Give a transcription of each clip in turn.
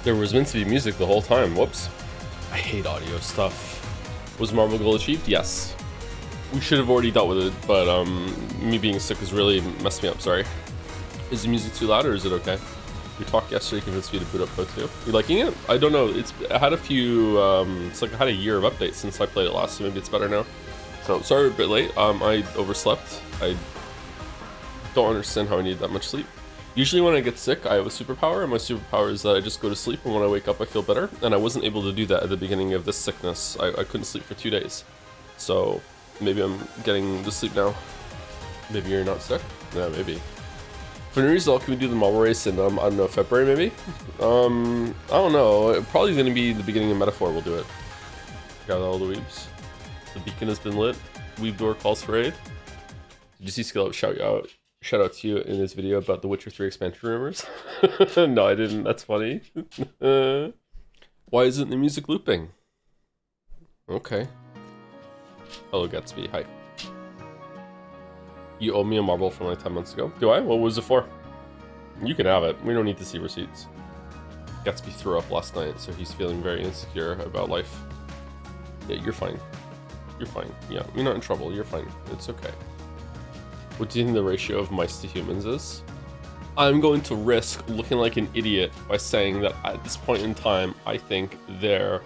There was meant to be music the whole time. Whoops. I hate audio stuff. Was Marvel goal achieved? Yes. We should have already dealt with it, but me being sick has really messed me up, sorry. Is the music too loud or is it okay? We talked yesterday, convinced me to boot up Pro 2. You liking it? I don't know. I had a few, it's like I had a year of updates since I played it last, so maybe it's better now. So sorry, a bit late. I overslept. I don't understand how I need that much sleep. Usually when I get sick, I have a superpower, and my superpower is that I just go to sleep, and when I wake up, I feel better. And I wasn't able to do that at the beginning of this sickness. I couldn't sleep for 2 days. So maybe I'm getting to sleep now. Maybe you're not sick? Yeah, maybe. For new result, can we do the marble race in, I don't know, February maybe? I don't know. Probably going to be the beginning of Metaphor, we'll do it. Got all the weebs. The beacon has been lit. Weeb door calls for aid. Did you see Skill shout out to you in his video about the Witcher 3 expansion rumors? No, I didn't. That's funny. Why isn't the music looping? Okay. Hello, Gatsby. Hi. You owe me a marble from like 10 months ago. Do I? What was it for? You can have it. We don't need to see receipts. Gatsby threw up last night, so he's feeling very insecure about life. Yeah, you're fine. You're fine. Yeah, you're not in trouble. You're fine. It's okay. What do you think the ratio of mice to humans is? I'm going to risk looking like an idiot by saying that at this point in time, I think there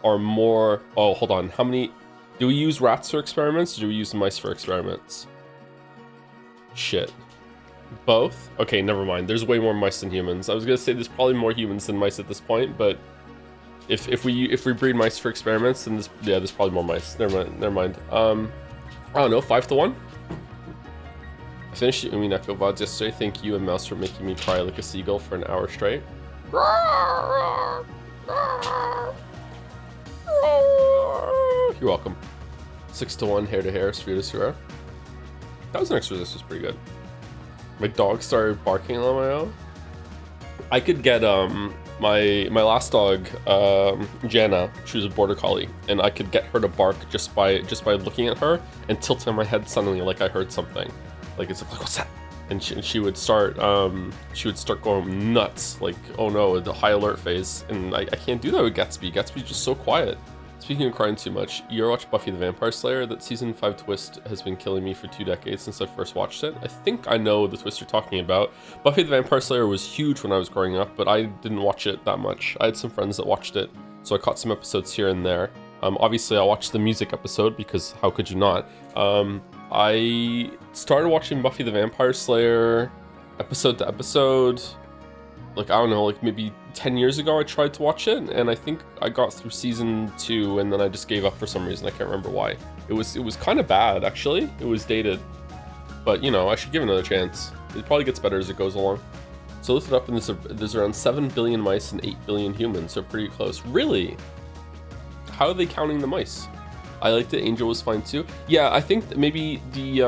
are more... Oh, hold on. How many... Do we use rats for experiments, or do we use mice for experiments? Shit. Both? Okay, never mind. There's way more mice than humans. I was gonna say there's probably more humans than mice at this point, but if we breed mice for experiments, then there's probably more mice. Never mind. I don't know, 5 to 1? I finished the Umineko VODs yesterday. Thank you and Mouse for making me cry like a seagull for an hour straight. You're welcome. 6 to 1, hair to hair, sphere to sphere. That was an extra resist, was pretty good. My dog started barking on my own. I could get my last dog, Jana, she was a border collie, and I could get her to bark just by looking at her and tilting my head suddenly like I heard something. Like it's like, what's that? And she would start going nuts, like, oh no, the high alert phase. And I can't do that with Gatsby. Gatsby's just so quiet. Speaking of crying too much, you ever watched Buffy the Vampire Slayer? That season 5 twist has been killing me for 2 decades since I first watched it. I think I know the twist you're talking about. Buffy the Vampire Slayer was huge when I was growing up, but I didn't watch it that much. I had some friends that watched it, so I caught some episodes here and there. Obviously I watched the music episode because how could you not? I started watching Buffy the Vampire Slayer episode to episode, like, I don't know, like maybe 10 years ago I tried to watch it, and I think I got through season 2 and then I just gave up for some reason. I can't remember why. It was kind of bad, actually. It was dated, but you know, I should give it another chance. It probably gets better as it goes along. So look it up, and there's around 7 billion mice and 8 billion humans, so pretty close. Really? How are they counting the mice? I liked it. Angel was fine too. Yeah, I think maybe the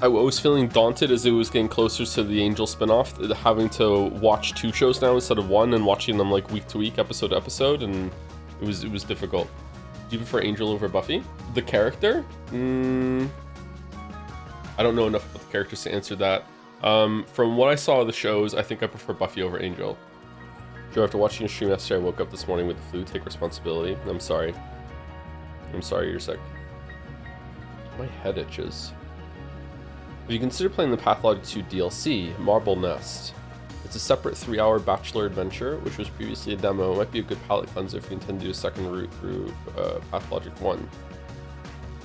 I was feeling daunted as it was getting closer to the Angel spinoff, having to watch 2 shows now instead of 1 and watching them like week to week, episode to episode, and it was difficult. Do you prefer Angel over Buffy? The character? I don't know enough about the characters to answer that. From what I saw of the shows, I think I prefer Buffy over Angel. Joe, after watching your stream yesterday, I woke up this morning with the flu. Take responsibility. I'm sorry. I'm sorry you're sick. My head itches. If you consider playing the Pathologic 2 DLC, Marble Nest. It's a separate 3-hour bachelor adventure, which was previously a demo. It might be a good palate cleanser if you intend to do a second route through Pathologic 1.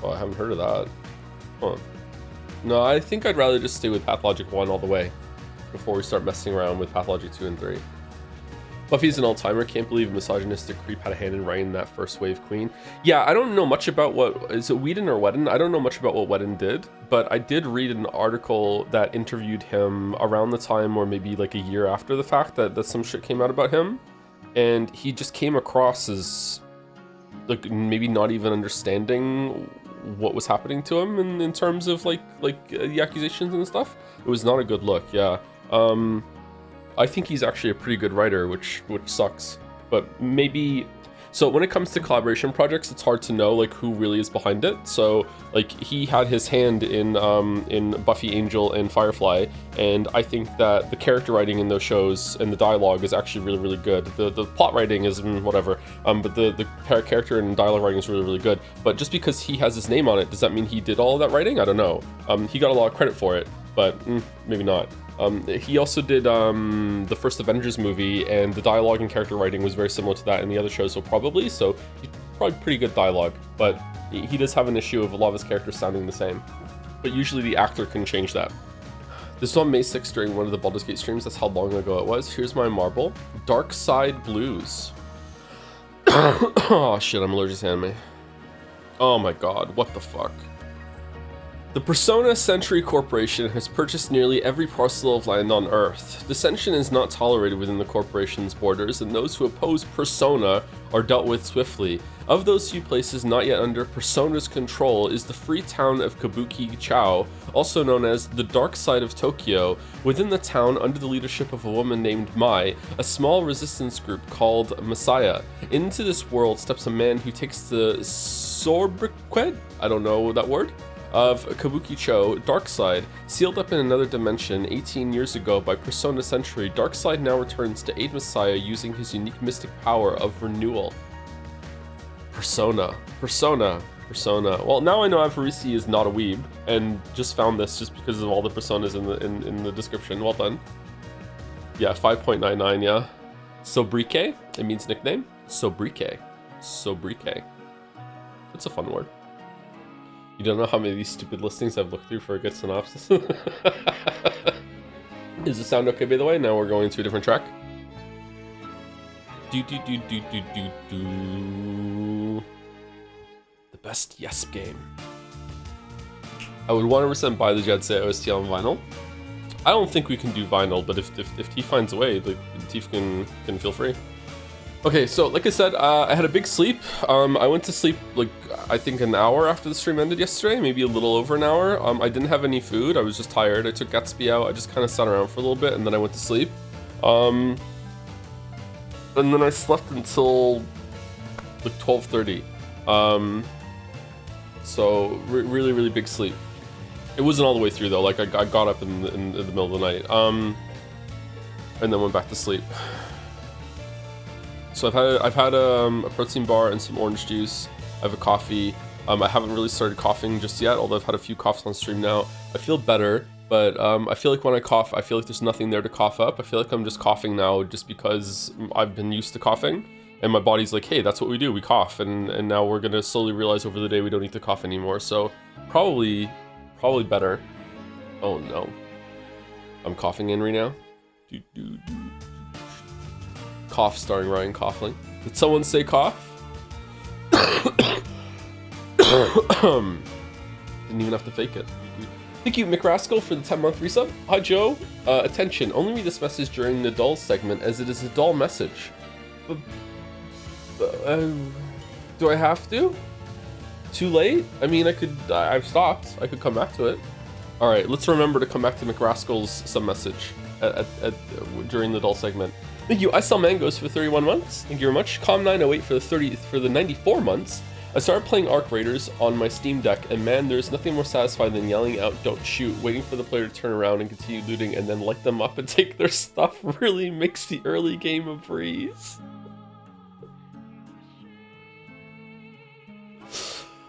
Oh, I haven't heard of that. Huh. No, I think I'd rather just stay with Pathologic 1 all the way before we start messing around with Pathologic 2 and 3. Buffy's an all-timer. Can't believe a misogynistic creep had a hand in writing that first wave queen. Yeah, I don't know much about what... Is it Whedon or Whedon? I don't know much about what Whedon did, but I did read an article that interviewed him around the time, or maybe like a year after the fact, that some shit came out about him. And he just came across as like maybe not even understanding what was happening to him in terms of like the accusations and stuff. It was not a good look, yeah. I think he's actually a pretty good writer, which sucks. But maybe So when it comes to collaboration projects, it's hard to know like who really is behind it. So like he had his hand in Buffy, Angel, and Firefly, and I think that the character writing in those shows and the dialogue is actually really, really good. The plot writing is whatever, but the character and dialogue writing is really, really good. But just because he has his name on it, does that mean he did all of that writing? I don't know. He got a lot of credit for it, but maybe not. He also did the first Avengers movie, and the dialogue and character writing was very similar to that in the other shows, so probably pretty good dialogue, but he does have an issue of a lot of his characters sounding the same. But usually the actor can change that. This was on May 6th during one of the Baldur's Gate streams. That's how long ago it was. Here's my marble. Dark Side Blues. Oh shit, I'm allergic to anime. Oh my god, what the fuck. The Persona Century Corporation has purchased nearly every parcel of land on Earth. Dissension is not tolerated within the corporation's borders, and those who oppose Persona are dealt with swiftly. Of those few places not yet under Persona's control is the free town of Kabuki-Chao, also known as the Dark Side of Tokyo. Within the town, under the leadership of a woman named Mai, a small resistance group called Messiah. Into this world steps a man who takes the sobriquet, I don't know that word, of Kabuki-Cho, Darkside. Sealed up in another dimension 18 years ago by Persona Century, Darkside now returns to aid Messiah using his unique mystic power of renewal. Persona. Well, now I know Avarisi is not a weeb, and just found this just because of all the personas in the description. Well done. Yeah, 5.99, yeah. Sobriquet, it means nickname. Sobriquet. It's a fun word. You don't know how many of these stupid listings I've looked through for a good synopsis. Is the sound okay, by the way? Now we're going to a different track. The best Yes game. I would 100% buy the Jed-Say OST on vinyl. I don't think we can do vinyl, but if Tief finds a way, like, Tief can feel free. Okay, so like I said, I had a big sleep. I went to sleep like I think an hour after the stream ended yesterday, maybe a little over an hour. I didn't have any food. I was just tired. I took Gatsby out. I just kind of sat around for a little bit, and then I went to sleep. And then I slept until like 12:30. So really, really big sleep. It wasn't all the way through though. Like I got up in the middle of the night, and then went back to sleep. So I've had a protein bar and some orange juice. I have a coffee. I haven't really started coughing just yet, although I've had a few coughs on stream now. I feel better, but I feel like when I cough, I feel like there's nothing there to cough up. I feel like I'm just coughing now just because I've been used to coughing, and my body's like, hey, that's what we do, we cough, and now we're gonna slowly realize over the day we don't need to cough anymore. So probably better. Oh no, I'm coughing in right now. Cough starring Ryan Coughlin. Did someone say cough? Didn't even have to fake it. Thank you, McRascal, for the 10-month resub. Hi, Joe. Attention, only read this message during the dull segment as it is a dull message. Do I have to? Too late? I mean, I've stopped. I could come back to it. All right, let's remember to come back to McRascal's sub-message during the dull segment. Thank you. I sell mangoes for 31 months. Thank you very much. Com908 for the 94 months. I started playing Arc Raiders on my Steam Deck, and man, there's nothing more satisfying than yelling out, "Don't shoot," waiting for the player to turn around and continue looting, and then light them up and take their stuff. Really makes the early game a breeze.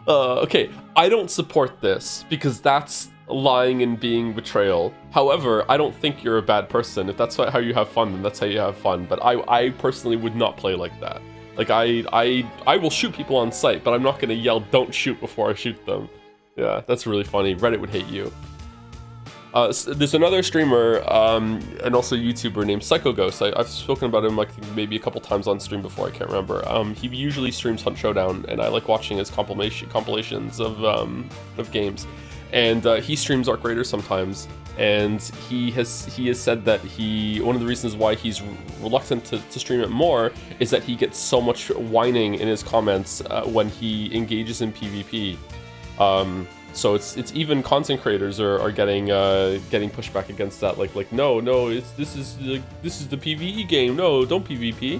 Okay, I don't support this because that's lying and being betrayal. However, I don't think you're a bad person. If that's how you have fun, then that's how you have fun. But I personally would not play like that. Like I will shoot people on sight, but I'm not gonna yell "don't shoot" before I shoot them. Yeah, that's really funny. Reddit would hate you. There's another streamer and also YouTuber named Psycho Ghost. I've spoken about him like maybe a couple times on stream before. I can't remember. He usually streams Hunt Showdown, and I like watching his compilations of games. And he streams Arc Raiders sometimes, and he has said that one of the reasons why he's reluctant to stream it more is that he gets so much whining in his comments when he engages in PvP. So it's even content creators are getting pushback against that. Like no, this is the PvE game. No, don't PvP.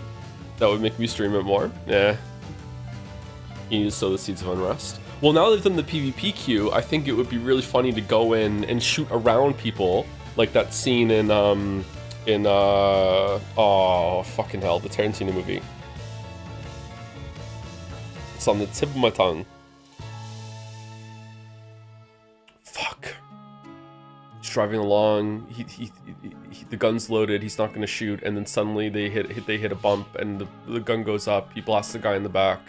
That would make me stream it more. Yeah, You need to sow the seeds of unrest. Well, now they've done the PvP queue, I think it would be really funny to go in and shoot around people, like that scene in oh fucking hell, the Tarantino movie. It's on the tip of my tongue. Fuck. He's driving along. The gun's loaded. He's not gonna shoot, and then suddenly they hit a bump, and the gun goes up. He blasts the guy in the back.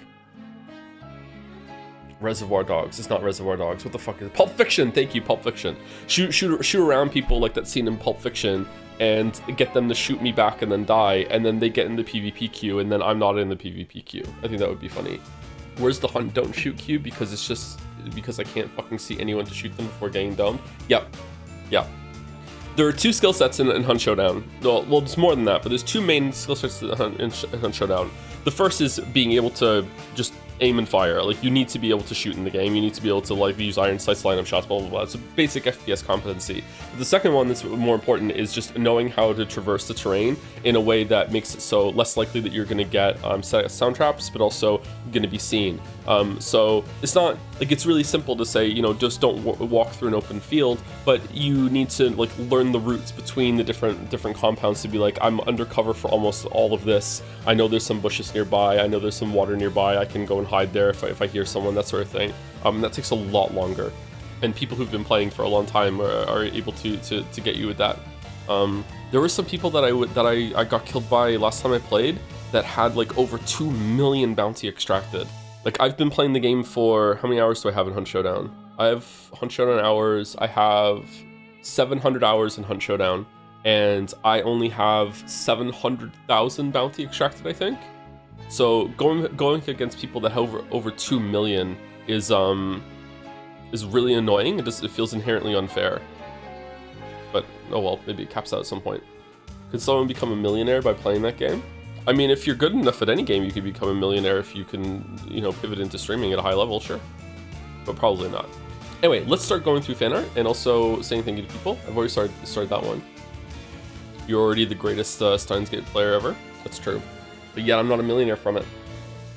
Reservoir Dogs. It's not Reservoir Dogs. What the fuck is it? Pulp Fiction. Thank you, Pulp Fiction. Shoot around people like that scene in Pulp Fiction, and get them to shoot me back and then die, and then they get in the PvP queue, and then I'm not in the PvP queue. I think that would be funny. Where's the hunt don't shoot queue? Because it's just because I can't fucking see anyone to shoot them before getting domed. Yep. There are 2 skill sets in Hunt Showdown. Well, there's more than that, but there's 2 main skill sets in Hunt Showdown. The first is being able to just aim and fire. Like, you need to be able to shoot in the game. You need to be able to, like, use iron sights, line up shots, blah, blah, blah. It's a basic FPS competency. But the second one that's more important is just knowing how to traverse the terrain in a way that makes it so less likely that you're going to get sound traps, but also going to be seen. So it's not, like, it's really simple to say, you know, just don't walk through an open field, but you need to, like, learn the routes between the different compounds to be like, I'm undercover for almost all of this. I know there's some bushes nearby. I know there's some water nearby. I can go and hide there if I hear someone, that sort of thing. That takes a lot longer, and people who've been playing for a long time are able to get you with that. There were some people that I got killed by last time I played that had like over 2 million bounty extracted. Like, I've been playing the game for, how many hours do I have in Hunt Showdown? I have Hunt Showdown hours. I have 700 hours in Hunt Showdown, and I only have 700,000 bounty extracted, I think. So going against people that have over 2 million is really annoying. It feels inherently unfair. But oh well, maybe it caps out at some point. Could someone become a millionaire by playing that game? I mean, if you're good enough at any game, you could become a millionaire if you can, you know, pivot into streaming at a high level, sure. But probably not. Anyway, let's start going through Fanart and also saying thank you to people. I've already started that one. You're already the greatest Steins Gate player ever. That's true. But yet I'm not a millionaire from it.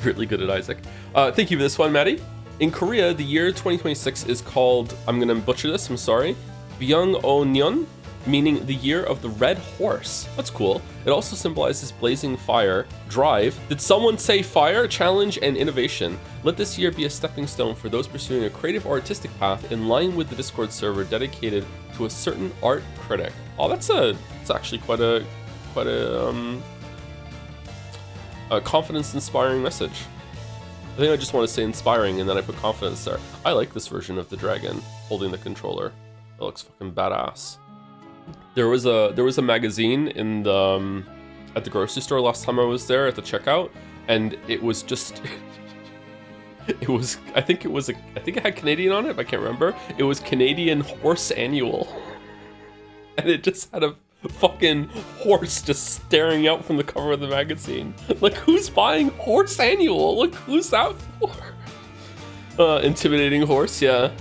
Really good at Isaac. Thank you for this one, Maddie. In Korea, the year 2026 is called, I'm gonna butcher this, I'm sorry, Byung-o-nyeon, meaning the year of the red horse. That's cool. It also symbolizes blazing fire, drive. Did someone say fire, challenge, and innovation? Let this year be a stepping stone for those pursuing a creative or artistic path in line with the Discord server dedicated to a certain art critic. Oh, it's actually quite a confidence-inspiring message. I think I just want to say inspiring, and then I put confidence there. I like this version of the dragon holding the controller. It looks fucking badass. There was a magazine in the at the grocery store last time I was there at the checkout, and it was just I think it had Canadian on it, but I can't remember. It was Canadian Horse Annual, and it just had a fucking horse just staring out from the cover of the magazine. Like, who's buying Horse Annual? Like, who's that for? Intimidating horse, yeah.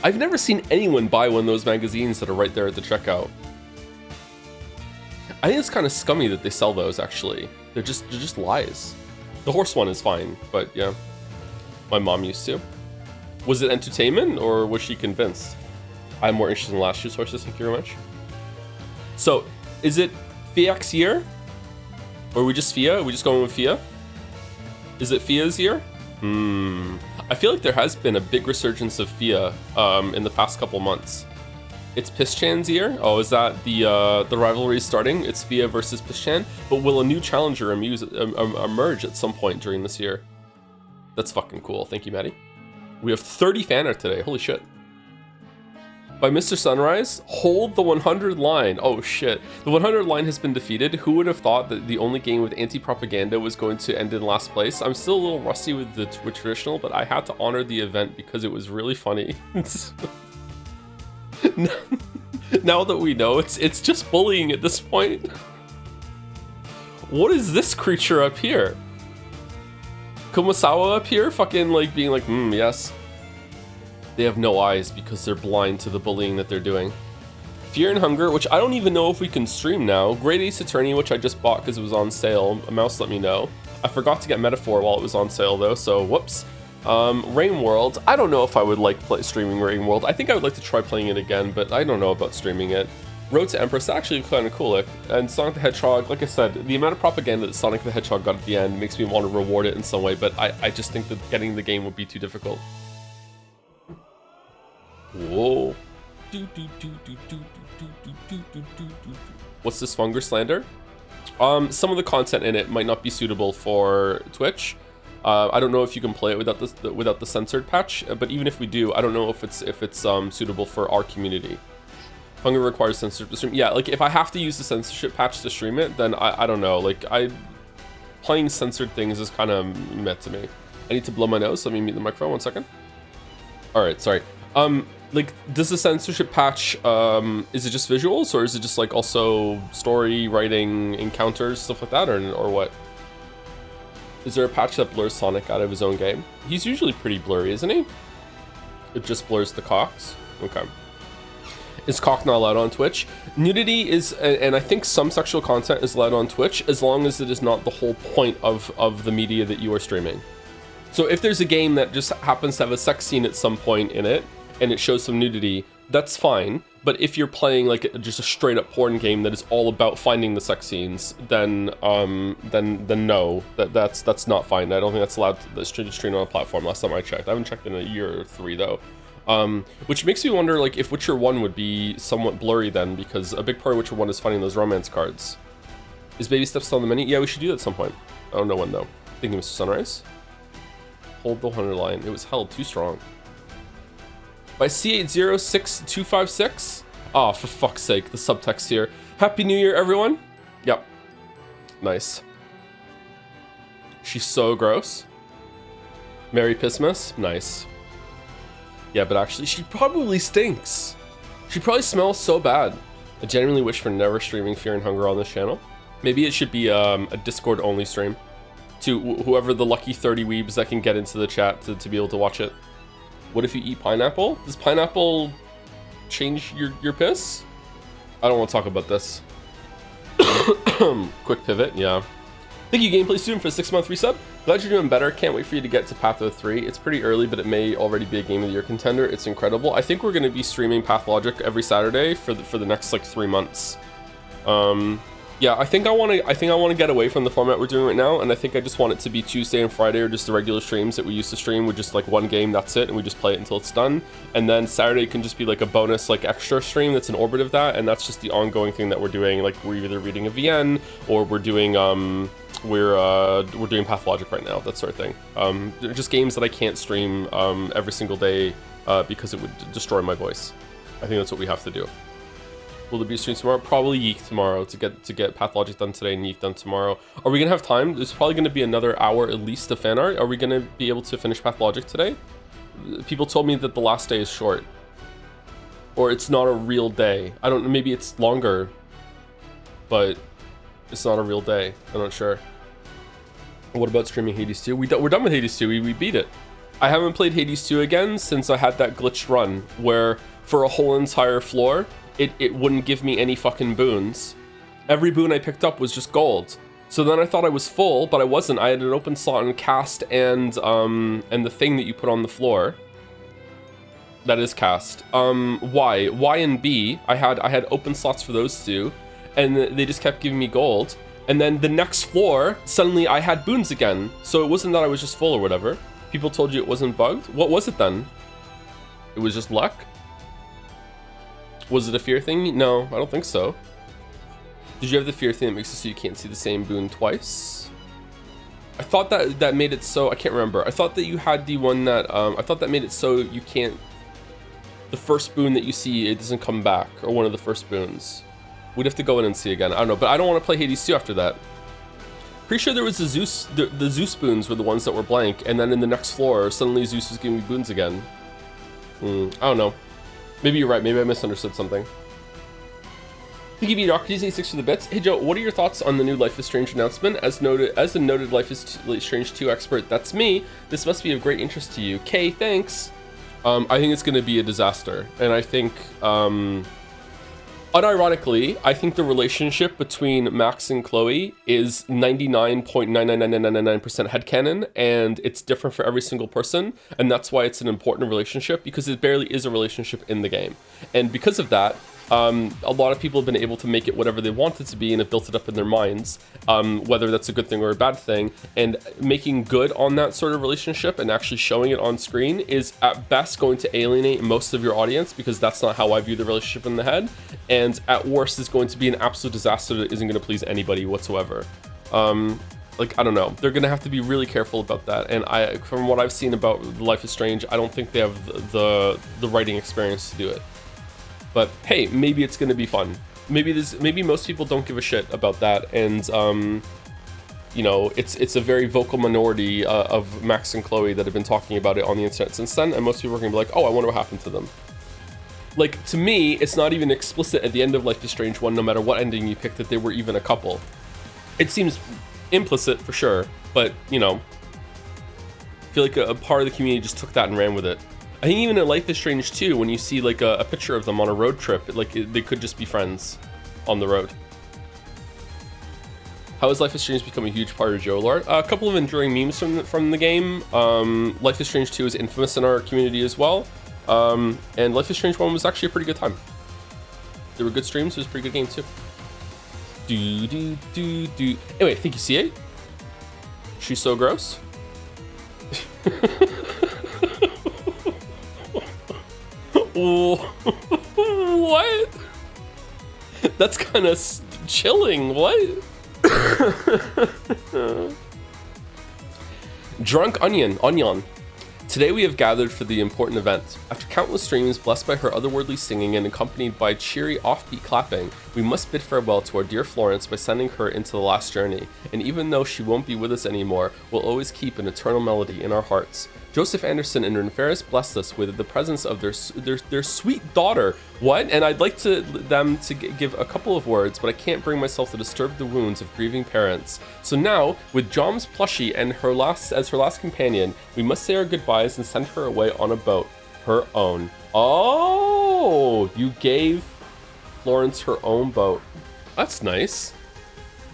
I've never seen anyone buy one of those magazines that are right there at the checkout. I think it's kind of scummy that they sell those, actually. They're just lies. The horse one is fine, but yeah. My mom used to. Was it entertainment, or was she convinced? I'm more interested in last year's horses, thank you very much. So, is it Fiak's year? Or are we just Fia? Are we just going with Fia? Is it Fia's year? I feel like there has been a big resurgence of Fia in the past couple months. It's Pischan's year? Oh, is that the rivalry starting? It's Fia versus Pischan? But will a new challenger emerge at some point during this year? That's fucking cool. Thank you, Maddie. We have 30 Fanart today. Holy shit. By Mr. Sunrise, hold the 100 line. Oh shit. The 100 line has been defeated. Who would have thought that the only game with anti-propaganda was going to end in last place? I'm still a little rusty with the traditional, but I had to honor the event because it was really funny. Now that we know, it's just bullying at this point. What is this creature up here? Kumasawa up here fucking like being like, yes. They have no eyes because they're blind to the bullying that they're doing. Fear and Hunger, which I don't even know if we can stream now. Great Ace Attorney, which I just bought because it was on sale. A mouse let me know. I forgot to get Metaphor while it was on sale though, so whoops. Rain World, I don't know if I would like streaming Rain World. I think I would like to try playing it again, but I don't know about streaming it. Road to Empress, actually kind of cool. Like, and Sonic the Hedgehog, like I said, the amount of propaganda that Sonic the Hedgehog got at the end makes me want to reward it in some way, but I just think that getting the game would be too difficult. Whoa. What's this Fungus Slander? Some of the content in it might not be suitable for Twitch. I don't know if you can play it without the censored patch, but even if we do, I don't know if it's suitable for our community. Hunger requires censorship to stream. Yeah, like if I have to use the censorship patch to stream it, then I don't know. Like playing censored things is kind of meh to me. I need to blow my nose. Let me mute the microphone 1 second. All right, sorry. Like, does the censorship patch, is it just visuals, or is it just like also story, writing, encounters, stuff like that, or what? Is there a patch that blurs Sonic out of his own game? He's usually pretty blurry, isn't he? It just blurs the cocks. Okay. Is cock not allowed on Twitch? Nudity is, and I think some sexual content is allowed on Twitch, as long as it is not the whole point of the media that you are streaming. So if there's a game that just happens to have a sex scene at some point in it, and it shows some nudity, that's fine. But if you're playing like just a straight up porn game that is all about finding the sex scenes, then no, that's not fine. I don't think that's allowed to stream on a platform. Last time I checked, I haven't checked in a year or 3 though. Which makes me wonder, like, if Witcher 1 would be somewhat blurry then, because a big part of Witcher 1 is finding those romance cards. Is Baby Steps still on the menu? Yeah, we should do that at some point. I don't know when though. Thank you, Mr. Sunrise. Hold the 100 line. It was held too strong. By C806256? Oh, for fuck's sake, the subtext here. Happy New Year, everyone. Yep. Nice. She's so gross. Merry Pissmas. Nice. Yeah, but actually, she probably stinks. She probably smells so bad. I genuinely wish for never streaming Fear and Hunger on this channel. Maybe it should be a Discord-only stream. To whoever the lucky 30 weebs that can get into the chat to be able to watch it. What if you eat pineapple? Does pineapple change your piss? I don't want to talk about this. Quick pivot, yeah. Thank you, Gameplay Student, for the 6-month resub. Glad you're doing better. Can't wait for you to get to Patho 3. It's pretty early, but it may already be a Game of the Year contender. It's incredible. I think we're going to be streaming Pathologic every Saturday for the next like 3 months. Yeah, I think I want to get away from the format we're doing right now, and I think I just want it to be Tuesday and Friday, or just the regular streams that we used to stream with just like one game, that's it, and we just play it until it's done. And then Saturday can just be like a bonus, like extra stream that's an orbit of that, and that's just the ongoing thing that we're doing. Like we're either reading a VN, or we're doing we're doing Pathologic right now, that sort of thing. They're just games that I can't stream every single day because it would destroy my voice. I think that's what we have to do. Will there be a stream tomorrow? Probably Yeek tomorrow to get Pathologic done today and Yeek done tomorrow. Are we gonna have time? There's probably gonna be another hour at least of fan art. Are we gonna be able to finish Pathologic today? People told me that the last day is short, or it's not a real day. I don't know. Maybe it's longer, but it's not a real day. I'm not sure. What about streaming Hades 2? We're done with Hades 2. We beat it. I haven't played Hades 2 again since I had that glitched run where for a whole entire floor, it wouldn't give me any fucking boons. Every boon I picked up was just gold. So then I thought I was full, but I wasn't. I had an open slot in cast and the thing that you put on the floor. That is cast. Y and B, I had open slots for those two, and they just kept giving me gold. And then the next floor, suddenly I had boons again. So it wasn't that I was just full or whatever. People told you it wasn't bugged. What was it then? It was just luck? Was it a fear thing? No, I don't think so. Did you have the fear thing that makes it so you can't see the same boon twice? I thought that made it so, I can't remember. I thought that you had the one that, I thought that made it so you can't, the first boon that you see, it doesn't come back, or one of the first boons. We'd have to go in and see again. I don't know, but I don't want to play Hades 2 after that. Pretty sure there was the Zeus boons were the ones that were blank, and then in the next floor, suddenly Zeus was giving me boons again. I don't know. Maybe you're right. Maybe I misunderstood something. Thank you, Doctor6 for the bits. Hey Joe, what are your thoughts on the new Life is Strange announcement? As the noted Life is Strange 2 expert, that's me. This must be of great interest to you. Kay, thanks. I think it's going to be a disaster, and I think Unironically, I think the relationship between Max and Chloe is 99.99999% headcanon, and it's different for every single person, and that's why it's an important relationship, because it barely is a relationship in the game. And because of that, a lot of people have been able to make it whatever they want it to be and have built it up in their minds, whether that's a good thing or a bad thing. And making good on that sort of relationship and actually showing it on screen is at best going to alienate most of your audience, because that's not how I view the relationship in the head. And at worst is going to be an absolute disaster that isn't going to please anybody whatsoever. Like, I don't know. They're going to have to be really careful about that. And from what I've seen about Life is Strange, I don't think they have the writing experience to do it. But hey, maybe it's going to be fun. Maybe most people don't give a shit about that, and you know, it's a very vocal minority of Max and Chloe that have been talking about it on the internet since then, and most people are going to be like, oh, I wonder what happened to them. Like, to me, it's not even explicit at the end of Life is Strange 1, no matter what ending you pick, that they were even a couple. It seems implicit for sure, but you know, I feel like a part of the community just took that and ran with it. I think even in Life is Strange 2, when you see like a picture of them on a road trip, they could just be friends on the road. How has Life is Strange become a huge part of Joe lore? A couple of enduring memes from the game. Life is Strange 2 is infamous in our community as well. And Life is Strange 1 was actually a pretty good time. There were good streams, it was a pretty good game too. Anyway, thank you, C8. She's so gross. What? That's kind of chilling. What? Drunk Onion. Today we have gathered for the important event. After countless streams blessed by her otherworldly singing and accompanied by cheery offbeat clapping, we must bid farewell to our dear Florence by sending her into the last journey. And even though she won't be with us anymore, we'll always keep an eternal melody in our hearts. Joseph Anderson and Renferris blessed us with the presence of their sweet daughter. What? And I'd like them to give a couple of words, but I can't bring myself to disturb the wounds of grieving parents. So now, with Jom's plushie and as her last companion, we must say our goodbyes and send her away on a boat, her own. Oh, you gave Florence her own boat. That's nice.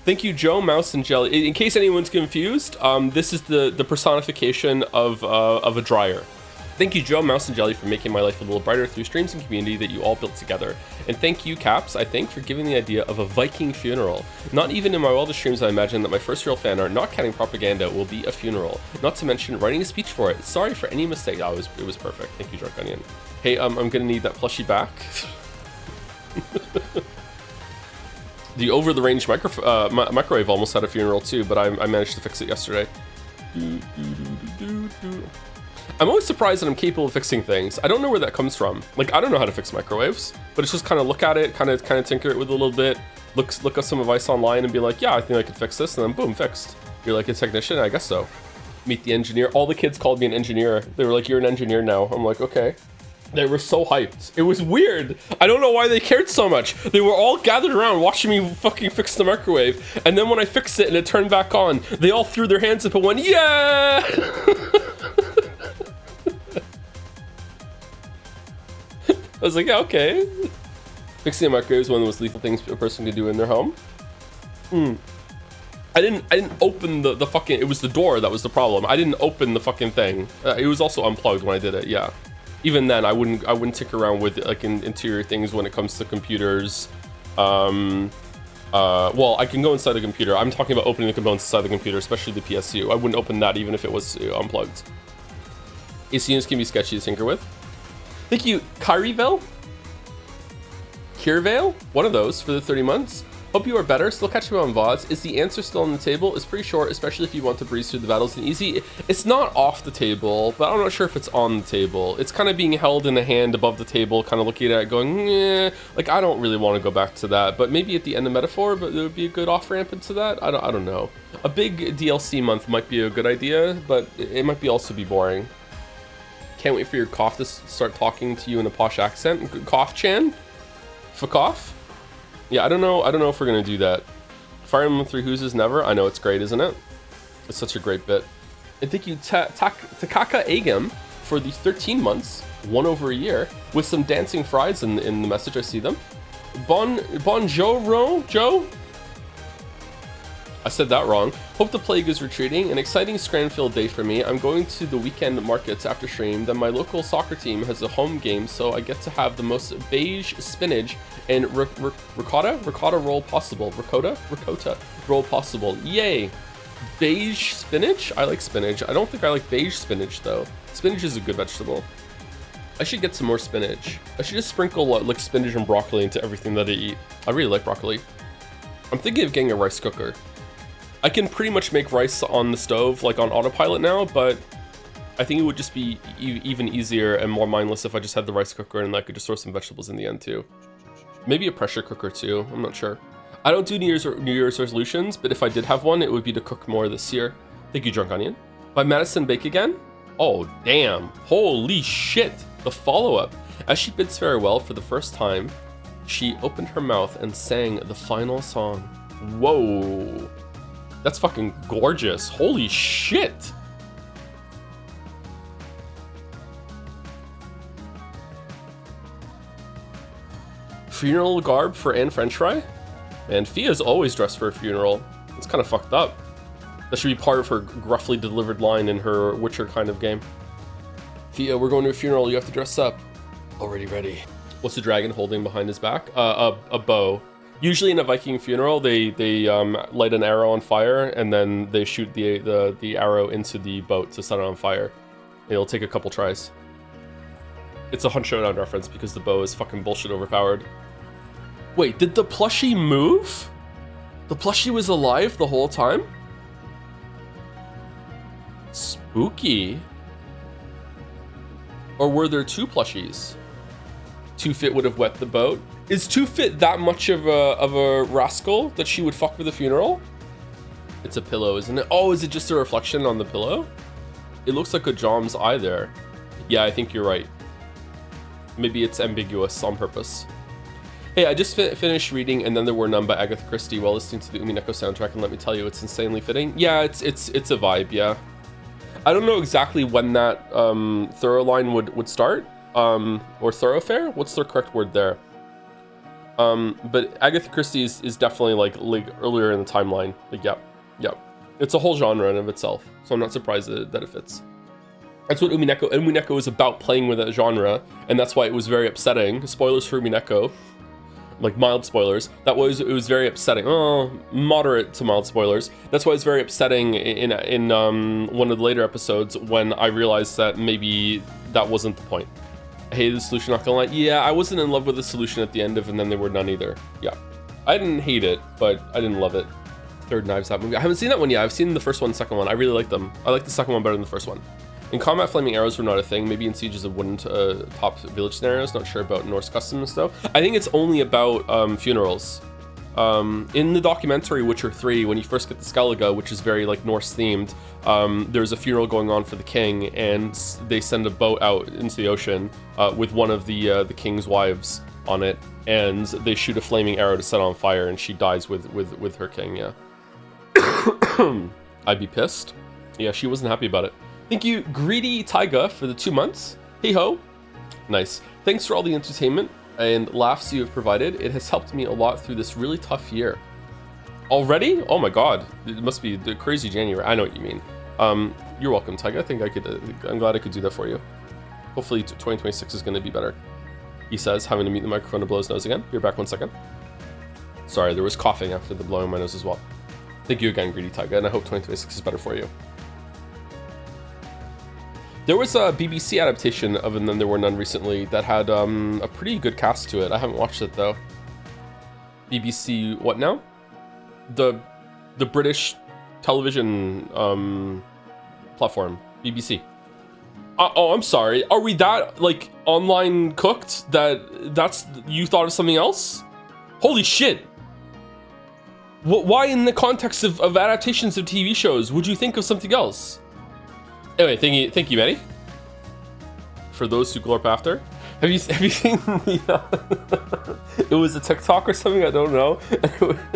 Thank you, Joe, Mouse, and Jelly. In case anyone's confused, this is the personification of a dryer. Thank you, Joe, Mouse, and Jelly, for making my life a little brighter through streams and community that you all built together. And thank you, Caps, I think, for giving the idea of a Viking funeral. Not even in my wildest dreams I imagined that my first real fan art, not counting propaganda, will be a funeral. Not to mention writing a speech for it. Sorry for any mistake. Oh, it was perfect. Thank you, Drunk Onion. Hey, I'm gonna need that plushie back. The over-the-range microwave almost had a funeral too, but I managed to fix it yesterday. I'm always surprised that I'm capable of fixing things. I don't know where that comes from. Like, I don't know how to fix microwaves, but it's just kind of look at it, kind of tinker it with a little bit, look up some advice online and be like, yeah, I think I could fix this, and then boom, fixed. You're like a technician? I guess so. Meet the engineer. All the kids called me an engineer. They were like, you're an engineer now. I'm like, okay. They were so hyped. It was weird. I don't know why they cared so much. They were all gathered around watching me fucking fix the microwave. And then when I fixed it and it turned back on, they all threw their hands up and went, yeah! I was like, yeah, okay. Fixing a microwave is one of the most lethal things a person could do in their home. I didn't open the fucking, it was the door that was the problem. I didn't open the fucking thing. It was also unplugged when I did it, yeah. Even then, I wouldn't tick around with like interior things when it comes to computers. Well, I can go inside the computer. I'm talking about opening the components inside the computer, especially the PSU. I wouldn't open that even if it was unplugged. ACUs can be sketchy to tinker with. Thank you, Kyrivale? Kirvale? One of those for the 30 months. Hope you are better. Still catching up on VODs. Is the answer still on the table? It's pretty short, especially if you want to breeze through the battles and easy. It's not off the table, but I'm not sure if it's on the table. It's kind of being held in a hand above the table, kind of looking at it going, eh. Like, I don't really want to go back to that, but maybe at the end of Metaphor, but there would be a good off-ramp into that. I don't know. A big DLC month might be a good idea, but it might be also be boring. Can't wait for your cough to start talking to you in a posh accent. Cough-chan? Fuck-off? Yeah, I don't know if we're gonna do that. Fire Emblem 3 Who's is never. I know it's great, isn't it? It's such a great bit. And thank you, Takaka Agam, for the 13 months, one over a year, with some dancing fries in the message. I see them. Joe? I said that wrong. Hope the plague is retreating. An exciting Scranfield day for me. I'm going to the weekend markets after stream. Then my local soccer team has a home game, so I get to have the most beige spinach and ricotta roll possible. Ricotta roll possible. Yay! Beige spinach? I like spinach. I don't think I like beige spinach though. Spinach is a good vegetable. I should get some more spinach. I should just sprinkle like spinach and broccoli into everything that I eat. I really like broccoli. I'm thinking of getting a rice cooker. I can pretty much make rice on the stove, like on autopilot now, but I think it would just be even easier and more mindless if I just had the rice cooker and I could just throw some vegetables in the end too. Maybe a pressure cooker too, I'm not sure. I don't do New Year's resolutions, but if I did have one, it would be to cook more this year. Thank you, Drunk Onion. By Madison Bake again? Oh, damn. Holy shit. The follow-up. As she bids farewell for the first time, she opened her mouth and sang the final song. Whoa. That's fucking gorgeous. Holy shit. Funeral garb for Anne French Fry? Man, Fia's always dressed for a funeral. It's kind of fucked up. That should be part of her gruffly delivered line in her Witcher kind of game. Fia, we're going to a funeral. You have to dress up. Already ready. What's the dragon holding behind his back? A bow. Usually in a Viking funeral, they light an arrow on fire and then they shoot the arrow into the boat to set it on fire. It'll take a couple tries. It's a Hunt Showdown reference because the bow is fucking bullshit overpowered. Wait, did the plushie move? The plushie was alive the whole time? Spooky. Or were there two plushies? Two Fit would have wet the boat. Is Two Fit that much of a rascal that she would fuck for the funeral? It's a pillow, isn't it? Oh, is it just a reflection on the pillow? It looks like a Jom's eye there. Yeah, I think you're right. Maybe it's ambiguous on purpose. Hey, I just finished reading And Then There Were None by Agatha Christie while listening to the Umineko soundtrack, and let me tell you, it's insanely fitting. Yeah, it's a vibe, yeah. I don't know exactly when that thorough line would start, or thoroughfare. What's the correct word there? But Agatha Christie is definitely like earlier in the timeline. Like, yeah. It's a whole genre in of itself, so I'm not surprised that it fits. That's what Umineko is about, playing with that genre, and that's why it was very upsetting. Spoilers for Umineko. Like mild spoilers. It was very upsetting. Oh, moderate to mild spoilers. That's why it's very upsetting in one of the later episodes when I realized that maybe that wasn't the point. I hated the solution, not gonna lie. Yeah, I wasn't in love with the solution at the end of And Then There Were None either. Yeah, I didn't hate it, but I didn't love it. Third Knives Out movie. I haven't seen that one yet. I've seen the first one, the second one. I really like them. I like the second one better than the first one. In combat, flaming arrows were not a thing. Maybe in Sieges of wooden top village scenarios. Not sure about Norse customs though. I think it's only about funerals. In the documentary Witcher 3, when you first get the Skellige, which is very like Norse themed, there's a funeral going on for the king, and they send a boat out into the ocean with one of the king's wives on it, and they shoot a flaming arrow to set on fire, and she dies with her king. Yeah. I'd be pissed. Yeah, she wasn't happy about it. Thank you, Greedy Taiga, for the 2 months. Hey ho. Nice. Thanks for all the entertainment and laughs you have provided. It has helped me a lot through this really tough year. Already? Oh my god. It must be the crazy January. I know what you mean. You're welcome, Taiga. I think I'm glad I could do that for you. Hopefully 2026 is going to be better. He says, having to meet the microphone to blow his nose again. You're back 1 second. Sorry, there was coughing after the blowing my nose as well. Thank you again, Greedy Taiga, and I hope 2026 is better for you. There was a BBC adaptation of And Then There Were None recently that had a pretty good cast to it. I haven't watched it though. BBC what now? The British television platform, BBC. Oh, I'm sorry. Are we that like online cooked that's you thought of something else? Holy shit. Why in the context of adaptations of TV shows would you think of something else? Anyway, thank you, Maddie. For those who glorp after, have you seen the? It was a TikTok or something, I don't know,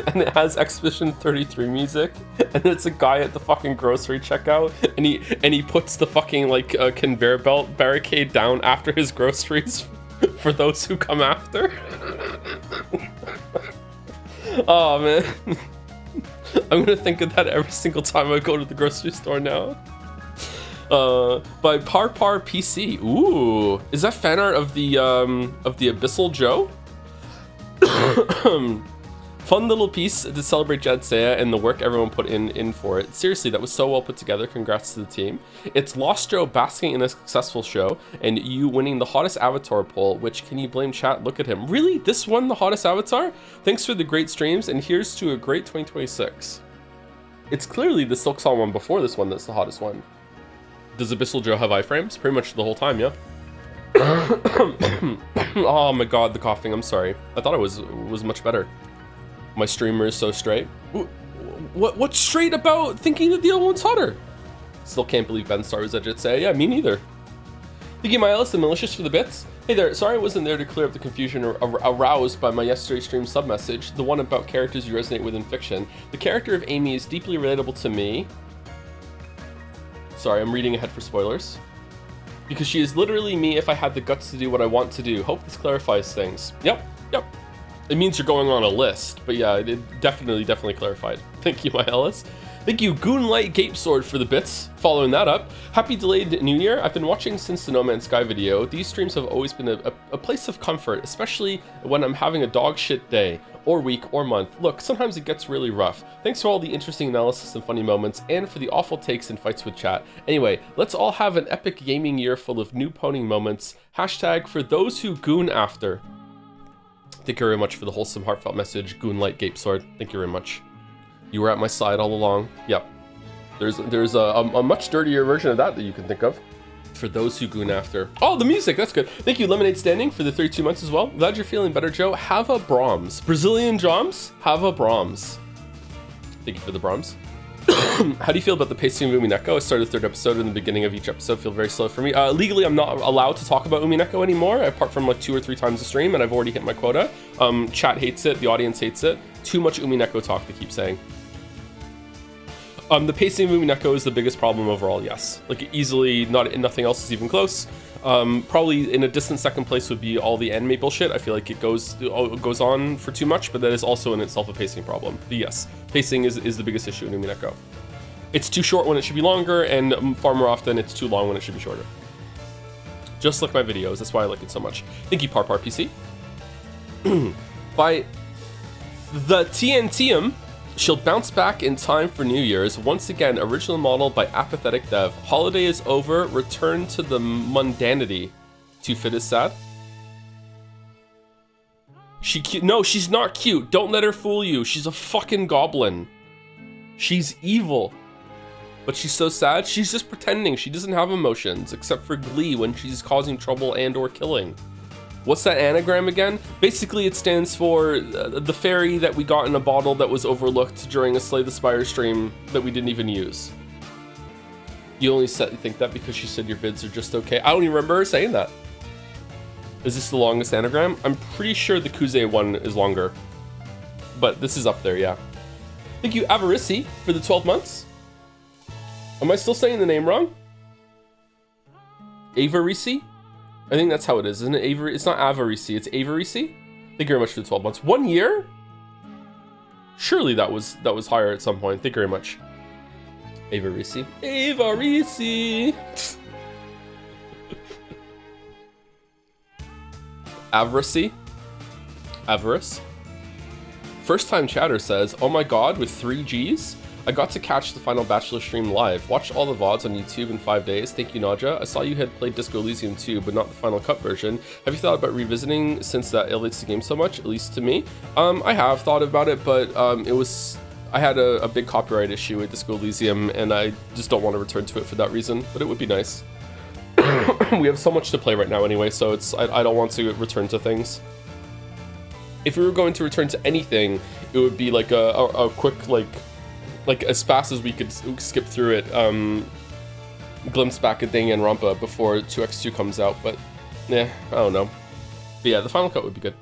and it has Expedition 33 music, and it's a guy at the fucking grocery checkout, and he puts the fucking like conveyor belt barricade down after his groceries for those who come after. Oh man. I'm gonna think of that every single time I go to the grocery store now. By Par PC. Ooh, is that fan art of the Abyssal Joe? Fun little piece to celebrate Jad Saya and the work everyone put in for it. Seriously, that was so well put together. Congrats to the team. It's Lost Joe basking in a successful show and you winning the hottest avatar poll, which can you blame chat? Look at him. Really? This won the hottest avatar? Thanks for the great streams and here's to a great 2026. It's clearly the Silk Song one before this one that's the hottest one. Does Abyssal Joe have iframes? Pretty much the whole time, yeah. Oh my god, the coughing, I'm sorry. I thought it was much better. My streamer is so straight. What's straight about thinking that the other one's hotter? Still can't believe Ben Star was at Jet Say. Yeah, me neither. Thank you, Miles, the malicious for the bits. Hey there, sorry I wasn't there to clear up the confusion aroused by my yesterday stream sub-message, the one about characters you resonate with in fiction. The character of Amy is deeply relatable to me. Sorry, I'm reading ahead for spoilers. Because she is literally me if I had the guts to do what I want to do. Hope this clarifies things. Yep. It means you're going on a list, but yeah, it definitely clarified. Thank you, my Ellis. Thank you, Goonlight Gape Sword, for the bits. Following that up, happy delayed New Year. I've been watching since the No Man's Sky video. These streams have always been a place of comfort, especially when I'm having a dog shit day, or week, or month. Look, sometimes it gets really rough. Thanks for all the interesting analysis and funny moments, and for the awful takes and fights with chat. Anyway, let's all have an epic gaming year full of new poning moments. Hashtag for those who goon after. Thank you very much for the wholesome, heartfelt message, Goonlight Gape Sword. Thank you very much. You were at my side all along. Yep. There's a much dirtier version of that you can think of. For those who goon after. Oh, the music, that's good. Thank you, Lemonade Standing, for the 32 months as well. Glad you're feeling better, Joe. Have a Brahms. Brazilian Joms, have a Brahms. Thank you for the Brahms. How do you feel about the pacing of Umineko? I started the third episode, and the beginning of each episode feel very slow for me. Legally, I'm not allowed to talk about Umineko anymore, apart from like 2 or 3 times a stream, and I've already hit my quota. Chat hates it, the audience hates it. Too much Umineko talk, they keep saying. The pacing of Umineko is the biggest problem overall, yes. Like, easily, nothing else is even close. Probably in a distant second place would be all the anime bullshit. I feel like it goes on for too much, but that is also in itself a pacing problem. But yes, pacing is the biggest issue in Umineko. It's too short when it should be longer, and far more often it's too long when it should be shorter. Just like my videos, that's why I like it so much. Thank you, Par PC. By the TNTM, she'll bounce back in time for New Year's. Once again, original model by apathetic dev. Holiday is over, return to the mundanity. Too fit is sad. She cute? No, she's not cute. Don't let her fool you. She's a fucking goblin. She's evil. But she's so sad. She's just pretending. She doesn't have emotions, except for glee when she's causing trouble and or killing. What's that anagram again? Basically, it stands for the fairy that we got in a bottle that was overlooked during a Slay the Spire stream that we didn't even use. You only think that because she said your vids are just okay. I don't even remember her saying that. Is this the longest anagram? I'm pretty sure the Kuze one is longer. But this is up there, yeah. Thank you, Avarici, for the 12 months. Am I still saying the name wrong? Avarici? I think that's how it is, isn't it? Avery, it's not Avarici, it's Avarici. Thank you very much for the 12 months. 1 year? Surely that was higher at some point. Thank you very much. Avarici. Avarici. Avarici. Avarice. First time chatter says, oh my god, with 3 Gs? I got to catch the final Bachelor stream live. Watched all the VODs on YouTube in 5 days. Thank you, Naja. I saw you had played Disco Elysium too, but not the Final Cut version. Have you thought about revisiting since that elevates the game so much, at least to me? I have thought about it, but I had a big copyright issue with Disco Elysium, and I just don't want to return to it for that reason, but it would be nice. We have so much to play right now anyway, so I don't want to return to things. If we were going to return to anything, it would be like a quick, like as fast as we could skip through it, glimpse back at Danganronpa before 2x2 comes out, but yeah, I don't know. But yeah, the Final Cut would be good.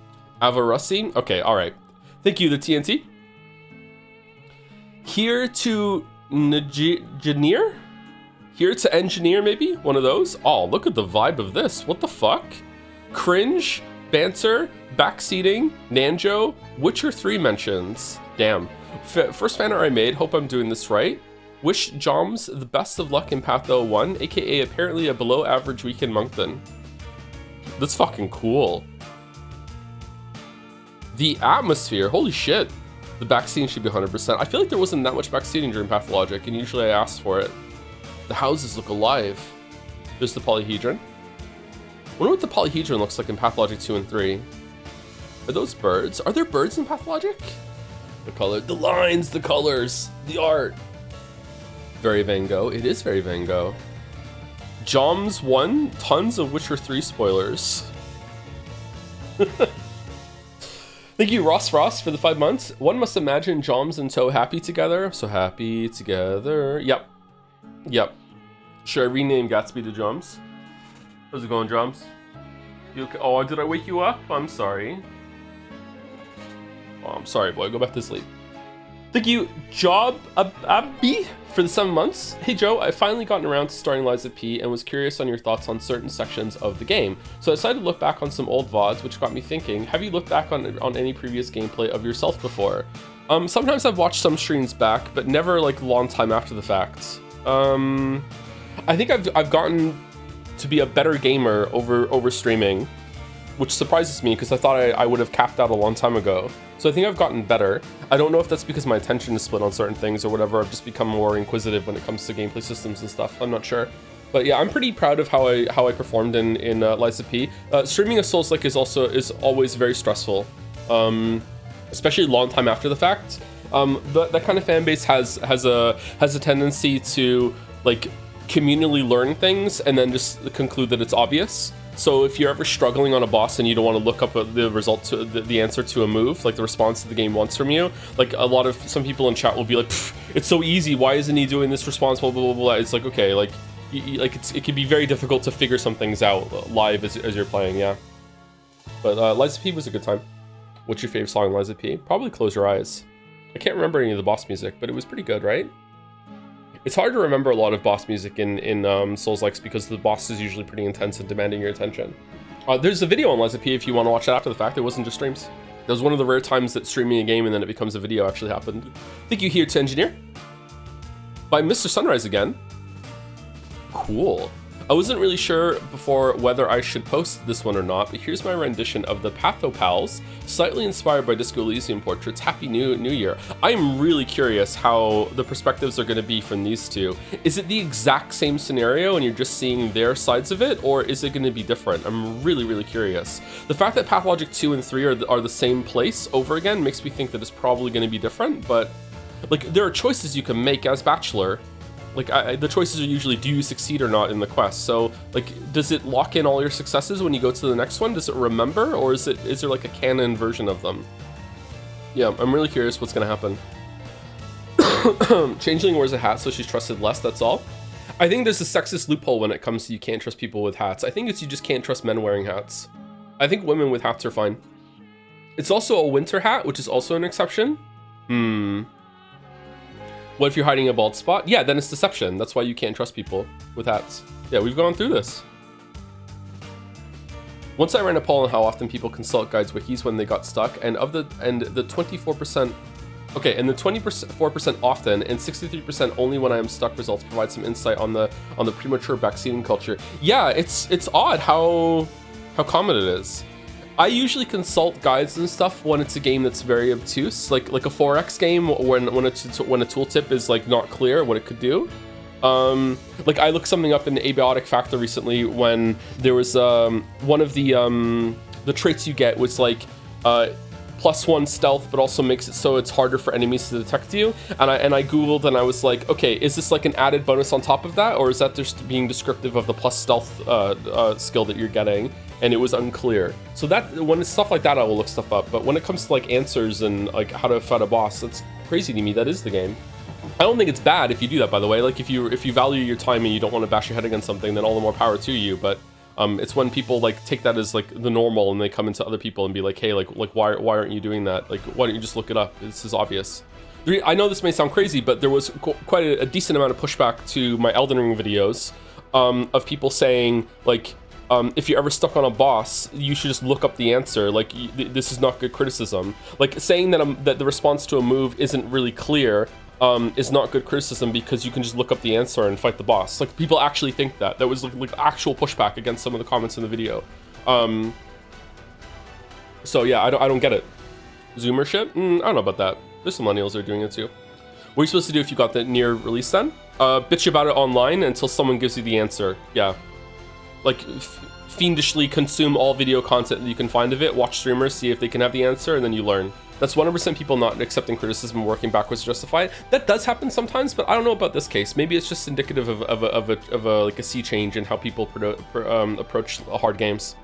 Avarussi? Okay, alright. Thank you, the TNT. Here to engineer? Here to engineer, maybe? One of those? Oh, look at the vibe of this. What the fuck? Cringe, banter, backseating, Nanjo, Witcher 3 mentions. Damn. First fan art I made, hope I'm doing this right. Wish Joms the best of luck in Patho 1, aka apparently a below average week in Moncton. That's fucking cool. The atmosphere, holy shit. The backseating should be 100%. I feel like there wasn't that much backseating during Pathologic, and usually I asked for it. The houses look alive. There's the polyhedron. I wonder what the polyhedron looks like in Pathologic 2 and 3. Are those birds? Are there birds in Pathologic? The color, the lines, the colors, the art. Very Van Gogh. It is very Van Gogh. Joms 1, tons of Witcher 3 spoilers. Thank you, Ross, for the 5 months. One must imagine Joms and Toe happy together. So happy together. Yep. Yep. Should I rename Gatsby to Joms? How's it going, Joms? You okay? Oh, did I wake you up? I'm sorry. Oh, I'm sorry, boy. Go back to sleep. Thank you, Job Abby, for the 7 months. Hey Joe, I've finally gotten around to starting Lies of P and was curious on your thoughts on certain sections of the game. So I decided to look back on some old VODs, which got me thinking, have you looked back on any previous gameplay of yourself before? Sometimes I've watched some streams back, but never like a long time after the fact. I think I've gotten to be a better gamer over streaming, which surprises me because I thought I would have capped out a long time ago. So I think I've gotten better. I don't know if that's because my attention is split on certain things or whatever. I've just become more inquisitive when it comes to gameplay systems and stuff. I'm not sure. But yeah, I'm pretty proud of how I performed in Lies of P. Streaming a Souls-like is always very stressful, especially a long time after the fact. That kind of fan base has a tendency to like communally learn things and then just conclude that it's obvious. So if you're ever struggling on a boss and you don't want to look up the result to the answer to a move, like the response that the game wants from you, like some people in chat will be like, it's so easy, why isn't he doing this response, blah blah blah blah. It's like, okay, like it can be very difficult to figure some things out live as you're playing. Yeah, but Lies of P was a good time. What's your favorite song in Lies of P? Probably Close Your Eyes. I can't remember any of the boss music, but it was pretty good, right? It's hard to remember a lot of boss music in Souls-likes because the boss is usually pretty intense and demanding your attention. There's a video on Lies of P if you want to watch it after the fact. It wasn't just streams. That was one of the rare times that streaming a game and then it becomes a video actually happened. Thank you here to Engineer. By Mr. Sunrise again. Cool. I wasn't really sure before whether I should post this one or not, but here's my rendition of the Patho Pals, slightly inspired by Disco Elysium portraits. Happy New Year. I'm really curious how the perspectives are going to be from these two. Is it the exact same scenario and you're just seeing their sides of it, or is it going to be different? I'm really curious. The fact that Pathologic 2 and 3 are the same place over again makes me think that it's probably going to be different, but like there are choices you can make as Bachelor. Like, the choices are usually, do you succeed or not in the quest? So, like, does it lock in all your successes when you go to the next one? Does it remember? Or is there like a canon version of them? Yeah, I'm really curious what's gonna happen. Changeling wears a hat, so she's trusted less, that's all. I think there's a sexist loophole when it comes to you can't trust people with hats. I think it's you just can't trust men wearing hats. I think women with hats are fine. It's also a winter hat, which is also an exception. What if you're hiding a bald spot? Yeah, then it's deception. That's why you can't trust people with hats. Yeah, we've gone through this. Once I ran a poll on how often people consult guides wikis when they got stuck, and the 24%, okay, and the 24% often and 63% only when I am stuck results provide some insight on the premature backseating culture. Yeah, it's odd how common it is. I usually consult guides and stuff when it's a game that's very obtuse, like a 4X game when a tooltip is like not clear what it could do. Like I looked something up in the Abiotic Factor recently when there was one of the traits you get was like +1 stealth, but also makes it so it's harder for enemies to detect you. And I googled and I was like, okay, is this like an added bonus on top of that, or is that just being descriptive of the plus stealth skill that you're getting? And it was unclear. So that when it's stuff like that, I will look stuff up. But when it comes to like answers and like how to fight a boss, that's crazy to me. That is the game. I don't think it's bad if you do that, by the way. Like if you value your time and you don't want to bash your head against something, then all the more power to you. But it's when people like take that as like the normal and they come into other people and be like, hey, like why aren't you doing that? Like why don't you just look it up? This is obvious. I know this may sound crazy, but there was quite a decent amount of pushback to my Elden Ring videos of people saying like, if you're ever stuck on a boss, you should just look up the answer. Like, this is not good criticism. Like, saying that that the response to a move isn't really clear is not good criticism, because you can just look up the answer and fight the boss. Like, people actually think that. That was like actual pushback against some of the comments in the video. So yeah, I don't get it. Zoomer shit? I don't know about that. There's some millennials that are doing it too. What are you supposed to do if you got the near release then? Bitch about it online until someone gives you the answer. Yeah. Like, fiendishly consume all video content that you can find of it, watch streamers, see if they can have the answer, and then you learn. That's 100% people not accepting criticism and working backwards to justify it. That does happen sometimes, but I don't know about this case. Maybe it's just indicative of a sea change in how people approach hard games.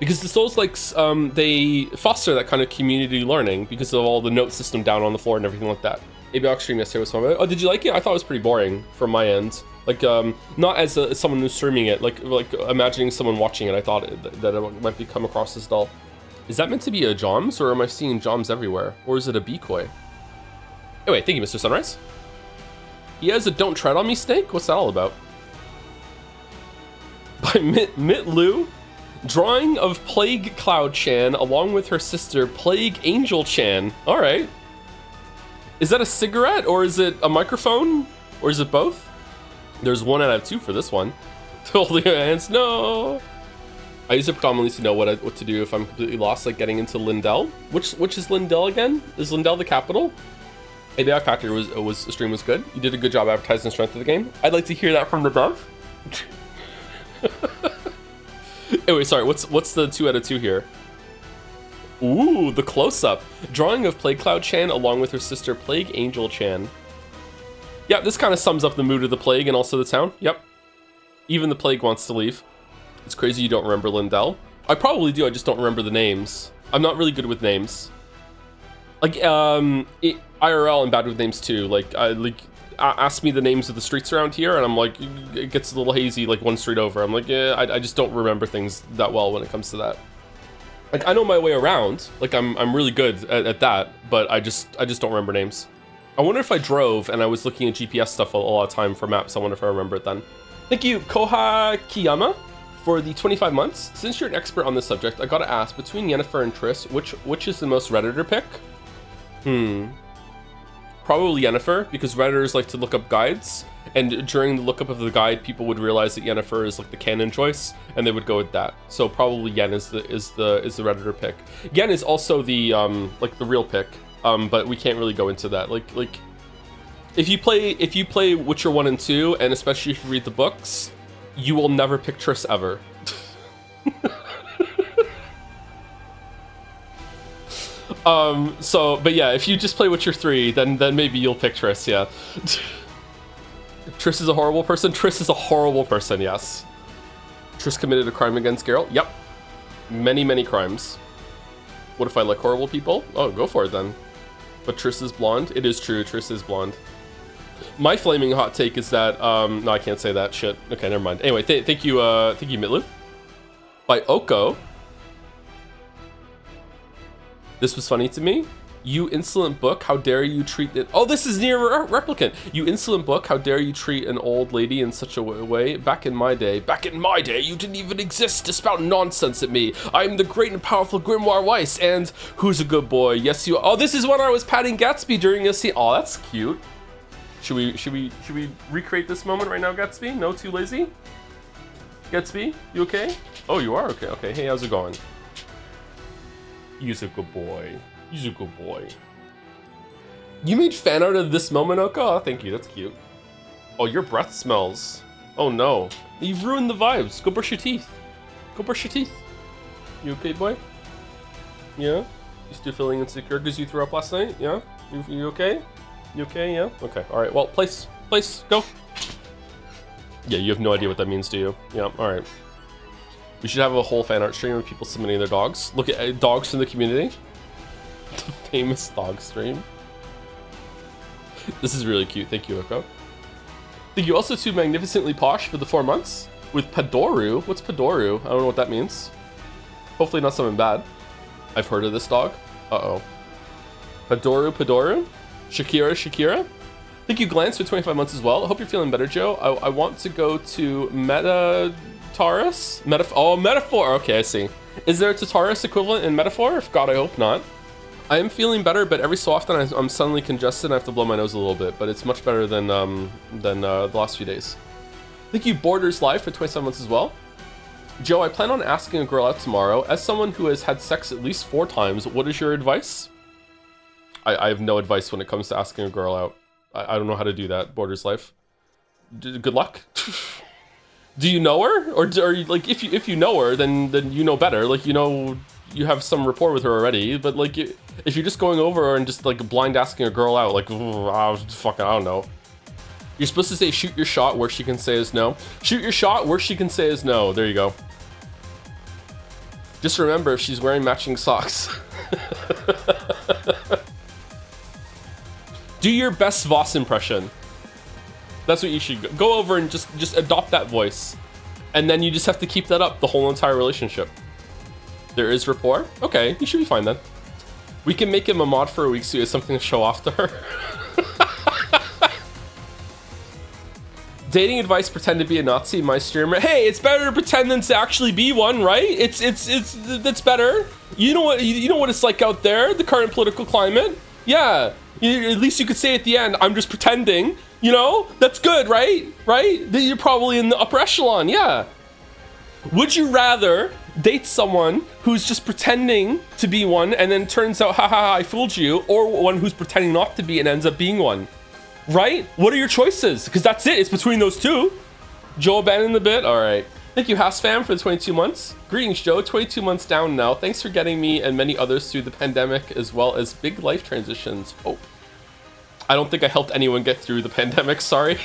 Because the Souls-likes, they foster that kind of community learning because of all the note system down on the floor and everything like that. ABL stream yesterday was fun. Oh, did you like it? I thought it was pretty boring from my end. Like, not as someone who's streaming it, like imagining someone watching it, I thought that it might come across as dull. Is that meant to be a Joms, or am I seeing Joms everywhere? Or is it a decoy? Anyway, thank you, Mr. Sunrise. He has a Don't Tread on Me stake? What's that all about? By Mitlu. Drawing of Plague Cloud Chan along with her sister Plague Angel Chan. All right. Is that a cigarette, or is it a microphone, or is it both? There's 1 out of 2 for this one. Holding your hands, no. I use it predominantly to know what to do if I'm completely lost, like getting into Lindell. Which is Lindell again? Is Lindell the capital? ABI Factor the stream was good. You did a good job advertising the strength of the game. I'd like to hear that from the dev. Anyway, sorry, what's the 2 out of 2 here? Ooh, the close-up. Drawing of Plague Cloud Chan along with her sister Plague Angel Chan. Yeah, this kind of sums up the mood of the Plague and also the town. Yep. Even the Plague wants to leave. It's crazy you don't remember Lindell. I probably do, I just don't remember the names. I'm not really good with names. Like, IRL, I'm bad with names too. Like, ask me the names of the streets around here, and I'm like, it gets a little hazy, like one street over. I'm like, yeah, I just don't remember things that well when it comes to that. Like, I know my way around. Like, I'm really good at that, but I just don't remember names. I wonder if I drove and I was looking at GPS stuff a lot of time for maps. I wonder if I remember it then. Thank you, Koha Kiyama, for the 25 months. Since you're an expert on this subject, I gotta ask, between Yennefer and Triss, which is the most Redditor pick? Probably Yennefer, because Redditors like to look up guides, and during the lookup of the guide, people would realize that Yennefer is like the canon choice, and they would go with that. So probably Yen is the Redditor pick. Yen is also the like the real pick, but we can't really go into that. Like if you play Witcher 1 and 2, and especially if you read the books, you will never pick Triss ever. But yeah, if you just play Witcher 3, then maybe you'll pick Triss, yeah. Triss is a horrible person? Triss is a horrible person, yes. Triss committed a crime against Geralt? Yep. Many, many crimes. What if I like horrible people? Oh, go for it then. But Triss is blonde? It is true, Triss is blonde. My flaming hot take is that, no, I can't say that shit. Okay, never mind. Anyway, thank you, Mitlu. By Oko. This was funny to me. You insolent book, how dare you treat it? Oh, this is near replicant. You insolent book, how dare you treat an old lady in such a way? Back in my day, you didn't even exist to spout nonsense at me. I am the great and powerful Grimoire Weiss, and who's a good boy? Yes, you. Oh, this is when I was patting Gatsby during a scene. Oh, that's cute. Should we recreate this moment right now, Gatsby? No, too lazy. Gatsby, you okay? Oh, you are okay. Okay, hey, how's it going? He's a good boy. He's a good boy. You made fan art of this moment, Oko? Oh, thank you. That's cute. Oh, your breath smells. Oh no. You've ruined the vibes. Go brush your teeth. Go brush your teeth. You okay, boy? Yeah? You still feeling insecure because you threw up last night? Yeah? You okay? You okay? Yeah? Okay. Alright. Well, place. Go. Yeah, you have no idea what that means, do you? Yeah. Alright. We should have a whole fan art stream of people submitting their dogs. Look at dogs from the community. The famous dog stream. This is really cute. Thank you, Oko. Thank you also to Magnificently Posh for the 4 months. With Padoru. What's Padoru? I don't know what that means. Hopefully not something bad. I've heard of this dog. Uh-oh. Padoru? Shakira? Thank you, Glance, for 25 months as well. I hope you're feeling better, Joe. I want to go to Taurus? Oh, metaphor. Okay, I see. Is there a Taurus equivalent in metaphor? If God, I hope not. I am feeling better, but every so often I'm suddenly congested and I have to blow my nose a little bit, but it's much better than the last few days. Thank you, Borders Live, for 27 months as well. Joe, I plan on asking a girl out tomorrow. As someone who has had sex at least 4 times, what is your advice? I have no advice when it comes to asking a girl out. I don't know how to do that, Borders Life. Good luck. Do you know her? Or you, like, if you know her, then you know better. Like, you know, you have some rapport with her already. But like, if you're just going over and just like blind asking a girl out, like, fucking, I don't know. You're supposed to say shoot your shot where she can say is no. Shoot your shot where she can say is no. There you go. Just remember if she's wearing matching socks. Do your best Voss impression. That's what you should go over and just adopt that voice. And then you just have to keep that up the whole entire relationship. There is rapport? Okay, you should be fine then. We can make him a mod for a week so he has something to show off to her. Dating advice, pretend to be a Nazi in my streamer. Hey, it's better to pretend than to actually be one, right? That's better. You know what it's like out there, the current political climate. Yeah, at least you could say at the end, I'm just pretending. You know, that's good, right? Right? Then you're probably in the upper echelon, yeah. Would you rather date someone who's just pretending to be one and then turns out, haha, I fooled you, or one who's pretending not to be and ends up being one? Right? What are your choices? Because that's it. It's between those two. Joe abandoned the bit. All right. Thank you, Hasfam, for the 22 months. Greetings, Joe. 22 months down now. Thanks for getting me and many others through the pandemic, as well as big life transitions. Hope. I don't think I helped anyone get through the pandemic. Sorry.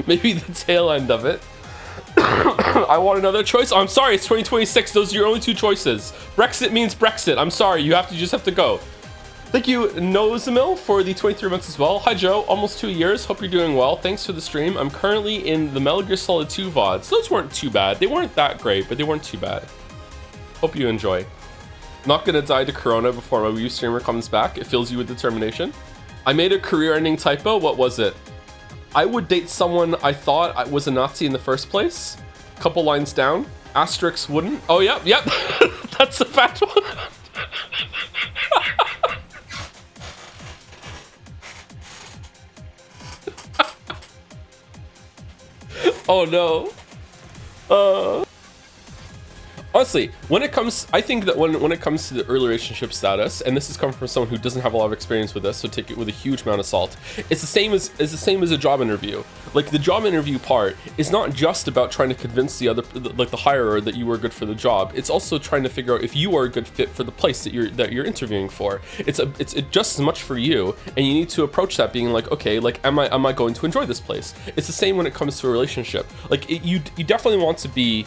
Maybe the tail end of it. I want another choice. Oh, I'm sorry. It's 2026. Those are your only 2 choices. Brexit means Brexit. I'm sorry. You just have to go. Thank you, Nozamil, for the 23 months as well. Hi, Joe. Almost 2 years. Hope you're doing well. Thanks for the stream. I'm currently in the Metal Gear Solid 2 VODs. Those weren't too bad. They weren't that great, but they weren't too bad. Hope you enjoy. Not gonna die to Corona before my Wii U streamer comes back. It fills you with determination. I made a career-ending typo. What was it? I would date someone I thought was a Nazi in the first place. Couple lines down. Asterix wouldn't. Oh, yep. That's a fact one. Oh no. Honestly, when it comes, I think that when it comes to the early relationship status, and this is coming from someone who doesn't have a lot of experience with this, so take it with a huge amount of salt. It's the same as a job interview. Like, the job interview part is not just about trying to convince the hirer that you are good for the job. It's also trying to figure out if you are a good fit for the place that you're interviewing for. It's just as much for you, and you need to approach that being like, okay, like, am I going to enjoy this place? It's the same when it comes to a relationship. Like, you definitely want to be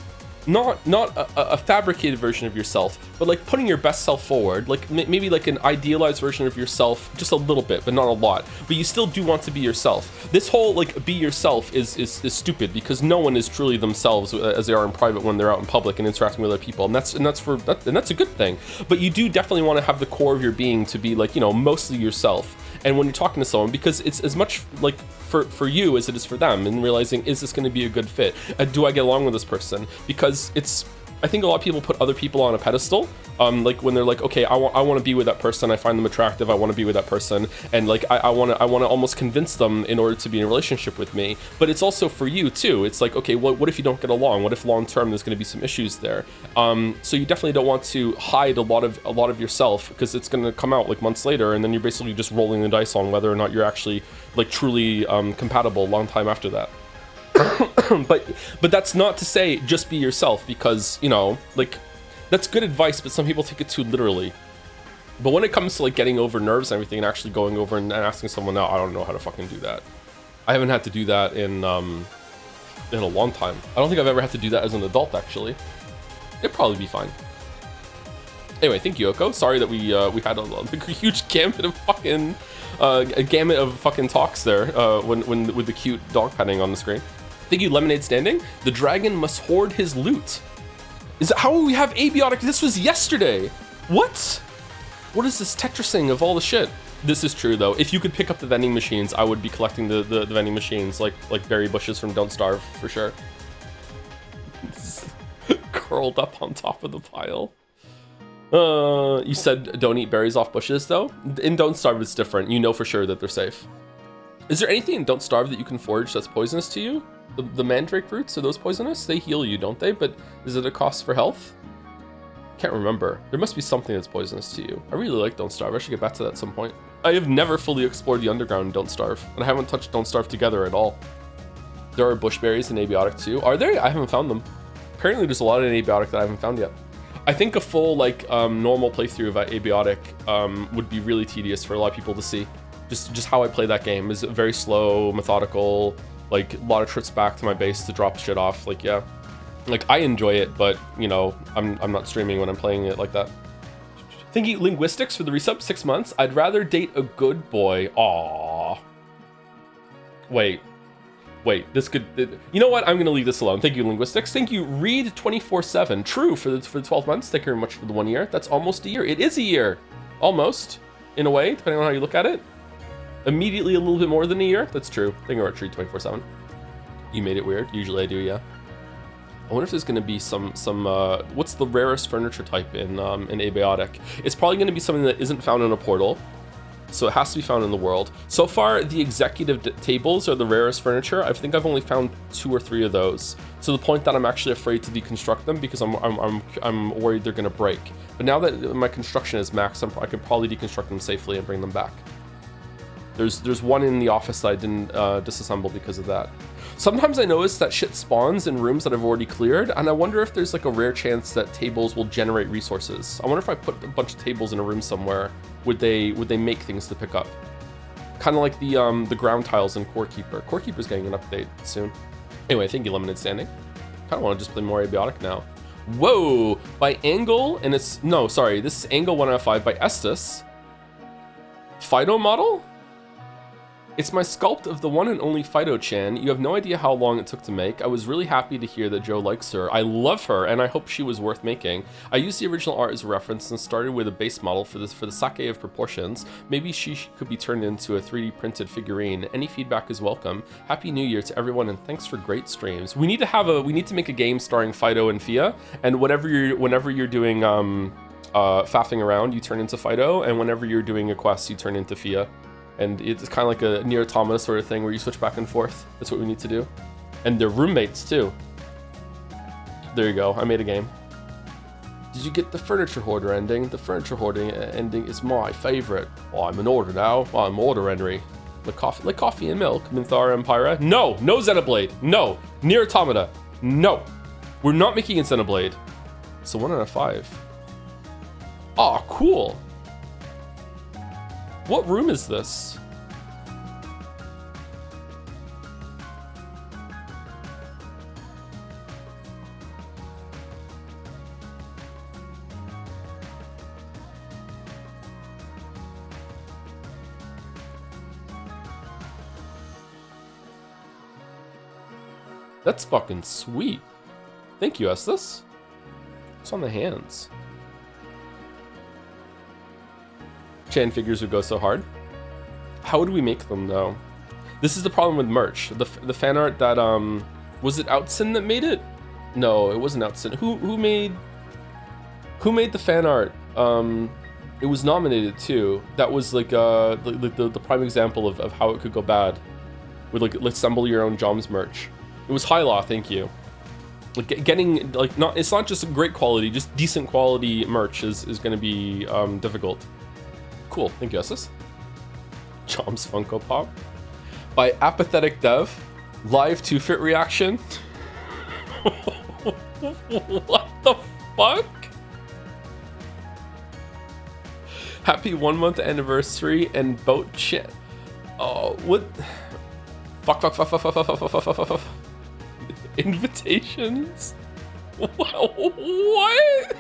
not a fabricated version of yourself, but like putting your best self forward, like maybe like an idealized version of yourself, just a little bit, but not a lot. But you still do want to be yourself. This whole like be yourself is stupid, because no one is truly themselves as they are in private when they're out in public and interacting with other people, and that's a good thing. But you do definitely want to have the core of your being to be like, you know, mostly yourself. And when you're talking to someone, because it's as much like for you as it is for them, and realizing, is this going to be a good fit? Do I get along with this person? Because I think a lot of people put other people on a pedestal. Like when they're like, okay, I want to be with that person. I find them attractive. I want to be with that person, and like I want to almost convince them in order to be in a relationship with me. But it's also for you too. It's like, okay, what if you don't get along? What if long term there's going to be some issues there? So you definitely don't want to hide a lot of yourself, because it's going to come out like months later, and then you're basically just rolling the dice on whether or not you're actually like truly compatible a long time after that. but that's not to say just be yourself, because, you know, like, that's good advice, but some people take it too literally. But when it comes to like getting over nerves and everything, and actually going over and asking someone out, I don't know how to fucking do that. I haven't had to do that in a long time. I don't think I've ever had to do that as an adult, actually. It'd probably be fine. Anyway, thank you, Yoko. Sorry that we had a huge gamut of fucking talks there when with the cute dog petting on the screen. Thank you, Lemonade Standing. The dragon must hoard his loot. Is that how we have abiotic? This was yesterday. What? What is this Tetrising of all the shit? This is true though. If you could pick up the vending machines, I would be collecting the vending machines like berry bushes from Don't Starve for sure. curled up on top of the pile. You said don't eat berries off bushes, though? In Don't Starve, it's different. You know for sure that they're safe. Is there anything in Don't Starve that you can forage that's poisonous to you? The mandrake roots, are those poisonous? They heal you, don't they? But is it a cost for health? Can't remember. There must be something that's poisonous to you. I really like Don't Starve. I should get back to that at some point. I have never fully explored the underground in Don't Starve, and I haven't touched Don't Starve together at all. There are bushberries in Abiotic too. Are there? I haven't found them. Apparently there's a lot in Abiotic that I haven't found yet. I think a full like normal playthrough of Abiotic would be really tedious for a lot of people to see. Just how I play that game is very slow, methodical, like a lot of trips back to my base to drop shit off. Like, yeah, like I enjoy it, but you know, I'm not streaming when I'm playing it like that. Thinking linguistics for the resub, 6 months. I'd rather date a good boy. Aww. Wait, this could, you know what? I'm gonna leave this alone. Thank you, linguistics. Thank you, read 24/7. True for the 12 months. Thank you very much for the 1 year. That's almost a year. It is a year, almost, in a way, depending on how you look at it. Immediately a little bit more than a year. That's true. Thank you, Archery 24/7. You made it weird. Usually I do, yeah. I wonder if there's gonna be some what's the rarest furniture type in Abiotic? It's probably gonna be something that isn't found in a portal. So it has to be found in the world. So far, the executive tables are the rarest furniture. I think I've only found 2 or 3 of those. To the point that I'm actually afraid to deconstruct them because I'm worried they're gonna break. But now that my construction is maxed, I can probably deconstruct them safely and bring them back. There's one in the office that I didn't disassemble because of that. Sometimes I notice that shit spawns in rooms that I've already cleared, and I wonder if there's like a rare chance that tables will generate resources. I wonder if I put a bunch of tables in a room somewhere, would they make things to pick up? Kind of like the ground tiles in Core Keeper. Core Keeper's getting an update soon. Anyway, thank you, Limited Standing. Kind of want to just play more Abiotic now. Whoa! By Angle, and it's, no, sorry, this is Angle 1 out of 5 by Estes. Fido model? It's my sculpt of the one and only Fido-chan. You have no idea how long it took to make. I was really happy to hear that Joe likes her. I love her, and I hope she was worth making. I used the original art as a reference and started with a base model for the sake of proportions. Maybe she could be turned into a 3D printed figurine. Any feedback is welcome. Happy New Year to everyone, and thanks for great streams. We need to make a game starring Fido and Fia, and whenever you're doing faffing around, you turn into Fido, and whenever you're doing a quest, you turn into Fia. And it's kind of like a Nier Automata sort of thing where you switch back and forth. That's what we need to do. And they're roommates too. There you go, I made a game. Did you get the furniture hoarder ending? The furniture hoarding ending is my favorite. Oh, I'm an order now. Oh, I'm order Andrey. Like coffee and milk. Minthara and Pyra. No, no Xenoblade. No. Nier Automata. No. We're not making it Xenoblade. So 1 out of 5. Oh, cool. What room is this? That's fucking sweet. Thank you, Estes. What's on the hands? Chan figures would go so hard. How would we make them though? This is the problem with merch. The fan art that was it Outson that made it? No, it wasn't Outson. Who made the fan art? It was nominated too. That was like the prime example of how it could go bad. With like assemble your own Joms merch. It was High Law, thank you. Like getting like it's not just great quality, just decent quality merch is gonna be difficult. Cool, thank you, Estes. Chom's Funko Pop. By Apathetic Dev. Live 2-fit reaction. What the fuck? Happy 1 month anniversary and boat chat. Oh, what? Fuck. Invitations? What?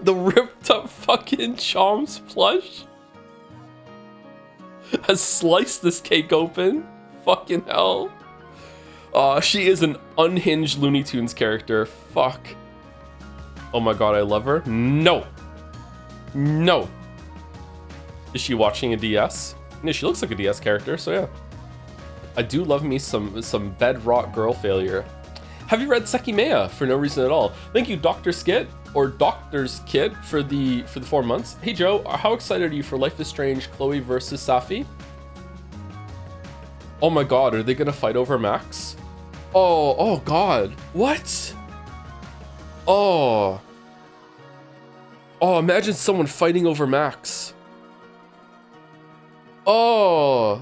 The ripped up fucking Choms plush has sliced this cake open. Fucking hell. She is an unhinged Looney Tunes character. Fuck. Oh my god, I love her. No. No. Is she watching a DS? Yeah, she looks like a DS character, so yeah. I do love me some bedrock girl failure. Have you read Sekimea for no reason at all? Thank you, Dr. Skit, or Doctor's Kid, for the 4 months. Hey Joe, how excited are you for Life is Strange, Chloe versus Safi? Oh my god, are they gonna fight over Max? Oh god. What? Oh, imagine someone fighting over Max. Oh,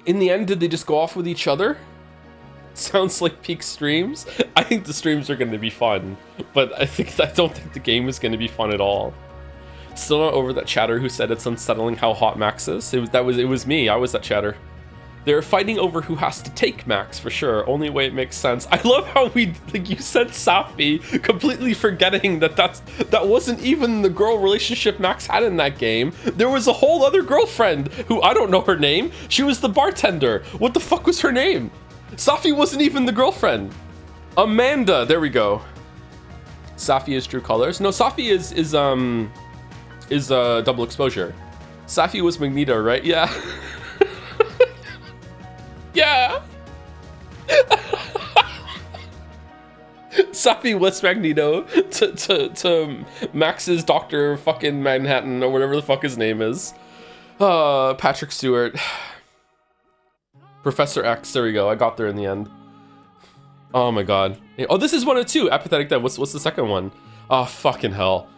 in the end, did they just go off with each other? Sounds like peak streams. I think the streams are going to be fun, but I don't think the game is going to be fun at all. Still not over that chatter who said it's unsettling how hot Max is. It was me. I was that chatter. They're fighting over who has to take Max for sure. Only way it makes sense. I love how you said Safi, completely forgetting that wasn't even the girl relationship Max had in that game. There was a whole other girlfriend who I don't know her name. She was the bartender. What the fuck was her name? Safi wasn't even the girlfriend. Amanda. There we go. Safi is True Colors. No, Safi is Double Exposure. Safi was Magneto, right? Yeah. Yeah. Safi was Magneto to Max's Dr. fucking Manhattan or whatever the fuck his name is. Patrick Stewart. Professor X, there we go. I got there in the end. Oh my god. Oh, this is 1 of 2. Apathetic Dev. What's the second one? Oh, fucking hell.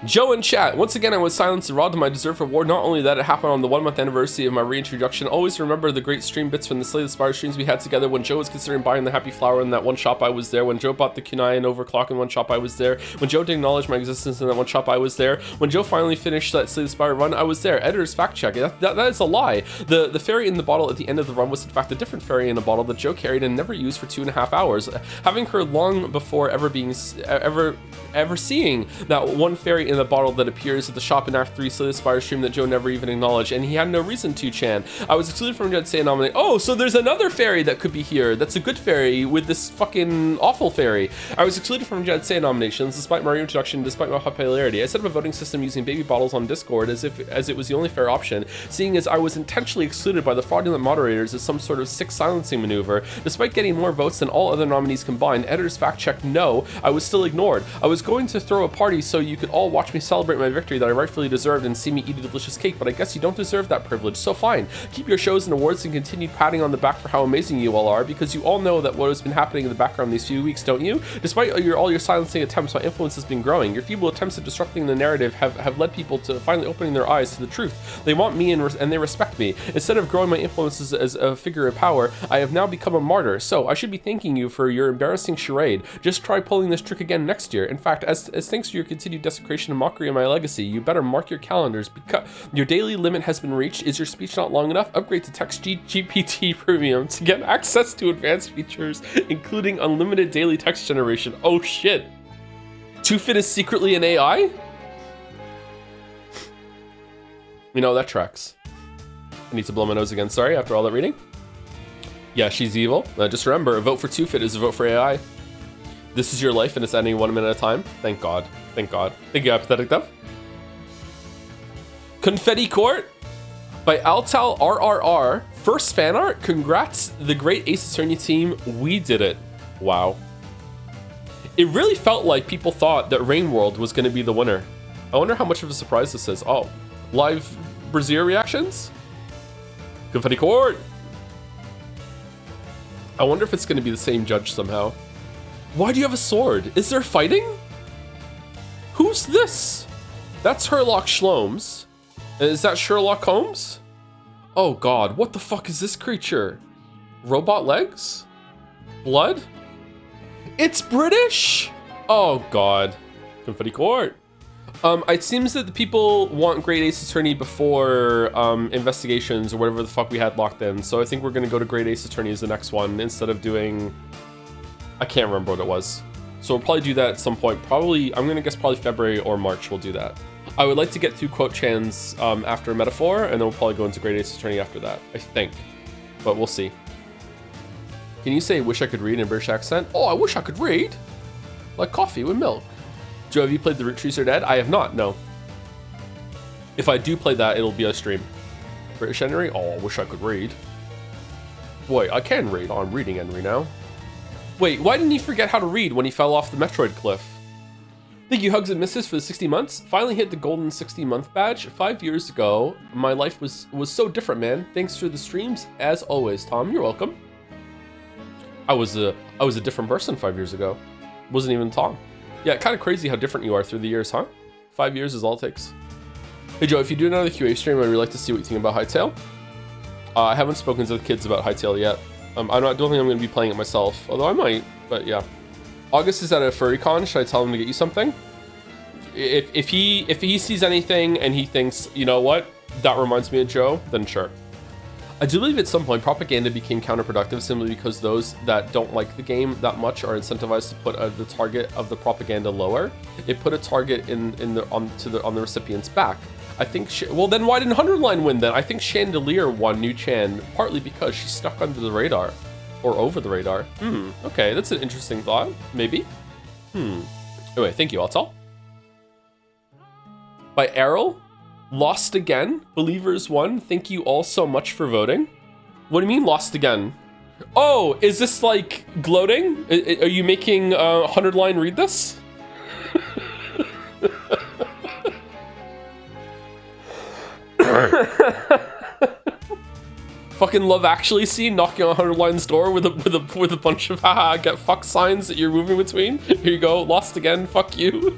Joe in chat, once again I was silenced and robbed of my deserved reward. Not only that, it happened on the 1 month anniversary of my reintroduction. Always remember the great stream bits from the Slay the Spire streams we had together. When Joe was considering buying the Happy Flower in that one shop, I was there. When Joe bought the Kunai and Overclock in one shop, I was there. When Joe didn't acknowledge my existence in that one shop, I was there. When Joe finally finished that Slay the Spire run, I was there. Editor's fact check. That is a lie. The fairy in the bottle at the end of the run was in fact a different fairy in a bottle that Joe carried and never used for 2.5 hours. Having her long before ever seeing that one fairy in the bottle that appears at the shop in Act 3 Slay the Spire stream that Joe never even acknowledged, and he had no reason to, Chan. I was excluded from Jed Say nominate. Oh, so there's another fairy that could be here. That's a good fairy with this fucking awful fairy. I was excluded from Jed Say nominations despite my reintroduction, despite my popularity. I set up a voting system using baby bottles on Discord as it was the only fair option, seeing as I was intentionally excluded by the fraudulent moderators as some sort of sick silencing maneuver. Despite getting more votes than all other nominees combined, editor's fact check, no, I was still ignored. I was going to throw a party so you could all watch me celebrate my victory that I rightfully deserved and see me eat a delicious cake, but I guess you don't deserve that privilege, so fine. Keep your shows and awards and continue patting on the back for how amazing you all are, because you all know that what has been happening in the background these few weeks, don't you? Despite all your silencing attempts, my influence has been growing. Your feeble attempts at disrupting the narrative have led people to finally opening their eyes to the truth. They want me and they respect me. Instead of growing my influence as a figure of power, I have now become a martyr, so I should be thanking you for your embarrassing charade. Just try pulling this trick again next year. In fact, as thanks to your continued desecration and mockery of my legacy, you better mark your calendars because your daily limit has been reached. Is your speech not long enough? Upgrade to Text GPT Premium to get access to advanced features, including unlimited daily text generation. Oh shit. Two-Fit is secretly an AI? You know, that tracks. I need to blow my nose again, sorry, after all that reading. Yeah, she's evil. Just remember, a vote for Two-Fit is a vote for AI. This is your life and it's ending 1 minute at a time. Thank God. Thank God. Thank you, Apathetic Dev. Confetti Court by Altal RRR. First fan art. Congrats, the great Ace Attorney team. We did it. Wow. It really felt like people thought that Rain World was going to be the winner. I wonder how much of a surprise this is. Oh, live Brazier reactions? Confetti Court. I wonder if it's going to be the same judge somehow. Why do you have a sword? Is there fighting? Who's this? That's Herlock Shlomes. Is that Sherlock Holmes? Oh god, what the fuck is this creature? Robot legs? Blood? It's British? Oh god. Confetti Court. It seems that the people want Great Ace Attorney before investigations or whatever the fuck we had locked in. So I think we're gonna go to Great Ace Attorney as the next one instead of doing... I can't remember what it was. So we'll probably do that at some point. Probably, I'm gonna guess probably February or March we'll do that. I would like to get through Quote Chans after Metaphor, and then we'll probably go into Great Ace Attorney after that, I think. But we'll see. Can you say wish I could read in a British accent? Oh, I wish I could read. Like coffee with milk. Joe, have you played The Root Trees Are Dead? I have not, no. If I do play that, it'll be a stream. British Henry? Oh, I wish I could read. Wait, I can read. Oh, I'm reading Henry now. Wait, why didn't he forget how to read when he fell off the Metroid cliff? Thank you, Hugs and Misses, for the 60 months. Finally hit the golden 60-month badge. 5 years ago, my life was so different, man. Thanks for the streams, as always, Tom. You're welcome. I was a different person 5 years ago. Wasn't even Tom. Yeah, kind of crazy how different you are through the years, huh? 5 years is all it takes. Hey, Joe, if you do another QA stream, I'd really like to see what you think about Hytale. I haven't spoken to the kids about Hytale yet. I don't think I'm going to be playing it myself, although I might, but yeah. August is at a furry con. Should I tell him to get you something? If he sees anything and he thinks, you know what, that reminds me of Joe, then sure. I do believe at some point propaganda became counterproductive simply because those that don't like the game that much are incentivized to put the target of the propaganda lower. It put a target on the recipient's back. I think, well then why didn't Hunterline win then? I think Chandelier won New Chan partly because she's stuck under the radar. Or over the radar. Okay, that's an interesting thought. Maybe. Anyway, thank you, Altal. By Errol, lost again. Believers won. Thank you all so much for voting. What do you mean lost again? Oh, is this like gloating? Are you making 100 line read this? Fucking Love Actually scene knocking on 100 Line's door with a bunch of haha get fucked signs that you're moving between. Here you go, lost again, fuck you.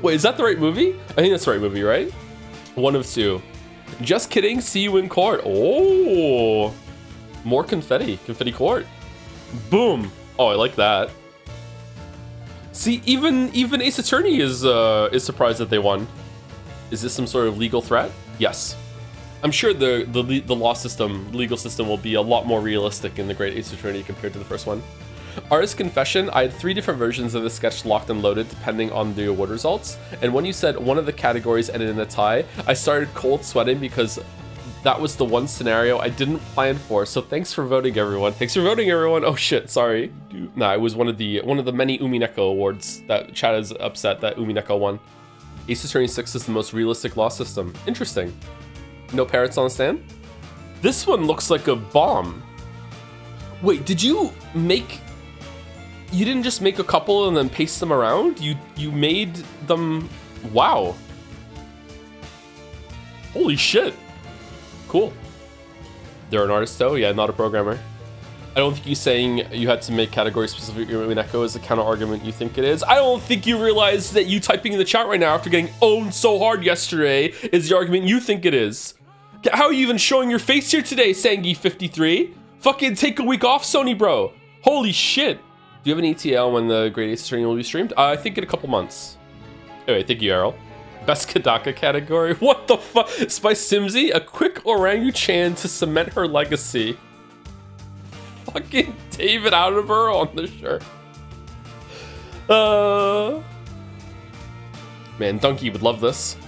Wait, is that the right movie? I think that's the right movie, right? One of two. Just kidding, see you in court. Oh, more confetti, confetti court. Boom. Oh, I like that. See, even Ace Attorney is surprised that they won. Is this some sort of legal threat? Yes. I'm sure the law system, legal system will be a lot more realistic in the Great Ace Attorney compared to the first one. Artist confession, I had 3 different versions of the sketch locked and loaded depending on the award results. And when you said one of the categories ended in a tie, I started cold sweating because that was the one scenario I didn't plan for. So thanks for voting, everyone. Thanks for voting, everyone. Oh shit, sorry. Nah, it was one of the many Umineko awards that Chad is upset that Umineko won. Ace Attorney 6 is the most realistic law system. Interesting. No parrots on the stand? This one looks like a bomb. Wait, did you make... You didn't just make a couple and then paste them around? You made them... Wow. Holy shit. Cool. They're an artist though? Yeah, not a programmer. I don't think you saying you had to make category specific Umineko is the counter argument you think it is. I don't think you realize that you typing in the chat right now after getting owned so hard yesterday is the argument you think it is. How are you even showing your face here today, Sangi53? Fucking take a week off, Sony bro. Holy shit. Do you have an ETL when the Great Ace Attorney will be streamed? I think in a couple months. Anyway, thank you, Errol. Best Kadaka category. What the fuck? Spice Simsy, a quick orangutan to cement her legacy. Fucking David Attenborough on the shirt. Man, Donkey would love this.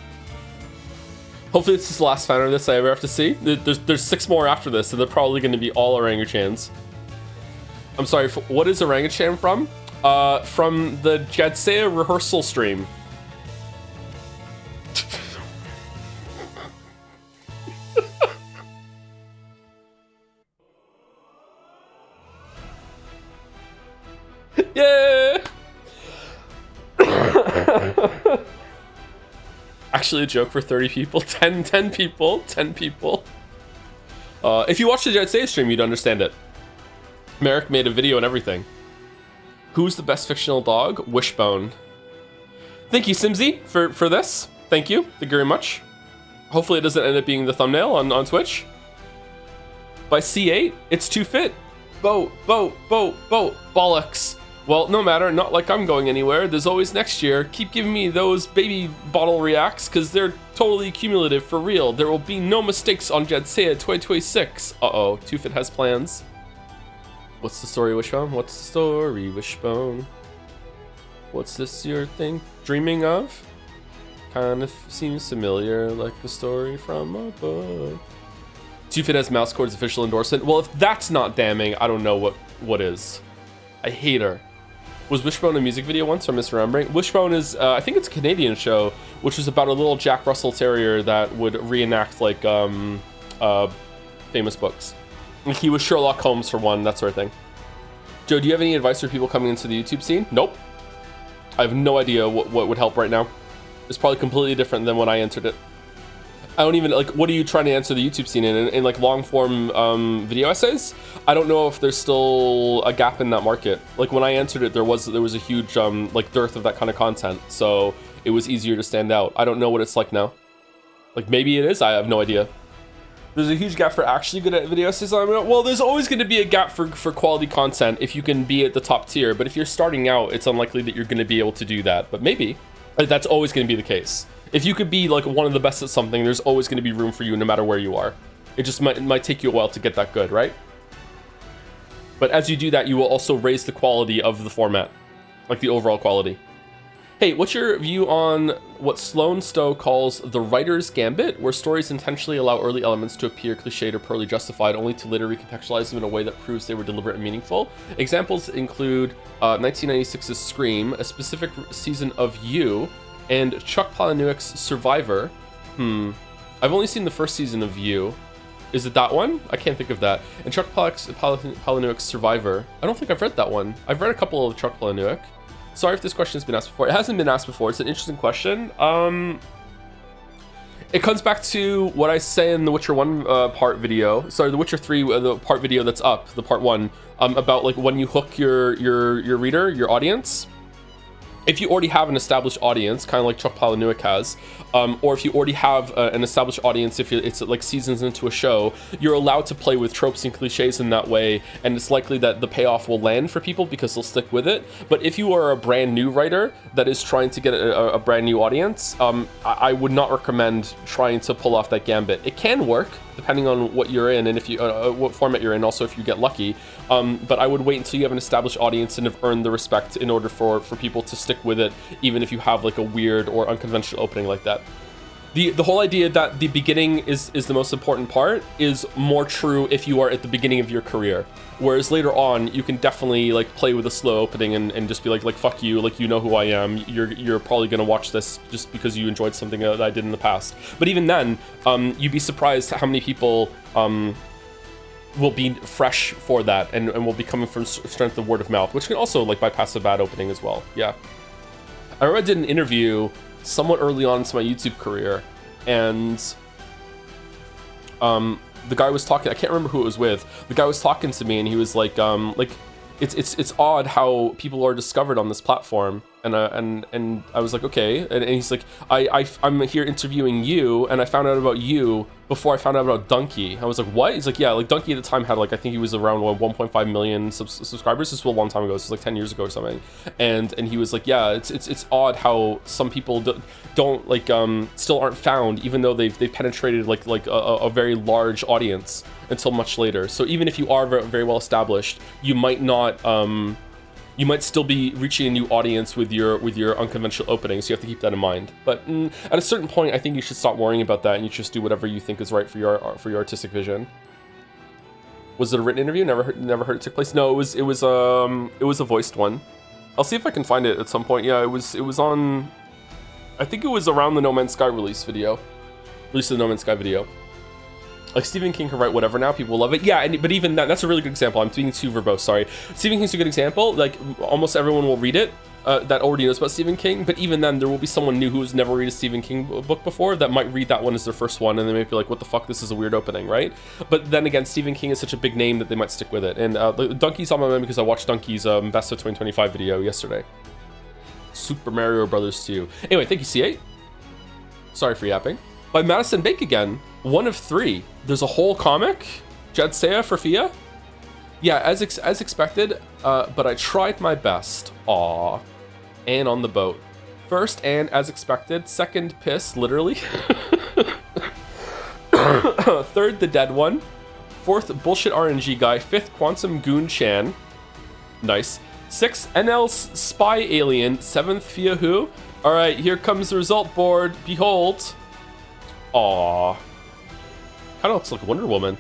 Hopefully this is the last fan of this I ever have to see. There's 6 more after this, and they're probably going to be all orangutans. I'm sorry, what is orangutan from? From the Jadsea rehearsal stream. Yeah. Actually a joke for 30 people. 10 people. 10 people. If you watch the Jadsea stream, you'd understand it. Merrick made a video and everything. Who's the best fictional dog? Wishbone. Thank you, Simsy, for this. Thank you. Thank you very much. Hopefully it doesn't end up being the thumbnail on Twitch. By C8, it's too fit. Boat, bollocks. Well, no matter, not like I'm going anywhere. There's always next year. Keep giving me those baby bottle reacts, because they're totally cumulative for real. There will be no mistakes on Jadsea 2026. Uh-oh, Too Fit has plans. What's the story, Wishbone? What's the story, Wishbone? What's this your thing? Dreaming of? Kind of seems familiar, like a story from a book. Too Fit has Mouse Cord's official endorsement. Well, if that's not damning, I don't know what is. I hate her. Was Wishbone a music video once, or misremembering? Wishbone is, I think it's a Canadian show, which was about a little Jack Russell Terrier that would reenact, like, famous books. Like, he was Sherlock Holmes for one, that sort of thing. Joe, do you have any advice for people coming into the YouTube scene? Nope. I have no idea what would help right now. It's probably completely different than when I entered it. I don't even, like, what are you trying to answer the YouTube scene in like long form video essays? I don't know if there's still a gap in that market. Like when I entered it, there was a huge like dearth of that kind of content, so it was easier to stand out. I don't know what it's like now. Like maybe it is, I have no idea. There's a huge gap for actually good at video essays. Well, there's always going to be a gap for quality content if you can be at the top tier, but if you're starting out, it's unlikely that you're going to be able to do that, but maybe. That's always going to be the case. If you could be like one of the best at something, there's always going to be room for you no matter where you are. It just might take you a while to get that good, right? But as you do that, you will also raise the quality of the format, like the overall quality. Hey, what's your view on what Sloane Stowe calls the writer's gambit, where stories intentionally allow early elements to appear cliched or poorly justified, only to later recontextualize them in a way that proves they were deliberate and meaningful? Examples include 1996's Scream, a specific season of You, and Chuck Palahniuk's Survivor. I've only seen the first season of You. Is it that one? I can't think of that. And Chuck Palahniuk's Survivor. I don't think I've read that one. I've read a couple of Chuck Palahniuk. Sorry if this question has been asked before. It hasn't been asked before. It's an interesting question. It comes back to what I say in the Witcher 1 part video. Sorry, the Witcher 3 the part video that's up, the part 1, about like when you hook your reader, your audience. If you already have an established audience, kind of like Chuck Palahniuk has, or if you already have an established audience, if it's like seasons into a show, you're allowed to play with tropes and cliches in that way, and it's likely that the payoff will land for people because they'll stick with it. But if you are a brand new writer that is trying to get a brand new audience, I would not recommend trying to pull off that gambit. It can work, depending on what you're in and if you what format you're in, also if you get lucky. But I would wait until you have an established audience and have earned the respect in order for people to stick with it, even if you have like a weird or unconventional opening like that. The whole idea that the beginning is the most important part is more true if you are at the beginning of your career. Whereas later on, you can definitely like play with a slow opening and just be like fuck you, like you know who I am. You're probably gonna watch this just because you enjoyed something that I did in the past. But even then, you'd be surprised how many people will be fresh for that and will be coming from strength of word of mouth, which can also like bypass a bad opening as well. Yeah. I remember I did an interview somewhat early on into my YouTube career, and the guy was talking, I can't remember who it was with. The guy was talking to me and he was like it's odd how people are discovered on this platform. And I was like, okay. And he's like, I'm here interviewing you, and I found out about you before I found out about Donkey. I was like, what? He's like, yeah, like Donkey at the time had like, I think he was around 1.5 million subscribers. This was a long time ago. This was like 10 years ago or something. And he was like, yeah, it's odd how some people don't like still aren't found, even though they've penetrated like a very large audience until much later. So even if you are very, very well established, you might not you might still be reaching a new audience with your unconventional openings. So you have to keep that in mind. But at a certain point, I think you should stop worrying about that and you just do whatever you think is right for your artistic vision. Was it a written interview? Never heard it took place. No, it was a voiced one. I'll see if I can find it at some point. Yeah, it was on. I think it was around the No Man's Sky release of the No Man's Sky video. Like Stephen King can write whatever now, people love it. Yeah, but even that's a really good example. I'm being too verbose, sorry. Stephen King's a good example. Like almost everyone will read it that already knows about Stephen King, but even then there will be someone new who has never read a Stephen King book before that might read that one as their first one, and they might be like, what the fuck, this is a weird opening, right? But then again, Stephen King is such a big name that they might stick with it. And Donkey's on my mind because I watched Donkey's Best of 2025 video yesterday. Super Mario Brothers 2. Anyway, thank you, C8. Sorry for yapping. By Madison Bake again. 1 of 3. There's a whole comic. Jedsea for Fia. Yeah, as expected, but I tried my best. Aw. Anne on the boat. First, Anne as expected. Second, piss, literally. Third, the dead one. Fourth, bullshit RNG guy. Fifth, Quantum Goon Chan. Nice. Sixth, NL's spy alien. Seventh, Fia Who. Alright, here comes the result board. Behold. Aww. Kind of looks like Wonder Woman.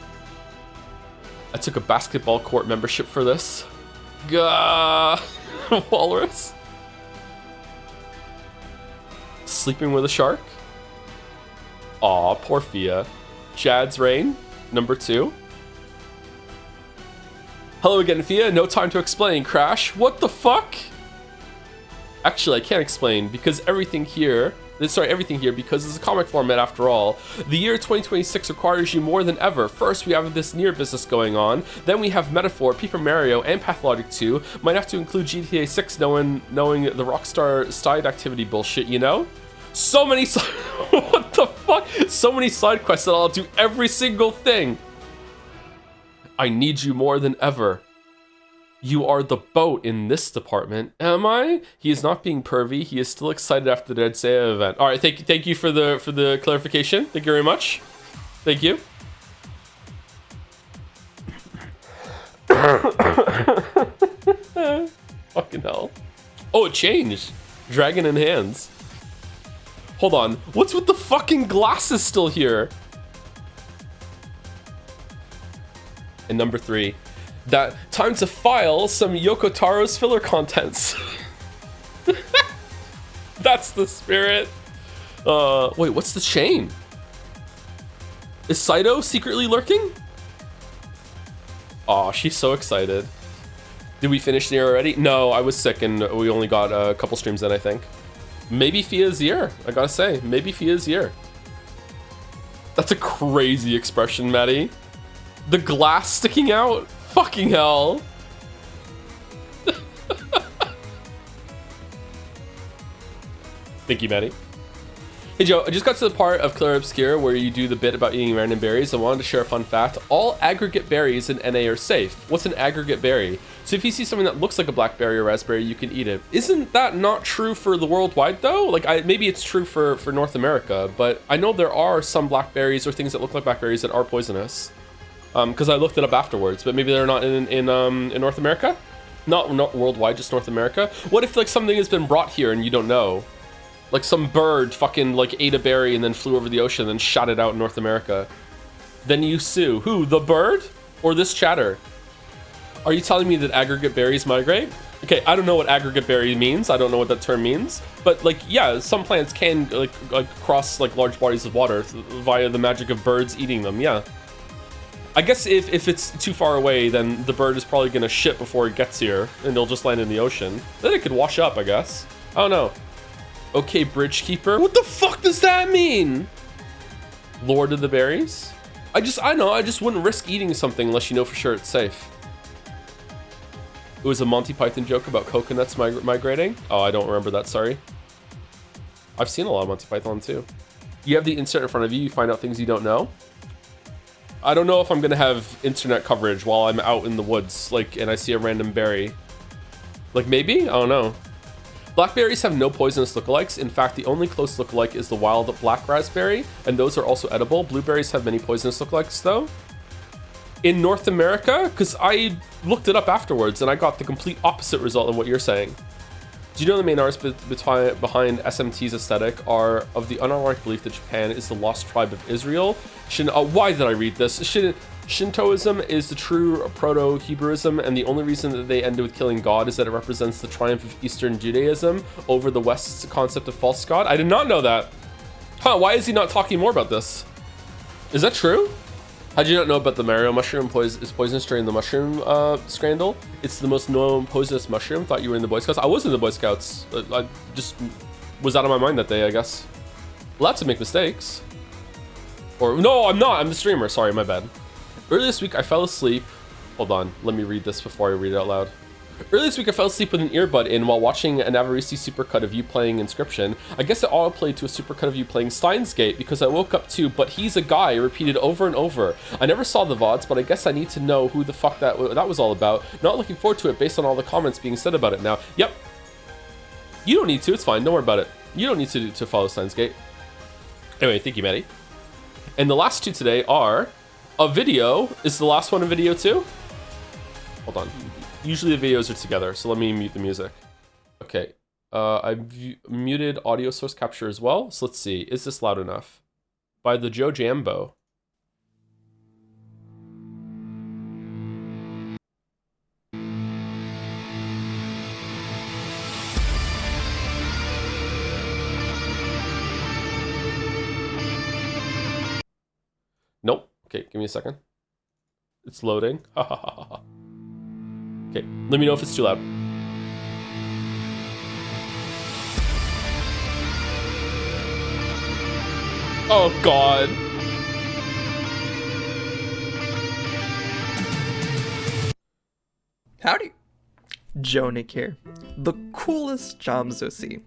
I took a basketball court membership for this. Gah! Walrus. Sleeping with a shark. Aw, poor Fia. Jad's Rain, number 2. Hello again, Fia. No time to explain, Crash. What the fuck? Actually, I can't explain because everything here, because it's a comic format after all. The year 2026 requires you more than ever. First, we have this near business going on. Then we have Metaphor, Paper Mario, and Pathologic 2. Might have to include GTA 6 knowing the Rockstar side activity bullshit, you know? So many what the fuck? So many side quests that I'll do every single thing. I need you more than ever. You are the boat in this department. Am I? He is not being pervy. He is still excited after the Dead Saya event. All right, thank you for the clarification. Thank you very much. Thank you. Fucking hell. Oh, it changed. Dragon in hands. Hold on. What's with the fucking glasses still here? And number 3. That time to file some Yoko Taro's filler contents. That's the spirit. Wait, what's the chain? Is Saito secretly lurking? Aw, she's so excited. Did we finish the year already? No, I was sick and we only got a couple streams in, I think. Maybe Fia's year, I gotta say. Maybe Fia's year. That's a crazy expression, Maddie. The glass sticking out? Fucking hell. Thank you, Maddie. Hey Joe, I just got to the part of Clear Obscure where you do the bit about eating random berries. I wanted to share a fun fact. All aggregate berries in NA are safe. What's an aggregate berry? So if you see something that looks like a blackberry or raspberry, you can eat it. Isn't that not true for the worldwide though? Like maybe it's true for North America, but I know there are some blackberries or things that look like blackberries that are poisonous. Because I looked it up afterwards, but maybe they're not in North America? Not worldwide, just North America. What if like something has been brought here and you don't know? Like some bird fucking like ate a berry and then flew over the ocean and then shot it out in North America. Then you sue. Who, the bird or this chatter? Are you telling me that aggregate berries migrate? Okay, I don't know what aggregate berry means. I don't know what that term means. But like, yeah, some plants can like cross like large bodies of water via the magic of birds eating them, yeah. I guess if it's too far away, then the bird is probably gonna shit before it gets here, and it'll just land in the ocean. Then it could wash up, I guess. I don't know. Okay, Bridge Keeper. What the fuck does that mean? Lord of the Berries? I just wouldn't risk eating something unless you know for sure it's safe. It was a Monty Python joke about coconuts migrating. Oh, I don't remember that, sorry. I've seen a lot of Monty Python too. You have the internet in front of you, you find out things you don't know. I don't know if I'm gonna have internet coverage while I'm out in the woods, like, and I see a random berry. Like, maybe? I don't know. Blackberries have no poisonous lookalikes. In fact, the only close lookalike is the wild black raspberry, and those are also edible. Blueberries have many poisonous lookalikes, though. In North America, because I looked it up afterwards, and I got the complete opposite result of what you're saying. Do you know the main artists behind SMT's aesthetic are of the unironic belief that Japan is the lost tribe of Israel? Why did I read this? Shintoism is the true proto-Hebrewism, and the only reason that they ended with killing God is that it represents the triumph of Eastern Judaism over the West's concept of false God. I did not know that. Huh, why is he not talking more about this? Is that true? How did you not know about the Mario mushroom is poisonous during the mushroom scandal? It's the most known poisonous mushroom. Thought you were in the Boy Scouts. I was in the Boy Scouts. I just was out of my mind that day, I guess. Allowed to make mistakes. Or, no, I'm not. I'm the streamer. Sorry, my bad. Earlier this week, I fell asleep. Hold on. Let me read this before I read it out loud. Earlier this week, I fell asleep with an earbud in while watching an Avarisi supercut of you playing Inscription. I guess it auto-played to a supercut of you playing Steins Gate because I woke up to "but he's a guy" repeated over and over. I never saw the VODs, but I guess I need to know who the fuck that was all about. Not looking forward to it based on all the comments being said about it now. Yep. You don't need to. It's fine. Don't worry about it. You don't need to follow Steins Gate. Anyway, thank you, Maddie. And the last two today are a video. Is the last one a video too? Hold on. Usually the videos are together, so let me mute the music. Okay, I've muted audio source capture as well. So let's see, is this loud enough? By the Joe Jambo. Okay, give me a second. It's loading. Okay, let me know if it's too loud. Oh God. Howdy. Jonik here, the coolest Jamzosi.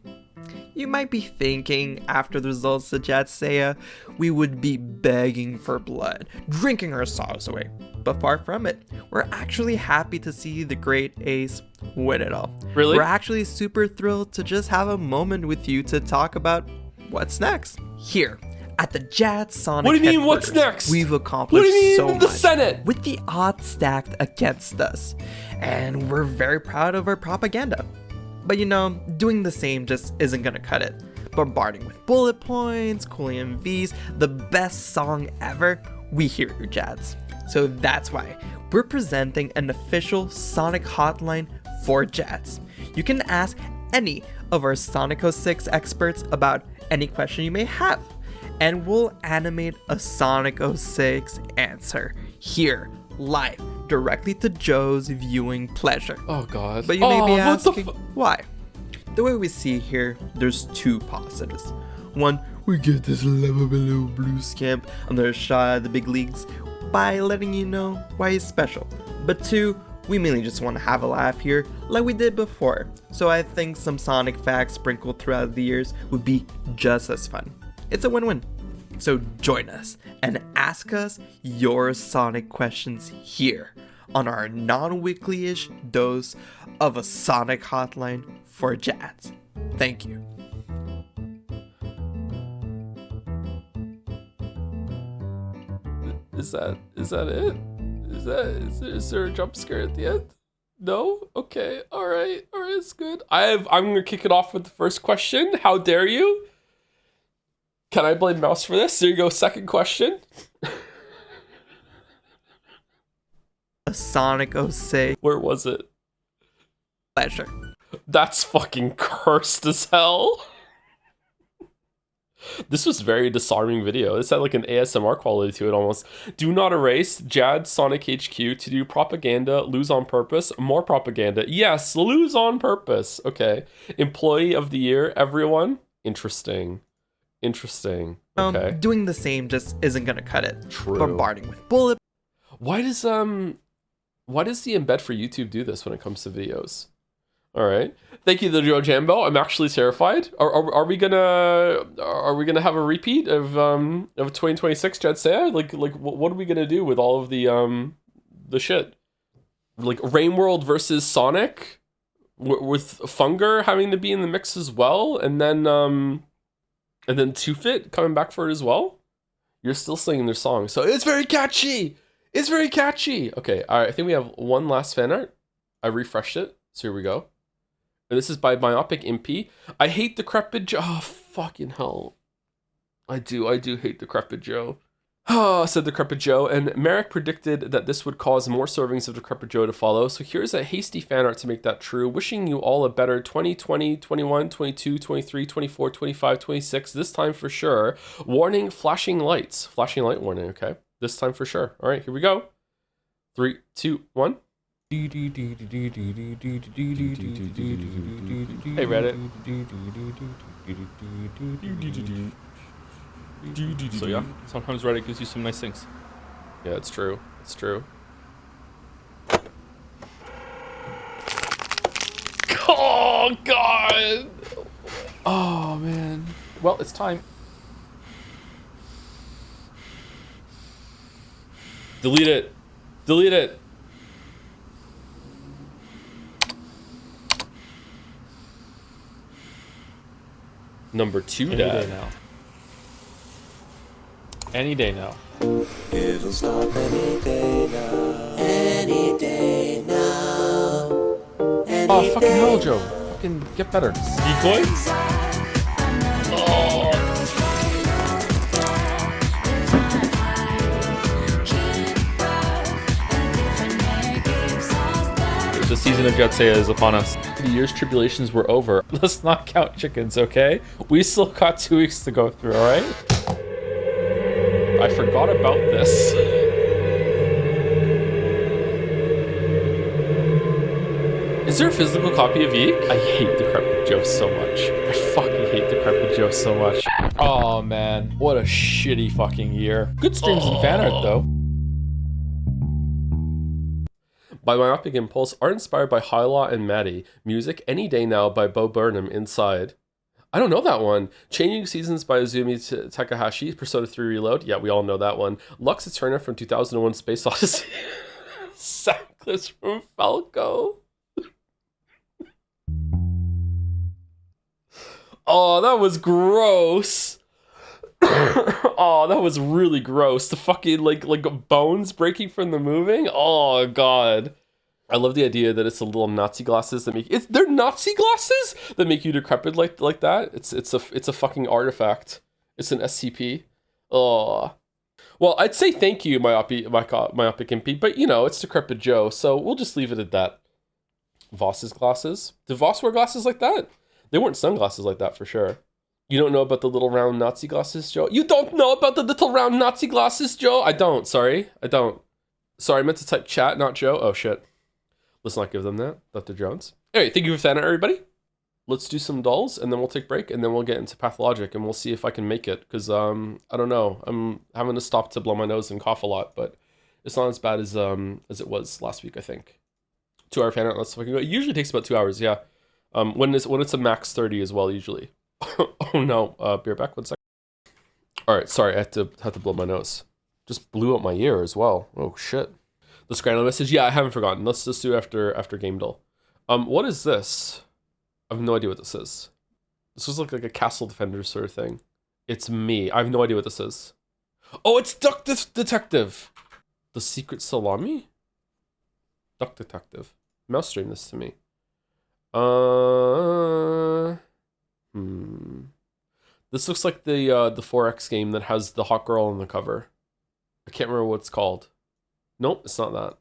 You might be thinking, after the results of Jatsea, we would be begging for blood, drinking our sorrows away. But far from it. We're actually happy to see the great Ace win it all. Really? We're actually super thrilled to just have a moment with you to talk about what's next. Here, at the Jad Sonic What do you mean, what's headquarters, next? we've accomplished What do you mean, so the much Senate? with the odds stacked against us. And we're very proud of our propaganda. But you know, doing the same just isn't gonna cut it. Bombarding with bullet points, cooling MVs, the best song ever, we hear your Jads. So that's why we're presenting an official Sonic hotline for Jads. You can ask any of our Sonic 06 experts about any question you may have, and we'll animate a Sonic 06 answer here, live, directly to Joe's viewing pleasure. Oh God. But you may be what the asking, why? The way we see here, there's two positives. One, we get this lovable little blue scamp another shot at the big leagues by letting you know why he's special. But two, we mainly just want to have a laugh here like we did before. So I think some Sonic facts sprinkled throughout the years would be just as fun. It's a win-win. So join us and ask us your Sonic questions here on our non-weekly-ish dose of a Sonic hotline for Jads. Thank you. Is that it? Is there a jump scare at the end? No? Okay. All right, it's good. I'm gonna kick it off with the first question. How dare you? Can I blame Mouse for this? There you go, second question. A Sonic 06 Where was it? pleasure. That's fucking cursed as hell. This was very disarming video. This had like an ASMR quality to it almost. Do not erase. Jad Sonic HQ to do propaganda. Lose on purpose. More propaganda. Yes, lose on purpose. Okay. Employee of the year. Everyone. Interesting. Okay. Doing the same just isn't gonna cut it. True. Bombarding with bullet. Why does the embed for YouTube do this when it comes to videos? All right. Thank you, the Joe Jambo. I'm actually terrified. Are we gonna have a repeat of 2026 Jet Saya? Like what are we gonna do with all of the shit? Like Rain World versus Sonic, with Funger having to be in the mix as well, and then Two Fit coming back for it as well. You're still singing their song, so it's very catchy. Okay, all right. I think we have one last fan art. I refreshed it, so here we go. And this is by Myopic Impy. I hate Decrepit Joe. Oh, fucking hell. I do hate Decrepit Joe. Oh, said Decrepit Joe. And Merrick predicted that this would cause more servings of Decrepit Joe to follow. So here's a hasty fan art to make that true. Wishing you all a better 2020, 21, 22, 23, 24, 25, 26. This time for sure. Warning, flashing lights. Flashing light warning, okay? This time for sure. All right, here we go. 3, 2, 1. Hey Reddit. So yeah, sometimes Reddit gives you some nice things. Yeah, it's true. Oh God. Oh man. Well, it's time. Delete it. Number 2, Dad. Any day now. It'll stop any day now. Any day now. Oh, fucking hell, Joe. Fucking get better. Decoy? The season of Jetsea is upon us. The year's tribulations were over. Let's not count chickens, okay? We still got 2 weeks to go through, alright? I forgot about this. Is there a physical copy of Eek? I hate Decrepit Joe so much. I fucking hate Decrepit Joe so much. Oh man, what a shitty fucking year. Good streams in Fanart though. By Myopic Impulse, art inspired by Hyla and Maddie. Music Any Day Now by Bo Burnham inside. I don't know that one. Changing Seasons by Azumi Takahashi. Persona 3 Reload. Yeah, we all know that one. Lux Eterna from 2001 Space Odyssey. Sackless from Falco. Oh, that was gross. Oh, that was really gross. The fucking like bones breaking from the moving. Oh god. I love the idea that it's the little Nazi glasses that make they're Nazi glasses that make you decrepit like that. It's a fucking artifact. It's an SCP. Oh. Well, I'd say thank you, Myopic MP, but you know, it's Decrepit Joe, so we'll just leave it at that. Voss's glasses? Did Voss wear glasses like that? They weren't sunglasses like that for sure. You don't know about the little round Nazi glasses, Joe? You don't know about the little round Nazi glasses, Joe? I don't, sorry. I don't. Sorry, I meant to type chat, not Joe. Oh, shit. Let's not give them that. Dr. Jones. Anyway, thank you for Fanart, everybody. Let's do some dolls, and then we'll take a break, and then we'll get into Pathologic, and we'll see if I can make it, because, I don't know. I'm having to stop to blow my nose and cough a lot, but it's not as bad as it was last week, I think. 2 hour Fanart, let's fucking go. It usually takes about 2 hours, yeah. When it's a max 30 as well, usually. Oh no, beer back 1 second. Alright, sorry, I had to blow my nose. Just blew out my ear as well. Oh shit. The Scrandle message, yeah, I haven't forgotten. Let's just do after Game Dull. What is this? I have no idea what this is. This was like a Castle Defender sort of thing. It's me. I have no idea what this is. Oh, it's Duck Detective! The Secret Salami? Duck Detective. Mouse stream this to me. This looks like the 4X game that has the hot girl on the cover. I can't remember what it's called. Nope, it's not that.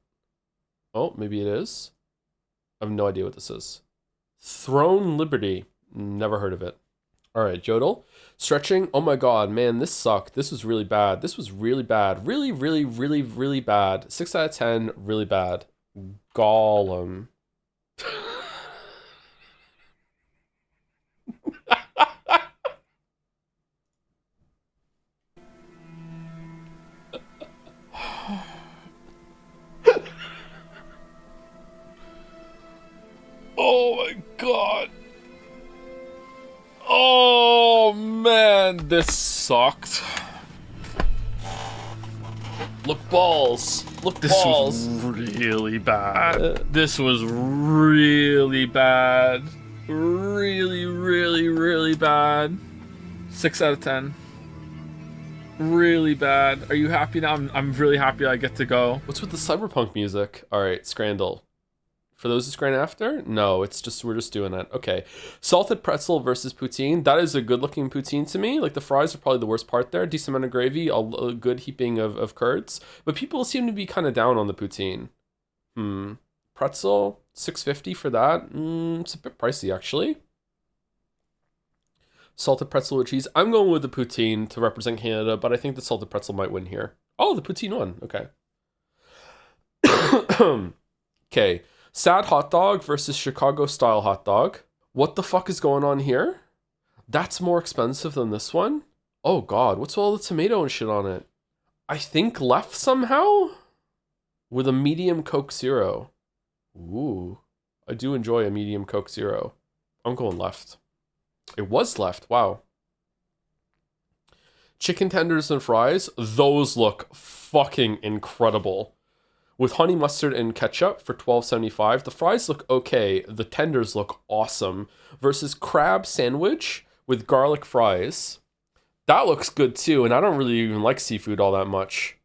Oh, maybe it is. I have no idea what this is. Throne Liberty. Never heard of it. Alright, Jodel. Stretching. Oh my god, man, this sucked. This was really bad. This was really bad. Really, really, really, really bad. 6 out of 10, really bad. Gollum. Oh my god. Oh man, this sucked. Look balls. Look balls. This was really bad. This was really bad. Really, really, really bad. 6 out of 10. Really bad. Are you happy now? I'm really happy I get to go. What's with the cyberpunk music? Alright, Scrandle. For those who scran after? No, it's just, we're just doing it. Okay. Salted pretzel versus poutine. That is a good looking poutine to me. Like the fries are probably the worst part there. Decent amount of gravy, a good heaping of curds. But people seem to be kind of down on the poutine. Pretzel, $6.50 for that. It's a bit pricey actually. Salted pretzel with cheese. I'm going with the poutine to represent Canada, but I think the salted pretzel might win here. Oh, the poutine won. Okay. Okay. Sad hot dog versus Chicago style hot dog. What the fuck is going on here? That's more expensive than this one? Oh god, what's all the tomato and shit on it? I think left somehow? With a medium Coke Zero. Ooh. I do enjoy a medium Coke Zero. I'm going left. It was left, wow. Chicken tenders and fries, those look fucking incredible. With honey mustard and ketchup for $12.75. The fries look okay. The tenders look awesome. Versus crab sandwich with garlic fries. That looks good too, and I don't really even like seafood all that much.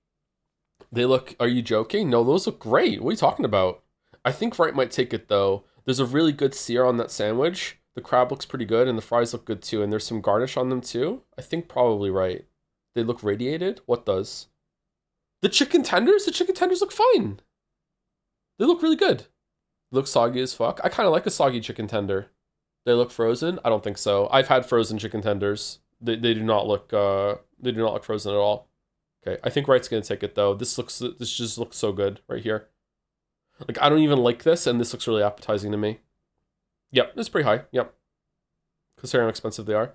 They look, are you joking? No, those look great. What are you talking about? I think Wright might take it though. There's a really good sear on that sandwich. The crab looks pretty good, and the fries look good too, and there's some garnish on them too. I think probably right. They look radiated? What does? The chicken tenders look fine. They look really good. They look soggy as fuck. I kind of like a soggy chicken tender. They look frozen? I don't think so. I've had frozen chicken tenders. They do not look frozen at all. Okay, I think Wright's gonna take it though. This just looks so good right here. Like, I don't even like this, and this looks really appetizing to me. Yep, it's pretty high. Yep. Considering how expensive they are.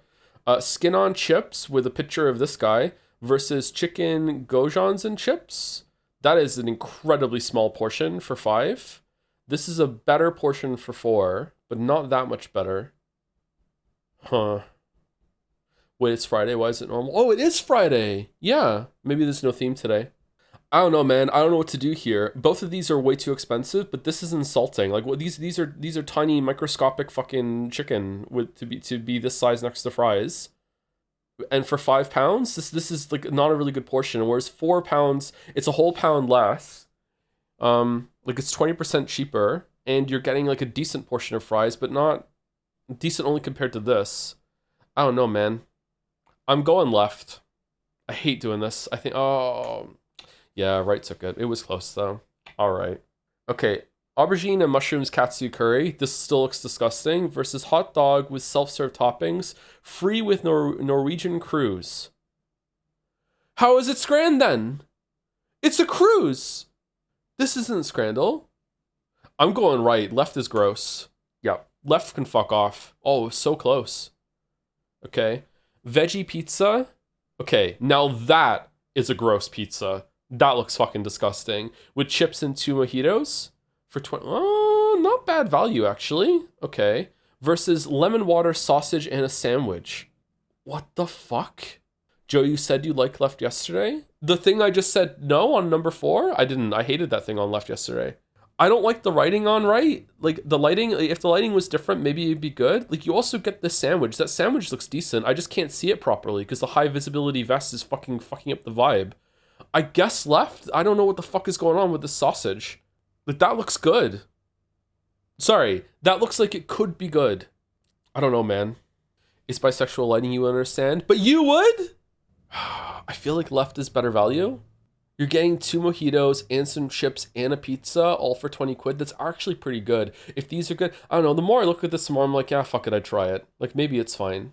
Skin on chips with a picture of this guy versus chicken gojons and chips. That is an incredibly small portion for 5. This is a better portion for 4, but not that much better. Huh. Wait, it's Friday. Why is it normal? Oh, it is Friday. Yeah. Maybe there's no theme today. I don't know, man. I don't know what to do here. Both of these are way too expensive, but this is insulting. Like, what these are tiny microscopic fucking chicken with to be this size next to fries. And for £5, this is like not a really good portion. Whereas £4, it's a whole pound less. Like it's 20% cheaper, and you're getting like a decent portion of fries, but not decent only compared to this. I don't know, man. I'm going left. I hate doing this. I think, oh, yeah, right took it. It was close though. All right. Okay, aubergine and mushrooms katsu curry. This still looks disgusting. Versus hot dog with self-serve toppings, free with Norwegian cruise. How is it Scran then? It's a cruise. This isn't Scrandal. I'm going right. Left is gross. Yeah, left can fuck off. Oh, so close. Okay. Veggie pizza. Okay, now that is a gross pizza. That looks fucking disgusting. With chips and 2 mojitos for 20. Oh, not bad value actually. Okay. Versus lemon water sausage and a sandwich. What the fuck? Joe, you said you liked left yesterday? The thing I just said no on number 4? I didn't. I hated that thing on left yesterday. I don't like the writing on right. Like the lighting, if the lighting was different, maybe it'd be good. Like you also get the sandwich. That sandwich looks decent. I just can't see it properly because the high visibility vest is fucking up the vibe. I guess left. I don't know what the fuck is going on with this sausage. Like that looks good. Sorry, that looks like it could be good. I don't know, man. It's bisexual lighting, you understand? But you would? I feel like left is better value. You're getting 2 mojitos and some chips and a pizza, all for 20 quid. That's actually pretty good. If these are good, I don't know. The more I look at this, the more I'm like, yeah, fuck it, I'd try it. Like, maybe it's fine.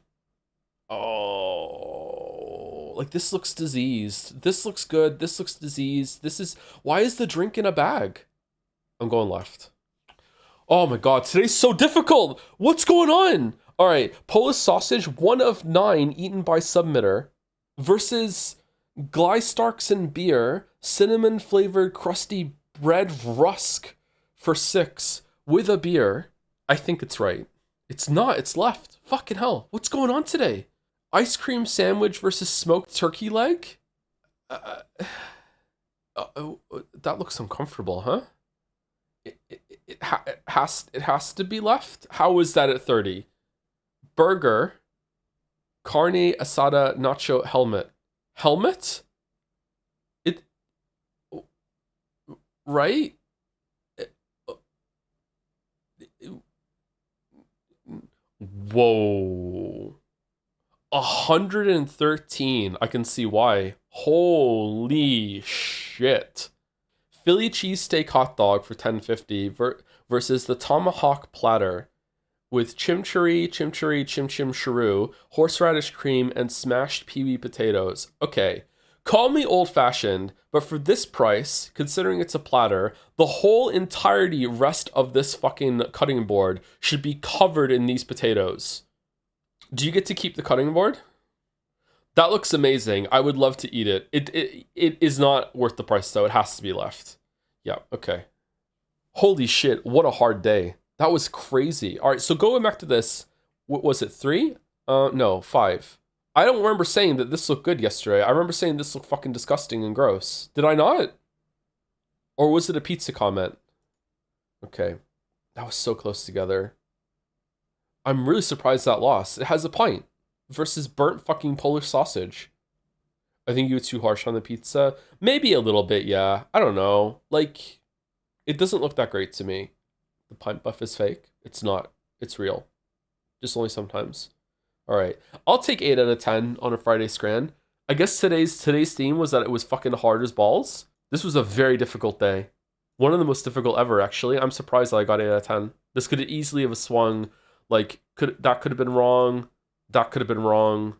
Oh, like this looks diseased. This looks good. This looks diseased. This is, why is the drink in a bag? I'm going left. Oh my God, today's so difficult. What's going on? All right, Polish sausage, 1 of 9 eaten by submitter versus Gleistarksen beer, cinnamon flavored crusty bread rusk for 6 with a beer. I think it's right. It's not, it's left. Fucking hell. What's going on today? Ice cream sandwich versus smoked turkey leg? That looks uncomfortable, huh? It has to be left. How is that at 30? Burger, carne asada nacho helmet. Helmet? It right? Whoa. 113. I can see why. Holy shit. Philly cheesesteak hot dog for $10.50 versus the tomahawk platter with chimichurri, chim churro, horseradish cream, and smashed peewee potatoes. Okay, call me old-fashioned, but for this price, considering it's a platter, the whole entirety rest of this fucking cutting board should be covered in these potatoes. Do you get to keep the cutting board? That looks amazing. I would love to eat it. It is not worth the price, though. It has to be left. Yeah, okay. Holy shit, what a hard day. That was crazy. All right, so going back to this, what was it, 3? No, 5. I don't remember saying that this looked good yesterday. I remember saying this looked fucking disgusting and gross. Did I not? Or was it a pizza comment? Okay, that was so close together. I'm really surprised that lost. It has a pint versus burnt fucking Polish sausage. I think you were too harsh on the pizza. Maybe a little bit, yeah. I don't know. Like, it doesn't look that great to me. The pint buff is fake. It's not. It's real. Just only sometimes. All right. I'll take 8 out of 10 on a Friday Scran. I guess today's theme was that it was fucking hard as balls. This was a very difficult day. One of the most difficult ever, actually. I'm surprised that I got 8 out of 10. This could easily have swung. Like, that could have been wrong. That could have been wrong.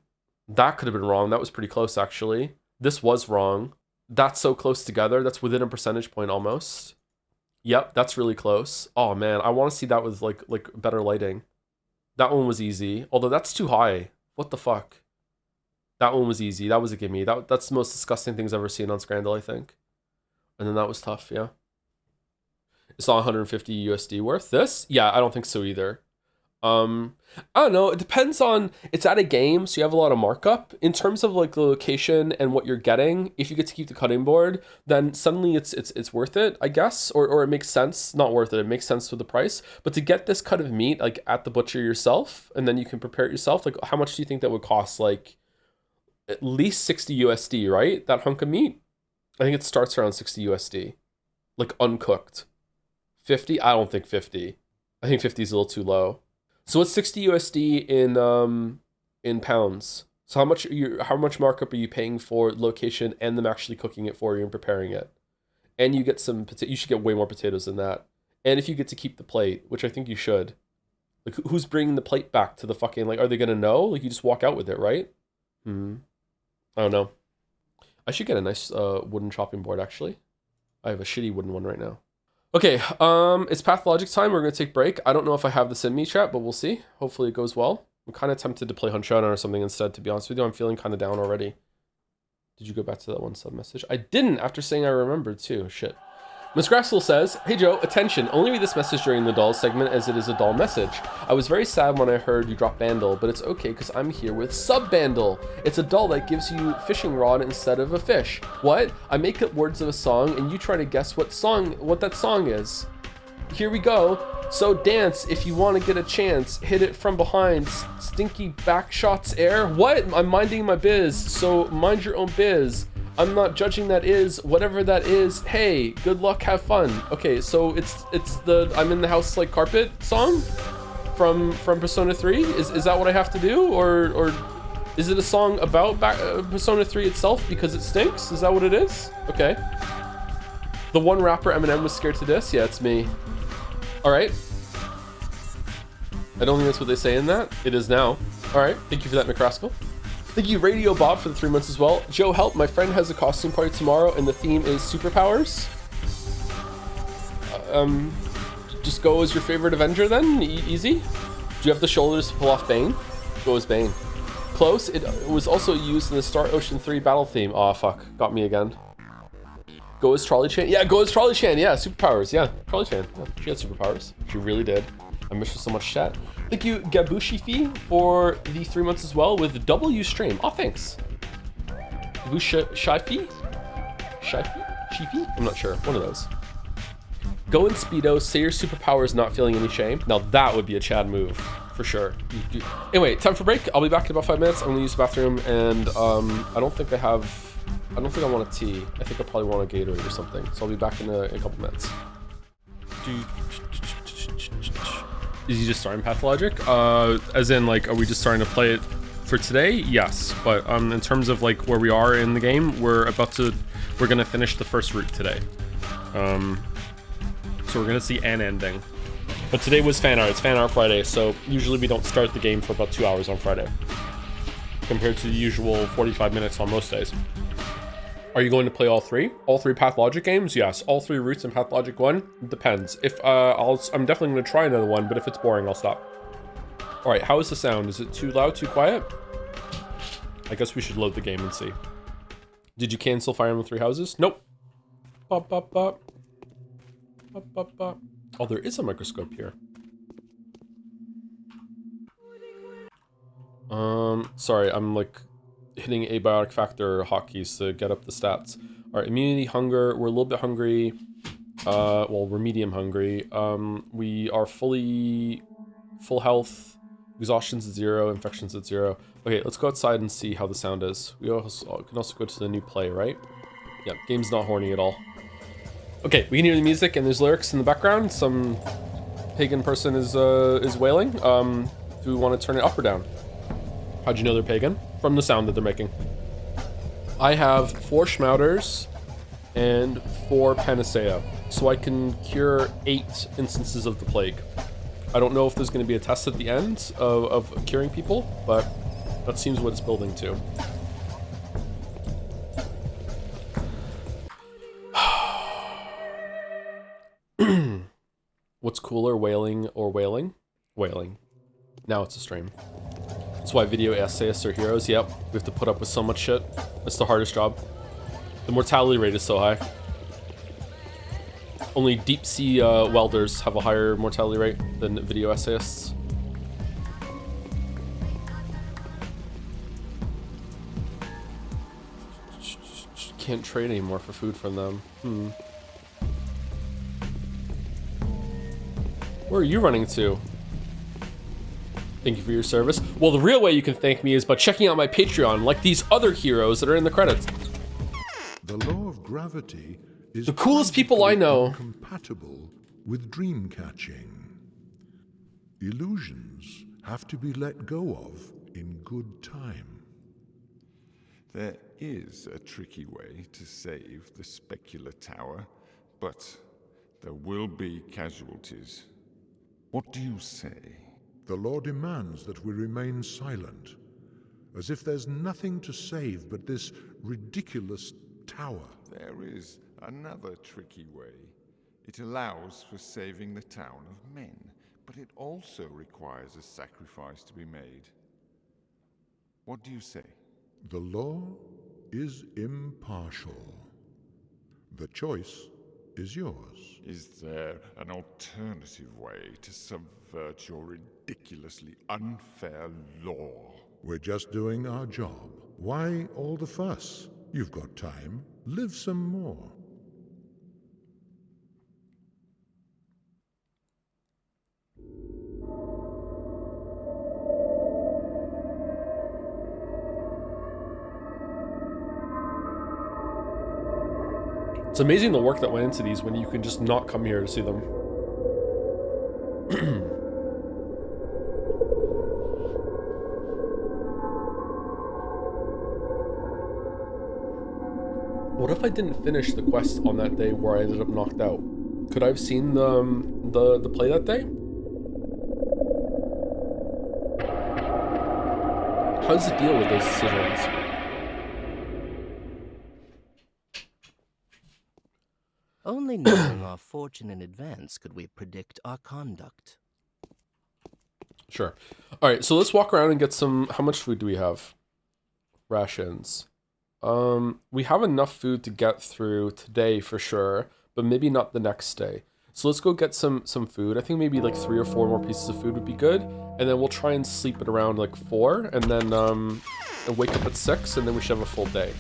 That could have been wrong. That was pretty close, actually. This was wrong. That's so close together. That's within a percentage point almost. Yep, that's really close. Oh man, I want to see that with like better lighting. That one was easy, although that's too high. What the fuck? That one was easy. That was a gimme. That's the most disgusting things I've ever seen on Scrandal, I think. And then that was tough, yeah. It's not 150 USD worth. This? Yeah, I don't think so either. I don't know. It depends on, it's at a game, so you have a lot of markup. In terms of like the location and what you're getting, if you get to keep the cutting board, then suddenly it's worth it, I guess, or it makes sense. Not worth it. It makes sense with the price. But to get this cut of meat like at the butcher yourself, and then you can prepare it yourself, like how much do you think that would cost? Like at least 60 USD, right? That hunk of meat. I think it starts around 60 USD, like uncooked. 50? I don't think 50. I think 50 is a little too low. So what's 60 USD in pounds? So how much markup are you paying for location and them actually cooking it for you and preparing it? And you get you should get way more potatoes than that. And if you get to keep the plate, which I think you should, like who's bringing the plate back to the fucking, like, are they gonna know? Like you just walk out with it, right? I don't know. I should get a nice wooden chopping board actually. I have a shitty wooden one right now. Okay, it's Pathologic time. We're gonna take a break. I don't know if I have this in me, chat, but we'll see. Hopefully it goes well. I'm kind of tempted to play Hunt Showdown or something instead, to be honest with you. I'm feeling kind of down already. Did you go back to that one sub message? I didn't, after saying I remembered too. Shit. Miss Grassel says, "Hey Joe, attention, only read this message during the doll segment as it is a doll message. I was very sad when I heard you drop Bandle, but it's okay because I'm here with Sub Bandle. It's a doll that gives you fishing rod instead of a fish. What? I make up words of a song and you try to guess what that song is. Here we go. So dance if you want to get a chance. Hit it from behind. Stinky back shots air. What? I'm minding my biz, so mind your own biz. I'm not judging that is, whatever that is. Hey, good luck, have fun." Okay, so it's the I'm in the house like carpet song from Persona 3? Is that what I have to do? Or is it a song about Persona 3 itself because it stinks? Is that what it is? Okay. The one rapper Eminem was scared to this? Yeah, it's me. Alright. I don't think that's what they say in that. It is now. Alright, thank you for that, McRascal. Thank you, Radio Bob, for the 3 months as well. Joe, help. My friend has a costume party tomorrow, and the theme is superpowers. Just go as your favorite Avenger, then? Easy? Do you have the shoulders to pull off Bane? Go as Bane. Close. It was also used in the Star Ocean 3 battle theme. Aw, fuck. Got me again. Go as Trolley Chan. Yeah, go as Trolley Chan. Yeah, superpowers. Yeah, Trolley Chan. Yeah, she had superpowers. She really did. I miss her so much, chat. Thank you, Gabushi for the 3 months as well with W stream. Oh, thanks. Shifi? I'm not sure. One of those. Go in Speedo, say your superpowers, not feeling any shame. Now that would be a Chad move, for sure. Anyway, time for break. I'll be back in about 5 minutes. I'm gonna use the bathroom, and I don't think I want a tea. I think I probably want a Gatorade or something. So I'll be back in a couple minutes. Is he just starting Pathologic? As in, like, are we just starting to play it for today? Yes, but in terms of like where we are in the game, we're gonna finish the first route today. So we're gonna see an ending. But today was Fanart. It's Fanart Friday, so usually we don't start the game for about 2 hours on Friday, compared to the usual 45 minutes on most days. Are you going to play all three? All three Pathologic games? Yes. All 3 routes in Pathologic 1? It depends. If I'm definitely going to try another one, but if it's boring, I'll stop. All right, how is the sound? Is it too loud, too quiet? I guess we should load the game and see. Did you cancel Fire Emblem 3 Houses? Nope. Bop, bop, bop. Bop, bop, bop. Oh, there is a microscope here. Sorry, I'm like hitting abiotic factor hotkeys to get up the stats. All right, immunity, hunger. We're a little bit hungry. Well, we're medium hungry. We are full health. Exhaustion's at 0. Infection's at 0. Okay, let's go outside and see how the sound is. We also can also go to the new play, right? Yep, game's not horny at all. Okay, we can hear the music and there's lyrics in the background. Some pagan person is wailing. Do we want to turn it up or down? How'd you know they're pagan? From the sound that they're making. I have 4 Schmouters and 4 Panacea, so I can cure 8 instances of the plague. I don't know if there's going to be a test at the end of curing people, but that seems what it's building to. cooler, whaling or whaling? Whaling. Now it's a stream. That's why video essayists are heroes. Yep, we have to put up with so much shit. It's the hardest job. The mortality rate is so high. Only deep sea welders have a higher mortality rate than video essayists. Can't trade anymore for food from them. Where are you running to? Thank you for your service. Well, the real way you can thank me is by checking out my Patreon, like these other heroes that are in the credits. The law of gravity is the coolest people I know. Compatible with dream catching. Illusions have to be let go of in good time. There is a tricky way to save the specular tower, but there will be casualties. What do you say? The law demands that we remain silent, as if there's nothing to save but this ridiculous tower. There is another tricky way. It allows for saving the town of men, but it also requires a sacrifice to be made. What do you say? The law is impartial. The choice is yours. Is there an alternative way to subvert your ridiculously unfair law? We're just doing our job. Why all the fuss? You've got time. Live some more. It's amazing the work that went into these when you can just not come here to see them. What if I didn't finish the quest on that day where I ended up knocked out? Could I have seen the play that day? How's the deal with those decisions? Only knowing our fortune in advance could we predict our conduct. Sure. All right, so let's walk around and get some... How much food do we have? Rations. We have enough food to get through today for sure, but maybe not the next day. So let's go get some food. I think maybe like 3 or 4 more pieces of food would be good, and then we'll try and sleep at around like 4, and then and wake up at 6, and then we should have a full day.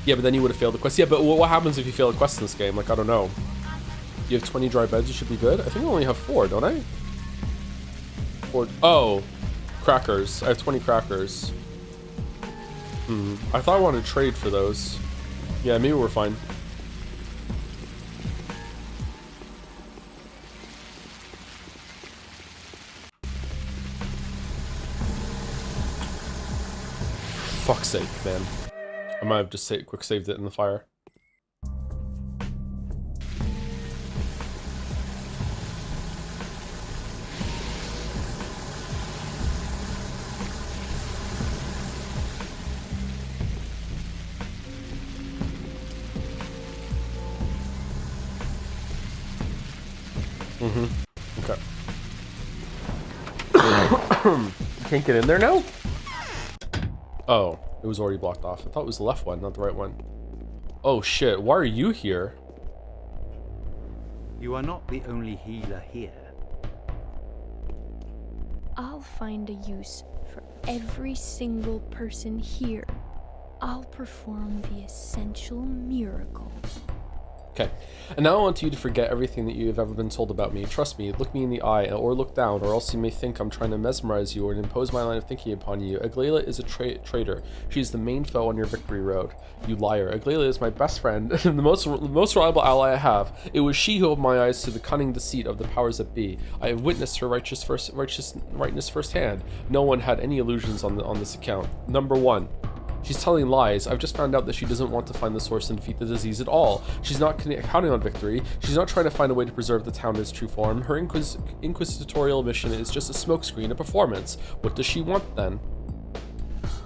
Yeah, but then you would have failed the quest. Yeah, but what happens if you fail a quest in this game? Like, I don't know. You have 20 dry beds, you should be good. I think I only have 4, don't I? 4. Oh, crackers. I have 20 crackers. I thought I wanted to trade for those. Yeah, maybe we're fine. Fuck's sake, man. I might have just quick saved it in the fire. Okay. Can't get in there now? Oh, it was already blocked off. I thought it was the left one, not the right one. Oh shit, why are you here? You are not the only healer here. I'll find a use for every single person here. I'll perform the essential miracle. Okay, and now I want you to forget everything that you have ever been told about me. Trust me, look me in the eye, or look down, or else you may think I'm trying to mesmerize you or impose my line of thinking upon you. Aglaela is a traitor. She is the main foe on your victory road. You liar. Aglaela is my best friend, and the most reliable ally I have. It was she who opened my eyes to the cunning deceit of the powers that be. I have witnessed her rightness firsthand. No one had any illusions on this account. Number 1. She's telling lies. I've just found out that she doesn't want to find the source and defeat the disease at all. She's not counting on victory. She's not trying to find a way to preserve the town in its true form. Her inquisitorial mission is just a smokescreen, a performance. What does she want then?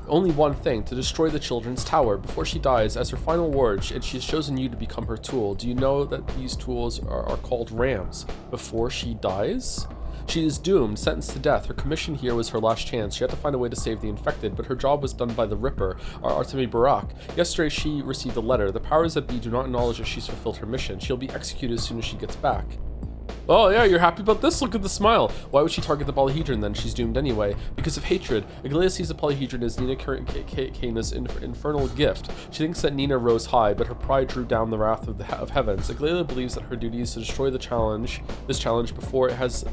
only one thing, to destroy the children's tower. Before she dies, as her final words, and she's chosen you to become her tool. Do you know that these tools are called rams? Before she dies? She is doomed, sentenced to death. Her commission here was her last chance. She had to find a way to save the infected, but her job was done by the Ripper, Artemi Barak. Yesterday, she received a letter. The powers that be do not acknowledge that she's fulfilled her mission. She'll be executed as soon as she gets back. Oh yeah, you're happy about this? Look at the smile. Why would she target the polyhedron then? She's doomed anyway. Because of hatred. Aglaia sees the polyhedron as Nina Kaina's infernal gift. She thinks that Nina rose high, but her pride drew down the wrath of heavens. Aglaia believes that her duty is to destroy this challenge before it has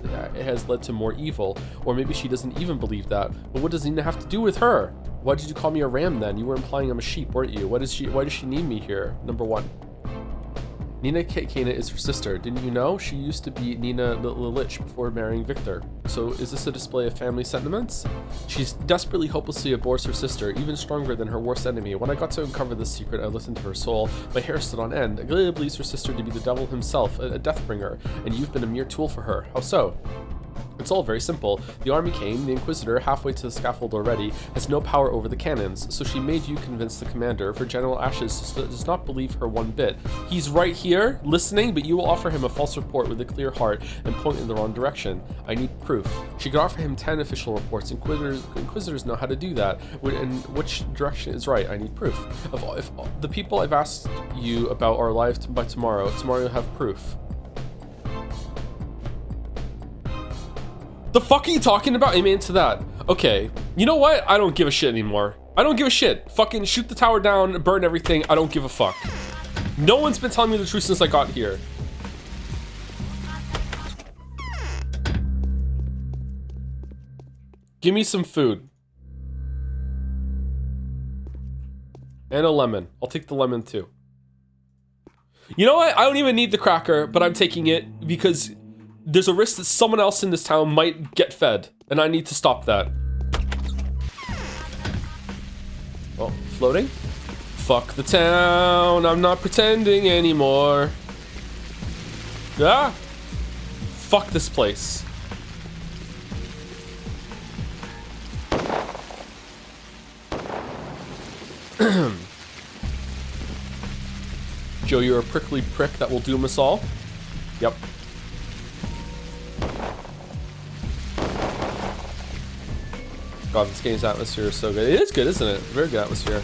led to more evil. Or maybe she doesn't even believe that. But what does Nina have to do with her? Why did you call me a ram then? You were implying I'm a sheep, weren't you? Why does she need me here? Number 1. Nina Kaina is her sister. Didn't you know? She used to be Nina Lilich before marrying Victor. So is this a display of family sentiments? She's desperately, hopelessly abhors her sister, even stronger than her worst enemy. When I got to uncover this secret, I listened to her soul. My hair stood on end. Aglaia believes her sister to be the devil himself, a deathbringer, and you've been a mere tool for her. How so? It's all very simple. The army came, the Inquisitor, halfway to the scaffold already, has no power over the cannons, so she made you convince the commander, for General Ashes does not believe her one bit. He's right here, listening, but you will offer him a false report with a clear heart and point in the wrong direction. I need proof. She could offer him 10 official reports. Inquisitors know how to do that, and which direction is right. I need proof. If the people I've asked you about are alive by tomorrow you'll have proof. The fuck are you talking about? Amen to that. Okay, you know what? I don't give a shit anymore. I don't give a shit. Fucking shoot the tower down, burn everything. I don't give a fuck. No one's been telling me the truth since I got here. Give me some food. And a lemon. I'll take the lemon too. You know what? I don't even need the cracker, but I'm taking it because there's a risk that someone else in this town might get fed, and I need to stop that. Oh, floating? Fuck the town, I'm not pretending anymore. Ah! Fuck this place. Joe, you're a prickly prick that will doom us all. Yep. God, this game's atmosphere is so good. It is good, isn't it? Very good atmosphere.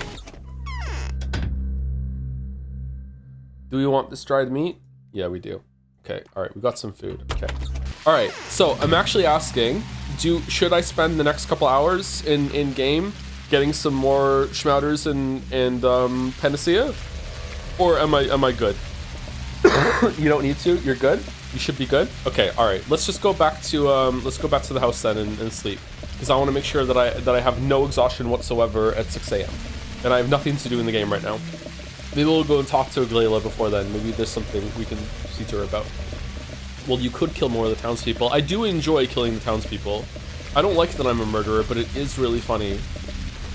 Do we want this dried meat? Yeah, we do. Okay, alright, we got some food. Okay. Alright, so I'm actually asking, should I spend the next couple hours in game getting some more schmouters and panacea? Or am I good? You don't need to? You're good? You should be good? Okay, alright. Let's just go back to the house then and sleep. Because I want to make sure that I have no exhaustion whatsoever at 6 a.m. And I have nothing to do in the game right now. Maybe we'll go and talk to Aglaia before then. Maybe there's something we can see to her about. Well, you could kill more of the townspeople. I do enjoy killing the townspeople. I don't like that I'm a murderer, but it is really funny.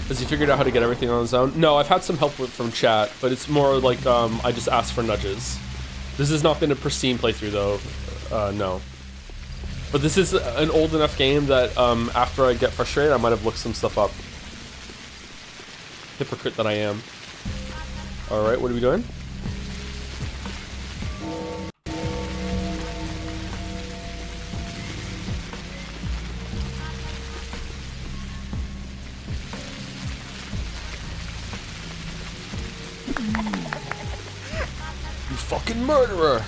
Has he figured out how to get everything on his own? No, I've had some help from chat, but it's more like I just ask for nudges. This has not been a pristine playthrough though. No. But this is an old enough game that after I get frustrated, I might have looked some stuff up. Hypocrite that I am. Alright, what are we doing? You fucking murderer!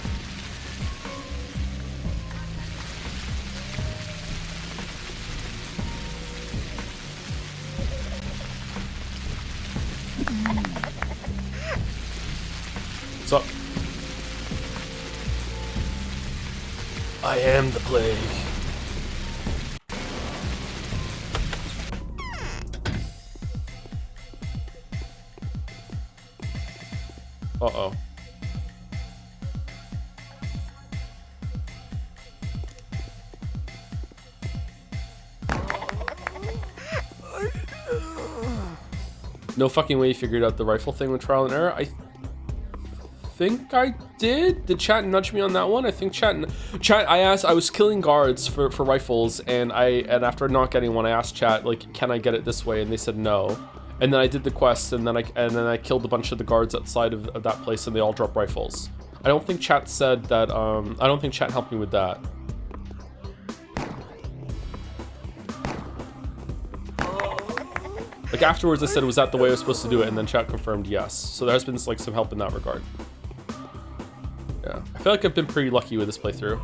What's up? I am the plague. Uh-oh. No fucking way you figured out the rifle thing with trial and error. I think I did. Did chat nudge me on that one? I think chat. I was killing guards for rifles, and after not getting one, I asked chat like, can I get it this way? And they said no. And then I did the quest, and then I killed a bunch of the guards outside of that place, and they all dropped rifles. I don't think chat said that, I don't think chat helped me with that. Like afterwards I said, was that the way I was supposed to do it? And then chat confirmed yes. So there has been like some help in that regard. Yeah, I feel like I've been pretty lucky with this playthrough.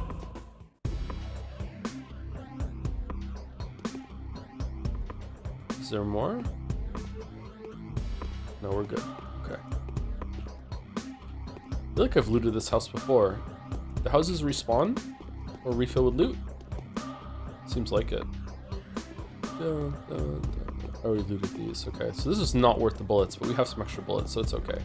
Is there more? No, we're good. Okay. I feel like I've looted this house before. The houses respawn or refill with loot? Seems like it. I already looted these. Okay, so this is not worth the bullets, but we have some extra bullets, so it's okay.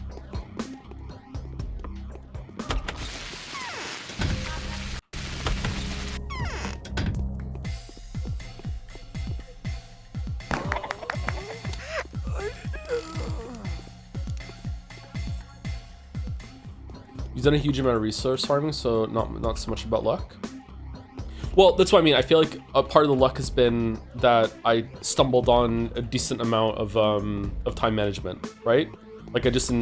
You've done a huge amount of resource farming, so not so much about luck. Well, that's what I mean. I feel like a part of the luck has been that I stumbled on a decent amount of time management, right? Like I just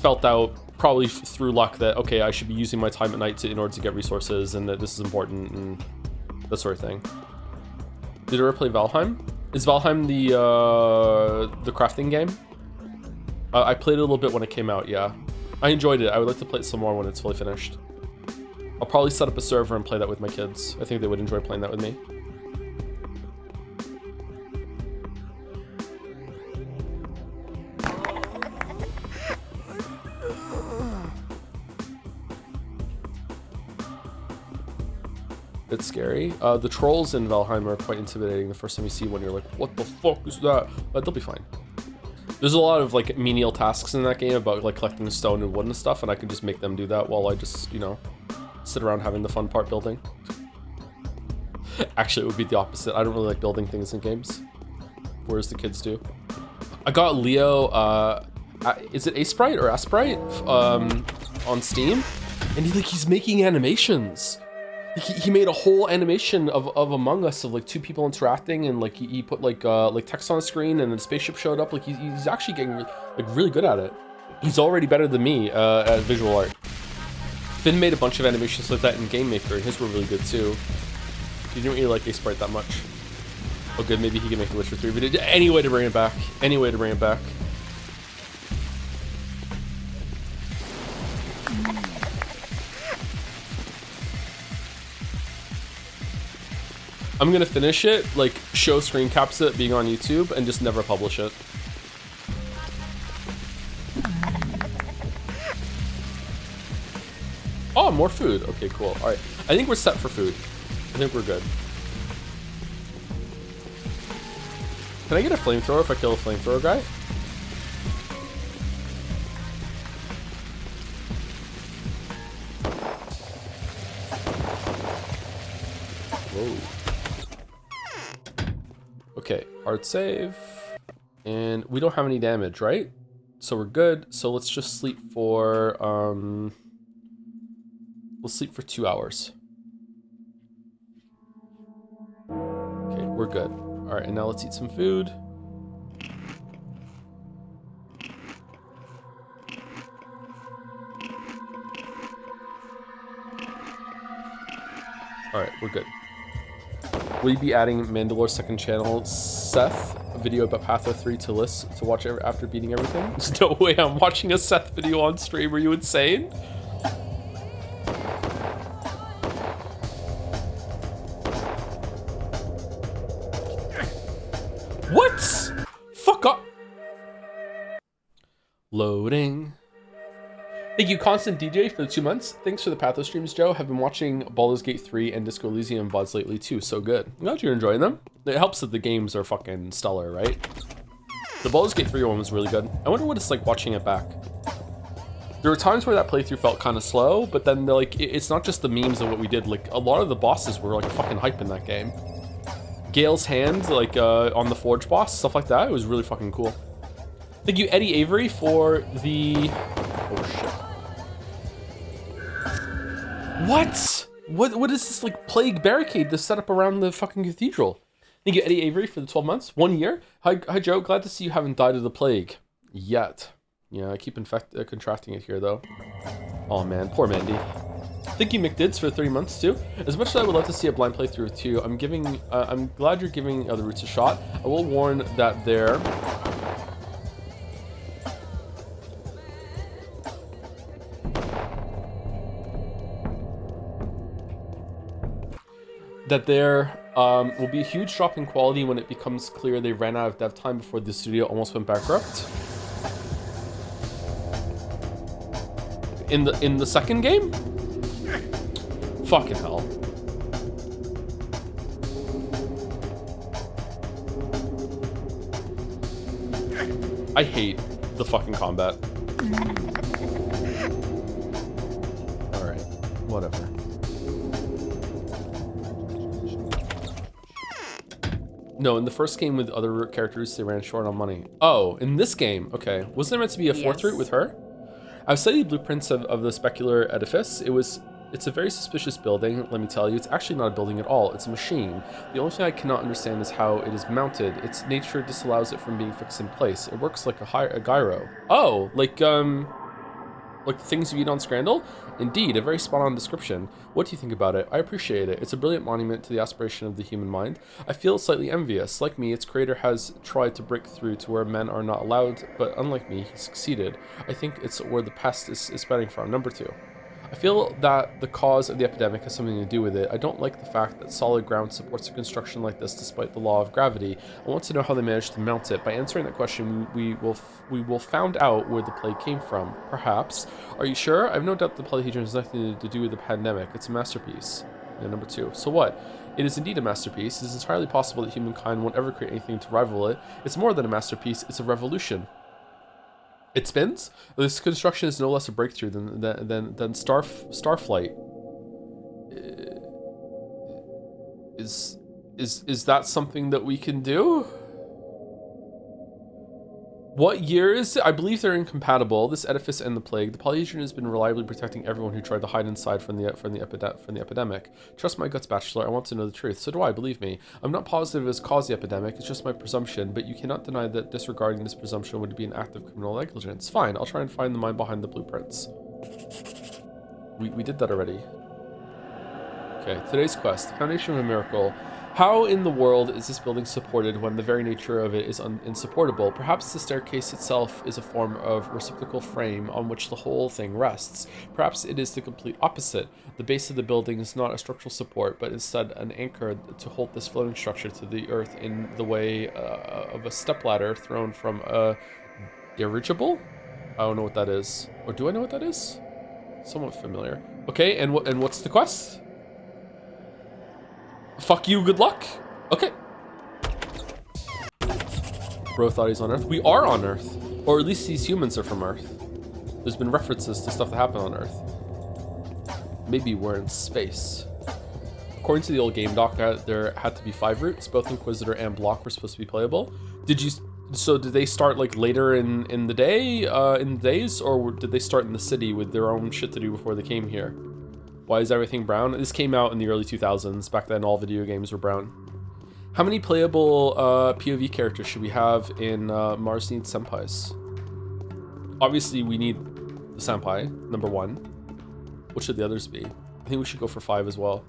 felt out probably through luck that okay, I should be using my time at night in order to get resources, and that this is important and that sort of thing. Did you ever play Valheim? Is Valheim the crafting game? I played it a little bit when it came out. Yeah, I enjoyed it. I would like to play it some more when it's fully finished. I'll probably set up a server and play that with my kids. I think they would enjoy playing that with me. It's scary. The trolls in Valheim are quite intimidating. The first time you see one, you're like, what the fuck is that? But they'll be fine. There's a lot of like menial tasks in that game about like collecting stone and wood and stuff, and I can just make them do that while I just, you know, sit around having the fun part building. Actually, it would be the opposite. I don't really like building things in games, whereas the kids do. I got Leo, is it Asprite or Asprite, on Steam, and he's making animations. He made a whole animation of Among Us of like two people interacting, and like he put like text on the screen, and the spaceship showed up. Like he's actually getting like really good at it. He's already better than me at visual art. Finn made a bunch of animations like that in Game Maker, and his were really good too. You didn't really like Asprite that much. Oh good, maybe he can make a Witcher 3 video. Any way to bring it back. Any way to bring it back. I'm gonna finish it, like show screen caps it being on YouTube, and just never publish it. Oh, more food. Okay, cool. All right. I think we're set for food. I think we're good. Can I get a flamethrower if I kill a flamethrower guy? Whoa. Okay, hard save. And we don't have any damage, right? So we're good. So let's just sleep for, let's sleep for 2 hours. Okay, we're good. All right, and now let's eat some food. All right, we're good. Will you be adding Mandalore's second channel, Seth, a video about Patho 3 to list to watch after beating everything? There's no way I'm watching a Seth video on stream. Are you insane? What? Fuck up. Loading. Thank you, Constant DJ, for the 2 months. Thanks for the Patho streams, Joe. Have been watching Baldur's Gate 3 and Disco Elysium VODs lately too. So good. I'm glad you're enjoying them. It helps that the games are fucking stellar, right? The Baldur's Gate 3 one was really good. I wonder what it's like watching it back. There were times where that playthrough felt kind of slow, but then like it's not just the memes of what we did. Like a lot of the bosses were like fucking hype in that game. Gale's hand, like on the Forge boss, stuff like that. It was really fucking cool. Thank you, Eddie Avery, for the... Oh shit. What is this like plague barricade that's set up around the fucking cathedral? Thank you, Eddie Avery, for the 12 months. 1 year. Hi, Joe. Glad to see you haven't died of the plague yet. Yeah, I keep contracting it here, though. Oh, man. Poor Mandy. Thank you, McDids, for 3 months, too. As much as I would love to see a blind playthrough, too, I'm glad you're giving other routes a shot. I will warn that there will be a huge drop in quality when it becomes clear they ran out of dev time before the studio almost went bankrupt. In the second game? Fucking hell. I hate the fucking combat. Alright, whatever. No, in the first game with other characters, they ran short on money. Oh, in this game, okay. Wasn't there meant to be a fourth route with her? I've studied blueprints of the specular edifice. It's a very suspicious building, let me tell you. It's actually not a building at all, it's a machine. The only thing I cannot understand is how it is mounted. Its nature disallows it from being fixed in place. It works like a gyro. Oh, like the things you eat on Scrandal? Indeed, a very spot-on description. What do you think about it? I appreciate it. It's a brilliant monument to the aspiration of the human mind. I feel slightly envious. Like me, its creator has tried to break through to where men are not allowed, but unlike me, he succeeded. I think it's where the pest is spreading from. Number 2. I feel that the cause of the epidemic has something to do with it. I don't like the fact that solid ground supports a construction like this despite the law of gravity. I want to know how they managed to mount it. By answering that question, we will find out where the plague came from. Perhaps. Are you sure? I have no doubt the Pathologic has nothing to do with the pandemic. It's a masterpiece. Yeah, number 2. So what? It is indeed a masterpiece. It is entirely possible that humankind won't ever create anything to rival it. It's more than a masterpiece. It's a revolution. It spins? This construction is no less a breakthrough than Starflight. Is that something that we can do? What year is it? I believe they're incompatible. This edifice and the plague. The Pathologic has been reliably protecting everyone who tried to hide inside from the epidemic. Trust my guts, Bachelor. I want to know the truth. So do I. Believe me. I'm not positive it's caused the epidemic. It's just my presumption. But you cannot deny that disregarding this presumption would be an act of criminal negligence. Fine. I'll try and find the mind behind the blueprints. We did that already. Okay. Today's quest. The Foundation of a Miracle. How in the world is this building supported when the very nature of it is insupportable? Perhaps the staircase itself is a form of reciprocal frame on which the whole thing rests. Perhaps it is the complete opposite. The base of the building is not a structural support, but instead an anchor to hold this floating structure to the earth in the way of a stepladder thrown from a dirigible? I don't know what that is. Or do I know what that is? Somewhat familiar. Okay, and what's the quest? Fuck you, good luck. Okay. Bro thought he's on Earth. We are on Earth. Or at least these humans are from Earth. There's been references to stuff that happened on Earth. Maybe we're in space. According to the old game doc, there had to be 5 routes. Both Inquisitor and Block were supposed to be playable. So did they start like later in the day, in the days? Or did they start in the city with their own shit to do before they came here? Why is everything brown? This came out in the early 2000s. Back then, all video games were brown. How many playable POV characters should we have in Mars Needs Senpais? Obviously, we need the Senpai, number 1. What should the others be? I think we should go for 5 as well.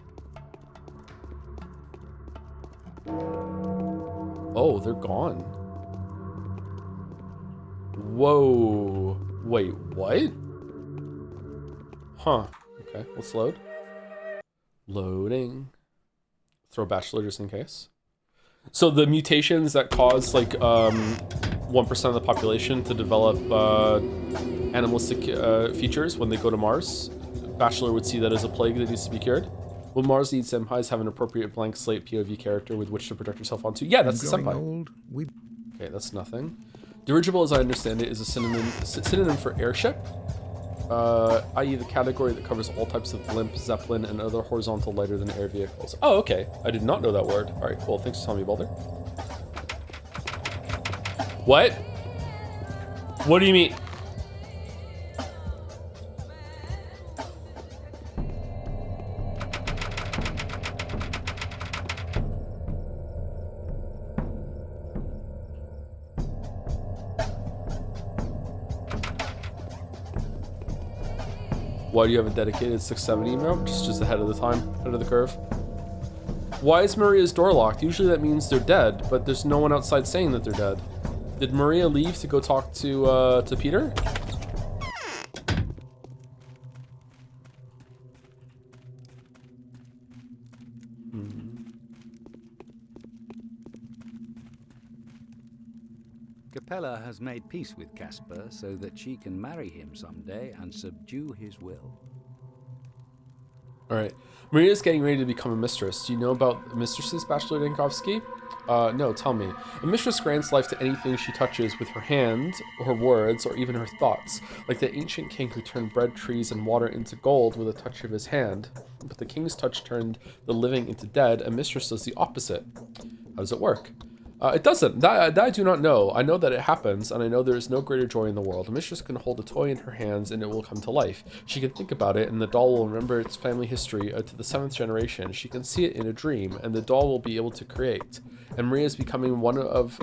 Oh, they're gone. Whoa. Wait, what? Huh. Okay, let's load. Loading. Throw Bachelor just in case. So the mutations that cause like 1% of the population to develop animalistic features when they go to Mars, Bachelor would see that as a plague that needs to be cured. Will Mars Needs Senpais have an appropriate blank slate POV character with which to project yourself onto? Yeah, that's the Senpai. Okay, that's nothing. Dirigible, as I understand it, is a synonym for airship. I.e. the category that covers all types of blimp, zeppelin, and other horizontal lighter than air vehicles. Oh, okay. I did not know that word. All right, cool. Thanks for telling me, Boulder. What? What do you mean? Why do you have a dedicated 670 mount? Just ahead of the time, ahead of the curve. Why is Maria's door locked? Usually that means they're dead, but there's no one outside saying that they're dead. Did Maria leave to go talk to Peter? Capella has made peace with Casper so that she can marry him someday and subdue his will. Alright. Maria's getting ready to become a mistress. Do you know about mistresses, Bachelor Dankovsky? No, tell me. A mistress grants life to anything she touches with her hand, her words, or even her thoughts, like the ancient king who turned bread, trees, and water into gold with a touch of his hand. But the king's touch turned the living into dead. A mistress does the opposite. How does it work? It doesn't. That I do not know. I know that it happens, and I know there is no greater joy in the world. A mistress can hold a toy in her hands, and it will come to life. She can think about it, and the doll will remember its family history to the 7th generation. She can see it in a dream, and the doll will be able to create. And Maria is becoming one of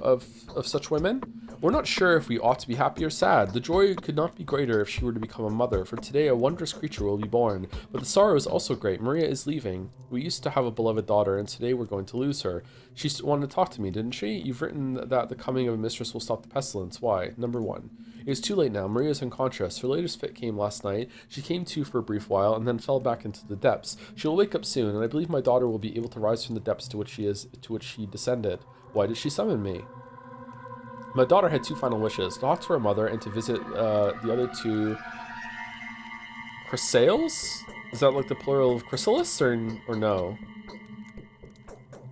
such women? We're not sure if we ought to be happy or sad. The joy could not be greater if she were to become a mother, for today a wondrous creature will be born. But the sorrow is also great. Maria is leaving. We used to have a beloved daughter, and today we're going to lose her. She wanted to talk to me, didn't she? You've written that the coming of a mistress will stop the pestilence. Why? Number 1. It is too late now. Maria is unconscious. Her latest fit came last night. She came to for a brief while, and then fell back into the depths. She will wake up soon, and I believe my daughter will be able to rise from the depths to which she descended. Why did she summon me? My daughter had 2 final wishes, to talk to her mother and to visit the other 2 chrysales? Is that like the plural of chrysalis or no?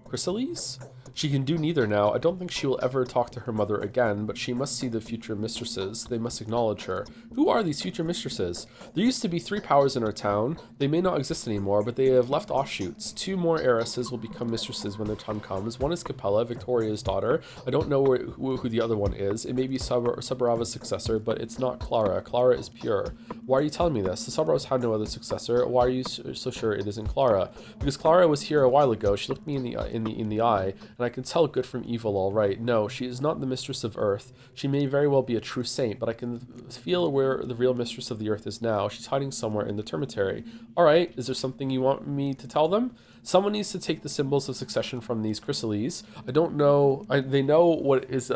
Chrysales? She can do neither now. I don't think she will ever talk to her mother again, but she must see the future mistresses. They must acknowledge her. Who are these future mistresses? There used to be 3 powers in our town. They may not exist anymore, but they have left offshoots. 2 more heiresses will become mistresses when their time comes. One is Capella, Victoria's daughter. I don't know who the other one is. It may be Subarava's successor, but it's not Clara. Clara is pure. Why are you telling me this? The Subaravas had no other successor. Why are you so sure it isn't Clara? Because Clara was here a while ago. She looked me in the eye, and I can tell good from evil all right. No, she is not the mistress of Earth. She may very well be a true saint, but I can feel where the real mistress of the Earth is now. She's hiding somewhere in the termitary. All right, is there something you want me to tell them? Someone needs to take the symbols of succession from these chrysales. I don't know. They know what this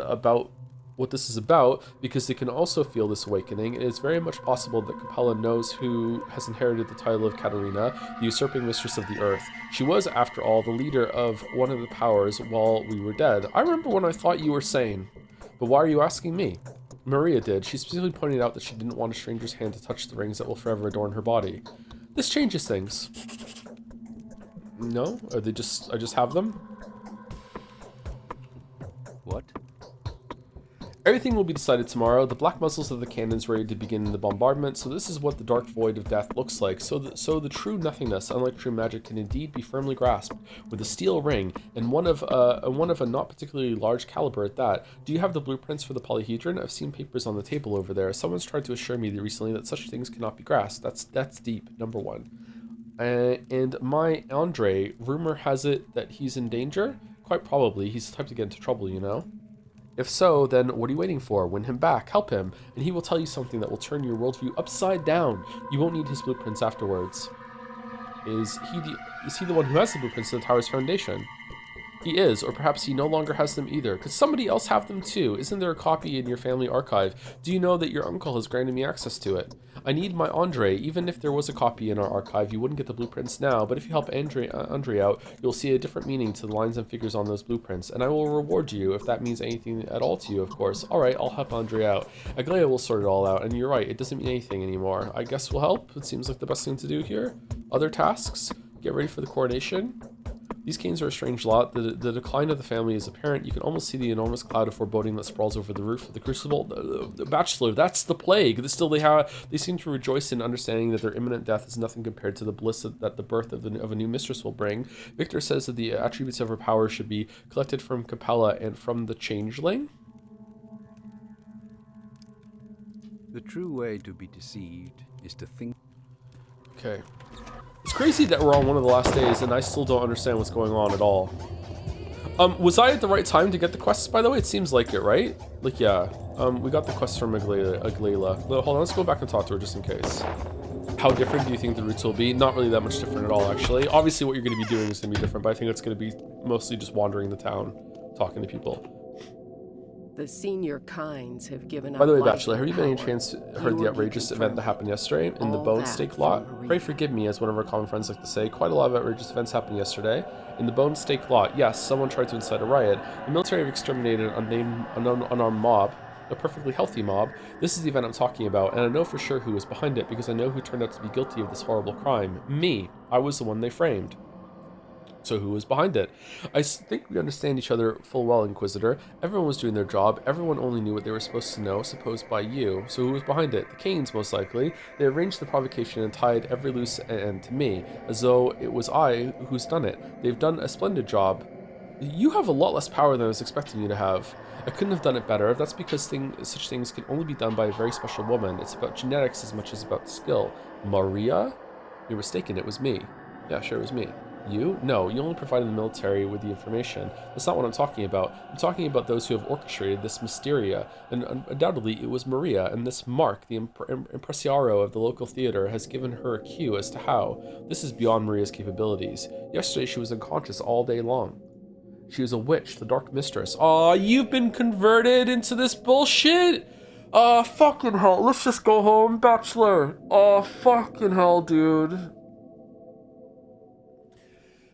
is about, because they can also feel this awakening. It is very much possible that Capella knows who has inherited the title of Katerina, the usurping mistress of the earth. She was, after all, the leader of one of the powers while we were dead. I remember when I thought you were sane. But why are you asking me? Maria did. She specifically pointed out that she didn't want a stranger's hand to touch the rings that will forever adorn her body. This changes things. No? I just have them? What? Everything will be decided tomorrow. The black muzzles of the cannons ready to begin the bombardment. So this is what the dark void of death looks like. So the true nothingness, unlike true magic, can indeed be firmly grasped with a steel ring, and one of a not particularly large caliber at that. Do you have the blueprints for the polyhedron? I've seen papers on the table over there. Someone's tried to assure me recently that such things cannot be grasped. That's deep. Number 1. And my Andrey, rumor has it that he's in danger. Quite probably. He's the type to get into trouble, you know. If so, then what are you waiting for? Win him back, help him, and he will tell you something that will turn your worldview upside down. You won't need his blueprints afterwards. Is he the one who has the blueprints of the tower's foundation? He is, or perhaps he no longer has them either. Could somebody else have them too? Isn't there a copy in your family archive? Do you know that your uncle has granted me access to it? I need my Andrey. Even if there was a copy in our archive, you wouldn't get the blueprints now, but if you help Andrey out, you'll see a different meaning to the lines and figures on those blueprints, and I will reward you if that means anything at all to you, of course. Alright, I'll help Andrey out. Aglaya will sort it all out, and you're right, it doesn't mean anything anymore. I guess we'll help. It seems like the best thing to do here. Other tasks? Get ready for the coronation. These Kains are a strange lot. The decline of the family is apparent. You can almost see the enormous cloud of foreboding that sprawls over the roof of the crucible. The bachelor, that's the plague. Still, they seem to rejoice in understanding that their imminent death is nothing compared to the bliss that the birth of a new mistress will bring. Victor says that the attributes of her power should be collected from Capella and from the Changeling. The true way to be deceived is to think. Okay. It's crazy that we're on one of the last days and I still don't understand what's going on at all. Was I at the right time to get the quests, by the way? It seems like it, right? Like, yeah. We got the quest from Aglaya. Hold on, let's go back and talk to her just in case. How different do you think the routes will be? Not really that much different at all, actually. Obviously, what you're going to be doing is going to be different, but I think it's going to be mostly just wandering the town, talking to people. The senior Kains have given up. By the way, life Bachelor, have you by any chance heard the outrageous event that happened yesterday in the Bone Stake lot? Pray forgive me, as one of our common friends like to say. Quite a lot of outrageous events happened yesterday. In the Bone Stake lot, yes, someone tried to incite a riot. The military have exterminated an unarmed mob, a perfectly healthy mob. This is the event I'm talking about, and I know for sure who was behind it, because I know who turned out to be guilty of this horrible crime. Me. I was the one they framed. So who was behind it? I think we understand each other full well, Inquisitor. Everyone was doing their job. Everyone only knew what they were supposed to know, supposed by you. So who was behind it? The Kains, most likely. They arranged the provocation and tied every loose end to me, as though it was I who's done it. They've done a splendid job. You have a lot less power than I was expecting you to have. I couldn't have done it better. That's because such things can only be done by a very special woman. It's about genetics as much as about skill. Maria? You're mistaken. It was me. Yeah, sure, it was me. You? No, you only provided the military with the information. That's not what I'm talking about. I'm talking about those who have orchestrated this mysteria, and undoubtedly it was Maria, and this Mark, the impresario of the local theater, has given her a cue as to how. This is beyond Maria's capabilities. Yesterday she was unconscious all day long. She was a witch, the Dark Mistress. Aw, you've been converted into this bullshit? Aw, fucking hell, let's just go home, Bachelor. Aw, fucking hell, dude.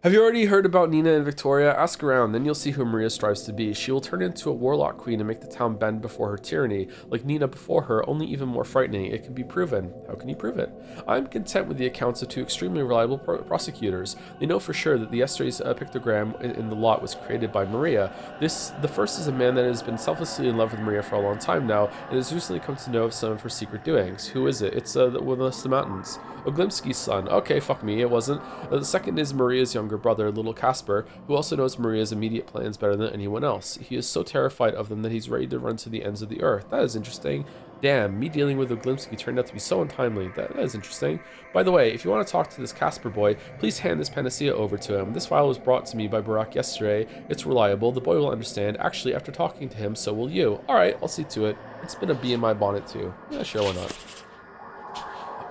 Have you already heard about Nina and Victoria? Ask around, then you'll see who Maria strives to be. She will turn into a warlock queen and make the town bend before her tyranny. Like Nina before her, only even more frightening. It can be proven. How can you prove it? I'm content with the accounts of two extremely reliable prosecutors. They know for sure that the yesterday's pictogram in the lot was created by Maria. The first is a man that has been selflessly in love with Maria for a long time now, and has recently come to know of some of her secret doings. Who is it? It's one of the mountains. Oglimsky's son. Okay, fuck me, it wasn't. The second is Maria's younger brother, little Casper, who also knows Maria's immediate plans better than anyone else. He is so terrified of them that he's ready to run to the ends of the earth. That is interesting. Damn, me dealing with Oglimsky turned out to be so untimely. That is interesting. By the way, if you want to talk to this Casper boy, please hand this panacea over to him. This file was brought to me by Barack yesterday. It's reliable. The boy will understand. Actually, after talking to him, so will you. Alright, I'll see to it. It's been a bee in my bonnet too. Yeah, sure, why not?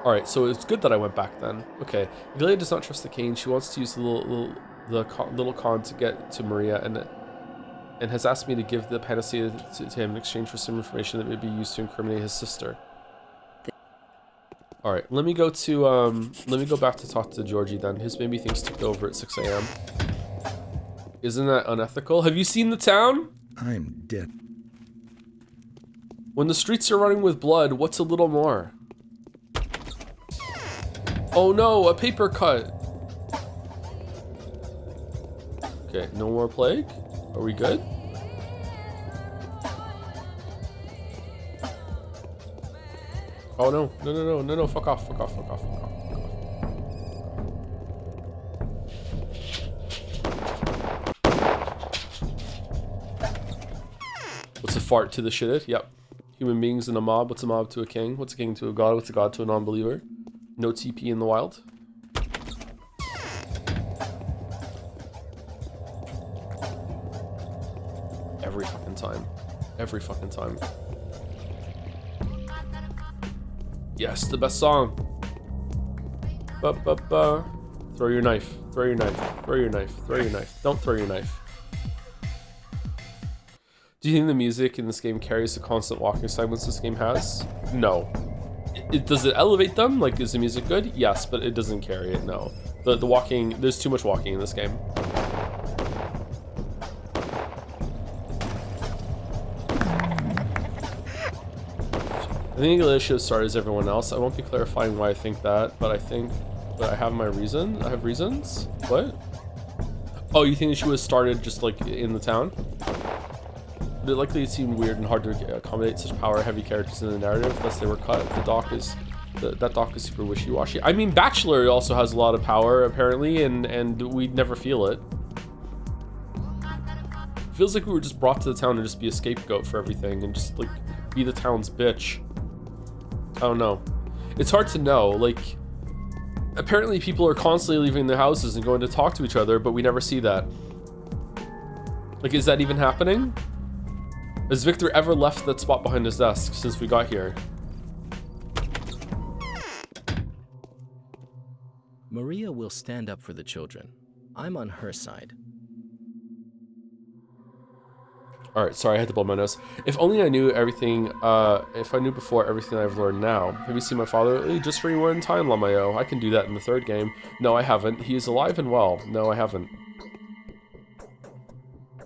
Alright, so it's good that I went back then. Okay, Gilead does not trust the Kains. She wants to use the little con to get to Maria, and has asked me to give the panacea to him in exchange for some information that may be used to incriminate his sister. Alright, let me go back to talk to Georgie then. His maybe things took over at 6 a.m. Isn't that unethical? Have you seen the town? I'm dead. When the streets are running with blood, what's a little more? Oh no, a paper cut. Okay, no more plague? Are we good? Oh no, no, fuck off. What's a fart to the shitted? Yep. Human beings in a mob. What's a mob to a king? What's a king to a god? What's a god to a non-believer? No TP in the wild. Every fucking time. Yes, the best song. Throw your knife. Throw your knife. Don't throw your knife. Do you think the music in this game carries the constant walking segments this game has? No. Does it elevate them? Like, is the music good? Yes, but it doesn't carry it, no. The walking, there's too much walking in this game. I think Alicia should have started as everyone else. I won't be clarifying why I think that, but I have my reason. I have reasons. What? Oh, you think that she would have started just like in the town? But likely it seemed weird and hard to accommodate such power-heavy characters in the narrative, thus they were cut. That doc is super wishy-washy. I mean, Bachelor also has a lot of power apparently, and we'd never feel it. Feels like we were just brought to the town to just be a scapegoat for everything and just like be the town's bitch. I don't know. It's hard to know. Like, apparently people are constantly leaving their houses and going to talk to each other, but we never see that. Like, is that even happening? Has Victor ever left that spot behind his desk since we got here? Maria will stand up for the children. I'm on her side. All right, sorry, I had to blow my nose. If only I knew everything, if I knew before everything I've learned now. Have you seen my father? Hey, just rewind time, Lamayo. I can do that in the 3rd game. No, I haven't. He is alive and well. No, I haven't.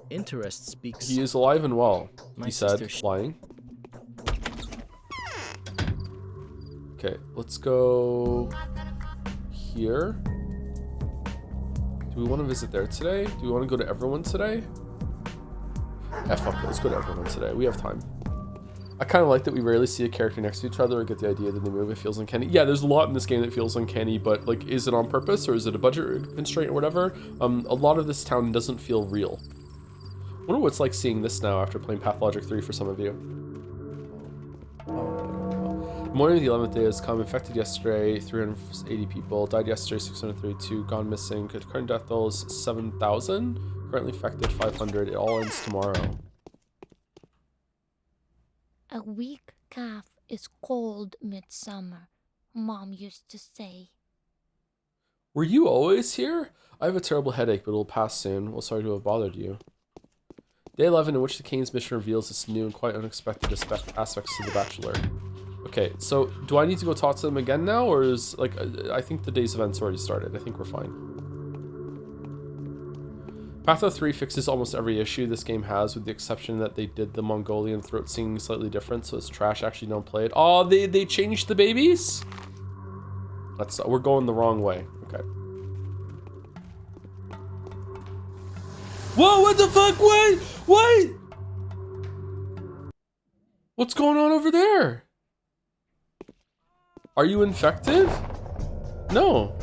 Interest speaks. He is alive and well, My he said, sister lying. Okay, let's go here. Do we want to visit there today? Do we want to go to everyone today? Yeah, fuck it. Let's go to everyone today. We have time. I kind of like that we rarely see a character next to each other or get the idea that they move. It feels uncanny. Yeah, there's a lot in this game that feels uncanny, but like, is it on purpose or is it a budget constraint or whatever? A lot of this town doesn't feel real. I wonder what it's like seeing this now after playing Pathologic 3 for some of you. Morning of the 11th day has come. Infected yesterday, 380 people. Died yesterday, 632. Gone missing. Current death toll is 7,000. Currently infected, 500. It all ends tomorrow. A weak calf is cold midsummer, Mom used to say. Were you always here? I have a terrible headache, but it'll pass soon. Well, sorry to have bothered you. Day 11, in which the Kains mission reveals its new and quite unexpected aspects to the Bachelor. Okay, so do I need to go talk to them again now, or is, like, I think the day's event's already started. I think we're fine. Patho 3 fixes almost every issue this game has, with the exception that they did the Mongolian throat singing slightly different, so it's trash. Actually, don't play it. Oh, they changed the babies? We're going the wrong way. Okay. Whoa, what the fuck? What? What's going on over there? Are you infected? No.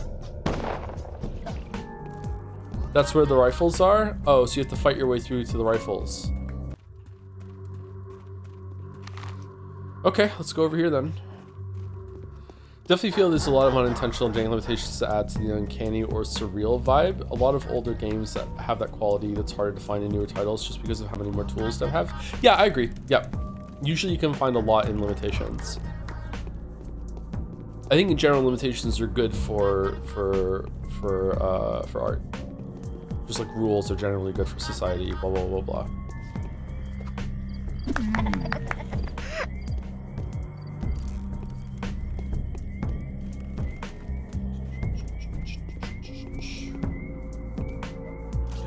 That's where the rifles are? Oh, so you have to fight your way through to the rifles. Okay, let's go over here then. Definitely feel there's a lot of unintentional jank limitations to add to the uncanny or surreal vibe. A lot of older games that have that quality that's harder to find in newer titles just because of how many more tools they have. Yeah, I agree. Yeah. Usually you can find a lot in limitations. I think in general limitations are good for art. Just like rules are generally good for society, blah blah blah blah.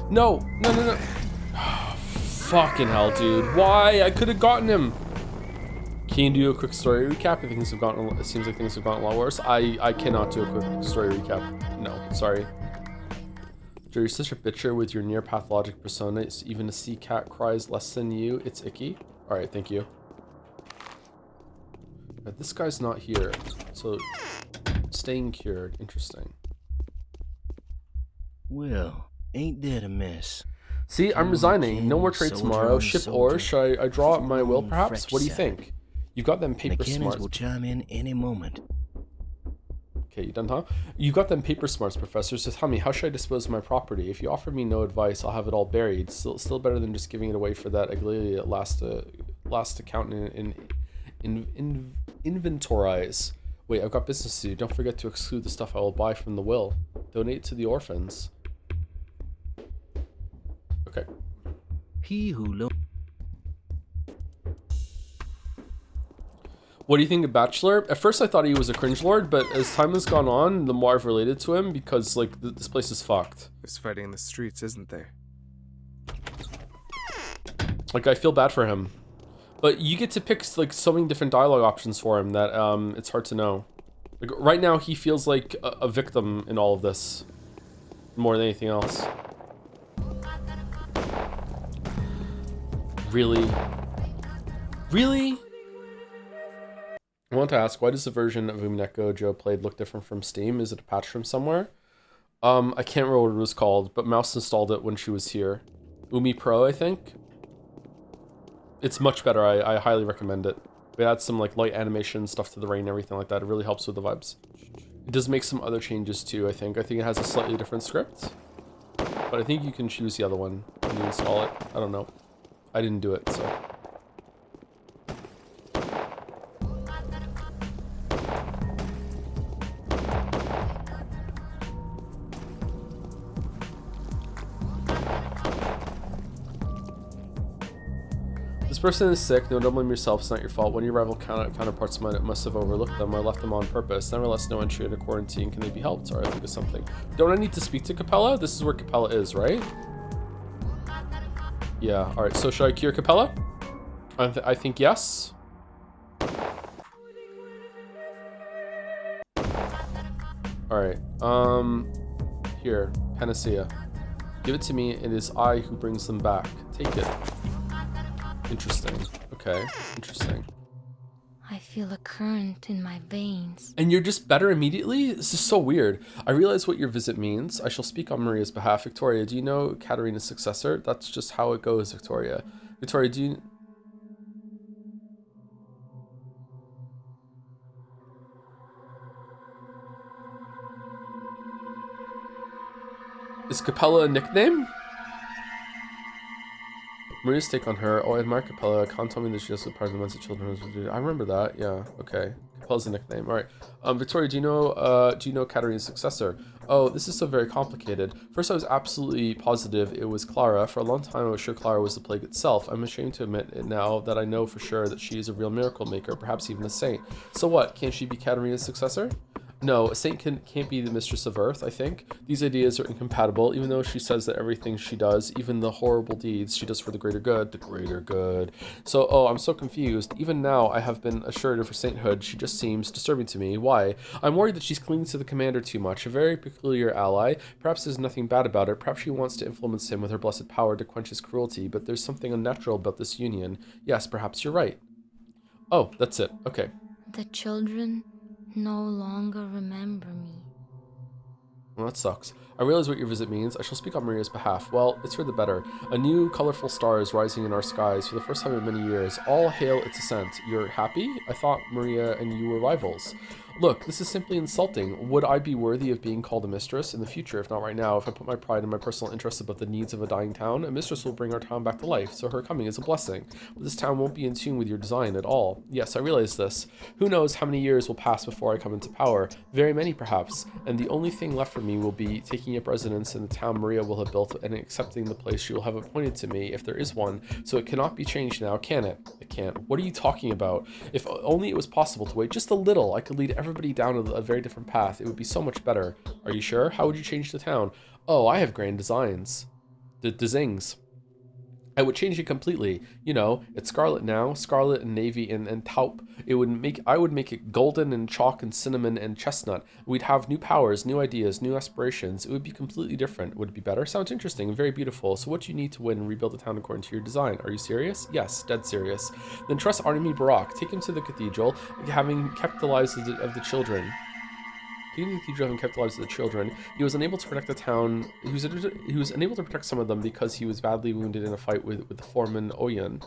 No. Oh, fucking hell, dude. Why? I could have gotten him. Can you do a quick story recap? It seems like things have gotten a lot worse. I cannot do a quick story recap. No, sorry. You're such a bitcher with your near pathologic persona. Even a sea cat cries less than you. It's icky. All right, thank you. But this guy's not here, so staying cured. Interesting. Well, ain't that a mess? See, I'm resigning. No more trade tomorrow. Ship ore. Should I draw up my will, perhaps? What do you think? You got them paper smarts. will chime in any moment. Okay, you done, huh? You got them paper smarts, Professor. So tell me, how should I dispose of my property? If you offer me no advice, I'll have it all buried. Still better than just giving it away for that Aglalia last account in inventorize. Wait, I've got business to do. Don't forget to exclude the stuff I will buy from the will. Donate to the orphans. Okay. He who What do you think of Bachelor? At first I thought he was a cringe lord, but as time has gone on, the more I've related to him, because like this place is fucked. There's fighting in the streets, isn't there? Like I feel bad for him, but you get to pick like so many different dialogue options for him that it's hard to know. Like right now he feels like a victim in all of this, more than anything else. Really? I want to ask, why does the version of Umineko Joe played look different from Steam? Is it a patch from somewhere? I can't remember what it was called, but Mouse installed it when she was here. Umi Pro, I think. It's much better. I highly recommend it. It adds some like light animation stuff to the rain and everything like that. It really helps with the vibes. It does make some other changes too, I think. I think it has a slightly different script. But I think you can choose the other one when you install it. I don't know. I didn't do it, so... person is sick. No, don't blame yourself. It's not your fault. One of your rival counterparts must have overlooked them or left them on purpose. Nevertheless, no entry into quarantine. Can they be helped? Sorry, I think of something. Don't I need to speak to Capella? This is where Capella is, right? Yeah. All right. So should I cure Capella? I think yes. All right. Here, panacea. Give it to me. It is I who brings them back. Take it. Interesting. Okay. Interesting. I feel a current in my veins. And you're just better immediately? This is so weird. I realize what your visit means. I shall speak on Maria's behalf. Victoria, do you know Katerina's successor? That's just how it goes, Victoria. Victoria, do you... Is Capella a nickname? Maria's take on her. Oh, I admire Capella. Can't tell me that she does part of the Mensa Children. I remember that. Yeah. Okay. Capella's a nickname. All right. Victoria, do you know Katerina's successor? Oh, this is so very complicated. First, I was absolutely positive it was Clara. For a long time, I was sure Clara was the plague itself. I'm ashamed to admit it now that I know for sure that she is a real miracle maker, perhaps even a saint. So what? Can't she be Katerina's successor? No, a saint can't be the mistress of Earth, I think. These ideas are incompatible, even though she says that everything she does, even the horrible deeds she does for the greater good. So, oh, I'm so confused. Even now, I have been assured of her sainthood. She just seems disturbing to me. Why? I'm worried that she's clinging to the commander too much, a very peculiar ally. Perhaps there's nothing bad about it. Perhaps she wants to influence him with her blessed power to quench his cruelty, but there's something unnatural about this union. Yes, perhaps you're right. Oh, that's it. Okay. The children no longer remember me. Well, that sucks. I realize what your visit means. I shall speak on Maria's behalf. Well, it's for the better. A new, colorful star is rising in our skies for the first time in many years. All hail its ascent. You're happy? I thought Maria and you were rivals. Look, this is simply insulting. Would I be worthy of being called a mistress in the future, if not right now? If I put my pride and my personal interests above the needs of a dying town, a mistress will bring our town back to life, so her coming is a blessing. But this town won't be in tune with your design at all. Yes, I realize this. Who knows how many years will pass before I come into power? Very many, perhaps. And the only thing left for me will be taking up residence in the town Maria will have built and accepting the place she will have appointed to me, if there is one. So it cannot be changed now, can it? It can't. What are you talking about? If only it was possible to wait just a little, I could lead everybody down a very different path. It would be so much better. Are you sure? How would you change the town? Oh, I have grand designs. The zings. I would change it completely. You know, it's scarlet now, scarlet and navy and taupe. I would make it golden and chalk and cinnamon and chestnut. We'd have new powers, new ideas, new aspirations. It would be completely different. Would it be better? Sounds interesting and very beautiful. So what do you need to win and rebuild the town according to your design? Are you serious? Yes, dead serious. Then trust Artemy Barak. Take him to the cathedral, having kept the lives of the children. Taking the cathedral and kept the lives of the children. He was unable to protect the town. He was unable to protect some of them because he was badly wounded in a fight with the foreman Oyen.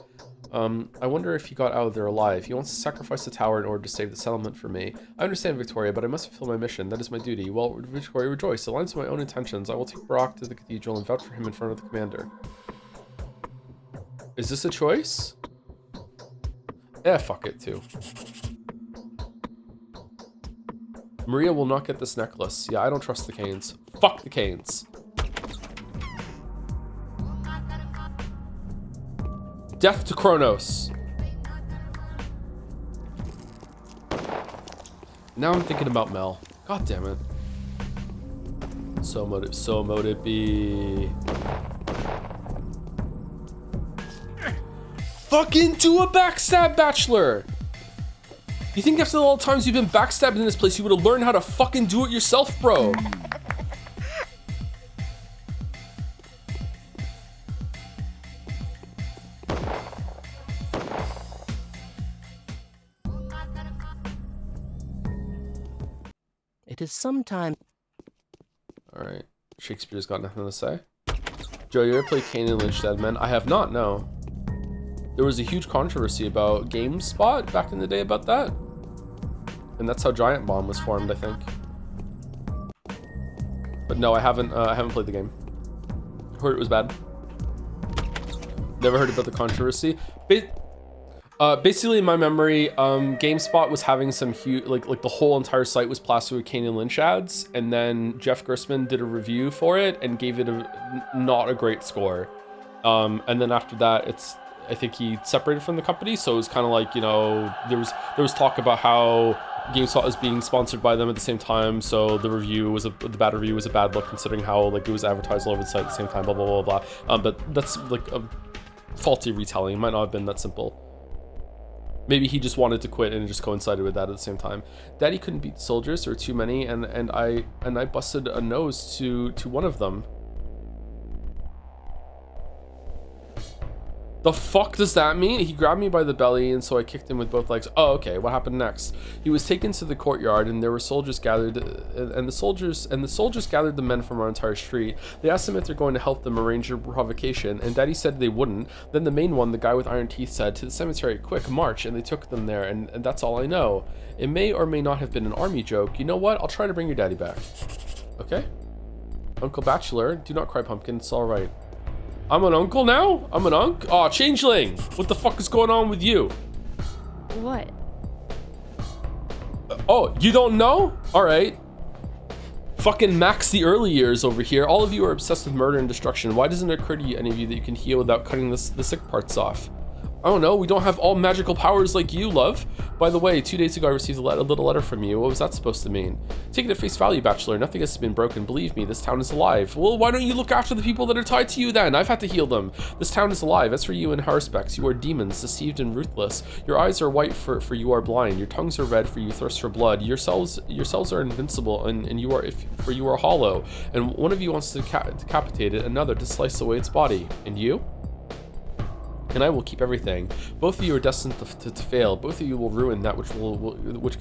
I wonder if he got out of there alive. He wants to sacrifice the tower in order to save the settlement for me. I understand, Victoria, but I must fulfill my mission. That is my duty. Well, Victoria, rejoice. Aligns with my own intentions. I will take Barak to the cathedral and vouch for him in front of the commander. Is this a choice? Fuck it too. Maria will not get this necklace. Yeah, I don't trust the Kains. Fuck the Kains. Death to Kronos. Now I'm thinking about Mel. God damn it. So mote it be. Fucking do a backstab, Bachelor! You think after all the times you've been backstabbed in this place, you would have learned how to fucking do it yourself, bro? It is sometimes... Alright. Shakespeare's got nothing to say. Joe, you ever played Cain and Lynch Dead Men? I have not, no. There was a huge controversy about GameSpot back in the day about that. And that's how Giant Bomb was formed, I think. But no, I haven't played the game. Heard it was bad. Never heard about the controversy. Basically, in my memory, GameSpot was having some huge, like the whole entire site was plastered with Cain and Lynch ads, and then Jeff Gerstmann did a review for it and gave it not a great score. And then after that, I think he separated from the company, so it was kind of like, you know, there was talk about how GameSpot was being sponsored by them at the same time, so the bad review was a bad look considering how like it was advertised all over the site at the same time, blah blah blah blah. But that's like a faulty retelling. It might not have been that simple. Maybe he just wanted to quit and it just coincided with that at the same time. Daddy couldn't beat soldiers, there were too many, and I busted a nose to one of them. The fuck does that mean? He grabbed me by the belly, and so I kicked him with both legs. Oh, okay, what happened next? He was taken to the courtyard, and there were soldiers gathered, and the soldiers gathered the men from our entire street. They asked him if they're going to help them arrange a provocation, and Daddy said they wouldn't. Then the main one, the guy with iron teeth, said, "To the cemetery, quick, march," and they took them there, and that's all I know. It may or may not have been an army joke. You know what? I'll try to bring your daddy back. Okay? Uncle Bachelor, do not cry, pumpkin, it's alright. I'm an uncle now? I'm an unk? Aw, Changeling! What the fuck is going on with you? What? Oh, you don't know? Alright. Fucking Max the early years over here. All of you are obsessed with murder and destruction. Why doesn't it occur to you, any of you, that you can heal without cutting the sick parts off? I don't know, we don't have all magical powers like you, love. By the way, 2 days ago I received a little letter from you. What was that supposed to mean? Take it at face value, Bachelor. Nothing has been broken. Believe me, this town is alive. Well, why don't you look after the people that are tied to you then? I've had to heal them. This town is alive. As for you and Haruspex, you are demons, deceived and ruthless. Your eyes are white for you are blind. Your tongues are red for you thirst for blood. Yourselves are invincible and you are hollow. And one of you wants to decapitate it, another to slice away its body. And you? And I will keep everything. Both of you are destined to fail. Both of you will ruin that which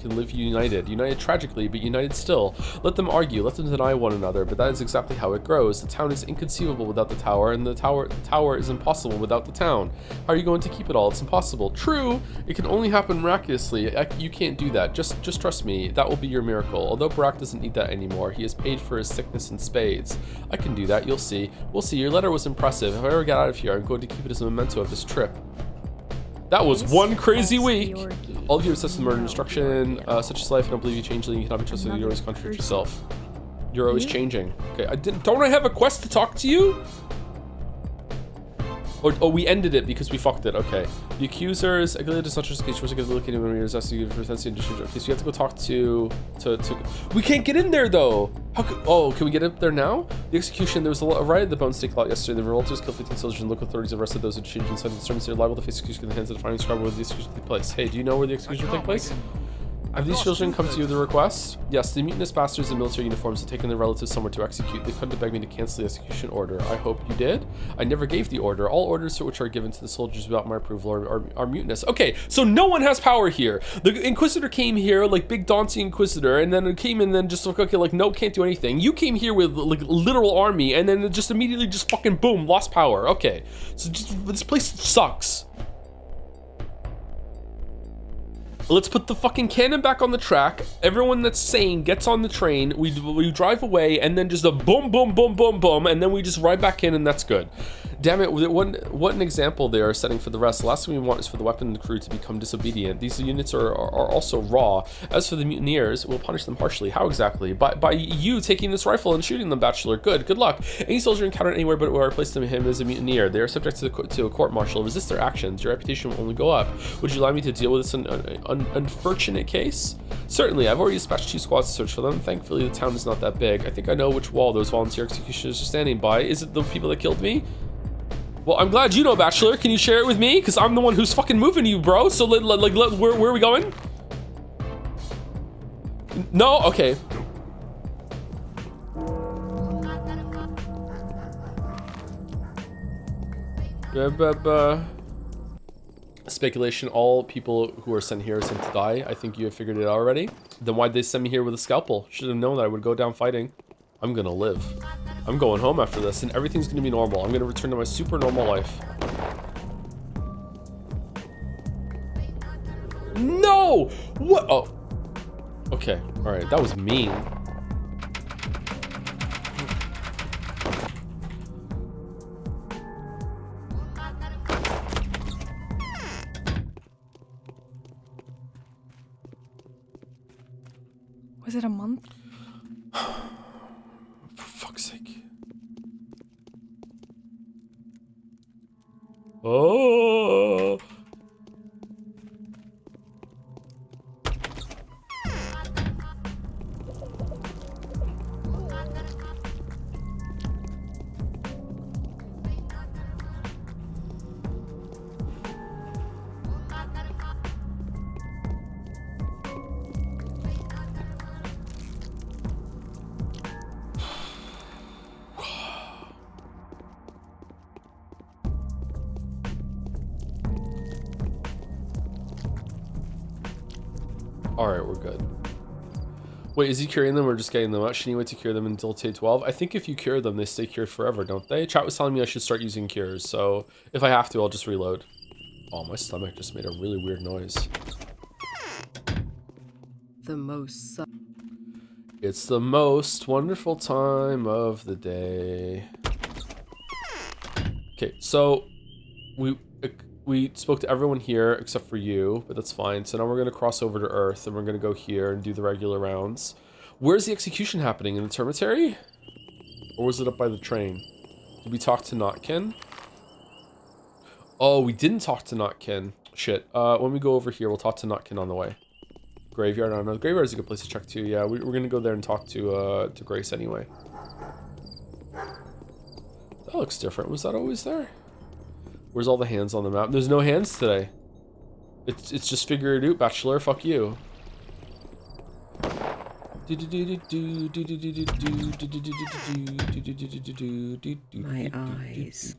can live united. United tragically, but united still. Let them argue, let them deny one another, but that is exactly how it grows. The town is inconceivable without the tower, and the tower is impossible without the town. How are you going to keep it all? It's impossible. True, it can only happen miraculously. You can't do that. Just trust me, that will be your miracle. Although Barack doesn't need that anymore, he has paid for his sickness in spades. I can do that, you'll see. We'll see, your letter was impressive. If I ever get out of here, I'm going to keep it as a memento of this trip. That was one crazy week. All of you are obsessed with murder and destruction. Such is life. I don't believe you, Changeling. You cannot be trusted. You always contradict yourself. You're always changing. Okay, don't I have a quest to talk to you? Oh, we ended it because we fucked it. Okay. The accusers. Okay, so you have to go talk to. We can't get in there though. Can we get up there now? The execution. There was a riot at the Bone Stake lot yesterday. The revolters killed 15 soldiers and local authorities arrested those who changed inside the sermons. They're liable to face execution in the hands of the firing squad where the execution took place. Hey, do you know where the execution took place? Have these children come to you with a request? Yes, the mutinous bastards in military uniforms have taken their relatives somewhere to execute. They come to beg me to cancel the execution order. I hope you did. I never gave the order. All orders which are given to the soldiers without my approval are mutinous. Okay, so no one has power here. The Inquisitor came here, like big daunting Inquisitor, and then it came in and then just like, okay, like, no, can't do anything. You came here with like literal army, and then just immediately just fucking boom, lost power. Okay, so this place sucks. Let's put the fucking cannon back on the track. Everyone that's sane gets on the train. We drive away, and then just a boom, boom, boom, boom, boom, and then we just ride back in, and that's good. Damn it, what an example they are setting for the rest. The last thing we want is for the weapon crew to become disobedient. These units are also raw. As for the mutineers, we'll punish them harshly. How exactly? By you taking this rifle and shooting them, Bachelor. Good luck. Any soldier encountered anywhere but where I placed him as a mutineer. They are subject to a court-martial. Resist their actions. Your reputation will only go up. Would you allow me to deal with this unfortunate case? Certainly, I've already dispatched 2 squads to search for them. Thankfully, the town is not that big. I think I know which wall those volunteer executioners are standing by. Is it the people that killed me? Well, I'm glad you know, Bachelor. Can you share it with me? Because I'm the one who's fucking moving you, bro. So, where are we going? No? Okay. Speculation, all people who are sent here are sent to die. I think you have figured it out already. Then why'd they send me here with a scalpel? Should have known that I would go down fighting. I'm gonna live. I'm going home after this, and everything's gonna be normal. I'm gonna return to my super normal life. No! What? Oh. Okay, alright, that was mean. Was it a month? For fuck's sake. Oh. Alright, we're good. Wait, is he curing them or just getting them out? Should he wait to cure them until day 12? I think if you cure them, they stay cured forever, don't they? Chat was telling me I should start using cures, so if I have to, I'll just reload. Oh, my stomach just made a really weird noise. It's the most wonderful time of the day. Okay, so we spoke to everyone here except for you, but that's fine. So now we're going to cross over to Earth, and we're going to go here and do the regular rounds. Where's the execution happening? In the Termitary? Or was it up by the train? Did we talk to Notkin? Oh, we didn't talk to Notkin. Shit. When we go over here, we'll talk to Notkin on the way. Graveyard, I don't know. Graveyard is a good place to check too. Yeah, we're going to go there and talk to Grace anyway. That looks different. Was that always there? Where's all the hands on the map? There's no hands today. It's just figure it out, bachelor. Fuck you. My eyes.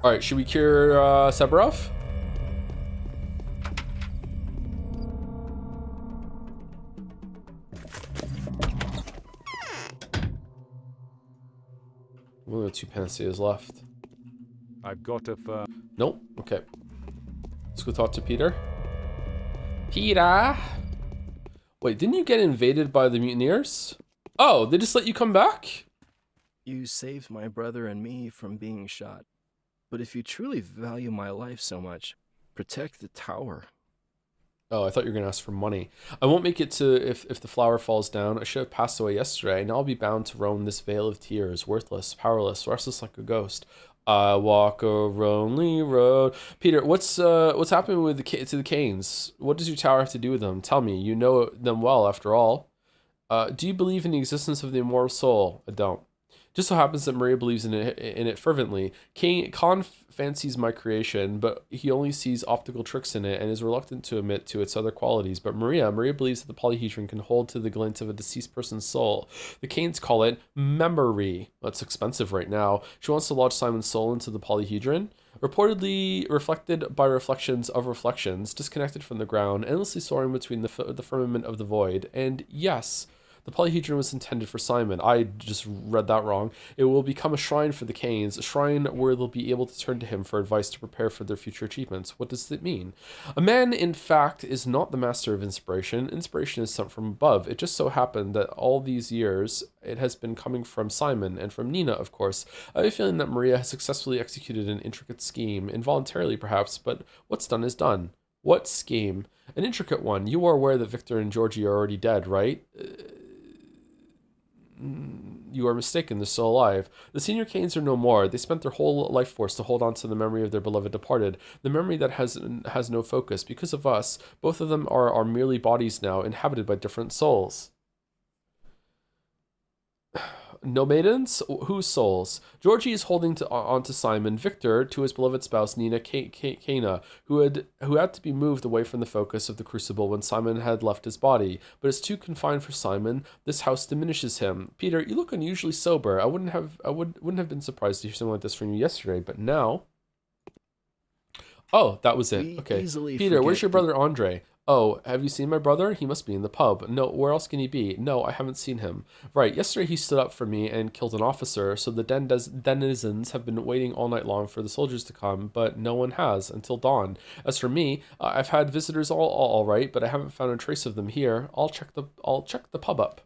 Alright, should we cure Severov? Only have 2 panaceas left. I've got a Nope. Okay. Let's go talk to Peter. Peter! Wait, didn't you get invaded by the mutineers? Oh, they just let you come back? You saved my brother and me from being shot. But if you truly value my life so much, protect the tower. Oh, I thought you were going to ask for money. I won't make it to if the flower falls down. I should have passed away yesterday. Now I'll be bound to roam this vale of tears, worthless, powerless, restless like a ghost. I walk a lonely road. Peter, what's happening with the Cains? What does your tower have to do with them? Tell me. You know them well, after all. Do you believe in the existence of the immortal soul? I don't. Just so happens that Maria believes in it fervently. Khan fancies my creation, but he only sees optical tricks in it and is reluctant to admit to its other qualities. But Maria believes that the polyhedron can hold to the glint of a deceased person's soul. The Cains call it memory. That's expensive right now. She wants to lodge Simon's soul into the polyhedron. Reportedly reflected by reflections of reflections, disconnected from the ground, endlessly soaring between the firmament of the void. And yes, the polyhedron was intended for Simon. I just read that wrong. It will become a shrine for the Cains, a shrine where they'll be able to turn to him for advice to prepare for their future achievements. What does it mean? A man, in fact, is not the master of inspiration. Inspiration is sent from above. It just so happened that all these years it has been coming from Simon and from Nina, of course. I have a feeling that Maria has successfully executed an intricate scheme, involuntarily perhaps, but what's done is done. What scheme? An intricate one. You are aware that Victor and Georgie are already dead, right? You are mistaken, they're still alive. The senior Cains are no more. They spent their whole life force to hold on to the memory of their beloved departed, the memory that has no focus. Because of us, both of them are merely bodies now, inhabited by different souls. No maidens? Whose souls? Georgie is holding on to Simon, Victor to his beloved spouse Nina Kana, who had to be moved away from the focus of the crucible when Simon had left his body. But it's too confined for Simon. This house diminishes him. Peter, you look unusually sober. I wouldn't have been surprised to hear something like this from you yesterday, but now. Oh, that was it. Okay. Peter, where's your brother Andrey? Oh, have you seen my brother? He must be in the pub. No, where else can he be? No, I haven't seen him. Right, yesterday he stood up for me and killed an officer, so the denizens have been waiting all night long for the soldiers to come, but no one has, until dawn. As for me, I've had visitors all right, but I haven't found a trace of them here. I'll check the pub up.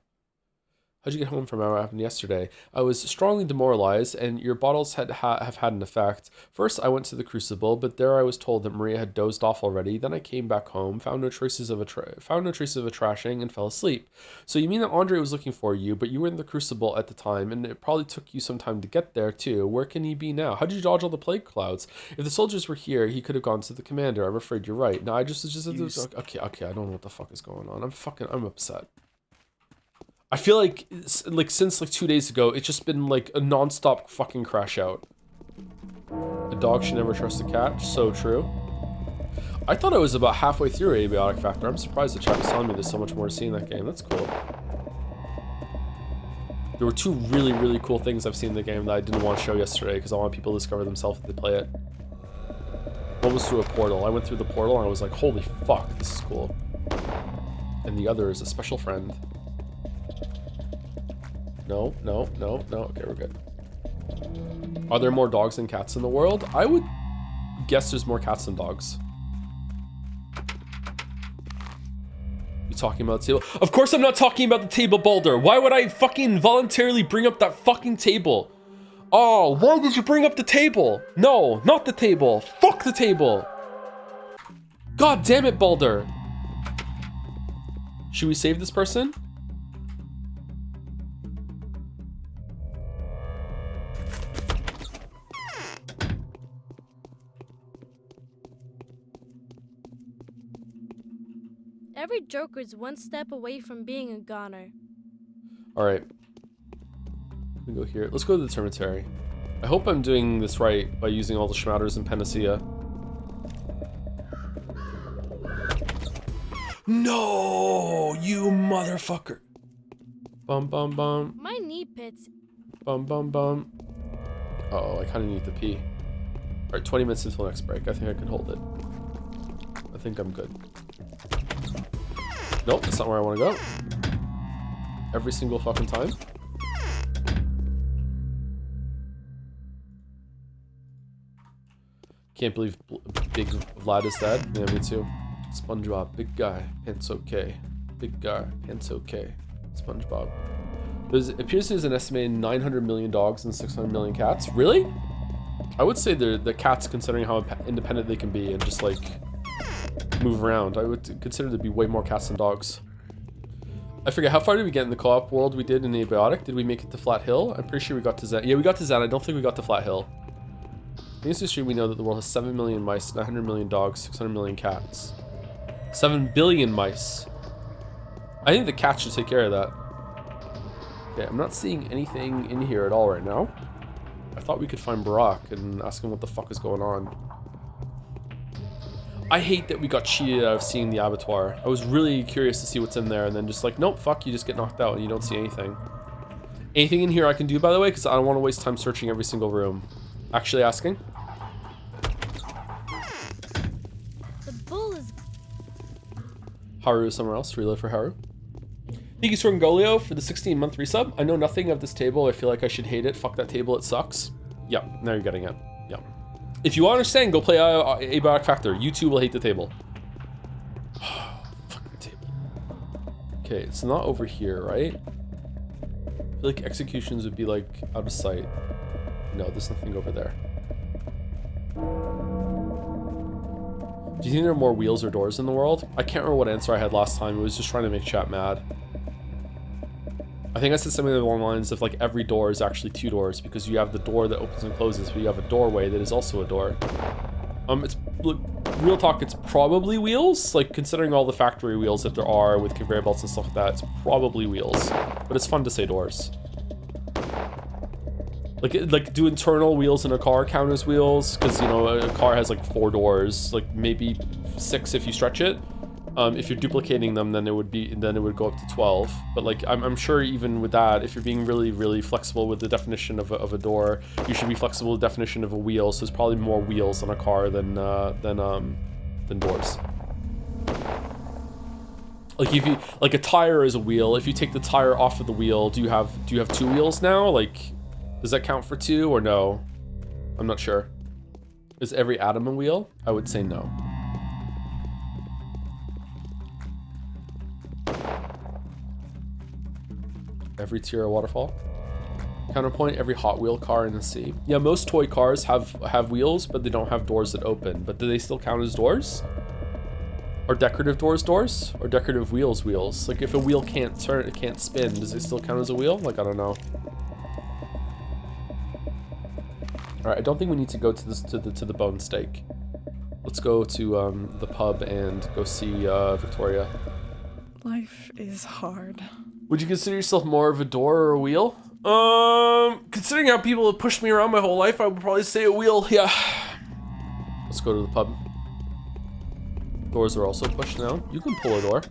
How'd you get home from what happened yesterday? I was strongly demoralized, and your bottles have had an effect. First, I went to the Crucible, but there I was told that Maria had dozed off already. Then I came back home, found no traces of a trashing, and fell asleep. So you mean that Andrey was looking for you, but you were in the Crucible at the time, and it probably took you some time to get there too. Where can he be now? How did you dodge all the plague clouds? If the soldiers were here, he could have gone to the commander. I'm afraid you're right. No, I just okay. I don't know what the fuck is going on. I'm upset. I feel like since 2 days ago, it's just been like a non-stop fucking crash out. A dog should never trust a cat. So true. I thought I was about halfway through Abiotic Factor. I'm surprised the chat was telling me there's so much more to see in that game. That's cool. There were 2 really, really cool things I've seen in the game that I didn't want to show yesterday because I want people to discover themselves if they play it. One was through a portal. I went through the portal and I was like, holy fuck, this is cool. And the other is a special friend. No, no, no, no. Okay, we're good. Are there more dogs than cats in the world? I would guess there's more cats than dogs. You talking about the table? Of course I'm not talking about the table, Boulder. Why would I fucking voluntarily bring up that fucking table? Oh, why did you bring up the table? No, not the table. Fuck the table. God damn it, Boulder. Should we save this person? Every Joker's one step away from being a goner. Alright. We go here. Let's go to the Termitary. I hope I'm doing this right by using all the schmatters and panacea. No, you motherfucker. Bum bum bum. My knee pits. Bum bum bum. Uh-oh, I kind of need to pee. Alright, 20 minutes until next break. I think I can hold it. I think I'm good. Nope, that's not where I want to go. Every single fucking time. Can't believe big Vlad is dead. Yeah, me too. SpongeBob, big guy, pants okay. Big guy, pants okay. SpongeBob. It appears there's an estimated 900 million dogs and 600 million cats. Really? I would say the cats, considering how independent they can be and just like move around. I would consider there to be way more cats than dogs. I forget, how far did we get in the co-op world we did in the Abiotic? Did we make it to Flat Hill? I'm pretty sure we got to Zen. Yeah, we got to Zen. I don't think we got to Flat Hill. In this history, we know that the world has 7 million mice, 900 million dogs, 600 million cats. 7 billion mice. I think the cats should take care of that. Okay, I'm not seeing anything in here at all right now. I thought we could find Barack and ask him what the fuck is going on. I hate that we got cheated out of seeing the abattoir. I was really curious to see what's in there and then just like, nope, fuck, you just get knocked out and you don't see anything. Anything in here I can do, by the way, because I don't want to waste time searching every single room. Actually asking. The bull is... Haru somewhere else. Reload for Haru. Thank you, Sorgolio, for the 16-month resub. I know nothing of this table. I feel like I should hate it. Fuck that table. It sucks. Yep. Now you're getting it. Yep. If you understand, go play Abiotic Factor. You too will hate the table. Fucking table. Okay, it's not over here, right? I feel like executions would be like out of sight. No, there's nothing over there. Do you think there are more wheels or doors in the world? I can't remember what answer I had last time. It was just trying to make chat mad. I think I said something along the lines of like every door is actually 2 doors because you have the door that opens and closes, but you have a doorway that is also a door. It's look, real talk, it's probably wheels. Like considering all the factory wheels that there are with conveyor belts and stuff like that, it's probably wheels. But it's fun to say doors. Like do internal wheels in a car count as wheels? Because you know a car has like 4 doors, like maybe 6 if you stretch it. If you're duplicating them, then it would go up to 12. But like I'm sure even with that, if you're being really flexible with the definition of a door, you should be flexible with the definition of a wheel. So there's probably more wheels on a car than doors. Like if you like a tire is a wheel. If you take the tire off of the wheel, do you have 2 wheels now? Like. Does that count for 2 or no? I'm not sure. Is every atom a wheel? I would say no. Every tier a waterfall. Counterpoint, every Hot Wheel car in the sea. Yeah, most toy cars have wheels, but they don't have doors that open. But do they still count as doors? Are decorative doors doors? Or decorative wheels wheels? Like if a wheel can't turn, it can't spin, does it still count as a wheel? Like I don't know. Alright, I don't think we need to go to this to the bone steak. Let's go to the pub and go see Victoria. Life is hard. Would you consider yourself more of a door or a wheel? Considering how people have pushed me around my whole life, I would probably say a wheel, yeah. Let's go to the pub. Doors are also pushed now. You can pull a door.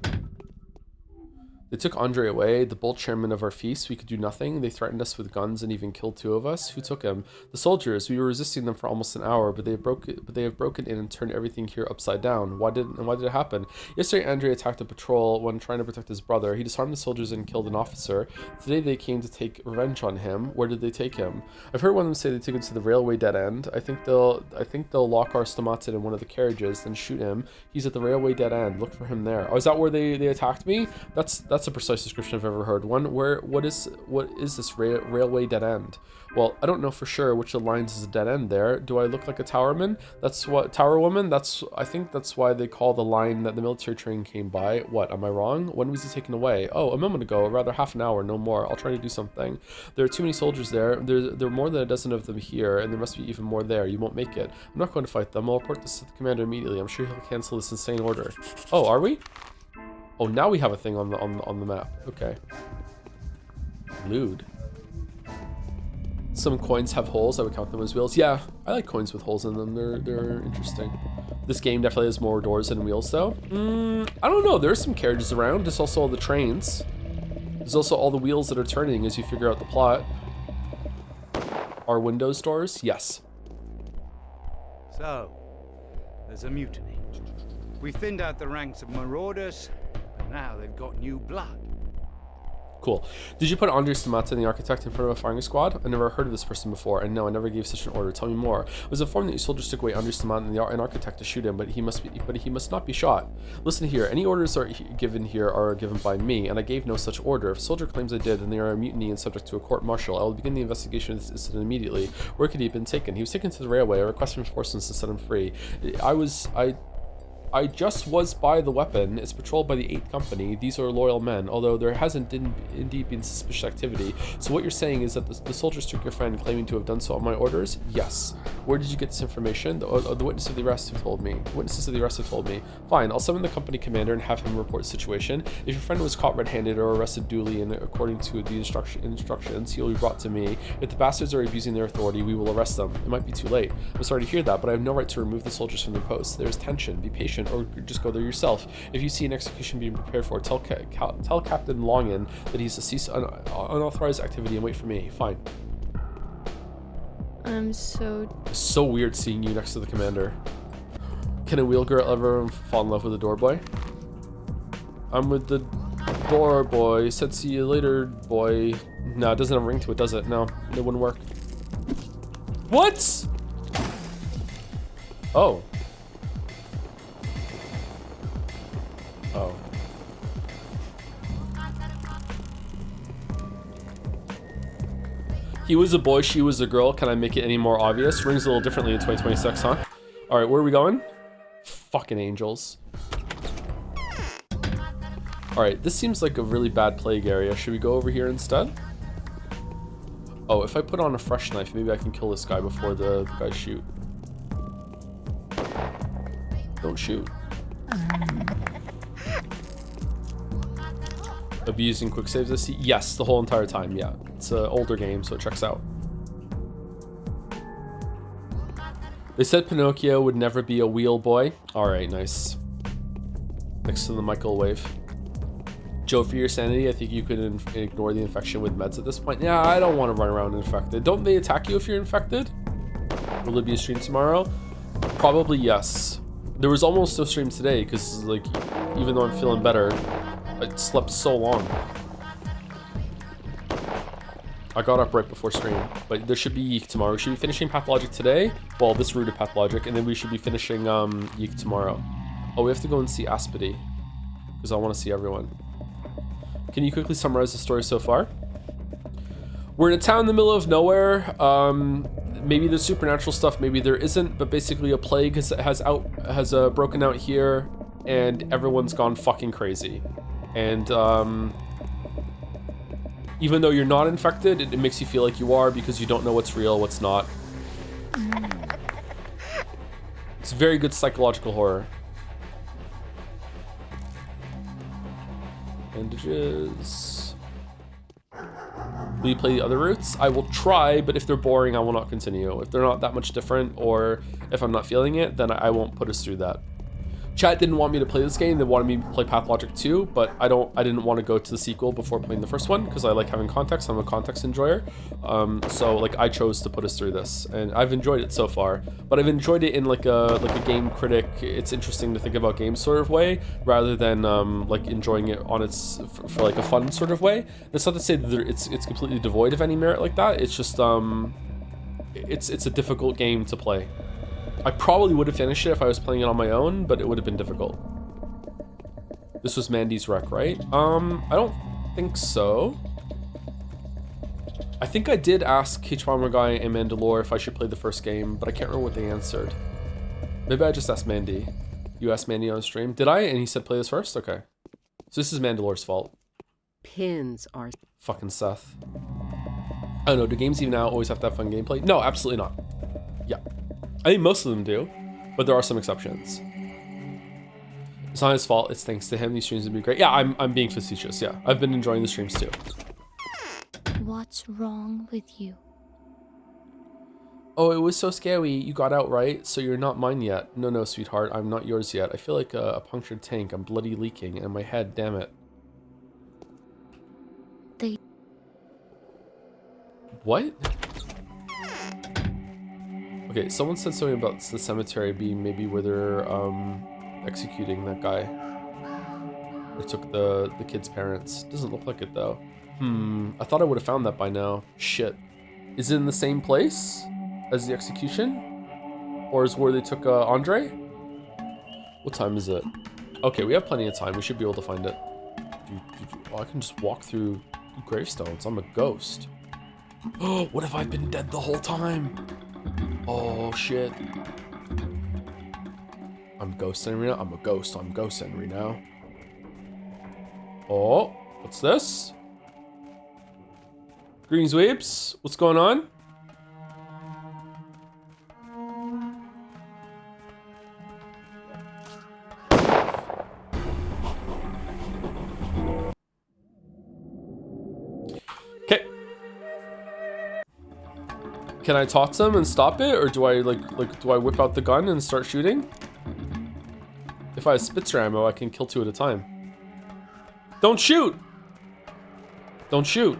They took Andrey away, the bold chairman of our feast. We could do nothing. They threatened us with guns and even killed 2 of us. Who took him? The soldiers. We were resisting them for almost an hour, but they have broken in and turned everything here upside down. Why did it happen? Yesterday, Andrey attacked a patrol when trying to protect his brother. He disarmed the soldiers and killed an officer. Today, they came to take revenge on him. Where did they take him? I've heard one of them say they took him to the railway dead end. I think they'll lock our Stomatin in one of the carriages, then shoot him. He's at the railway dead end. Look for him there. Oh, is that where they attacked me? That's a precise description I've ever heard. What is this railway dead end? Well, I don't know for sure which of the lines is a dead end there. Do I look like a towerman? Tower woman? I think that's why they call the line that the military train came by. What, am I wrong? When was he taken away? Oh, a moment ago, or rather half an hour, no more. I'll try to do something. There are too many soldiers there. There are more than a dozen of them here, and there must be even more there. You won't make it. I'm not going to fight them. I'll report this to the commander immediately. I'm sure he'll cancel this insane order. Oh, are we? Oh, now we have a thing on the map. Okay. Lewd. Some coins have holes. I would count them as wheels. Yeah, I like coins with holes in them. They're interesting. This game definitely has more doors than wheels, though. I don't know. There's some carriages around. There's also all the trains. There's also all the wheels that are turning as you figure out the plot. Are windows doors? Yes. So, there's a mutiny. We thinned out the ranks of marauders, but now they've got new blood. Cool. Did you put Andrey Stomatin, the architect, in front of a firing squad? I never heard of this person before, and no, I never gave such an order. Tell me more. I was informed that you soldiers took away Andrey Stomatin, an architect, to shoot him, but he must not be shot. Listen here. Any orders given here are given by me, and I gave no such order. If a soldier claims I did, then they are a mutiny and subject to a court-martial. I will begin the investigation of this incident immediately. Where could he have been taken? He was taken to the railway. I requested reinforcements to set him free. I just was by the weapon. It's patrolled by the 8th Company. These are loyal men, although there hasn't indeed been suspicious activity. So what you're saying is that the soldiers took your friend, claiming to have done so on my orders? Yes. Where did you get this information? The witness of the arrest have told me. Witnesses of the arrest have told me. Fine, I'll summon the company commander and have him report the situation. If your friend was caught red-handed or arrested duly and according to the instructions, he'll be brought to me. If the bastards are abusing their authority, we will arrest them. It might be too late. I'm sorry to hear that, but I have no right to remove the soldiers from their posts. There's tension. Be patient, or just go there yourself. If you see an execution being prepared for, tell Captain Longin that he's to cease unauthorized activity and wait for me. Fine. I'm It's so weird seeing you next to the commander. Can a wheel girl ever fall in love with a door boy? I'm with the door boy. Said see you later, boy. No, it doesn't have a ring to it, does it? No, it wouldn't work. What? Oh. Oh. He was a boy, she was a girl. Can I make it any more obvious? Rings a little differently in 2026, huh? Alright, where are we going? Fucking angels. Alright, this seems like a really bad plague area. Should we go over here instead? Oh, if I put on a fresh knife, maybe I can kill this guy before the guys shoot. Don't shoot. Abusing quick saves, I see. Yes, the whole entire time, yeah. It's an older game, so it checks out. They said Pinocchio would never be a wheel boy. Alright, nice. Next to the microwave. Joe, for your sanity, I think you could ignore the infection with meds at this point. Yeah, I don't want to run around infected. Don't they attack you if you're infected? Will there be a stream tomorrow? Probably yes. There was almost no stream today, because, like, even though I'm feeling better, I slept so long. I got up right before stream, but there should be Yeek tomorrow. We should be finishing Pathologic today. Well, this route of Pathologic, and then we should be finishing Yeek tomorrow. Oh, we have to go and see Aspity, because I want to see everyone. Can you quickly summarize the story so far? We're in a town in the middle of nowhere. Maybe there's supernatural stuff, maybe there isn't, but basically a plague has broken out here, and everyone's gone fucking crazy. And even though you're not infected, it makes you feel like you are because you don't know what's real, what's not. It's very good psychological horror. Bandages. Will you play the other routes? I will try, but if they're boring, I will not continue. If they're not that much different, or if I'm not feeling it, then I won't put us through that. Chat didn't want me to play this game. They wanted me to play Pathologic 2, but I didn't want to go to the sequel before playing the first one because I like having context. I'm a context enjoyer. So like I chose to put us through this, and I've enjoyed it so far. But I've enjoyed it in like a game critic. It's interesting to think about games sort of way, rather than like enjoying it on its for like a fun sort of way. That's not to say that it's completely devoid of any merit like that. It's just it's a difficult game to play. I probably would have finished it if I was playing it on my own, but it would have been difficult. This was Mandy's wreck, right? I don't think so. I think I did ask H-Bomber Guy and Mandalore if I should play the first game, but I can't remember what they answered. Maybe I just asked Mandy. You asked Mandy on stream. Did I? And he said play this first? Okay. So this is Mandalore's fault. Pins are... Fucking Seth. I don't know, do games even now always have to have fun gameplay? No, absolutely not. Yeah. I think most of them do, but there are some exceptions. It's not his fault, it's thanks to him. These streams would be great. Yeah, I'm being facetious, yeah. I've been enjoying the streams too. What's wrong with you? Oh, it was so scary. You got out, right? So you're not mine yet. No, sweetheart, I'm not yours yet. I feel like a punctured tank. I'm bloody leaking, and my head, damn it. What? Okay, someone said something about the cemetery being maybe where they're executing that guy. Or took the kid's parents. Doesn't look like it though. I thought I would have found that by now. Shit. Is it in the same place as the execution? Or is where they took Andrey? What time is it? Okay, we have plenty of time. We should be able to find it. Oh, I can just walk through gravestones. I'm a ghost. Oh, what if I've been dead the whole time? Oh, shit. I'm Ghost Henry now? I'm a ghost. I'm Ghost Henry now. Oh, what's this? Greens Weeps, what's going on? Okay. Can I talk to him and stop it, or do I do I whip out the gun and start shooting? If I have Spitzer ammo, I can kill 2 at a time. Don't shoot! Don't shoot.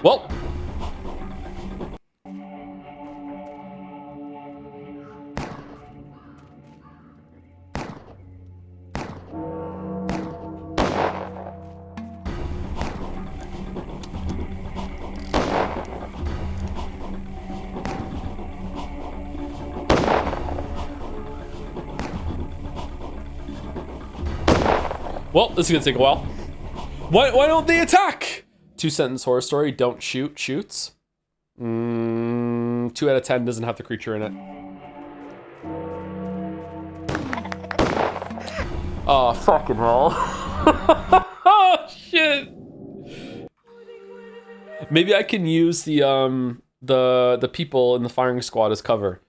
Well. Well, this is gonna take a while. Why don't they attack? 2-sentence horror story. Don't shoot. Shoots. 2 out of 10 doesn't have the creature in it. Oh, fucking hell. Oh, shit. Maybe I can use the people in the firing squad as cover.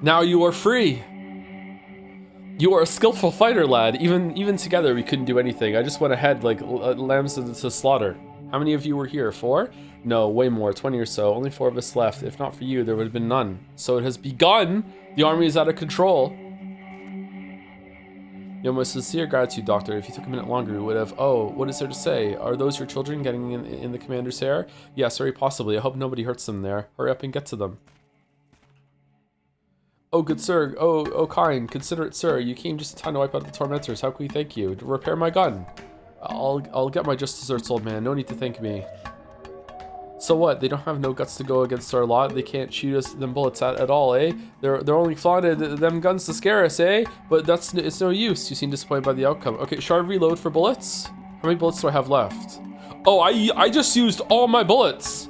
Now you are free. You are a skillful fighter, lad. Even together, we couldn't do anything. I just went ahead like lambs to slaughter. How many of you were here? 4? No, way more. 20 or so. Only 4 of us left. If not for you, there would have been none. So it has begun. The army is out of control. Yo, my sincere gratitude, Doctor. If you took a minute longer, we would have... Oh, what is there to say? Are those your children getting in the commander's hair? Yes, very possibly. I hope nobody hurts them there. Hurry up and get to them. Oh, good sir. Oh, kind, considerate sir. You came just in time to wipe out the tormentors. How can we thank you? To repair my gun. I'll get my just desserts, old man. No need to thank me. So what? They don't have no guts to go against our lot. They can't shoot us them bullets at all, eh? They're only flaunted them guns to scare us, eh? But it's no use. You seem disappointed by the outcome. Okay, should I reload for bullets? How many bullets do I have left? Oh, I just used all my bullets.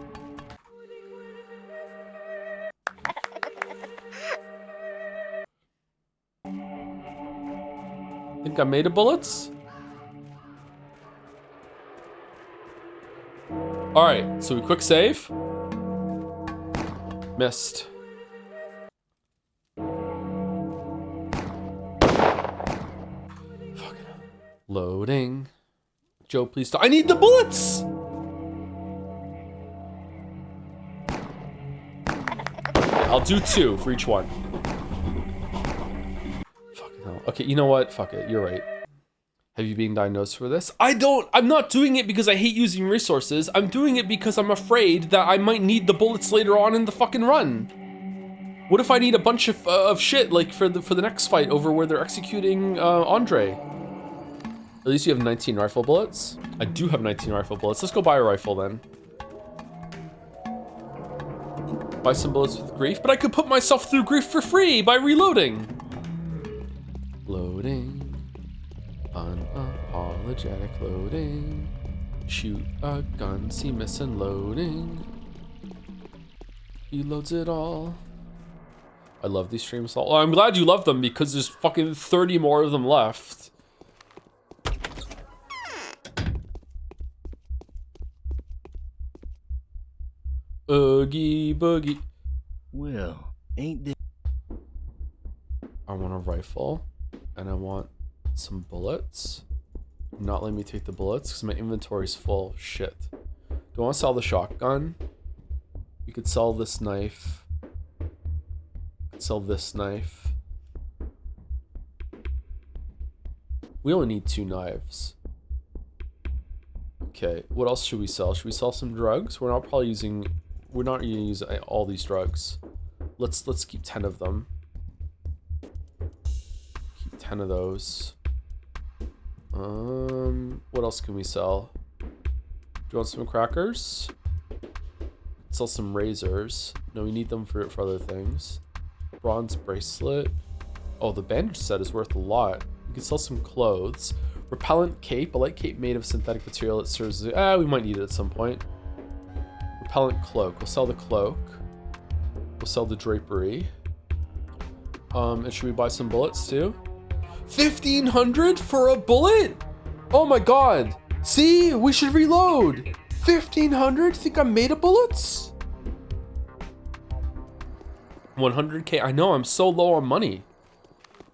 Think I made of bullets? Alright, so we quick save. Missed. Fucking loading. Joe, please stop. I need the bullets! I'll do 2 for each one. Fucking hell. Okay, you know what? Fuck it, you're right. Have you been diagnosed for this? I'm not doing it because I hate using resources. I'm doing it because I'm afraid that I might need the bullets later on in the fucking run. What if I need a bunch of shit, like for the next fight over where they're executing Andrey? At least you have 19 rifle bullets. I do have 19 rifle bullets. Let's go buy a rifle then. Buy some bullets with grief, but I could put myself through grief for free by reloading. Loading. Unapologetic loading. Shoot a gun, see missing loading. He loads it all. I love these streams. Well, I'm glad you love them because there's fucking 30 more of them left. Oogie boogie. Well, ain't this... I want a rifle and I want some bullets. Not let me take the bullets because my inventory's full. Shit. Do I want to sell the shotgun? We could sell this knife. Could sell this knife. We only need 2 knives. Okay, what else should we sell? Should we sell some drugs? We're not gonna use all these drugs. Let's keep 10 of them. Keep 10 of those. What else can we sell? Do you want some crackers? Sell some razors. No, we need them for other things. Bronze bracelet. Oh, the bandage set is worth a lot. We could sell some clothes. Repellent cape. A light cape made of synthetic material that serves as... we might need it at some point. Repellent cloak. We'll sell the cloak. We'll sell the drapery. And should we buy some bullets too? 1,500 for a bullet? Oh my god. See? We should reload. 1,500? Think I'm made of bullets? 100k. I know, I'm so low on money.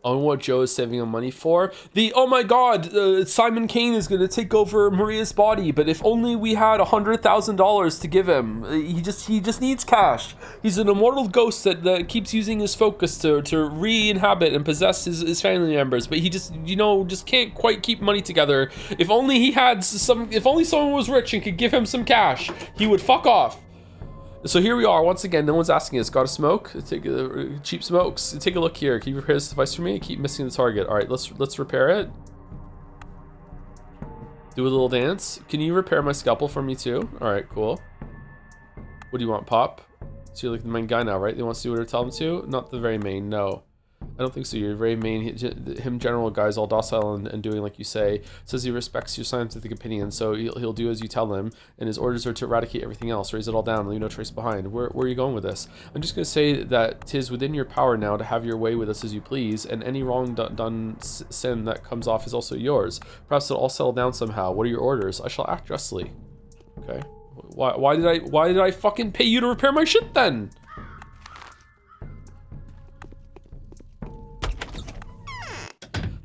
I don't know what Joe is saving on money for. Oh my god, Simon Cain is going to take over Maria's body, but if only we had $100,000 to give him. He just needs cash. He's an immortal ghost that keeps using his focus to re-inhabit and possess his family members, but he just can't quite keep money together. If only he had if only someone was rich and could give him some cash, he would fuck off. So here we are once again. No one's asking us. Got a smoke? Take cheap smokes. Take a look here. Can you repair this device for me? I keep missing the target. All right, let's repair it. Do a little dance. Can you repair my scalpel for me too? All right, cool. What do you want, Pop? So you're like the main guy now, right? They want to do what I tell them to? Not the very main. No. I don't think so. You're very main. Him general guy's all docile and doing like you say. Says he respects your scientific opinion, so he'll do as you tell him. And his orders are to eradicate everything else, raise it all down, leave no trace behind. Where are you going with this? I'm just gonna say that 'tis within your power now to have your way with us as you please, and any wrong done sin that comes off is also yours. Perhaps it'll all settle down somehow. What are your orders? I shall act justly. Okay. Why did I fucking pay you to repair my shit then?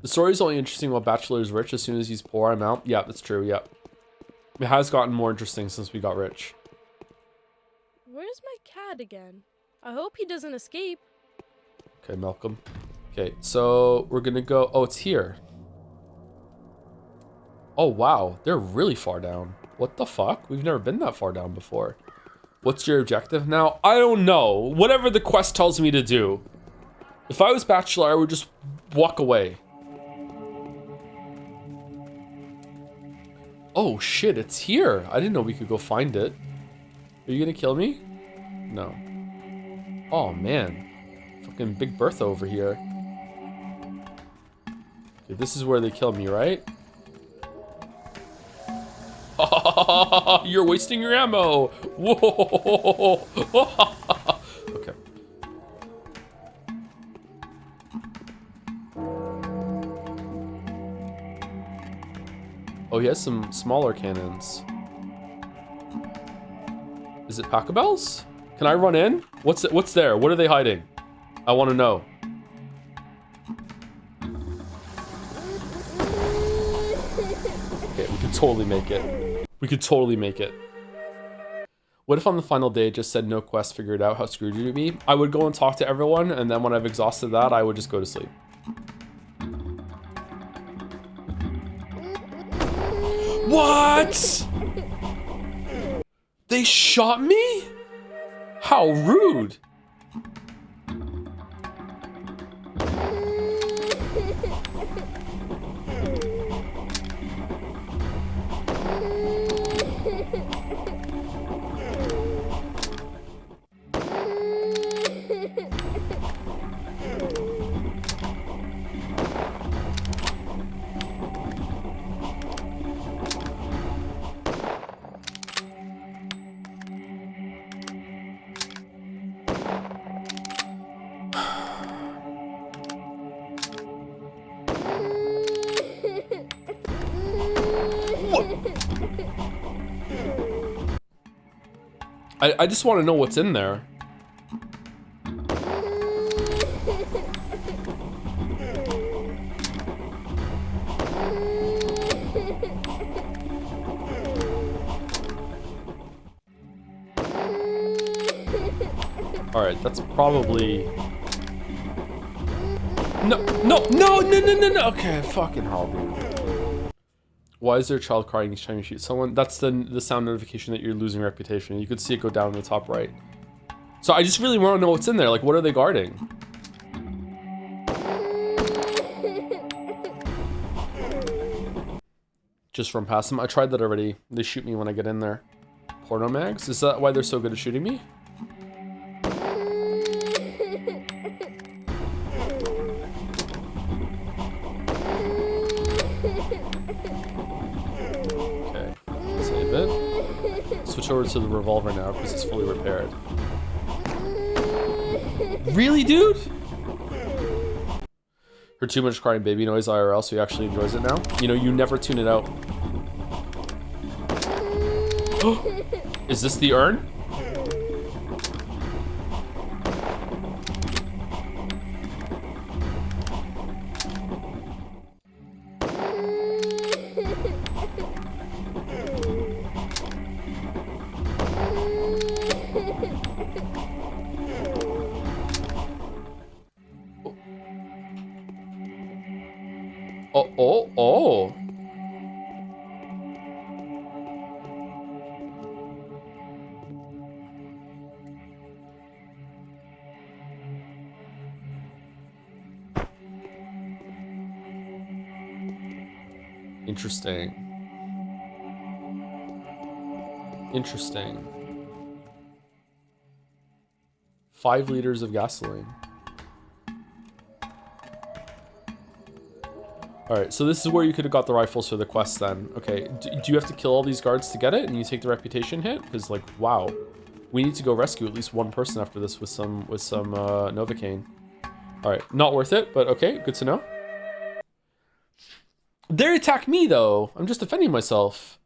The story is only interesting while Bachelor is rich. As soon as he's poor, I'm out. Yeah, that's true. Yeah. It has gotten more interesting since we got rich. Where's my cat again? I hope he doesn't escape. Okay, Malcolm. Okay, so we're gonna go... Oh, it's here. Oh, wow. They're really far down. What the fuck? We've never been that far down before. What's your objective now? I don't know. Whatever the quest tells me to do. If I was Bachelor, I would just walk away. Oh shit, it's here. I didn't know we could go find it. Are you gonna kill me? No. Oh man. Fucking Big Bertha over here. Okay, this is where they kill me, right? You're wasting your ammo. Whoa. Okay. Oh, he has some smaller cannons. Is it Pachelbels? Can I run in? What's there? What are they hiding? I want to know. Okay, we could totally make it. We could totally make it. What if on the final day it just said no quest, figured out how screwed you'd be? I would go and talk to everyone, and then when I've exhausted that, I would just go to sleep. What? They shot me? How rude. I just want to know what's in there. Alright, that's probably... No. Okay, fucking hell, dude. Why is there a child crying each time you shoot someone? That's the sound notification that you're losing reputation. You could see it go down in the top right. So I just really want to know what's in there. Like, what are they guarding? Just from past them. I tried that already. They shoot me when I get in there. Porno mags? Is that why they're so good at shooting me? Okay, save it. Switch over to the revolver now because it's fully repaired. Really, dude? Heard too much crying baby noise IRL, so he actually enjoys it now. You know, you never tune it out. Is this the urn? Oh. Interesting. Interesting. 5 liters of gasoline. Alright, so this is where you could have got the rifles for the quest then. Okay, do you have to kill all these guards to get it and you take the reputation hit? Because, like, wow. We need to go rescue at least one person after this with some Novocaine. Alright, not worth it, but okay, good to know. They attack me, though. I'm just defending myself.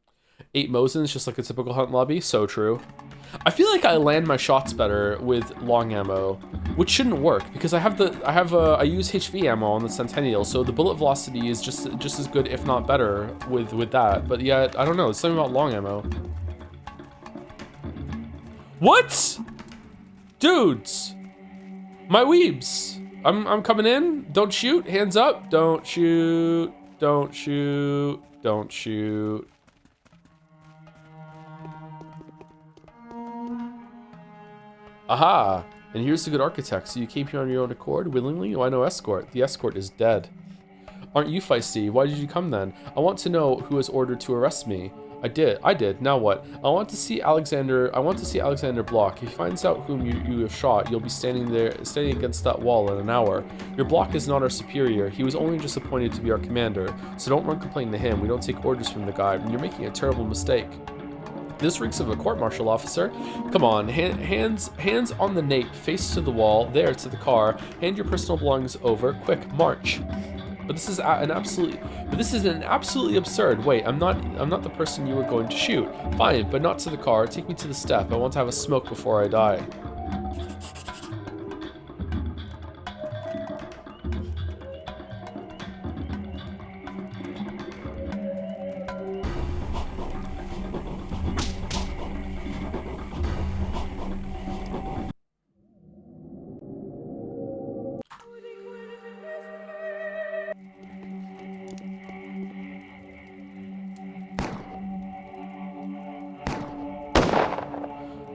8 Mosins, just like a typical hunt lobby. So true. I feel like I land my shots better with long ammo, which shouldn't work because I use HV ammo on the Centennial, so the bullet velocity is just as good, if not better, with that. But yeah, I don't know. It's something about long ammo. What? Dudes, my weebs. I'm coming in. Don't shoot. Hands up. Don't shoot. Don't shoot. Don't shoot. Aha. And here's the good architect. So you came here on your own accord, willingly? Why no escort? The escort is dead. Aren't you feisty? Why did you come then? I want to know who has ordered to arrest me. I did. Now what? I want to see Alexander Block. If he finds out whom you have shot, you'll be standing against that wall in an hour. Your Block is not our superior. He was only just appointed to be our commander. So don't run complaining to him. We don't take orders from the guy. And you're making a terrible mistake. This reeks of a court-martial, officer. Come on, hands on the nape, face to the wall, there to the car. Hand your personal belongings over. Quick, march. But this is an absolutely absurd. Wait, I'm not the person you were going to shoot. Fine, but not to the car. Take me to the step. I want to have a smoke before I die.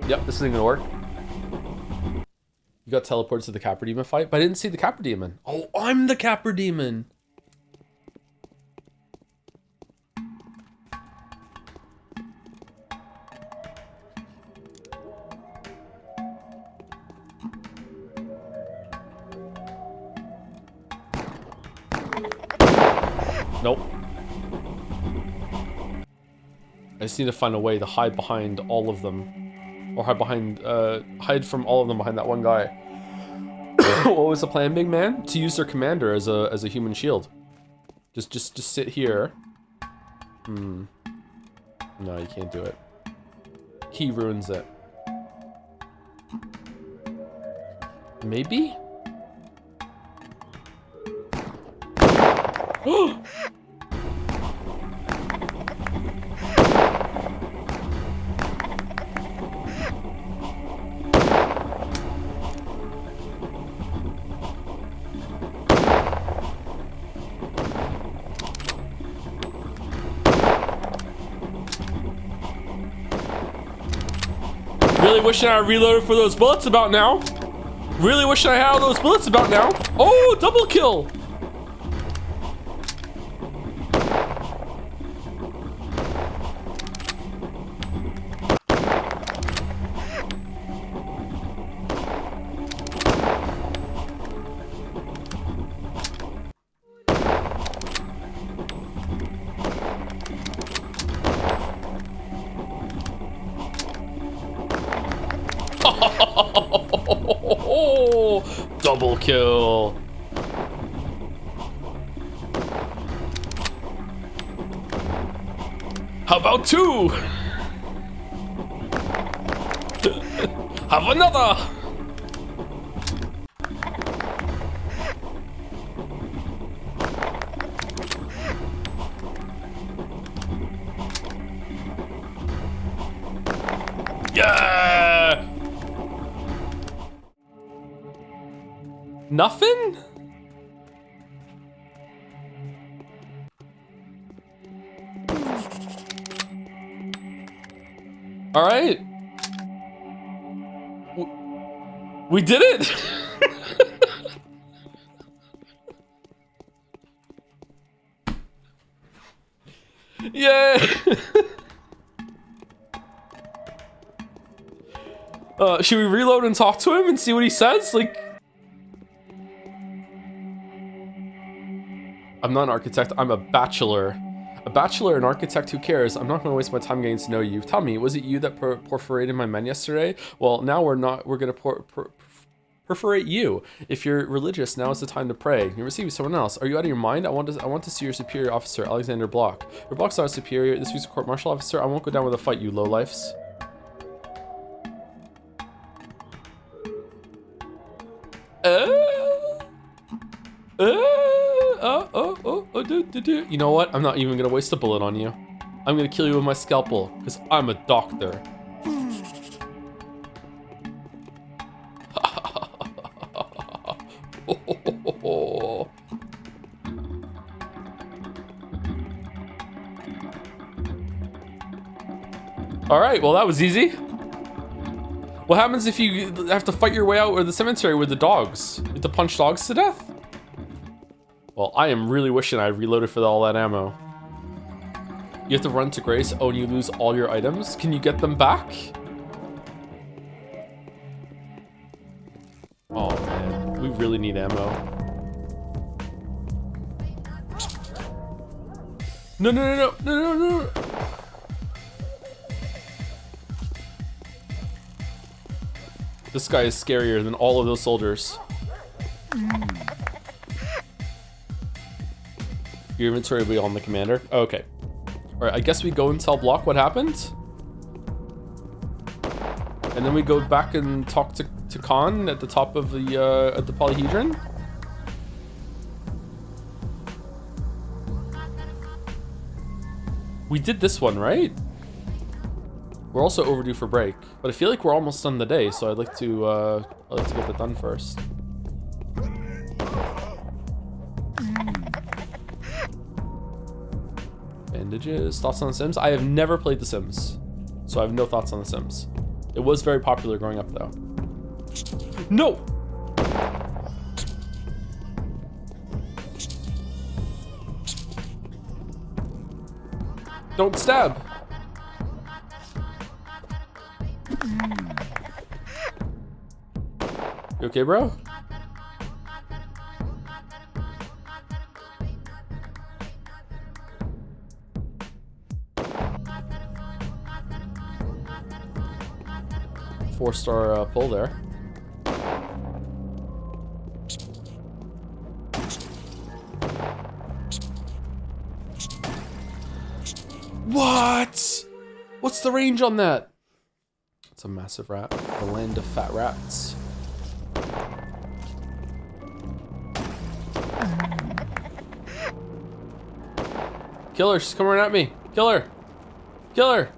Yep, this isn't gonna work. You got teleported to the Capra Demon fight, but I didn't see the Capra Demon. Oh, I'm the Capra Demon. Nope. I just need to find a way to hide behind all of them. Or hide from all of them behind that one guy. What was the plan, big man? To use their commander as a human shield. Just sit here. No, you can't do it. He ruins it. Maybe? Really wishing I reloaded for those bullets about now. Really wishing I had all those bullets about now. Oh, double kill. Double kill. How about two? Have another. Yeah. Nothing? All right. We did it. Yay. Should we reload and talk to him and see what he says? Like, I'm not an architect, I'm a bachelor. A bachelor, an architect, who cares? I'm not gonna waste my time getting to know you. Tell me, was it you that perforated my men yesterday? Well, now we're gonna perforate you. If you're religious, now is the time to pray. You're receiving someone else. Are you out of your mind? I want to see your superior officer, Alexander Block. Your Block's not a superior, this week's a court-martial officer. I won't go down with a fight, you lowlifes. You know what? I'm not even gonna waste a bullet on you. I'm gonna kill you with my scalpel, because I'm a doctor. Alright, well that was easy. What happens if you have to fight your way out of the cemetery with the dogs? You have to punch dogs to death? Well, I am really wishing I reloaded for all that ammo. You have to run to Grace. Oh, and you lose all your items? Can you get them back? Oh, man. We really need ammo. No, no, no, no, no, no, no. This guy is scarier than all of those soldiers. Your inventory will be on the commander. Oh, okay. All right, I guess we go and tell Block what happened. And then we go back and talk to Khan at the top of the polyhedron. We did this one, right? We're also overdue for break, but I feel like we're almost done the day, so I'd like to get that done first. Bandages. Thoughts on The Sims? I have never played The Sims, so I have no thoughts on The Sims. It was very popular growing up, though. No! Don't stab! You okay, bro? Four-star pull there. What? What's the range on that? It's a massive rat. The land of fat rats. Kill her, she's coming right at me. Kill her. Kill her.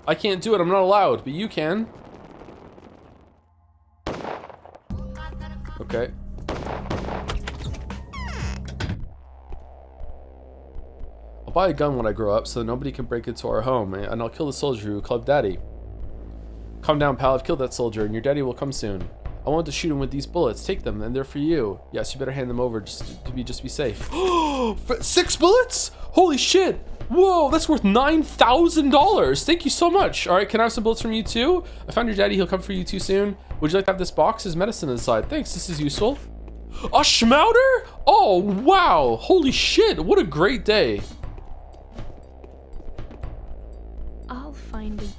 I can't do it, I'm not allowed, but you can. Okay. I'll buy a gun when I grow up so nobody can break into our home, and I'll kill the soldier who clubbed Daddy. Calm down, pal, I've killed that soldier, and your daddy will come soon. I wanted to shoot him with these bullets. Take them, and they're for you. Yes, you better hand them over just to be safe. 6 bullets? Holy shit! Whoa, that's worth $9,000. Thank you so much. All right, can I have some bullets from you too? I found your daddy. He'll come for you too soon. Would you like to have this box? His medicine inside. Thanks, this is useful. A schmouter? Oh, wow. Holy shit, what a great day. I'll find it.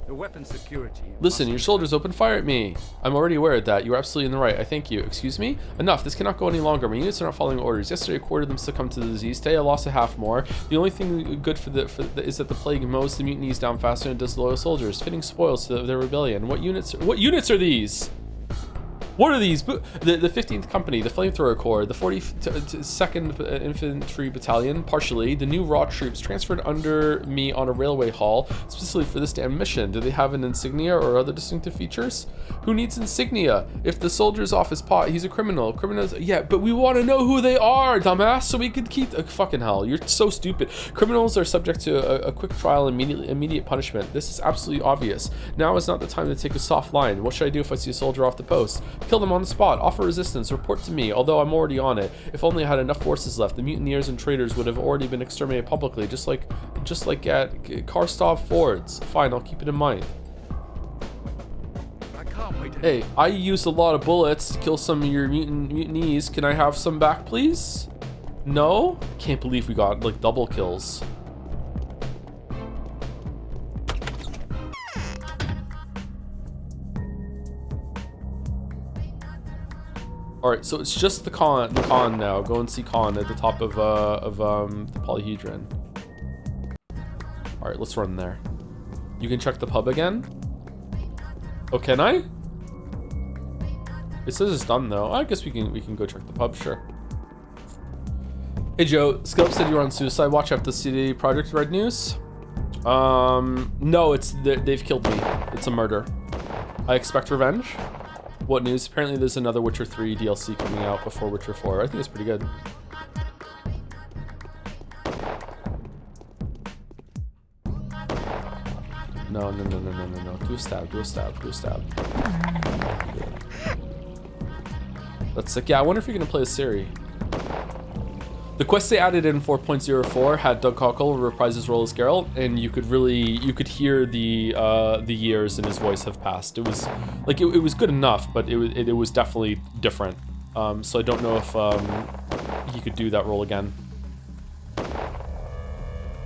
The weapon security. Listen, your soldiers open fire at me. I'm already aware of that. You're absolutely in the right. I thank you. Excuse me? Enough. This cannot go any longer. My units are not following orders. Yesterday, a quarter of them succumbed to the disease. Today, I lost a half more. The only thing good is that the plague mows the mutinies down faster than it does loyal soldiers, fitting spoils to their rebellion. What units are these? What are these? The 15th Company, the Flamethrower Corps, the 42nd Infantry Battalion, partially, the new raw troops transferred under me on a railway haul, specifically for this damn mission. Do they have an insignia or other distinctive features? Who needs insignia? If the soldier's off his pot, he's a criminal. Criminals, yeah, but we want to know who they are, dumbass, so we could keep... fucking hell, you're so stupid. Criminals are subject to a quick trial and immediate punishment. This is absolutely obvious. Now is not the time to take a soft line. What should I do if I see a soldier off the post? Kill them on the spot, offer resistance, report to me, although I'm already on it. If only I had enough forces left, the mutineers and traitors would have already been exterminated publicly, just like at Karstov Fords. Fine, I'll keep it in mind. I can't wait. Hey, I used a lot of bullets to kill some of your mutinees. Can I have some back, please? No? Can't believe we got, like, double kills. All right, so it's just the Khan now. Go and see Khan at the top of the polyhedron. All right, let's run there. You can check the pub again. Oh, can I? It says it's done though. I guess we can go check the pub, sure. Hey Joe, Skilp said you were on suicide watch after the CD Projekt Red news. No, they've killed me. It's a murder. I expect revenge. What news? Apparently there's another Witcher 3 DLC coming out before Witcher 4. I think it's pretty good. No. Do a stab. That's sick. Yeah, I wonder if you're gonna play as Siri. The quest they added in 4.04 had Doug Cockle reprise his role as Geralt, and you could hear the years in his voice have passed. It was like it was good enough, but it was definitely different. So I don't know if he could do that role again.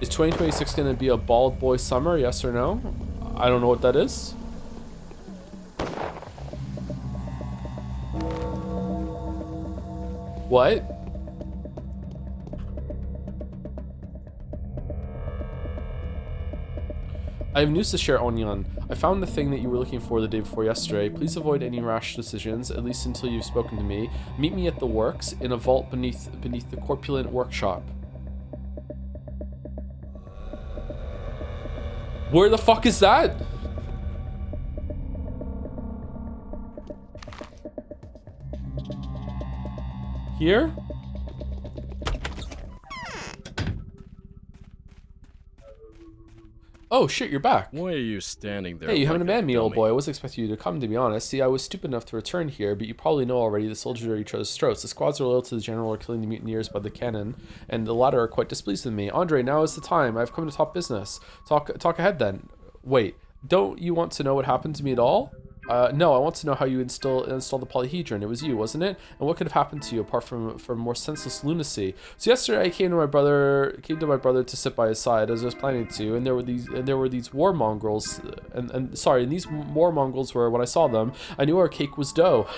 Is 2026 gonna be a bald boy summer? Yes or no? I don't know what that is. What? I have news to share, Onyan. I found the thing that you were looking for the day before yesterday. Please avoid any rash decisions, at least until you've spoken to me. Meet me at the works, in a vault beneath the corpulent workshop. Where the fuck is that? Here? Oh shit, you're back. Why are you standing there? Hey, you haven't like abandoned me, old dummy? boy. I wasn't expecting you to come, to be honest. See, I was stupid enough to return here, but you probably know already the soldiers are each other's throats. The squads are loyal to the general or killing the mutineers by the cannon, and the latter are quite displeased with me. Andrey, now is the time. I've come to talk business. Talk ahead then. Wait, don't you want to know what happened to me at all? No, I want to know how you installed the polyhedron. It was you, wasn't it? And what could have happened to you apart from more senseless lunacy? So yesterday I came to my brother to sit by his side as I was planning to, and there were these war mongrels, and these war mongrels were, when I saw them, I knew our cake was dough.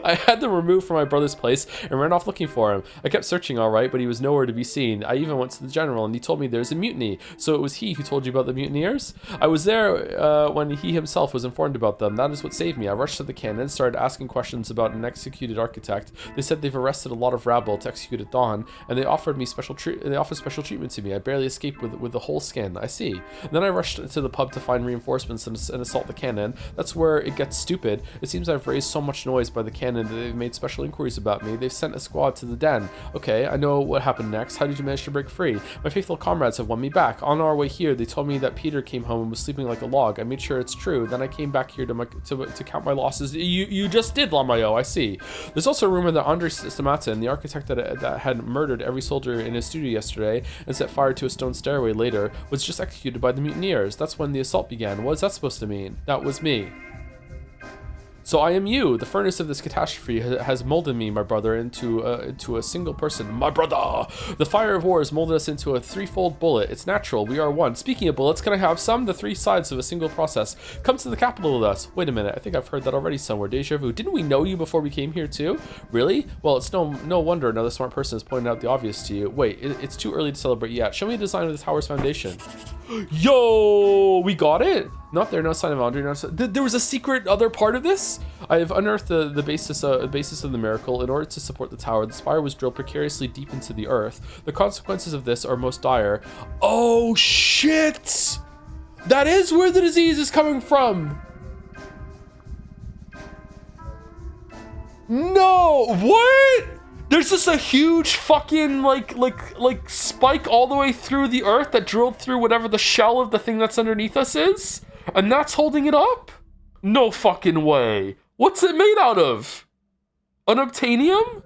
I had them removed from my brother's place and ran off looking for him. I kept searching all right, but he was nowhere to be seen. I even went to the general and he told me there's a mutiny. So it was he who told you about the mutineers? I was there when he himself was informed about them. That is what saved me. I rushed to the cannon, started asking questions about an executed architect. They said they've arrested a lot of rabble to execute at dawn, and they offered special treatment to me. I barely escaped with the whole skin. I see. And then I rushed to the pub to find reinforcements and assault the cannon. That's where it gets stupid. It seems I've raised so much noise by the cannon that they've made special inquiries about me. They've sent a squad to the den. Okay, I know what happened next. How did you manage to break free? My faithful comrades have won me back. On our way here, they told me that Peter came home and was sleeping like a log. I made sure it's true. Then I came back here to count my losses. You just did, Lamayo, I see. There's also a rumor that Andrey Stamatin, the architect that had murdered every soldier in his studio yesterday and set fire to a stone stairway later, was just executed by the mutineers. That's when the assault began. What is that supposed to mean? That was me. So I am you. The furnace of this catastrophe has molded me, my brother, into a single person. My brother! The fire of war has molded us into a threefold bullet. It's natural. We are one. Speaking of bullets, can I have some? The three sides of a single process. Come to the capital with us. Wait a minute. I think I've heard that already somewhere. Deja vu. Didn't we know you before we came here too? Really? Well, it's no wonder another smart person has pointed out the obvious to you. Wait, it's too early to celebrate yet. Show me the design of this tower's foundation. Yo! We got it? Not there, no sign of Andrey. There was a secret other part of this? I have unearthed the basis of the miracle. In order to support the tower, the spire was drilled precariously deep into the earth. The consequences of this are most dire. Oh shit! That is where the disease is coming from! No! What? There's just a huge fucking like spike all the way through the earth that drilled through whatever the shell of the thing that's underneath us is? And that's holding it up? No fucking way. What's it made out of? Unobtainium?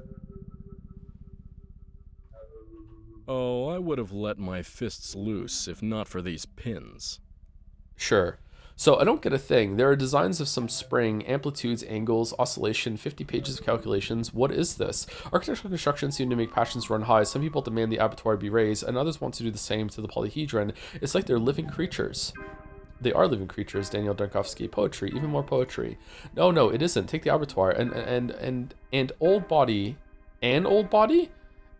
Oh, I would have let my fists loose if not for these pins. Sure. So I don't get a thing. There are designs of some spring, amplitudes, angles, oscillation, 50 pages of calculations. What is this? Architectural construction seem to make passions run high. Some people demand the abattoir be raised, and others want to do the same to the polyhedron. It's like they're living creatures. They are living creatures, Daniel Dunkovsky. Poetry, even more poetry. No, it isn't. Take the abattoir and old body,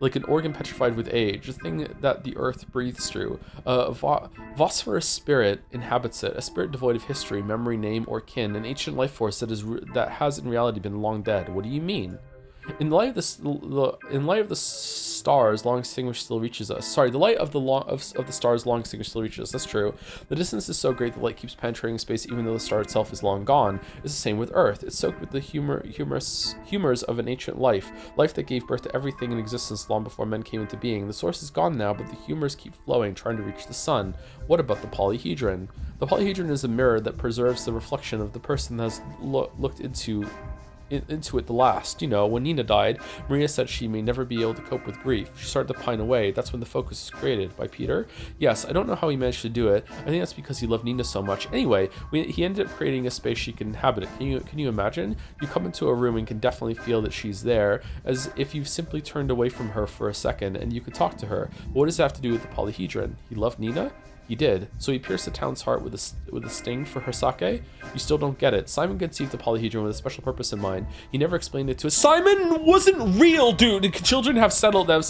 like an organ petrified with age, a thing that the earth breathes through. A phosphorus spirit inhabits it, a spirit devoid of history, memory, name, or kin, an ancient life force that has in reality been long dead. What do you mean? In the light of the stars, long extinguished still reaches us. Sorry, the light of the stars, long extinguished still reaches us. That's true. The distance is so great the light keeps penetrating space, even though the star itself is long gone. It's the same with Earth. It's soaked with the humors of an ancient life that gave birth to everything in existence long before men came into being. The source is gone now, but the humors keep flowing, trying to reach the sun. What about the polyhedron? The polyhedron is a mirror that preserves the reflection of the person that has looked into it the last. You know, when Nina died, Maria said she may never be able to cope with grief. She started to pine away. That's when the focus is created. By Peter? Yes, I don't know how he managed to do it. I think that's because he loved Nina so much. Anyway, he ended up creating a space she can inhabit. Can you imagine? You come into a room and can definitely feel that she's there, as if you've simply turned away from her for a second and you could talk to her. But what does that have to do with the polyhedron? He loved Nina? He did. So he pierced the town's heart with a sting for her sake? You still don't get it. Simon conceived the polyhedron with a special purpose in mind. He never explained it to us. Simon wasn't real, dude! Children have settled there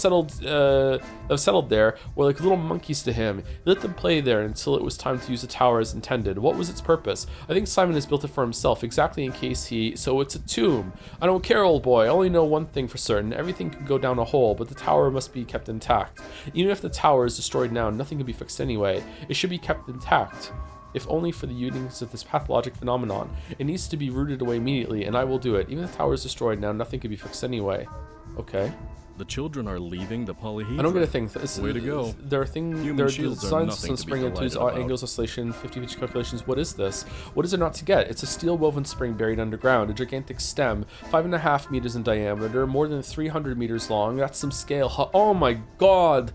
were like little monkeys to him. He let them play there until it was time to use the tower as intended. What was its purpose? I think Simon has built it for himself, exactly in case so it's a tomb. I don't care, old boy. I only know one thing for certain. Everything can go down a hole, but the tower must be kept intact. Even if the tower is destroyed now, nothing can be fixed anyway. It should be kept intact, if only for the uniqueness of this pathologic phenomenon. It needs to be rooted away immediately, and I will do it. Even if the tower is destroyed now, nothing can be fixed anyway. Okay. The children are leaving the polyhedron. I don't get a thing. Way to go. There are designs, some spring intuits, angles, oscillation, 50-50 calculations. What is this? What is there not to get? It's a steel woven spring buried underground, a gigantic stem, 5.5 meters in diameter, more than 300 meters long. That's some scale. Oh my god.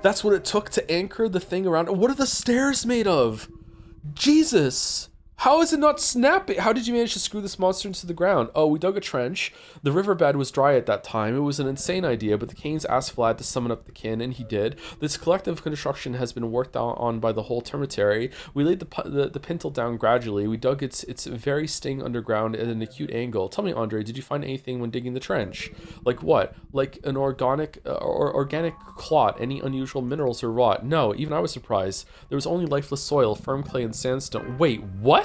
That's what it took to anchor the thing around. What are the stairs made of? Jesus. How is it not snapping? How did you manage to screw this monster into the ground? Oh, we dug a trench. The riverbed was dry at that time. It was an insane idea, but the Kains asked Vlad to summon up the kin, and he did. This collective construction has been worked on by the whole termitary. We laid the pintle down gradually. We dug its very sting underground at an acute angle. Tell me, Andrey, did you find anything when digging the trench? Like what? Like an organic clot, any unusual minerals or rot? No, even I was surprised. There was only lifeless soil, firm clay, and sandstone. Wait, what?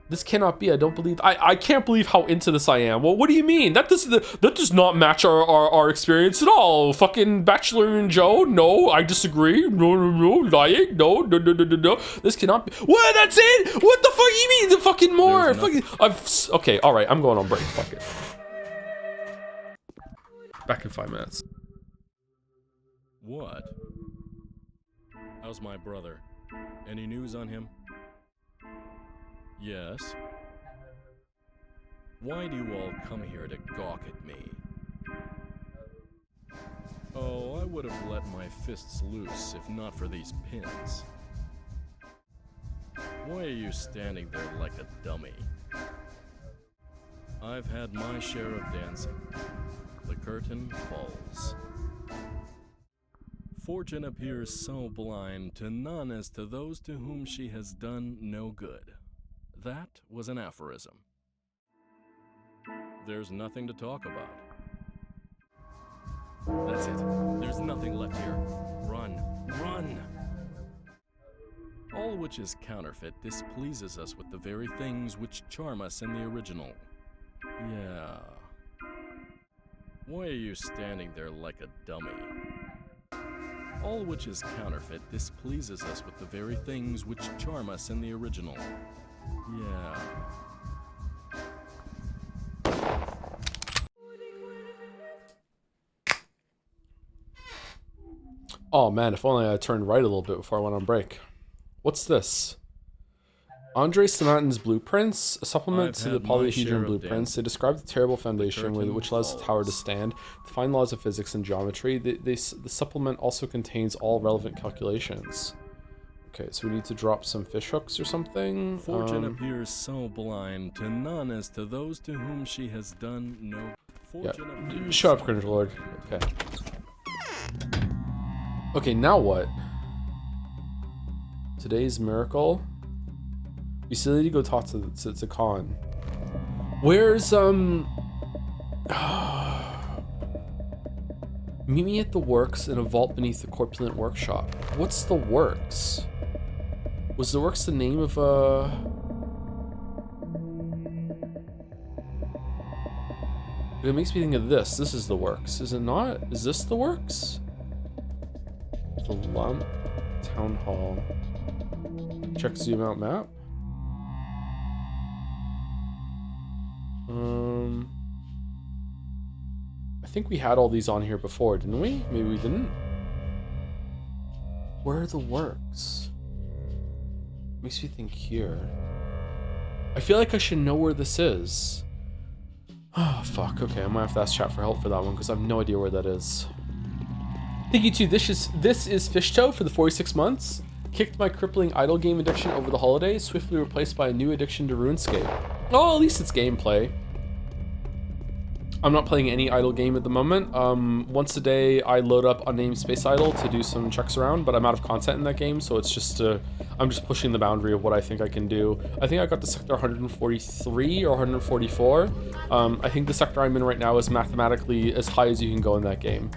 This cannot be. I don't believe. I can't believe how into this I am. Well, what do you mean? That does not match our experience at all. Fucking Bachelor and Joe. No, I disagree. No, lying. No. This cannot be. What? That's it? What the fuck? You mean the fucking more? Fucking. Okay. All right. I'm going on break. Fuck it. Back in 5 minutes. What? How's my brother? Any news on him? Yes. Why do you all come here to gawk at me? Oh, I would have let my fists loose if not for these pins. Why are you standing there like a dummy? I've had my share of dancing. The curtain falls. Fortune appears so blind to none as to those to whom she has done no good. That was an aphorism. There's nothing to talk about. That's it. There's nothing left here. Run. Run! All which is counterfeit displeases us with the very things which charm us in the original. Yeah. Why are you standing there like a dummy? All which is counterfeit displeases us with the very things which charm us in the original. Yeah. Oh man, if only I turned right a little bit before I went on break. What's this? Andrey Sanatin's blueprints, a supplement to the polyhedron blueprints. They describe the terrible foundation which allows the tower to stand, define laws of physics and geometry. The supplement also contains all relevant calculations. Okay, so we need to drop some fish hooks or something. Fortune appears so blind to none as to those to whom she has done no. Yeah, shut up, Cringe Lord. Okay. Okay, now what? Today's miracle. We still need to go talk to Khan. Where's meet me at the works in a vault beneath the corpulent workshop. What's the works? Was the works the name of It makes me think of this. This is the works, is it not? Is this the works? The lump town hall. Check zoom out map. I think we had all these on here before, didn't we? Maybe we didn't. Where are the works? Makes me think here. I feel like I should know where this is. Oh, fuck. Okay, I might have to ask chat for help for that one because I have no idea where that is. Thank you too. This is Fishtoe for the 46 months. Kicked my crippling idle game addiction over the holidays, swiftly replaced by a new addiction to RuneScape. Oh, at least it's gameplay. I'm not playing any idle game at the moment. Once a day, I load up Unnamed Space Idle to do some checks around, but I'm out of content in that game, so it's just I'm just pushing the boundary of what I think I can do. I think I got to sector 143 or 144. I think the sector I'm in right now is mathematically as high as you can go in that game.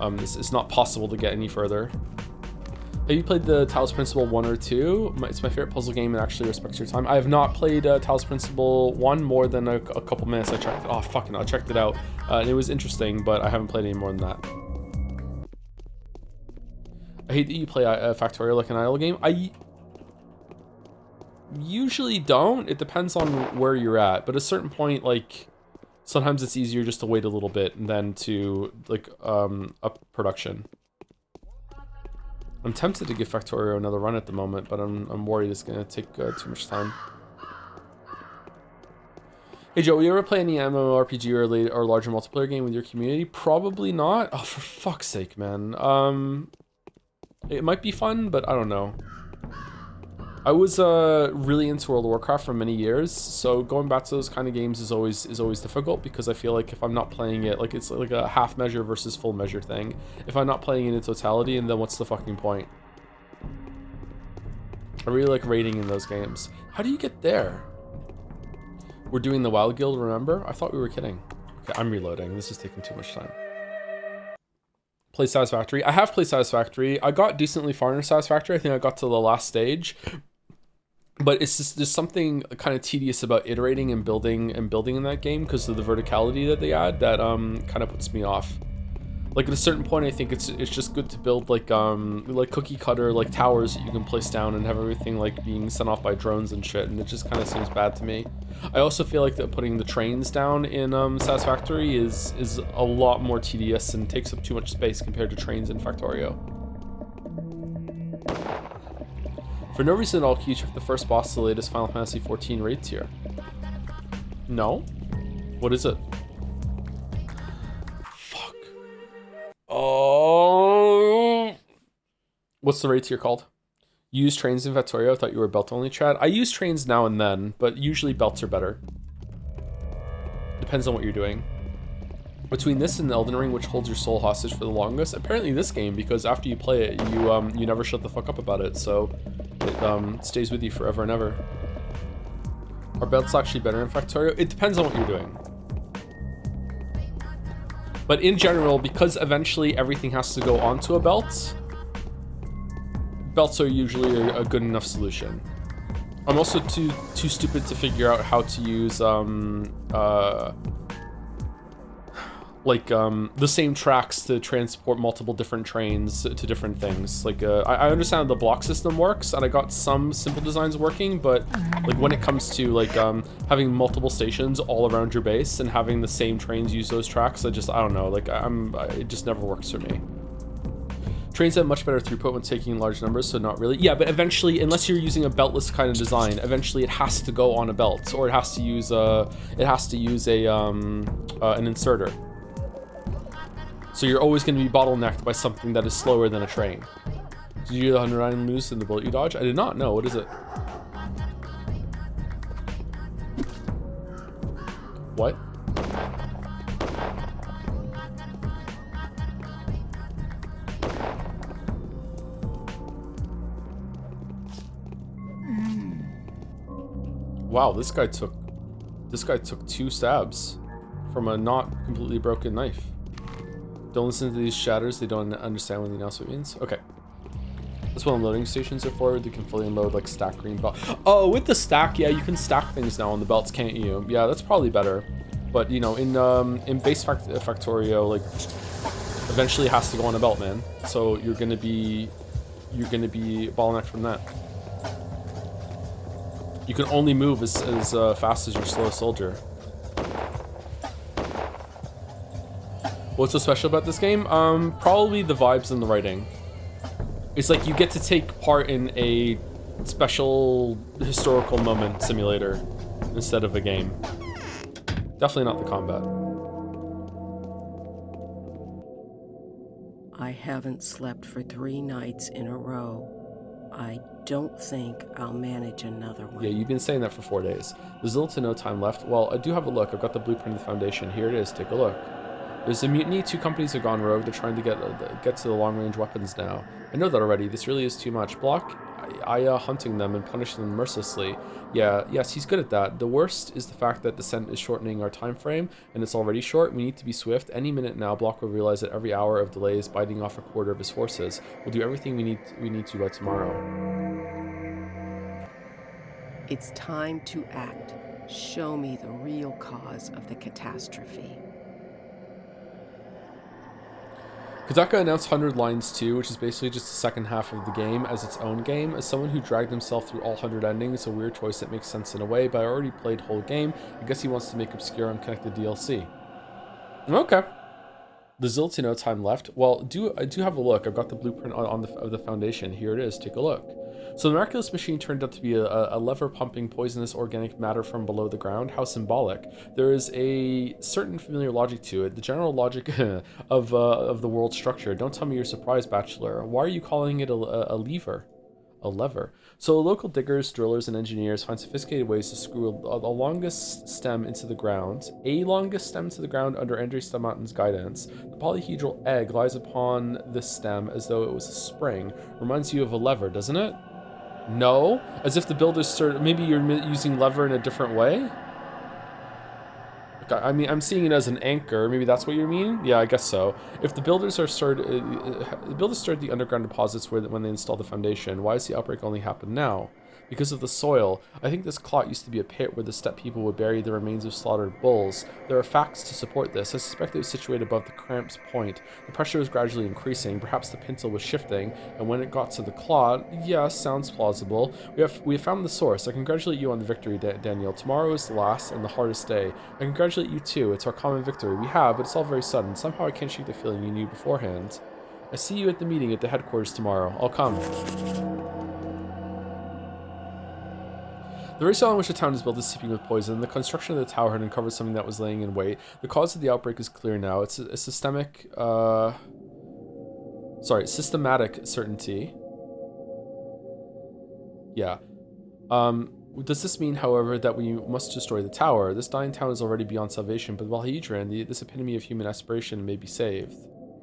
It's not possible to get any further. Have you played the Talos Principle 1 or 2? It's my favorite puzzle game and actually respects your time. I have not played Talos Principle 1 more than a couple minutes. I checked it. Oh, fucking I checked it out. And it was interesting, but I haven't played any more than that. I hate that you play Factorio like an idle game. I usually don't. It depends on where you're at. But at a certain point, like, sometimes it's easier just to wait a little bit than to, like, up production. I'm tempted to give Factorio another run at the moment, but I'm worried it's gonna take too much time. Hey Joe, will you ever play any MMORPG or larger multiplayer game with your community? Probably not. Oh, for fuck's sake, man. It might be fun, but I don't know. I was really into World of Warcraft for many years, so going back to those kind of games is always difficult because I feel like if I'm not playing it, like it's like a half measure versus full measure thing. If I'm not playing it in totality, and then what's the fucking point? I really like raiding in those games. How do you get there? We're doing the Wild Guild, remember? I thought we were kidding. Okay, I'm reloading. This is taking too much time. Play Satisfactory. I have played Satisfactory. I got decently far into Satisfactory. I think I got to the last stage. But it's just, there's something kind of tedious about iterating and building in that game because of the verticality that they add that kind of puts me off. Like at a certain point, I think it's just good to build like cookie cutter like towers that you can place down and have everything like being sent off by drones and shit, and it just kind of seems bad to me. I also feel like that putting the trains down in Satisfactory is a lot more tedious and takes up too much space compared to trains in Factorio. For no reason at all, can you check the first boss of the latest Final Fantasy XIV raid tier? No? What is it? Fuck. Oh. What's the raid tier called? You use trains in Factorio? I thought you were belt only, Chad. I use trains now and then, but usually belts are better. Depends on what you're doing. Between this and Elden Ring, which holds your soul hostage for the longest? Apparently this game, because after you play it, you never shut the fuck up about it, so it stays with you forever and ever. Are belts actually better in Factorio? It depends on what you're doing. But in general, because eventually everything has to go onto a belt, belts are usually a good enough solution. I'm also too stupid to figure out how to use the same tracks to transport multiple different trains to different things. Like I understand the block system works, and I got some simple designs working, but like when it comes to like having multiple stations all around your base and having the same trains use those tracks, I don't know, like it just never works for me. Trains have much better throughput when taking large numbers, so not really. Yeah, but eventually, unless you're using a beltless kind of design, eventually it has to go on a belt, or it has to use an inserter. So you're always going to be bottlenecked by something that is slower than a train. Did you do the 109 loose in the bullet you dodge? I did not know. What is it? What? Wow, this guy took 2 stabs from a not completely broken knife. Don't listen to these shatters, they don't understand what the announcement means. Okay. That's what unloading stations are for. They can fully unload like stack green belt. Oh, with the stack, yeah, you can stack things now on the belts, can't you? Yeah, that's probably better. But you know, in base Factorio, like eventually it has to go on a belt, man. So you're gonna be bottlenecked from that. You can only move as fast as your slowest soldier. What's so special about this game? Probably the vibes and the writing. It's like you get to take part in a special historical moment simulator instead of a game. Definitely not the combat. I haven't slept for 3 nights in a row. I don't think I'll manage another one. Yeah, you've been saying that for 4 days. There's little to no time left. Well, I do have a look. I've got the blueprint of the Foundation. Here it is. Take a look. There's a mutiny. 2 companies have gone rogue. They're trying to get to the long-range weapons now. I know that already. This really is too much. Block Aya hunting them and punishing them mercilessly. Yeah, yes, he's good at that. The worst is the fact that Descent is shortening our time frame, and it's already short. We need to be swift. Any minute now, Block will realize that every hour of delay is biting off a quarter of his forces. We'll do everything we need to by tomorrow. It's time to act. Show me the real cause of the catastrophe. Kodaka announced 100 Lines 2, which is basically just the second half of the game as its own game. As someone who dragged himself through all 100 endings, it's a weird choice that makes sense in a way, but I already played whole game. I guess he wants to make obscure unconnected DLC. Okay. There's little to no time left. Well, I do have a look. I've got the blueprint of the Foundation. Here it is. Take a look. So the miraculous machine turned out to be a lever pumping poisonous organic matter from below the ground. How symbolic. There is a certain familiar logic to it. The general logic of the world structure. Don't tell me you're surprised, Bachelor. Why are you calling it a lever? A lever. So local diggers, drillers, and engineers find sophisticated ways to screw the longest stem into the ground. A longest stem to the ground under Andrey Mountain's guidance. The polyhedral egg lies upon this stem as though it was a spring. Reminds you of a lever, doesn't it? No? As if the builders maybe you're using lever in a different way? I mean, I'm seeing it as an anchor. Maybe that's what you mean? Yeah, I guess so. If the builders started the underground deposits when they installed the Foundation, why does the outbreak only happen now? Because of the soil. I think this clot used to be a pit where the steppe people would bury the remains of slaughtered bulls. There are facts to support this. I suspect it was situated above the cramp's point. The pressure was gradually increasing. Perhaps the pintle was shifting, and when it got to the clot, yes, sounds plausible. We have found the source. I congratulate you on the victory, Daniel. Tomorrow is the last and the hardest day. I congratulate you too. It's our common victory. We have, but it's all very sudden. Somehow I can't shake the feeling you knew beforehand. I see you at the meeting at the headquarters tomorrow. I'll come. The very cell in which the town is built is seeping with poison. The construction of the tower had uncovered something that was laying in wait. The cause of the outbreak is clear now. It's a systematic certainty. Yeah. Does this mean, however, that we must destroy the tower? This dying town is already beyond salvation, but Valhedran, this epitome of human aspiration, may be saved.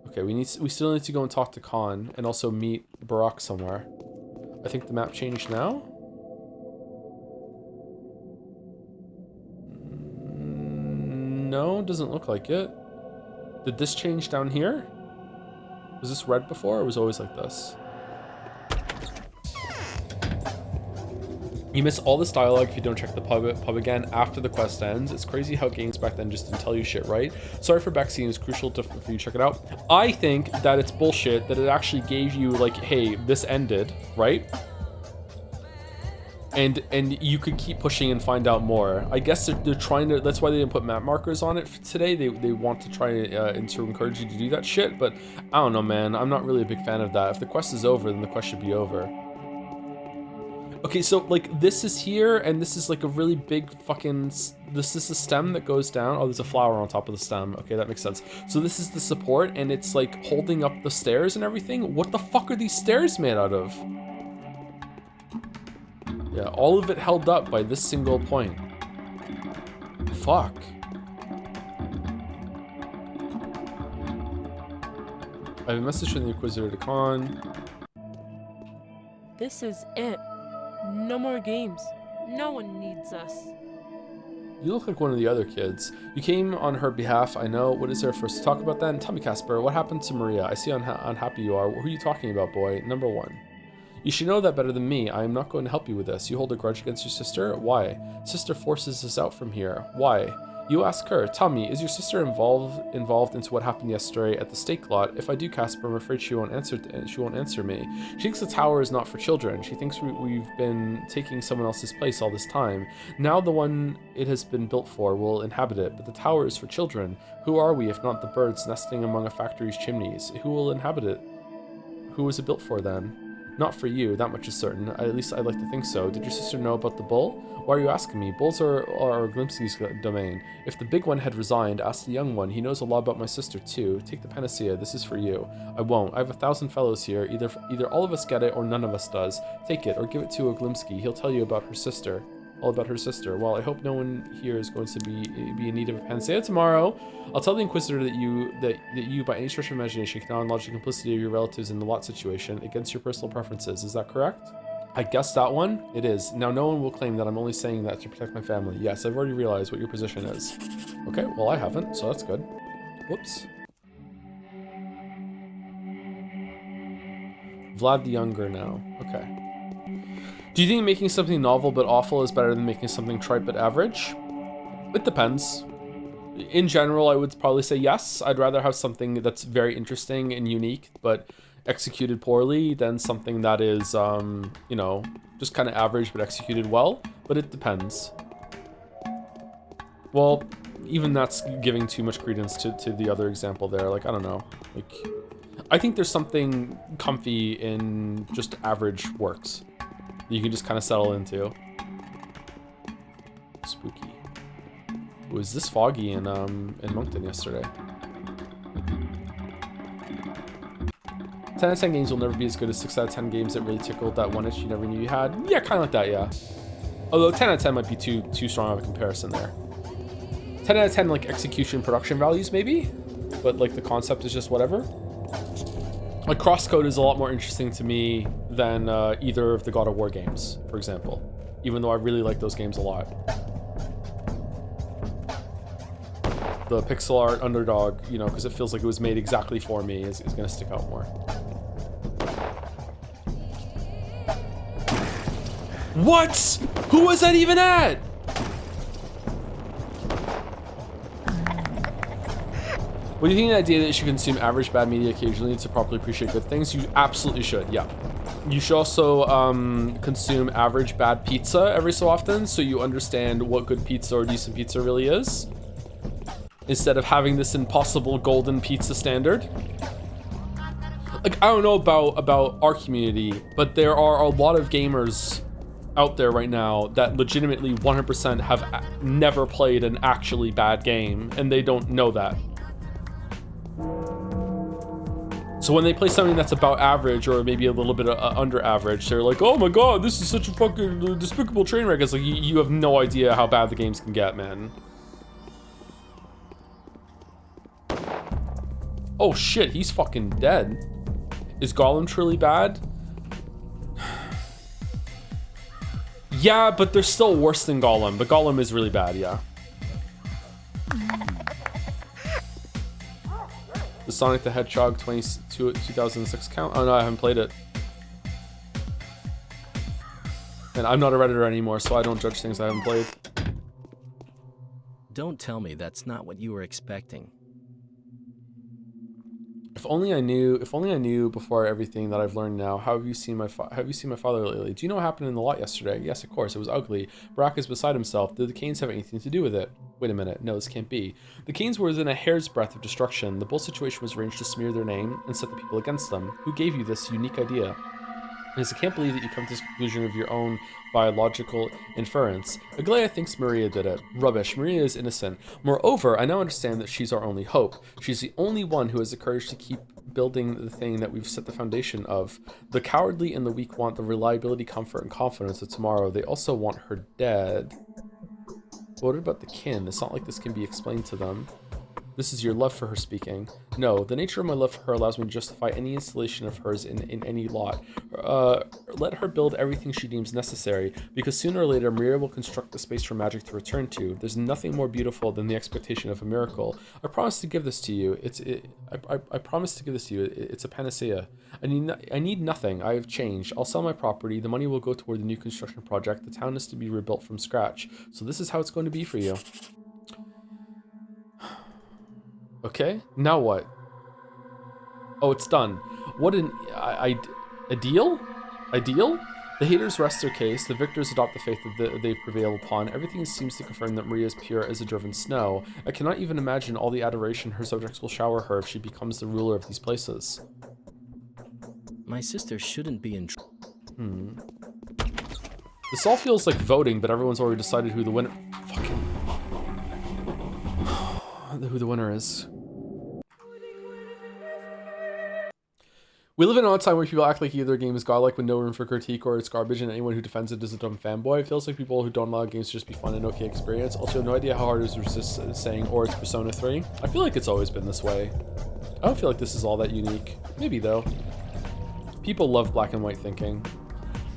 Okay, we still need to go and talk to Khan and also meet Barak somewhere. I think the map changed now. No, doesn't look like it. Did this change down here? Was this red before, or was it always like this? You miss all this dialogue if you don't check the pub again after the quest ends. It's crazy how games back then just didn't tell you shit, right? Sorry for backseating, it's crucial for you to check it out. I think that it's bullshit that it actually gave you, like, hey, this ended, right? And you could keep pushing and find out more. I guess they're trying to, that's why they didn't put map markers on it today. They want to try and to encourage you to do that shit, but I don't know, man. I'm not really a big fan of that. If the quest is over, then the quest should be over. Okay, so like this is here, and this is like a really big fucking, this is the stem that goes down. Oh, there's a flower on top of the stem. Okay, that makes sense. So this is the support, and it's like holding up the stairs and everything. What the fuck are these stairs made out of? Yeah, all of it held up by this single point. Fuck. I have a message from the Inquisitor to Khan. This is it. No more games. No one needs us. You look like one of the other kids. You came on her behalf, I know. What is there for us to talk about then? Tell me, Casper, what happened to Maria? I see how unhappy you are. Who are you talking about, boy? Number 1. You should know that better than me. I am not going to help you with this. You hold a grudge against your sister? Why? Sister forces us out from here. Why? You ask her, tell me, is your sister involved into what happened yesterday at the stake lot? If I do, Casper, I'm afraid she won't answer me. She thinks the tower is not for children. She thinks we've been taking someone else's place all this time. Now the one it has been built for will inhabit it, but the tower is for children. Who are we if not the birds nesting among a factory's chimneys? Who will inhabit it? Who was it built for then? Not for you, that much is certain. At least I'd like to think so. Did your sister know about the bull? Why are you asking me? Bulls are Glimpsey's domain. If the big one had resigned, ask the young one. He knows a lot about my sister too. Take the panacea. This is for you. I won't. I have 1,000 fellows here. Either all of us get it or none of us does. Take it or give it to a Glimpsey. He'll tell you about her sister. All about her sister. Well, I hope no one here is going to be in need of a panacea tomorrow. I'll tell the Inquisitor that you by any stretch of imagination cannot acknowledge the complicity of your relatives in the lot situation against your personal preferences. Is that correct? I guess that one? It is. Now no one will claim that I'm only saying that to protect my family. Yes, I've already realized what your position is. Okay, well I haven't, so that's good. Whoops. Vlad the Younger now. Okay. Do you think making something novel but awful is better than making something trite but average? It depends. In general, I would probably say yes. I'd rather have something that's very interesting and unique, but executed poorly than something that is, you know, just kind of average but executed well. But it depends. Well, even that's giving too much credence to the other example there. Like, I don't know. Like, I think there's something comfy in just average works you can just kind of settle into. Spooky. It was this foggy in Moncton yesterday. 10 out of 10 games will never be as good as 6 out of 10 games that really tickled that one itch you never knew you had. Yeah, kind of like that, yeah. Although 10 out of 10 might be too strong of a comparison there. 10 out of 10 like execution production values maybe, but like the concept is just whatever. Like Crosscode is a lot more interesting to me than either of the God of War games, for example. Even though I really like those games a lot. The pixel art underdog, you know, because it feels like it was made exactly for me, is going to stick out more. What? Who was that even at? What do you think of the idea that you should consume average bad media occasionally to properly appreciate good things? You absolutely should, yeah. You should also consume average bad pizza every so often so you understand what good pizza or decent pizza really is. Instead of having this impossible golden pizza standard. Like, I don't know about our community, but there are a lot of gamers out there right now that legitimately 100% have never played an actually bad game, and they don't know that. So when they play something that's about average or maybe a little bit under average, they're like, oh my god, this is such a fucking despicable train wreck. It's like, you have no idea how bad the games can get, man. Oh shit, he's fucking dead. Is Gollum truly bad? Yeah, but they're still worse than Gollum. But Gollum is really bad, yeah. The Sonic the Hedgehog 2006 count? Oh no, I haven't played it. And I'm not a Redditor anymore, so I don't judge things I haven't played. Don't tell me that's not what you were expecting. If only I knew before everything that I've learned now. How have you seen my father lately? Do you know what happened in the lot yesterday? Yes, of course. It was ugly. Brock is beside himself. Did the Kains have anything to do with it? Wait a minute. No, this can't be. The Kains were within a hair's breadth of destruction. The bull situation was arranged to smear their name and set the people against them. Who gave you this unique idea? I can't believe that you come to this conclusion of your own biological inference. Aglaia thinks Maria did it. Rubbish. Maria is innocent. Moreover, I now understand that she's our only hope. She's the only one who has the courage to keep building the thing that we've set the foundation of. The cowardly and the weak want the reliability, comfort, and confidence of tomorrow. They also want her dead. What about the kin? It's not like this can be explained to them. This is your love for her speaking. No, the nature of my love for her allows me to justify any installation of hers in any lot. Let her build everything she deems necessary, because sooner or later Maria will construct the space for magic to return to. There's nothing more beautiful than the expectation of a miracle. I promise to give this to you. I promise to give this to you. It's a panacea. I need nothing. I have changed. I'll sell my property. The money will go toward the new construction project. The town is to be rebuilt from scratch. So this is how it's going to be for you. Okay, now what? Oh, it's done. What a deal? A deal? The haters rest their case, the victors adopt the faith that they prevail upon. Everything seems to confirm that Maria is pure as the driven snow. I cannot even imagine all the adoration her subjects will shower her if she becomes the ruler of these places. My sister shouldn't be in This all feels like voting, but everyone's already decided who the winner... who the winner is. We live in an odd time where people act like either game is godlike with no room for critique or it's garbage, and anyone who defends it is a dumb fanboy. It feels like people who don't allow games to just be fun and okay experience. Also, no idea how hard it is to resist saying, or it's Persona 3. I feel like it's always been this way. I don't feel like this is all that unique. Maybe though. People love black and white thinking.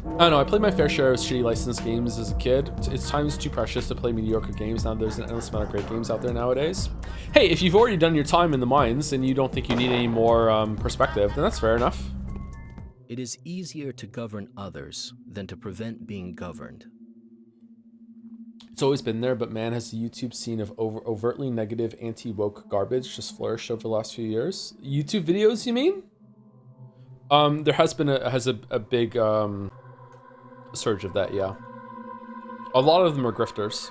I don't know, I played my fair share of shitty licensed games as a kid. It's time's too precious to play mediocre games now there's an endless amount of great games out there nowadays. Hey, if you've already done your time in the mines and you don't think you need any more perspective, then that's fair enough. It is easier to govern others than to prevent being governed. It's always been there, but man, has the YouTube scene of overtly negative anti-woke garbage just flourished over the last few years. YouTube videos, you mean? There has been a big surge of that, yeah. A lot of them are grifters.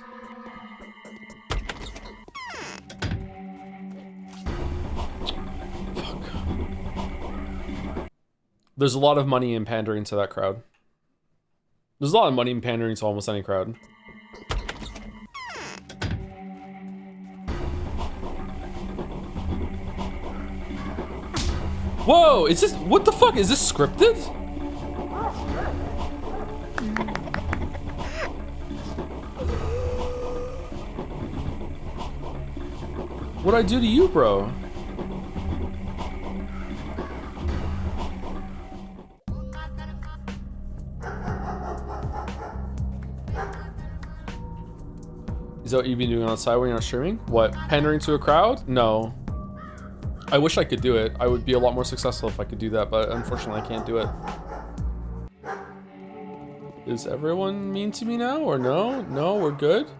Fuck. There's a lot of money in pandering to that crowd. There's a lot of money in pandering to almost any crowd. Whoa, is this, what the fuck, is this scripted? What'd I do to you, bro? Is that what you've been doing outside when you're not streaming? What, pandering to a crowd? No. I wish I could do it. I would be a lot more successful if I could do that, but unfortunately I can't do it. Is everyone mean to me now, or no? No, we're good?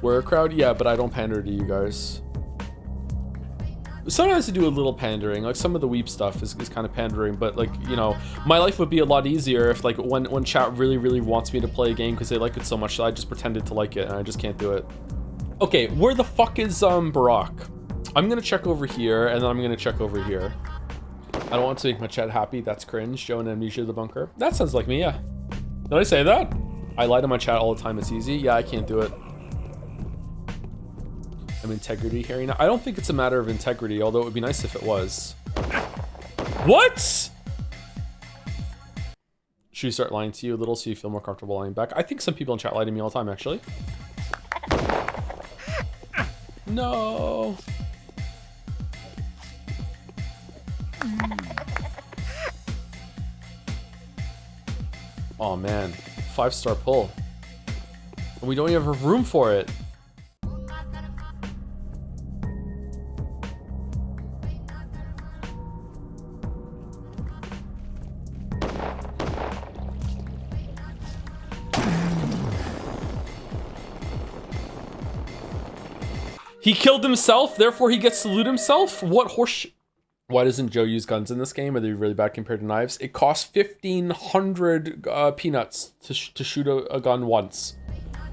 We're a crowd? Yeah, but I don't pander to you guys. Sometimes I do a little pandering, like some of the weep stuff is kind of pandering, but like, you know, my life would be a lot easier if like when chat really wants me to play a game because they like it so much that I just pretended to like it and I just can't do it. Okay, where the fuck is Barack? I'm gonna check over here and then I'm gonna check over here. I don't want to make my chat happy, that's cringe. Joe and Amnesia the bunker. That sounds like me, yeah. Did I say that? I lie to my chat all the time, it's easy. Yeah, I can't do it. I'm integrity here now. I don't think it's a matter of integrity, although it would be nice if it was. What? Should we start lying to you a little so you feel more comfortable lying back? I think some people in chat lie to me all the time, actually. No. Oh man, 5-star pull. And we don't even have room for it. He killed himself, therefore he gets to loot himself? What horse? Why doesn't Joe use guns in this game? Are they really bad compared to knives? It costs 1,500 peanuts to shoot a gun once.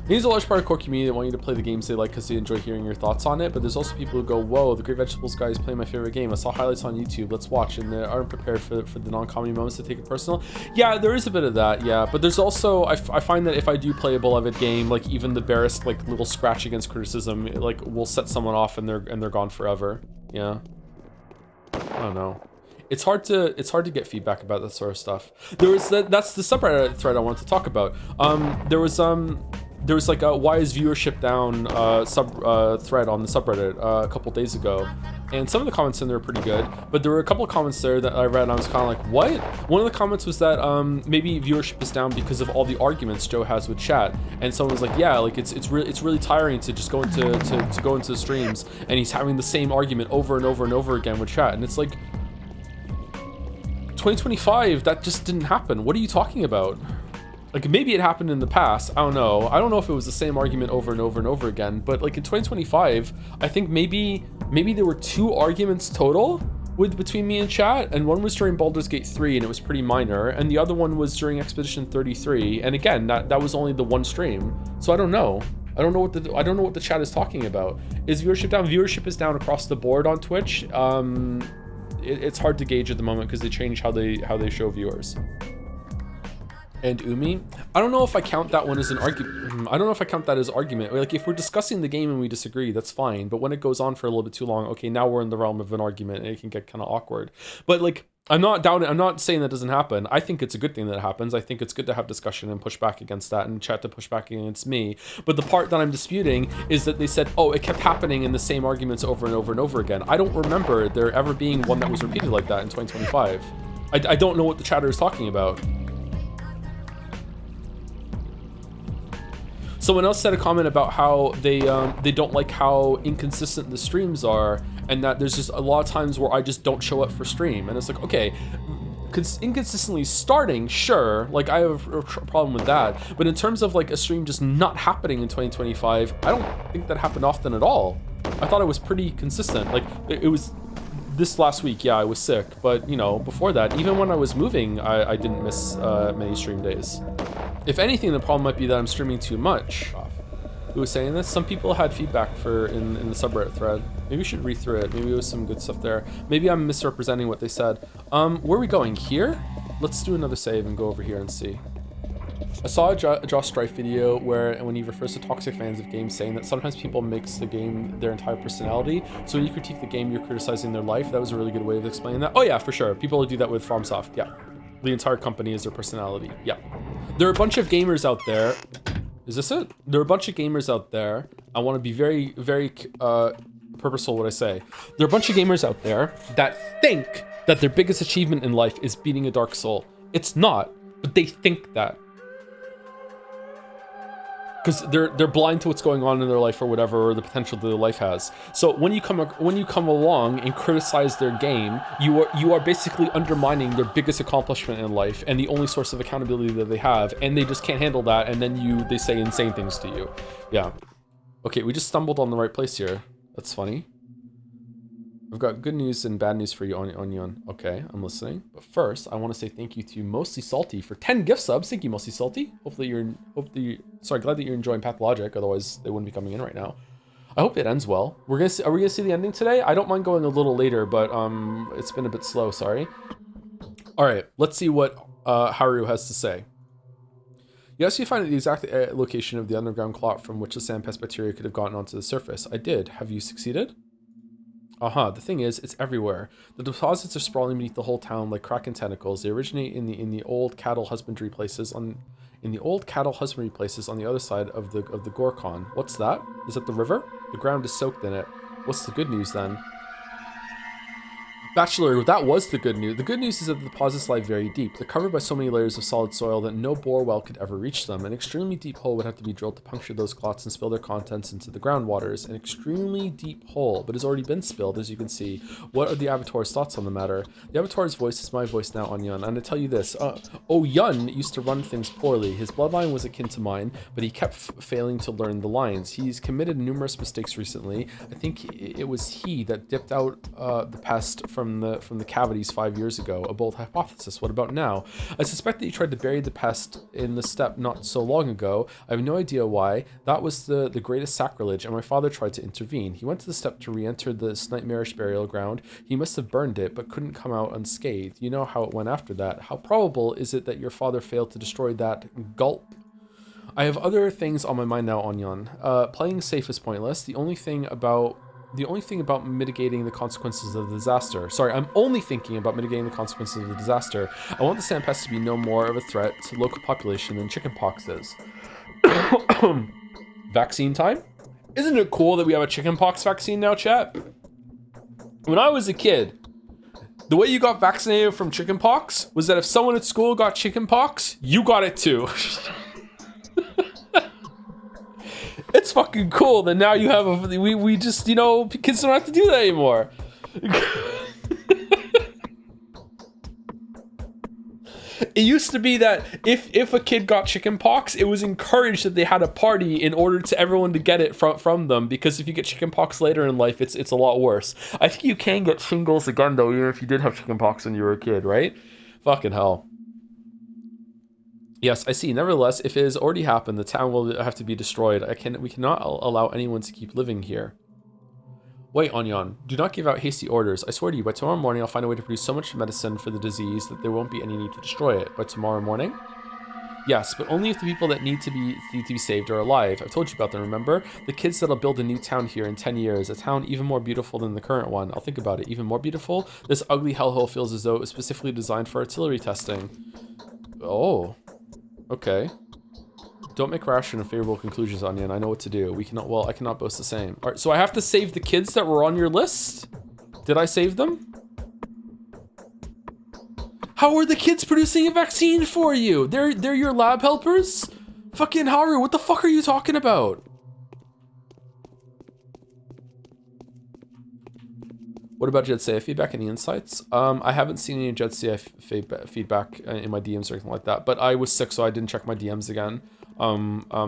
There's a large part of core community that want you to play the games they like because they enjoy hearing your thoughts on it, but there's also people who go, whoa, the Great Vegetables guy is playing my favorite game. I saw highlights on YouTube, let's watch, and they aren't prepared for the non-comedy moments to take it personal. Yeah, there is a bit of that, yeah, but there's also, I find that if I do play a beloved game, like even the barest like little scratch against criticism, like will set someone off and they're gone forever. Yeah. I don't know. It's hard to get feedback about that sort of stuff. That's the subreddit thread I wanted to talk about. There was like a why is viewership down thread on the subreddit a couple days ago, and some of the comments in there are pretty good, but there were a couple of comments there that I read and I was kind of like, what? One of the comments was that maybe viewership is down because of all the arguments Joe has with chat, and someone was like, yeah, like it's really tiring to just go into the streams and he's having the same argument over and over and over again with chat, and it's like 2025, that just didn't happen. What are you talking about? Like, maybe it happened in the past. I don't know. I don't know if it was the same argument over and over and over again. But like in 2025, I think maybe there were 2 arguments total between me and chat, and one was during Baldur's Gate 3 and it was pretty minor, and the other one was during Expedition 33, and again that was only the one stream. So I don't know. I don't know what the chat is talking about. Is viewership down? Viewership is down across the board on Twitch. It's hard to gauge at the moment because they change how they show viewers. And Umi, I don't know if I count that one as an argument. I don't know if I count that as argument. Like, if we're discussing the game and we disagree, that's fine. But when it goes on for a little bit too long, okay, now we're in the realm of an argument and it can get kind of awkward. But like, I'm not saying that doesn't happen. I think it's a good thing that it happens. I think it's good to have discussion and push back against that, and chat to push back against me. But the part that I'm disputing is that they said, oh, it kept happening in the same arguments over and over and over again. I don't remember there ever being one that was repeated like that in 2025. I don't know what the chatter is talking about. Someone else said a comment about how they don't like how inconsistent the streams are, and that there's just a lot of times where I just don't show up for stream. And it's like, okay, inconsistently starting, sure, like I have a problem with that. But in terms of like a stream just not happening in 2025, I don't think that happened often at all. I thought it was pretty consistent. Like it was this last week, yeah, I was sick, but you know, before that, even when I was moving, I didn't miss many stream days. If anything, the problem might be that I'm streaming too much. Who was saying this? Some people had feedback in the subreddit thread. Maybe we should read through it. Maybe it was some good stuff there. Maybe I'm misrepresenting what they said. Where are we going? Here? Let's do another save and go over here and see. I saw a Josh Strife video when he refers to toxic fans of games, saying that sometimes people mix the game their entire personality. So when you critique the game, you're criticizing their life. That was a really good way of explaining that. Oh yeah, for sure. People do that with FromSoft. Yeah. The entire company is their personality. Yeah. There are a bunch of gamers out there. Is this it? There are a bunch of gamers out there. I want to be very, very purposeful what I say. There are a bunch of gamers out there that think that their biggest achievement in life is beating a Dark Soul. It's not, but they think that. Because they're blind to what's going on in their life or whatever, or the potential that their life has. So when you come along and criticize their game, you are basically undermining their biggest accomplishment in life and the only source of accountability that they have, and they just can't handle that, and then they say insane things to you. Yeah. Okay, we just stumbled on the right place here. That's funny. I've got good news and bad news for you, Onion. Okay, I'm listening. But first, I want to say thank you to Mostly Salty for 10 gift subs. Thank you, Mostly Salty. Glad that you're enjoying Pathologic. Otherwise, they wouldn't be coming in right now. I hope it ends well. Are we gonna see the ending today? I don't mind going a little later, but it's been a bit slow. Sorry. All right, let's see what Haru has to say. Yes, you find the exact location of the underground clot from which the sand pest bacteria could have gotten onto the surface. I did. Have you succeeded? The thing is, it's everywhere. The deposits are sprawling beneath the whole town like kraken tentacles. They originate in the old cattle husbandry places on the other side of the Gorkon. What's that? Is that the river? The ground is soaked in it. What's the good news then? Bachelor, that was the good news. The good news is that the deposits lie very deep. They're covered by so many layers of solid soil that no bore well could ever reach them. An extremely deep hole would have to be drilled to puncture those clots and spill their contents into the groundwaters. An extremely deep hole, but has already been spilled, as you can see. What are the Avatar's thoughts on the matter? The Avatar's voice is my voice now on Yun, and I tell you this, Yun used to run things poorly. His bloodline was akin to mine, but he kept failing to learn the lines. He's committed numerous mistakes recently. I think it was he that dipped out the pest from the cavities 5 years ago. A bold hypothesis. What about now? I suspect that he tried to bury the pest in the steppe not so long ago. I have no idea why. That was the greatest sacrilege, and my father tried to intervene. He went to the steppe to re-enter this nightmarish burial ground. He must have burned it, but couldn't come out unscathed. You know how it went after that. How probable is it that your father failed to destroy that gulp? I have other things on my mind now, Onyon. Playing safe is pointless. The only thing about mitigating the consequences of the disaster. Sorry, I'm only thinking about mitigating the consequences of the disaster. I want the sand pest to be no more of a threat to the local population than chickenpox is. Vaccine time? Isn't it cool that we have a chickenpox vaccine now, chat? When I was a kid, the way you got vaccinated from chickenpox was that if someone at school got chickenpox, you got it too. It's fucking cool that now you have we just, you know, kids don't have to do that anymore. It used to be that if a kid got chickenpox, it was encouraged that they had a party in order to everyone to get it from them, because if you get chickenpox later in life, it's a lot worse. I think you can get shingles again though, even if you did have chickenpox when you were a kid, right? Fucking hell. Yes, I see. Nevertheless, if it has already happened, the town will have to be destroyed. We cannot allow anyone to keep living here. Wait, Onyon, do not give out hasty orders. I swear to you, by tomorrow morning, I'll find a way to produce so much medicine for the disease that there won't be any need to destroy it. By tomorrow morning? Yes, but only if the people that need to be saved are alive. I've told you about them, remember? The kids that'll build a new town here in 10 years. A town even more beautiful than the current one. I'll think about it. Even more beautiful? This ugly hellhole feels as though it was specifically designed for artillery testing. Oh. Okay. Don't make rash and unfavorable conclusions, Onion. I know what to do. I cannot boast the same. All right, so I have to save the kids that were on your list? Did I save them? How are the kids producing a vaccine for you? They're your lab helpers? Fucking Haru, what the fuck are you talking about? What about Jedzia feedback? Any insights? I haven't seen any Jedzia feedback in my DMs or anything like that, but I was sick, so I didn't check my DMs again.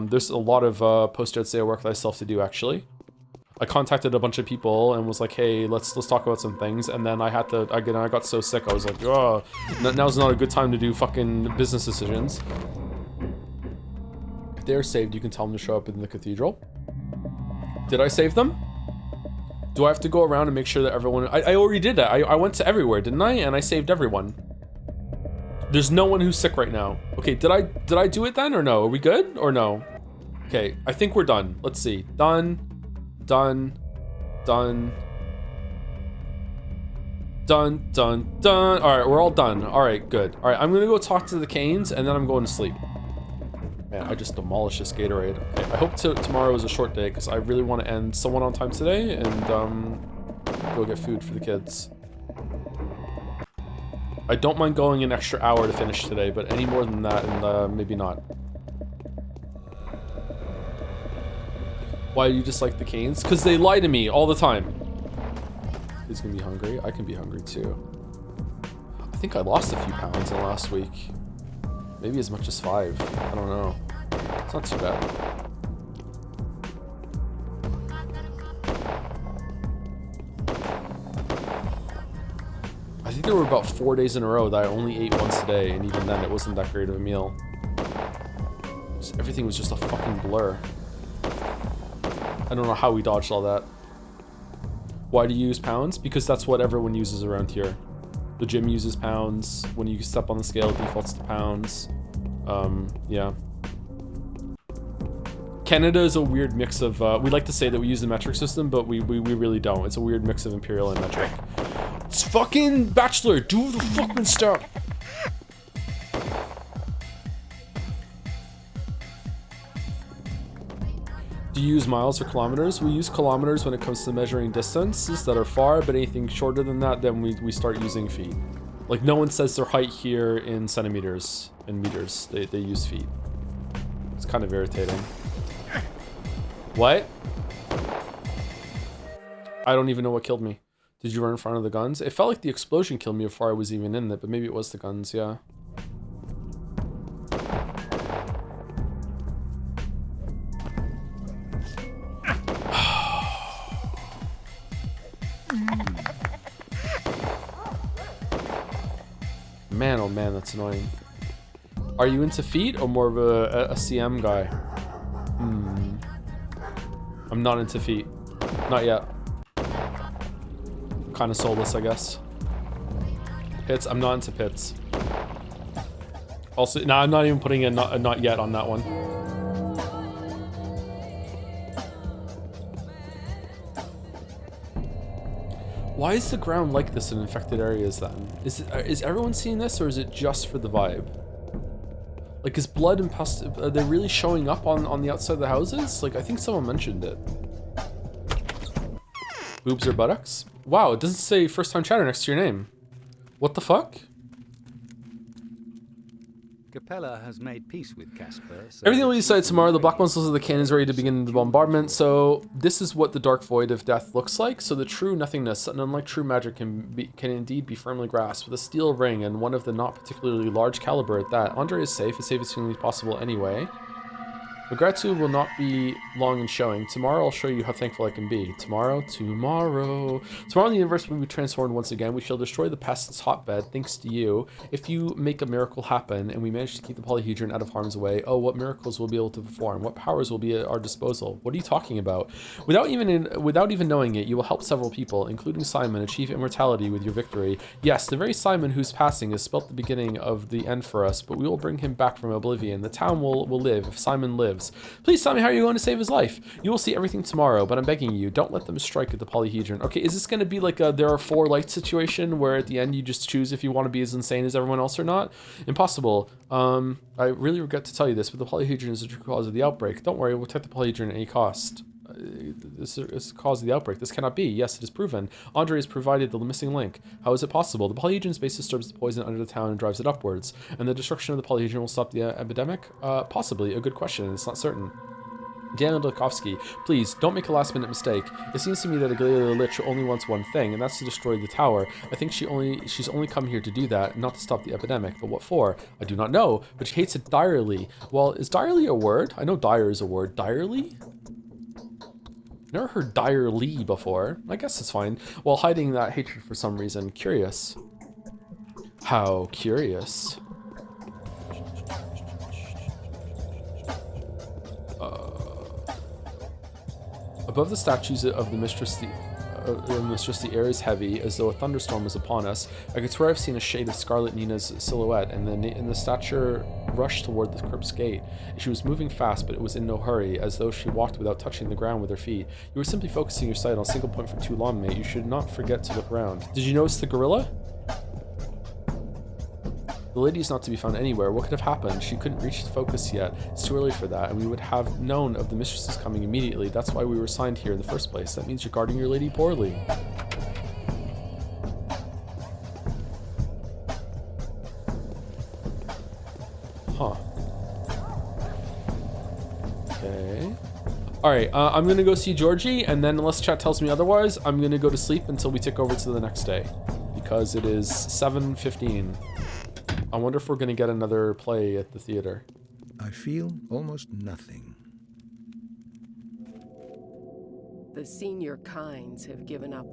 There's a lot of post-Jedzia work that I still have to do, actually. I contacted a bunch of people and was like, hey, let's talk about some things, and then I got so sick, I was like, oh, now's not a good time to do fucking business decisions. If they're saved, you can tell them to show up in the cathedral. Did I save them? Do I have to go around and make sure that everyone... I already did that. I went to everywhere, didn't I? And I saved everyone. There's no one who's sick right now. Okay, did I do it then or no? Are we good or no? Okay, I think we're done. Let's see. Done. Done. Done. Done. Done. Done. All right, we're all done. All right, good. All right, I'm going to go talk to the Kains and then I'm going to sleep. Man, I just demolished this Gatorade. Okay, I hope tomorrow is a short day because I really want to end somewhat on time today and go get food for the kids. I don't mind going an extra hour to finish today, but any more than that, and maybe not. Why do you dislike the Kains? Because they lie to me all the time. He's gonna be hungry. I can be hungry too. I think I lost a few pounds in the last week. Maybe as much as 5. I don't know. It's not too bad. I think there were about 4 days in a row that I only ate once a day, and even then it wasn't that great of a meal. Everything was just a fucking blur. I don't know how we dodged all that. Why do you use pounds? Because that's what everyone uses around here. The gym uses pounds. When you step on the scale, it defaults to pounds. Yeah. Canada is a weird mix of, we like to say that we use the metric system, but we really don't. It's a weird mix of imperial and metric. It's fucking Bachelor, do the fucking stuff. Do you use miles or kilometers? We use kilometers when it comes to measuring distances that are far, but anything shorter than that, then we start using feet. Like, no one says their height here in centimeters and meters. They use feet. It's kind of irritating. What? I don't even know what killed me. Did you run in front of the guns? It felt like the explosion killed me before I was even in it, but maybe it was the guns, yeah. Man, oh man, that's annoying. Are you into feet or more of a CM guy? I'm not into feet. Not yet. Kind of soulless, I guess. Pits, I'm not into pits. Also, no, I'm not even putting a not yet on that one. Why is the ground like this in infected areas then? Is everyone seeing this or is it just for the vibe? Like, is blood and pus, are they really showing up on the outside of the houses? Like, I think someone mentioned it. Boobs or buttocks? Wow, it doesn't say first time chatter next to your name. What the fuck? Capella has made peace with Casper. So Everything will be decided tomorrow. The Black Muscles of the Cains is ready to begin the bombardment. So this is what the dark void of death looks like. So the true nothingness, and unlike true magic, can indeed be firmly grasped with a steel ring and one of the not particularly large caliber at that. Andrey is safe as humanly possible anyway. The gratitude will not be long in showing. Tomorrow I'll show you how thankful I can be. Tomorrow the universe will be transformed once again. We shall destroy the pest's hotbed thanks to you. If you make a miracle happen and we manage to keep the polyhedron out of harm's way, oh, what miracles we'll be able to perform. What powers will be at our disposal. What are you talking about? Without even knowing it, you will help several people, including Simon, achieve immortality with your victory. Yes, the very Simon whose passing has spelt the beginning of the end for us, but we will bring him back from oblivion. The town will live if Simon lives. Please tell me how you're going to save his life. You will see everything tomorrow, but I'm begging you, don't let them strike at the polyhedron. Okay, is this going to be like a there are 4 lights situation where at the end you just choose if you want to be as insane as everyone else or not? Impossible. I really regret to tell you this, but the polyhedron is the true cause of the outbreak. Don't worry, we'll protect the polyhedron at any cost. This is the cause of the outbreak. This cannot be. Yes, it is proven. Andrey has provided the missing link. How is it possible? The polyhedron's base disturbs the poison under the town and drives it upwards. And the destruction of the polyhedron will stop the epidemic? Possibly. A good question. It's not certain. Daniel Dolkovsky, please, don't make a last-minute mistake. It seems to me that Agalea Lich only wants one thing, and that's to destroy the tower. I think she's only come here to do that, not to stop the epidemic. But what for? I do not know, but she hates it direly. Well, is direly a word? I know dire is a word. Direly? Never heard direly before. I guess it's fine. While hiding that hatred for some reason. Curious. How curious. Above the statues of the mistress, the air is heavy, as though a thunderstorm was upon us. I could swear I've seen a shade of Scarlet Nina's silhouette, and the stature rushed toward the crypt's gate. She was moving fast, but it was in no hurry, as though she walked without touching the ground with her feet. You were simply focusing your sight on a single point for too long, mate. You should not forget to look around. Did you notice the gorilla? The lady is not to be found anywhere. What could have happened? She couldn't reach the focus yet. It's too early for that, and we would have known of the mistress's coming immediately. That's why we were assigned here in the first place. That means you're guarding your lady poorly. Huh. Okay. Alright, I'm gonna go see Georgie, and then unless chat tells me otherwise, I'm gonna go to sleep until we tick over to the next day. Because it is 7:15. I wonder if we're going to get another play at the theater. I feel almost nothing. The senior Kains have given up.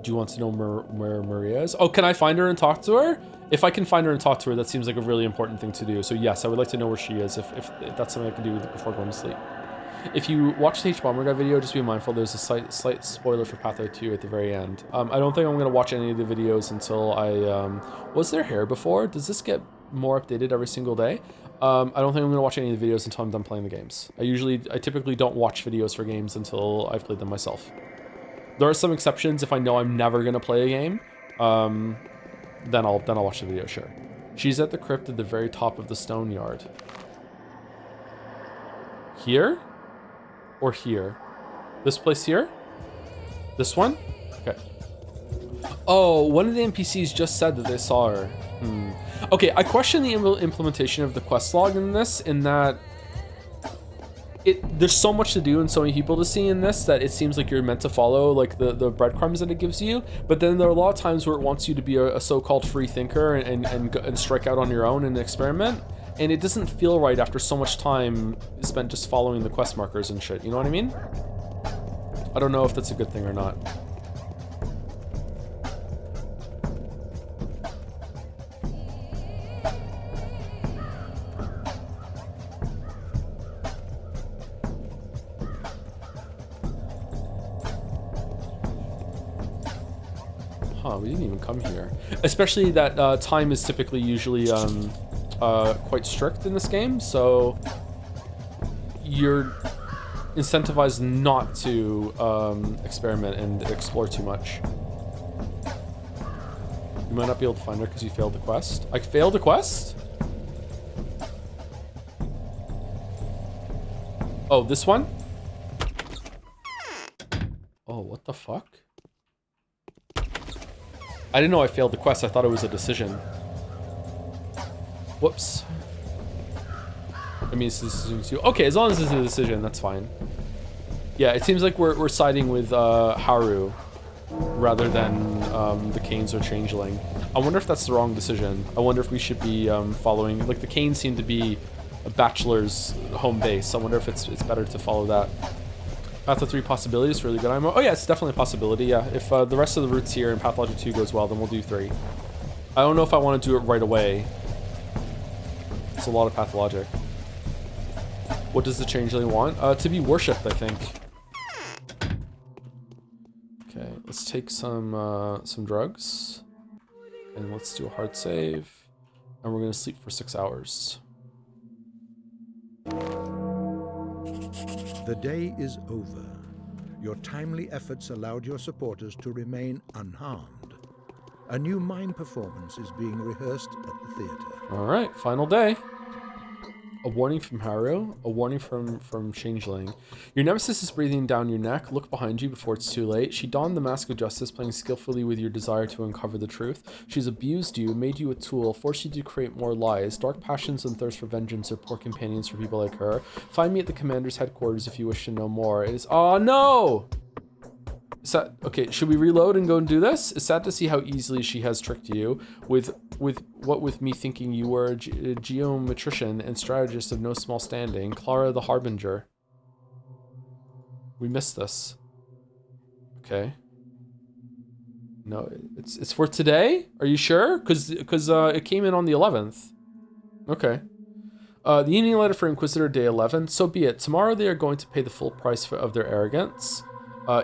Do you want to know where Maria is? Oh, can I find her and talk to her? If I can find her and talk to her, that seems like a really important thing to do. So yes, I would like to know where she is if that's something I can do before going to sleep. If you watch the H-Bomber Guy video, just be mindful there's a slight spoiler for Patho 2 at the very end. I don't think I'm going to watch any of the videos until I... was there hair before? Does this get more updated every single day? I don't think I'm going to watch any of the videos until I'm done playing the games. I typically don't watch videos for games until I've played them myself. There are some exceptions. If I know I'm never going to play a game, then I'll watch the video, sure. She's at the crypt at the very top of the stone yard. Here? Or here? This place here? This one? Okay. Oh, one of the NPCs just said that they saw her. Okay, I question the implementation of the quest log in this, in that there's so much to do and so many people to see in this that it seems like you're meant to follow like the breadcrumbs that it gives you, but then there are a lot of times where it wants you to be a so-called free thinker and strike out on your own and experiment. And it doesn't feel right after so much time spent just following the quest markers and shit, you know what I mean? I don't know if that's a good thing or not. Huh, we didn't even come here. Especially that time is typically usually quite strict in this game, so you're incentivized not to experiment and explore too much. You might not be able to find her because you failed the quest. I failed a quest? Oh, this one? Oh, what the fuck? I didn't know I failed the quest. I thought it was a decision. Whoops. I mean, it's a decision too. Okay, as long as it's a decision, that's fine. Yeah, it seems like we're siding with Haru rather than the Kains or Changeling. I wonder if that's the wrong decision. I wonder if we should be following, like the Kains seem to be a bachelor's home base. I wonder if it's better to follow that. Path of 3 possibilities, really good ammo. Oh yeah, it's definitely a possibility, yeah. If the rest of the routes here in Pathologic 2 goes well, then we'll do 3. I don't know if I want to do it right away. It's a lot of Pathologic. What does the Changeling want? To be worshipped, I think. Okay, let's take some drugs. And let's do a hard save. And we're gonna sleep for 6 hours. The day is over. Your timely efforts allowed your supporters to remain unharmed. A new mime performance is being rehearsed at the theater. All right, final day. A warning from Haru, a warning from Changeling. Your nemesis is breathing down your neck. Look behind you before it's too late. She donned the mask of justice, playing skillfully with your desire to uncover the truth. She's abused you, made you a tool, forced you to create more lies. Dark passions and thirst for vengeance are poor companions for people like her. Find me at the commander's headquarters if you wish to know more. It is— oh no! Is that— okay, should we reload and go and do this? It's sad to see how easily she has tricked you. With me thinking you were a geometrician and strategist of no small standing. Clara the Harbinger. We missed this. Okay. No, it's for today? Are you sure? Because it came in on the 11th. Okay. The union letter for Inquisitor day 11. So be it. Tomorrow they are going to pay the full price of their arrogance.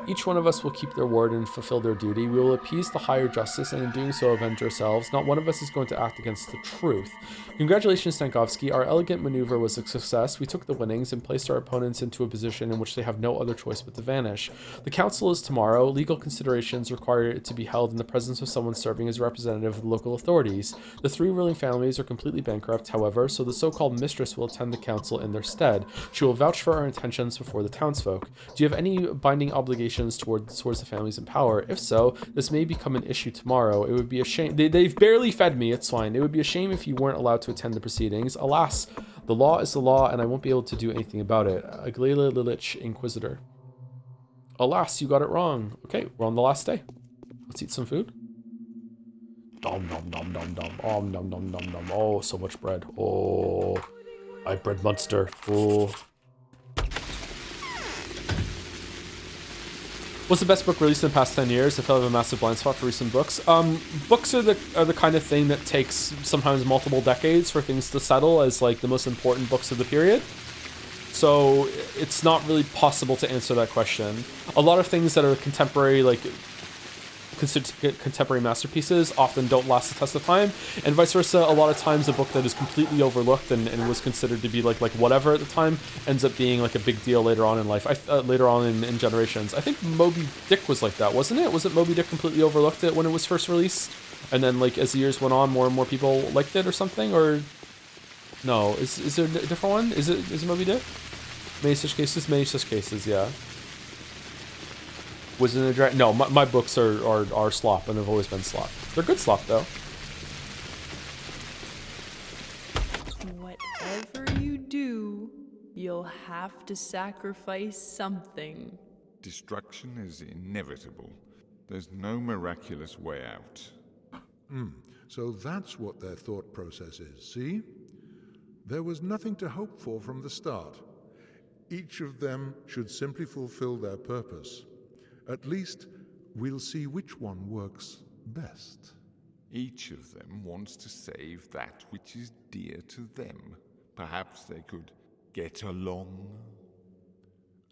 Each one of us will keep their word and fulfill their duty. We will appease the higher justice, and in doing so avenge ourselves. Not one of us is going to act against the truth. Congratulations, Stankovsky. Our elegant maneuver was a success. We took the winnings and placed our opponents into a position in which they have no other choice but to vanish. The council is tomorrow. Legal considerations require it to be held in the presence of someone serving as a representative of the local authorities. The 3 ruling families are completely bankrupt, however, so the so-called mistress will attend the council in their stead. She will vouch for our intentions before the townsfolk. Do you have any binding obligations towards the families in power? If so, this may become an issue tomorrow. It would be a shame. They've barely fed me. It's fine. It would be a shame if you weren't allowed to attend the proceedings. Alas, the law is the law, and I won't be able to do anything about it. Aglela Lilich, Inquisitor. Alas, you got it wrong. Okay, we're on the last day. Let's eat some food. Dom dom dom dom dom. Oh, nom nom nom nom. Oh, so much bread. Oh, I bread monster. Oh. What's the best book released in the past 10 years? I feel I have a massive blind spot for recent books. Books are the kind of thing that takes sometimes multiple decades for things to settle as like the most important books of the period. So it's not really possible to answer that question. A lot of things that are contemporary, like considered contemporary masterpieces, often don't last the test of time, and vice versa. A lot of times a book that is completely overlooked and was considered to be like whatever at the time ends up being like a big deal later on in life, later on in generations. I think Moby Dick was like that, wasn't it? Wasn't Moby Dick completely overlooked it when it was first released, and then like as the years went on, more and more people liked it or something? Or no, is there a different one? Is it Moby Dick? Many such cases, yeah. Was it a drag? No, my books are slop and have always been slop. They're good slop though. Whatever you do, you'll have to sacrifice something. Destruction is inevitable. There's no miraculous way out. So that's what their thought process is, see? There was nothing to hope for from the start. Each of them should simply fulfill their purpose. At least, we'll see which one works best. Each of them wants to save that which is dear to them. Perhaps they could get along?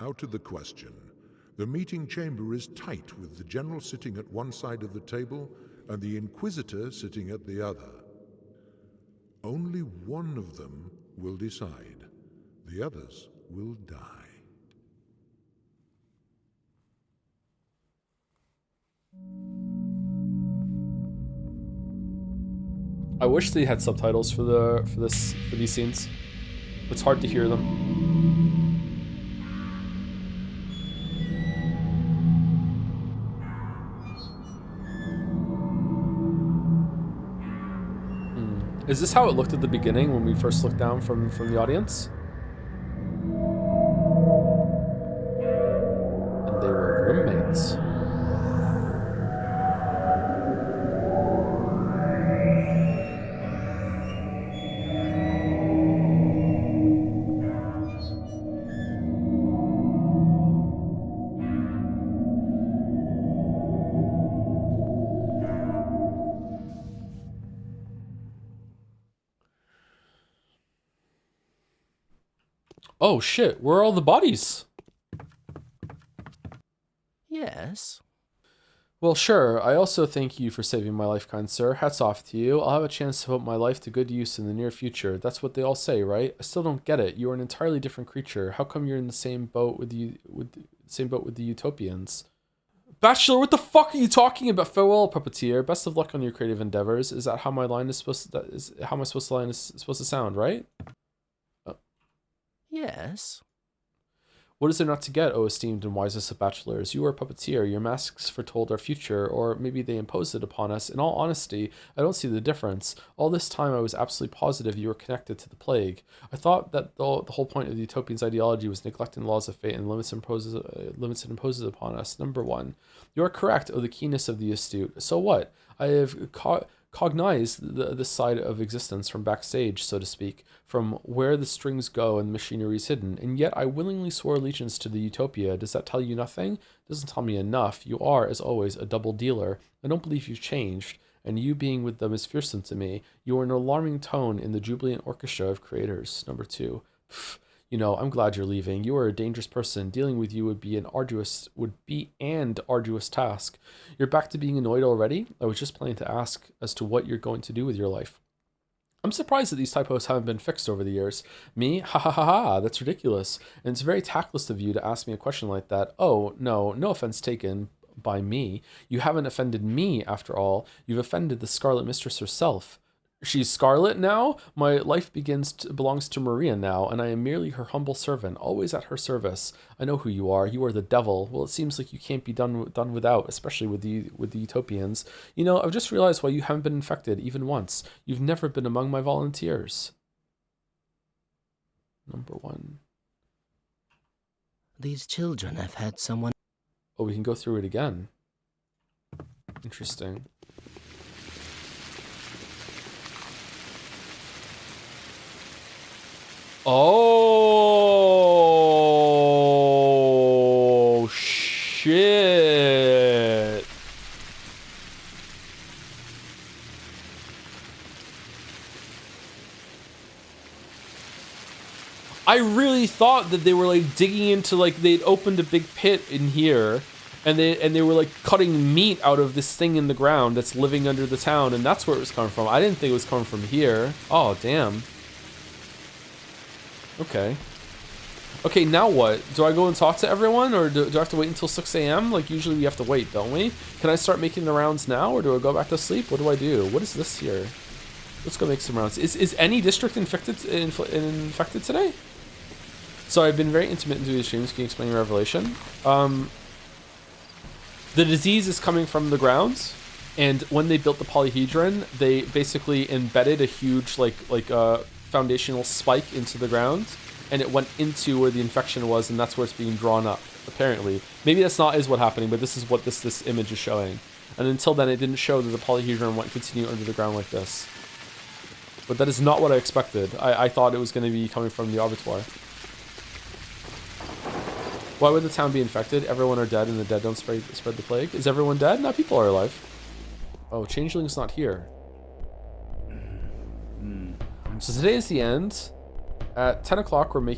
Out of the question. The meeting chamber is tight, with the general sitting at one side of the table and the Inquisitor sitting at the other. Only one of them will decide. The others will die. I wish they had subtitles for these scenes. It's hard to hear them. Is this how it looked at the beginning when we first looked down from the audience? And they were roommates. Oh shit, where are all the bodies? Yes. Well, sure. I also thank you for saving my life, kind sir. Hats off to you. I'll have a chance to put my life to good use in the near future. That's what they all say, right? I still don't get it. You are an entirely different creature. How come you're in the same boat with the Utopians? Bachelor, what the fuck are you talking about? Farewell, puppeteer. Best of luck on your creative endeavors. Is that how my line is supposed to? Is how my line is supposed to sound, right? Yes. What is there not to get, O esteemed and wisest of bachelors? You are a puppeteer. Your masks foretold our future, or maybe they imposed it upon us. In all honesty, I don't see the difference. All this time, I was absolutely positive you were connected to the plague. I thought that the whole point of the Utopians' ideology was neglecting the laws of fate and limits it imposes upon us. Number one, you are correct, O the keenness of the astute. So what? I have cognized this side of existence from backstage, so to speak, from where the strings go and the machinery is hidden, and yet I willingly swore allegiance to the Utopia. Does that tell you nothing? It doesn't tell me enough. You are, as always, a double dealer. I don't believe you've changed, and you being with them is fearsome to me. You are an alarming tone in the jubilant orchestra of creators. Number two, you know, I'm glad you're leaving. You are a dangerous person. Dealing with you would be an arduous task. You're back to being annoyed already? I was just planning to ask as to what you're going to do with your life. I'm surprised that these typos haven't been fixed over the years. Me? Ha ha ha ha, that's ridiculous. And it's very tactless of you to ask me a question like that. Oh, no offense taken by me. You haven't offended me, after all. You've offended the Scarlet Mistress herself. She's Scarlet now? My life belongs to Maria now, and I am merely her humble servant, always at her service. I know who you are. You are the devil. Well, it seems like you can't be done without, especially with the Utopians. You know, I've just realized why you haven't been infected even once. You've never been among my volunteers. Number one. These children have had someone... Oh, we can go through it again. Interesting. Oh, shit. I really thought that they were like digging into, like they'd opened a big pit in here and they were like cutting meat out of this thing in the ground that's living under the town, and that's where it was coming from. I didn't think it was coming from here. Oh, damn. Okay, now what? Do I go and talk to everyone, or do I have to wait until 6 a.m.? Like, usually we have to wait, don't we? Can I start making the rounds now, or do I go back to sleep? What do I do? What is this here? Let's go make some rounds. Is any district infected today? So I've been very intimate into these streams. Can you explain your revelation? The disease is coming from the grounds, and when they built the polyhedron, they basically embedded a huge, foundational spike into the ground, and it went into where the infection was, and that's where it's being drawn up, apparently. Maybe that's not what happening, but this is what this image is showing. And until then, it didn't show that the polyhedron went continue under the ground like this. But that is not what I expected. I thought it was going to be coming from the abattoir. Why would the town be infected? Everyone are dead, and the dead don't spread the plague. Is everyone dead? No, people are alive. Oh, Changeling's not here. So today is the end. At 10 o'clock, we're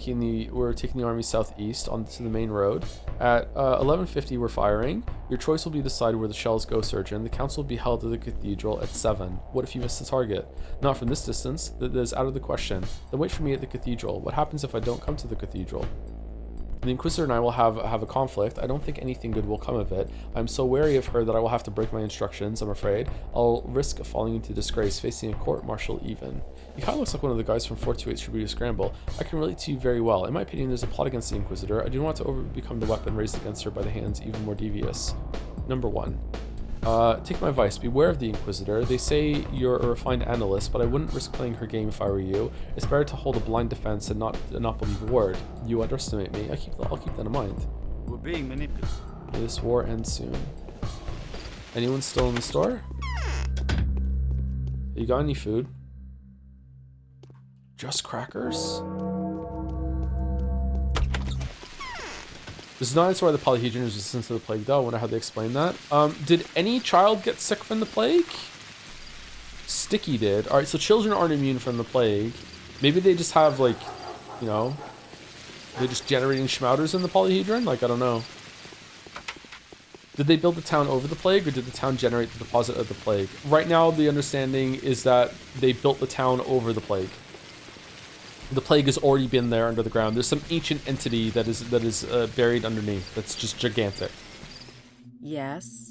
taking the army southeast onto the main road. At 11:50, we're firing. Your choice will be decided where the shells go, Surgeon. The council will be held at the Cathedral at 7. What if you miss the target? Not from this distance. That is out of the question. Then wait for me at the Cathedral. What happens if I don't come to the Cathedral? The Inquisitor and I will have a conflict. I don't think anything good will come of it. I'm so wary of her that I will have to break my instructions, I'm afraid. I'll risk falling into disgrace, facing a court-martial even. He kind of looks like one of the guys from 428 Shibuya Scramble. I can relate to you very well. In my opinion, there's a plot against the Inquisitor. I do not want to become the weapon raised against her by the hands even more devious. Number one. Take my advice. Beware of the Inquisitor. They say you're a refined analyst, but I wouldn't risk playing her game if I were you. It's better to hold a blind defense and not believe a word. You underestimate me. I'll keep that in mind. We're being manipulated. May this war end soon. Anyone still in the store? You got any food? Just crackers? This is not answer why the polyhedron is resistant to the plague, though. I wonder how they explain that. Did any child get sick from the plague? Sticky did. Alright, so children aren't immune from the plague. Maybe they just have, like, you know, they're just generating schmouters in the polyhedron? Like, I don't know. Did they build the town over the plague, or did the town generate the deposit of the plague? Right now, the understanding is that they built the town over the plague. The plague has already been there under the ground. There's some ancient entity that is buried underneath. That's just gigantic. Yes.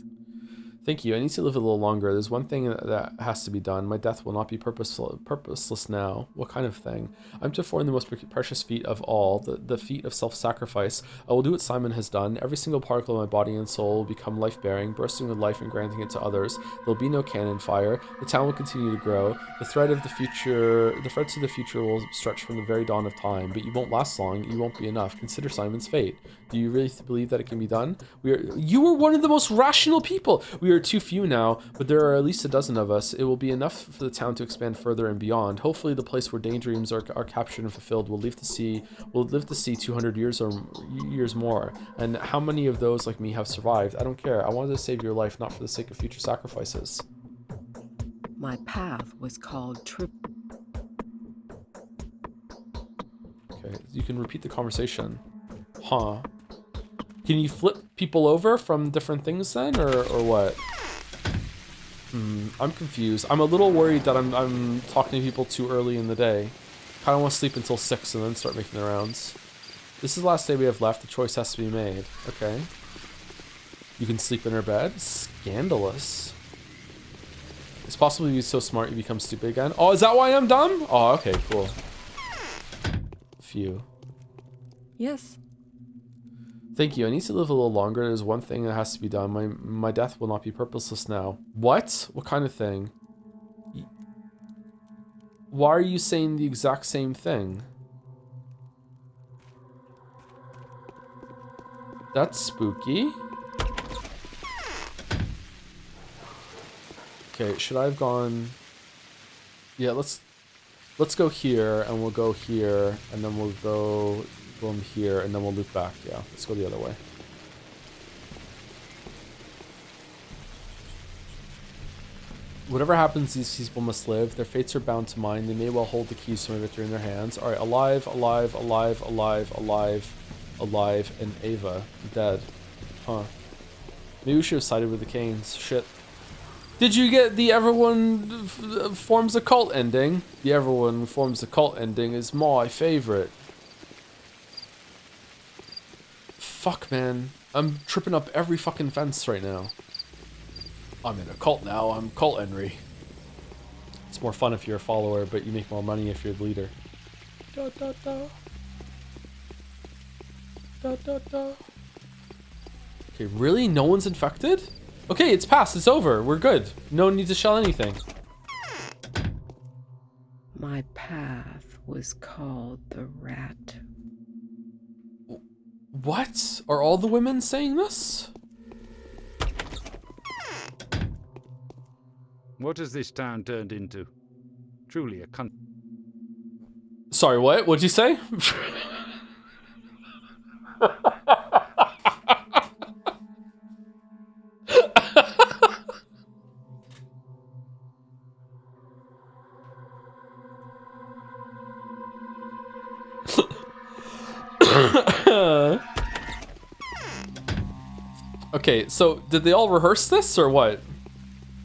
Thank you. I need to live a little longer. There's one thing that has to be done. My death will not be purposeless now. What kind of thing? I'm to perform the most precious feat of all, the feat of self-sacrifice. I will do what Simon has done. Every single particle of my body and soul will become life-bearing, bursting with life and granting it to others. There'll be no cannon fire. The town will continue to grow. The threads of the future will stretch from the very dawn of time, but you won't last long. You won't be enough. Consider Simon's fate. Do you really believe that it can be done? You were one of the most rational people. We are too few now, but there are at least a dozen of us. It will be enough for the town to expand further and beyond. Hopefully the place where daydreams are captured and fulfilled will live to see 200 years or years more. And how many of those like me have survived? I don't care. I wanted to save your life, not for the sake of future sacrifices. My path was called Trip. Okay, you can repeat the conversation. Huh. Can you flip people over from different things then, or what? I'm confused. I'm a little worried that I'm talking to people too early in the day. Kind of want to sleep until 6 and then start making the rounds. This is the last day we have left. The choice has to be made. Okay. You can sleep in her bed? Scandalous. It's possible to be so smart you become stupid again. Oh, is that why I'm dumb? Oh, okay, cool. Phew. Yes. Thank you. I need to live a little longer. There's one thing that has to be done. My death will not be purposeless now. What? What kind of thing? Why are you saying the exact same thing? That's spooky. Okay, should I have gone... Yeah, let's go here, and we'll go here, and then we'll go from here, and then we'll loop back. Yeah, let's go the other way. Whatever happens, these people must live. Their fates are bound to mine. They may well hold the keys to my victory in their hands. All right, alive, alive, alive, alive, alive, alive, and Ava dead. Huh. Maybe we should have sided with the Kains. Shit. Did you get the everyone forms a cult ending? The everyone forms a cult ending is my favorite. Fuck, man. I'm tripping up every fucking fence right now. I'm in a cult now. I'm cult Andrey. It's more fun if you're a follower, but you make more money if you're the leader. Da, da, da. Da, da, da. Okay, really? No one's infected? Okay, it's passed. It's over. We're good. No need to shell anything. My path was called the Rat. What? Are all the women saying this? What has this town turned into? Truly a cunt. Sorry, what? What'd you say? Okay, so did they all rehearse this or what?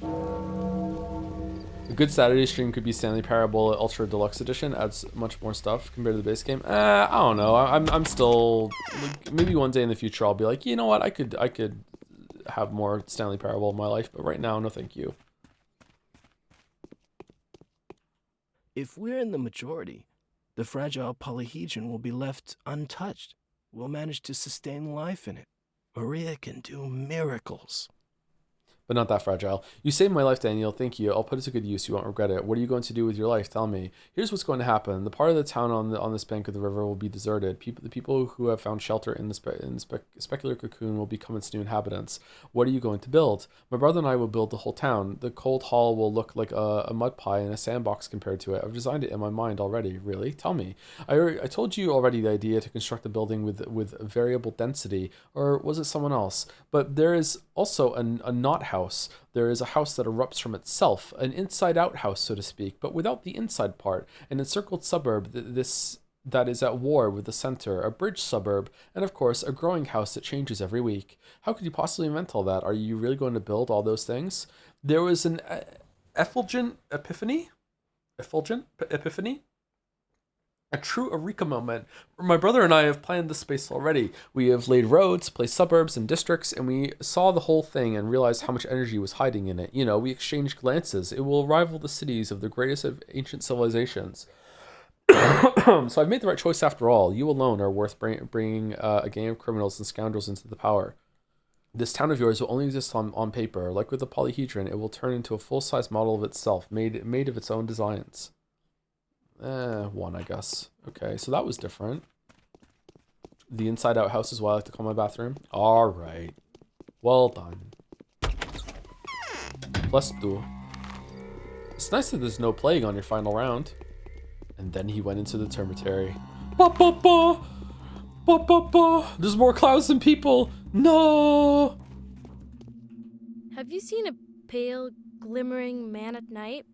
A good Saturday stream could be Stanley Parable Ultra Deluxe Edition. Adds much more stuff compared to the base game. I don't know. I'm still like, maybe one day in the future I'll be like, you know what? I could have more Stanley Parable in my life, but right now, no, thank you. If we're in the majority, the fragile polyhedron will be left untouched. We'll manage to sustain life in it. Maria can do miracles. but not that fragile. You saved my life, Daniel. Thank you. I'll put it to good use. You won't regret it. What are you going to do with your life? Tell me. Here's what's going to happen. The part of the town on this bank of the river will be deserted. The people who have found shelter in the specular cocoon will become its new inhabitants. What are you going to build? My brother and I will build the whole town. The cold hall will look like a mud pie and a sandbox compared to it. I've designed it in my mind already. Really? Tell me. I told you already the idea to construct a building with variable density, or was it someone else? But there is also a not house. There is a house that erupts from itself, an inside-out house, so to speak, but without the inside part, an encircled suburb that is at war with the center, a bridge suburb, and of course, a growing house that changes every week. How could you possibly invent all that? Are you really going to build all those things? There was an effulgent epiphany? A true eureka moment. My brother and I have planned this space already. We have laid roads, placed suburbs and districts, and we saw the whole thing and realized how much energy was hiding in it. You know, we exchanged glances. It will rival the cities of the greatest of ancient civilizations. So I've made the right choice after all. You alone are worth bringing a gang of criminals and scoundrels into the power. This town of yours will only exist on paper. Like with the polyhedron, it will turn into a full-size model of itself, made of its own designs. One, I guess. Okay, so that was different. The inside-out house is what I like to call my bathroom. All right. Well done. Plus two. It's nice that there's no plague on your final round. And then he went into the termitary. Ba ba ba! Ba ba ba! There's more clouds than people! No! Have you seen a pale, glimmering man at night?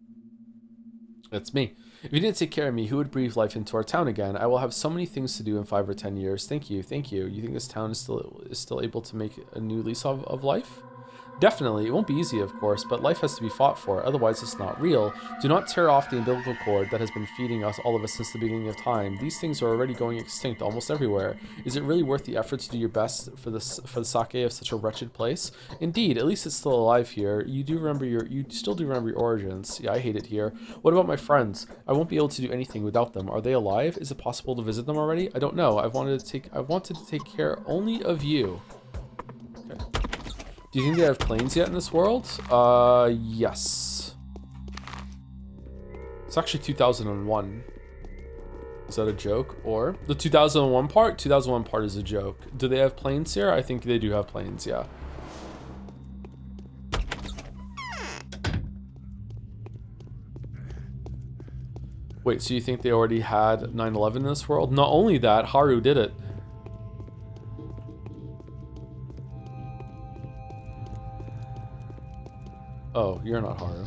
It's me. If you didn't take care of me, who would breathe life into our town again? I will have so many things to do in 5 or 10 years. Thank you, thank you. You think this town is still able to make a new lease of life? Definitely. It won't be easy, of course, but life has to be fought for, otherwise it's not real. Do not tear off the umbilical cord that has been feeding all of us since the beginning of time. These things are already going extinct almost everywhere. Is it really worth the effort to do your best for the sake of such a wretched place? Indeed, at least it's still alive here. You still do remember your origins. Yeah, I hate it here. What about my friends? I won't be able to do anything without them. Are they alive? Is it possible to visit them already? I don't know. I wanted to take care only of you. Okay. Do you think they have planes yet in this world? Yes. It's actually 2001. Is that a joke? Or the 2001 part? 2001 part is a joke. Do they have planes here? I think they do have planes, yeah. Wait, so you think they already had 9/11 in this world? Not only that, Haru did it. Oh, you're not Haru.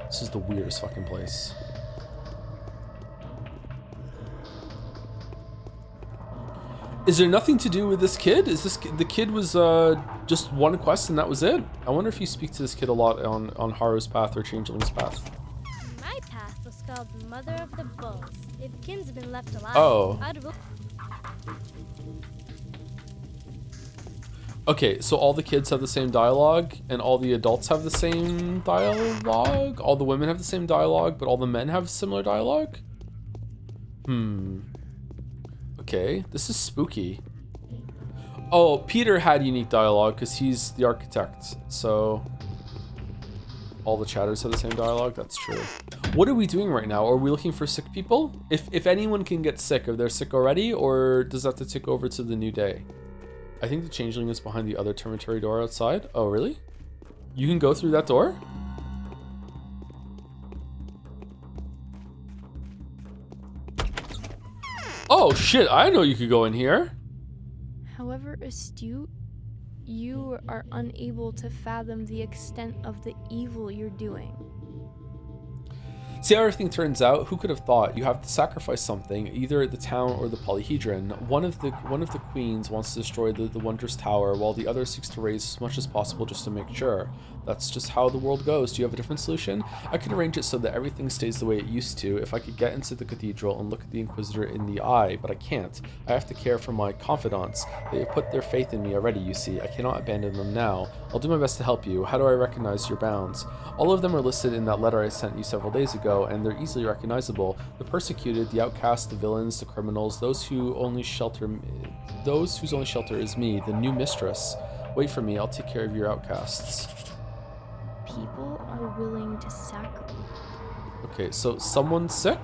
This is the weirdest fucking place. Is there nothing to do with this kid? Is this the kid was just one quest and that was it? I wonder if you speak to this kid a lot on Haru's path or Changeling's path. My path was called Mother of the Bulls. If Kin's been left alive, Oh. I'd Okay, so all the kids have the same dialogue, and all the adults have the same dialogue? All the women have the same dialogue, but all the men have similar dialogue? Okay, this is spooky. Oh, Peter had unique dialogue because he's the architect, so all the chatters have the same dialogue. That's true. What are we doing right now? Are we looking for sick people? If anyone can get sick, are they sick already, or does that have to tick over to the new day? I think the Changeling is behind the other termitary door outside. Oh, really? You can go through that door? Oh, shit. I know you could go in here. However astute, you are unable to fathom the extent of the evil you're doing. See how everything turns out? Who could have thought? You have to sacrifice something, either the town or the polyhedron. One of the queens wants to destroy the wondrous tower, while the other seeks to raise as much as possible just to make sure. That's just how the world goes. Do you have a different solution? I can arrange it so that everything stays the way it used to if I could get into the cathedral and look at the Inquisitor in the eye, but I can't. I have to care for my confidants. They have put their faith in me already, you see. I cannot abandon them now. I'll do my best to help you. How do I recognize your bounds? All of them are listed in that letter I sent you several days ago, and they're easily recognizable. The persecuted, the outcast, the villains, the criminals, those whose only shelter is me, the new mistress. Wait for me, I'll take care of your outcasts. People are willing to sacrifice. Okay, so someone's sick?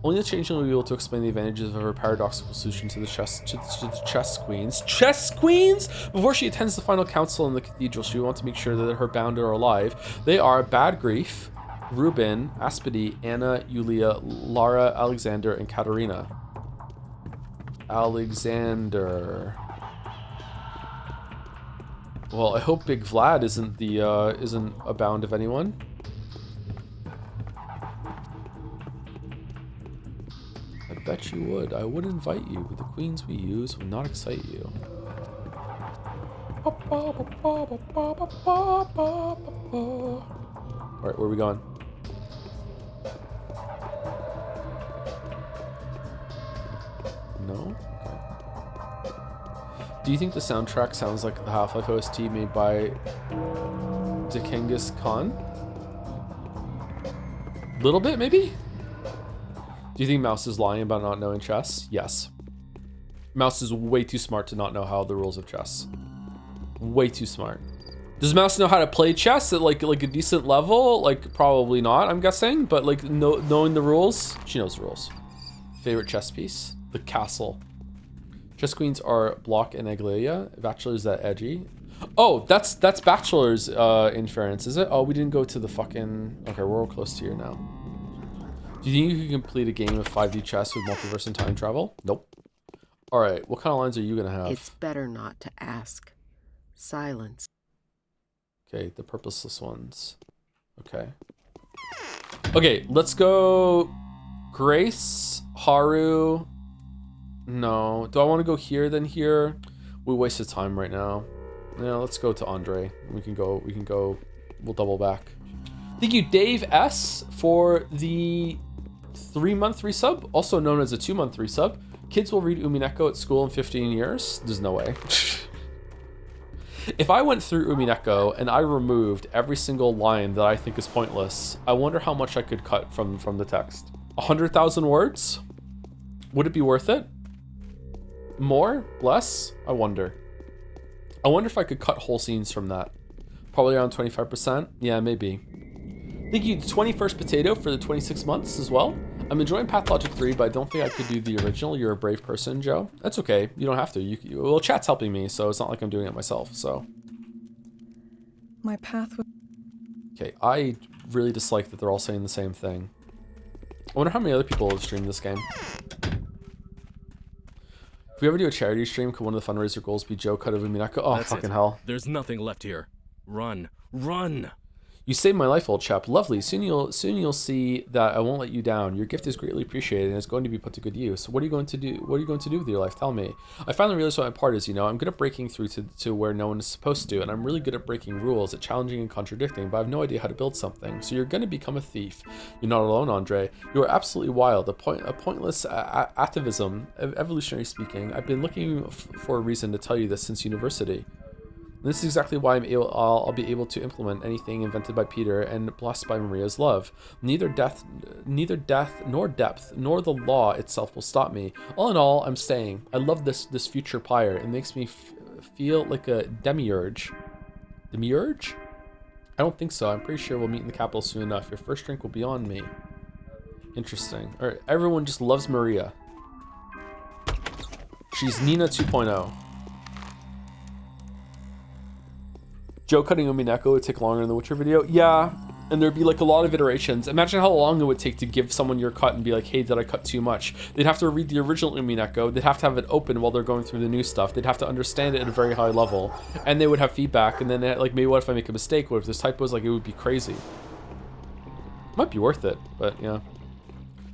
Only the Changeling will be able to explain the advantages of her paradoxical solution to the chess queens. Chess queens? Before she attends the final council in the Cathedral, she will want to make sure that her bound are alive. They are Bad Grief, Ruben, Aspedy, Anna, Yulia, Lara, Alexander, and Katerina. Alexander. Well, I hope Big Vlad isn't a bound of anyone. I bet you would. I would invite you, but the queens we use would not excite you. Alright, where are we going? No? Okay. Do you think the soundtrack sounds like the Half-Life OST made by Genghis Khan? Little bit, maybe? Do you think Mouse is lying about not knowing chess? Yes. Mouse is way too smart to not know how the rules of chess. Way too smart. Does Mouse know how to play chess at like a decent level? Like, probably not, I'm guessing. But like knowing the rules, she knows the rules. Favorite chess piece? The castle. Chess queens are Block and Aglaia. Bachelor is that edgy. Oh, that's Bachelor's inference, is it? Oh, we didn't go to the fucking... Okay, we're all close to here now. Do you think you can complete a game of 5D chess with multiverse and time travel? Nope. All right, what kind of lines are you gonna have? It's better not to ask. Silence. Okay, the purposeless ones. Okay. Okay, let's go Grace, Haru. No, do I want to go here then here? We wasted time right now. Yeah, let's go to Andrey. We can go, we'll double back. Thank you, Dave S, for the 3-month resub, also known as a 2-month resub. Kids will read Umineko at school in 15 years. There's no way. If I went through Umineko and I removed every single line that I think is pointless, I wonder how much I could cut from the text. 100,000 words? Would it be worth it? More? Less? I wonder. I wonder if I could cut whole scenes from that. Probably around 25%. Yeah, maybe. Thank you, 21st Potato, for the 26 months as well. I'm enjoying Pathologic 3, but I don't think I could do the original. You're a brave person, Joe. That's okay. You don't have to. Well, chat's helping me, so it's not like I'm doing it myself, so. My path would... Okay, I really dislike that they're all saying the same thing. I wonder how many other people have streamed this game. If we ever do a charity stream, could one of the fundraiser goals be Joe cut of Umineko? Oh, That's fucking it. hell. There's nothing left here. Run. Run! You saved my life, old chap. Lovely. Soon you'll see that I won't let you down. Your gift is greatly appreciated and is going to be put to good use. What are you going to do? What are you going to do with your life? Tell me. I finally realized what my part is, you know. I'm good at breaking through to where no one is supposed to, and I'm really good at breaking rules, at challenging and contradicting, but I have no idea how to build something. So you're going to become a thief. You're not alone, Andrey. You are absolutely wild. A pointless atavism, evolutionary speaking. I've been looking for a reason to tell you this since university. This is exactly why I'll be able to implement anything invented by Peter and blessed by Maria's love. Neither death nor depth nor the law itself will stop me. All in all, I'm staying. I love this future pyre. It makes me feel like a demiurge. Demiurge? I don't think so. I'm pretty sure we'll meet in the capital soon enough. Your first drink will be on me. Interesting. All right, everyone just loves Maria. She's Nina 2.0. Joe cutting Umineko would take longer than the Witcher video. Yeah, and there'd be like a lot of iterations. Imagine how long it would take to give someone your cut and be like, hey, did I cut too much? They'd have to read the original Umineko. They'd have to have it open while they're going through the new stuff. They'd have to understand it at a very high level. And they would have feedback. And then like, maybe what if I make a mistake? What if there's typos? Like, it would be crazy. Might be worth it, but yeah.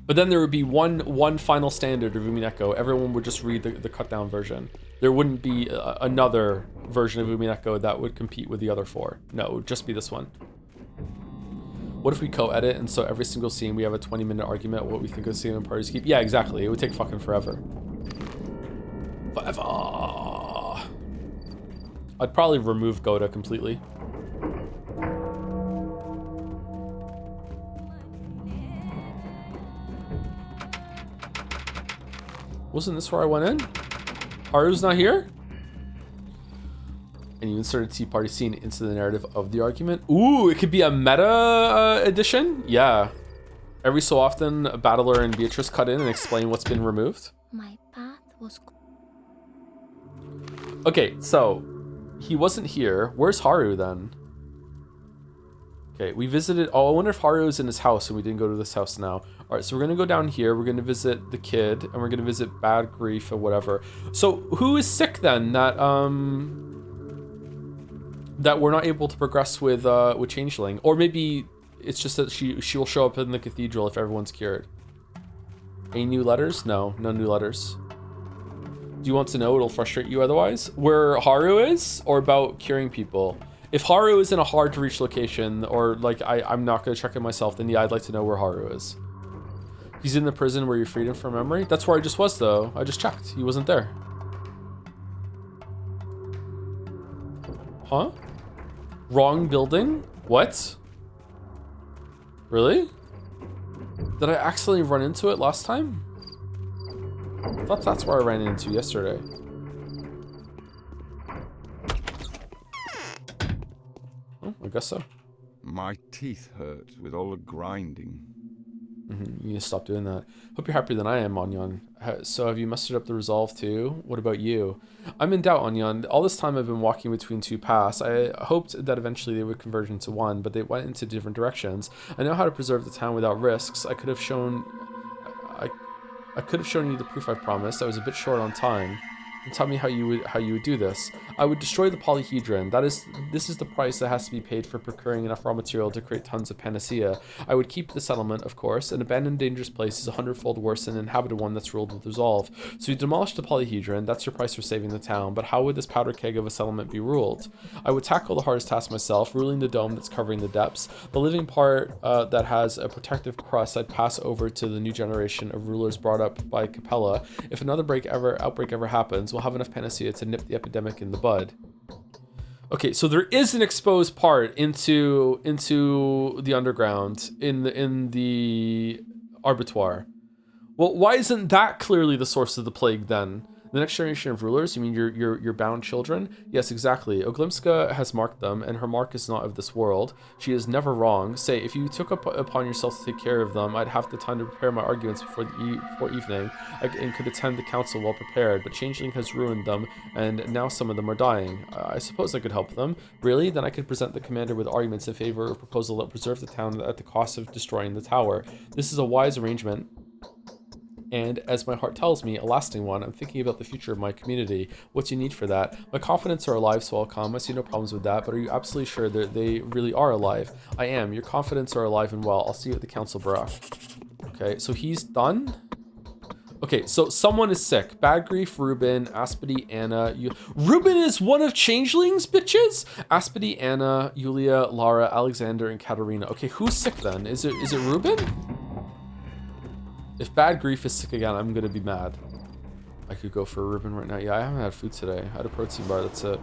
But then there would be one final standard of Umineko. Everyone would just read the cut down version. There wouldn't be another version of Umineko that would compete with the other 4. No, it would just be this one. What if we co-edit and so every single scene we have a 20-minute argument what we think of the scene and parties keep? Yeah, exactly. It would take fucking forever. Forever. I'd probably remove Goda completely. Wasn't this where I went in? Haru's not here? And you insert a Tea Party scene into the narrative of the argument. Ooh, it could be a meta edition? Yeah. Every so often, Battler and Beatrice cut in and explain what's been removed. My path was... Okay, so he wasn't here. Where's Haru then? Okay, we visited... Oh, I wonder if Haru is in his house and we didn't go to this house now. All right, so we're going to go down here. We're going to visit the kid and we're going to visit Bad Grief or whatever. So who is sick then that that we're not able to progress with Changeling? Or maybe it's just that she will show up in the cathedral if everyone's cured. Any new letters? No, no new letters. Do you want to know? It'll frustrate you otherwise. Where Haru is, or about curing people? If Haru is in a hard to reach location, or like I'm not gonna check it myself, then yeah, I'd like to know where Haru is. He's in the prison where you freed him from memory. That's where I just was though. I just checked. He wasn't there. Huh? Wrong building? What? Really? Did I accidentally run into it last time? I thought that's where I ran into yesterday. Oh, I guess so. My teeth hurt with all the grinding. You need to stop doing that. Hope you're happier than I am, Onyon. So have you mustered up the resolve too? What about you? I'm in doubt, Onyon. All this time I've been walking between two paths. I hoped that eventually they would converge into one, but they went into different directions. I know how to preserve the town without risks. I could have shown you the proof I promised. I was a bit short on time. And tell me how you would do this. I would destroy the polyhedron. This is the price that has to be paid for procuring enough raw material to create tons of panacea. I would keep the settlement, of course. An abandoned dangerous place is 100-fold worse than an inhabited one that's ruled with resolve. So you demolish the polyhedron. That's your price for saving the town. But how would this powder keg of a settlement be ruled? I would tackle the hardest task myself, ruling the dome that's covering the depths. The living part that has a protective crust I'd pass over to the new generation of rulers brought up by Capella. If another outbreak ever happens, we'll have enough panacea to nip the epidemic in the bud. Okay, so there is an exposed part into the underground in the Arbitoire. Well, why isn't that clearly the source of the plague then? The next generation of rulers? You mean your bound children? Yes, exactly. Oglimska has marked them, and her mark is not of this world. She is never wrong. Say, if you took upon yourself to take care of them, I'd have the time to prepare my arguments before evening, and could attend the council well prepared. But Changeling has ruined them, and now some of them are dying. I suppose I could help them. Really? Then I could present the commander with arguments in favor of a proposal that preserve the town at the cost of destroying the tower. This is a wise arrangement. And as my heart tells me, a lasting one. I'm thinking about the future of my community. What do you need for that? My confidants are alive, so I'll come. I see no problems with that, but are you absolutely sure that they really are alive? I am. Your confidants are alive and well. I'll see you at the council, bruh. Okay, so he's done. Okay, so someone is sick. Bad Grief, Ruben, Aspedy, Anna. Ruben is one of Changeling's bitches? Aspedy, Anna, Yulia, Lara, Alexander, and Katerina. Okay, who's sick then? Is it Ruben? If Bad Grief is sick again, I'm gonna be mad. I could go for a Ruben right now. Yeah, I haven't had food today. I had a protein bar, that's it.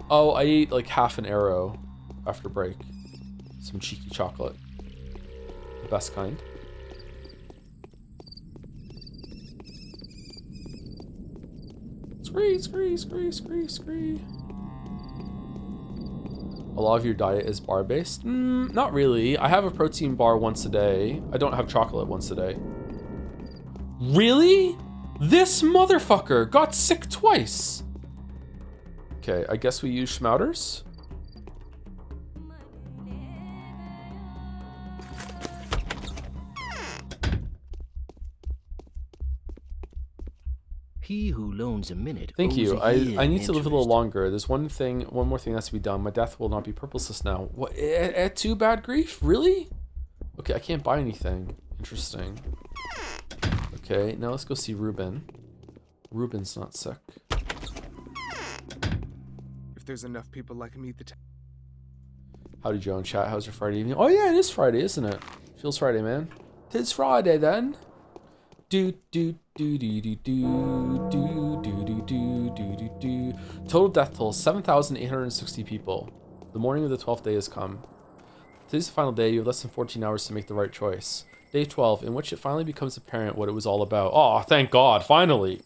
Oh, I ate like half an arrow after break. Some cheeky chocolate. The best kind. Scree. A lot of your diet is bar-based? Not really. I have a protein bar once a day. I don't have chocolate once a day. Really? This motherfucker got sick twice. Okay, I guess we use Schmouters. He who loans a minute. Thank you. I need to live a little longer. There's one more thing that's to be done. My death will not be purposeless now. What? At 2 Bad Grief? Really? Okay, I can't buy anything. Interesting. Okay, now let's go see Ruben. Ruben's not sick. If there's enough people like me, Howdy, Joe in chat. How's your Friday evening? Oh yeah, it is Friday, isn't it? Feels Friday, man. Tis Friday then. Total death toll 7,860 people. The morning of the 12th day has come. Today's the final day. You have less than 14 hours to make the right choice. Day 12, in which it finally becomes apparent what it was all about. Oh, thank God, finally.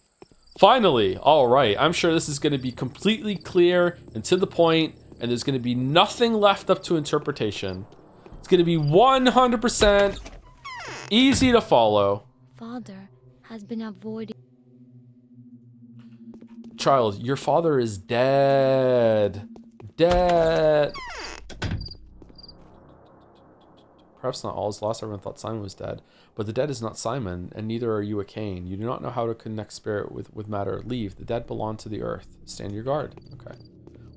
Finally. All right. I'm sure this is going to be completely clear and to the point, and there's going to be nothing left up to interpretation. It's going to be 100% easy to follow. Father has been avoiding. Child, your father is dead. Dead. Perhaps not all is lost. Everyone thought Simon was dead. But the dead is not Simon, and neither are you a Cain. You do not know how to connect spirit with matter. Leave. The dead belong to the earth. Stand your guard. Okay.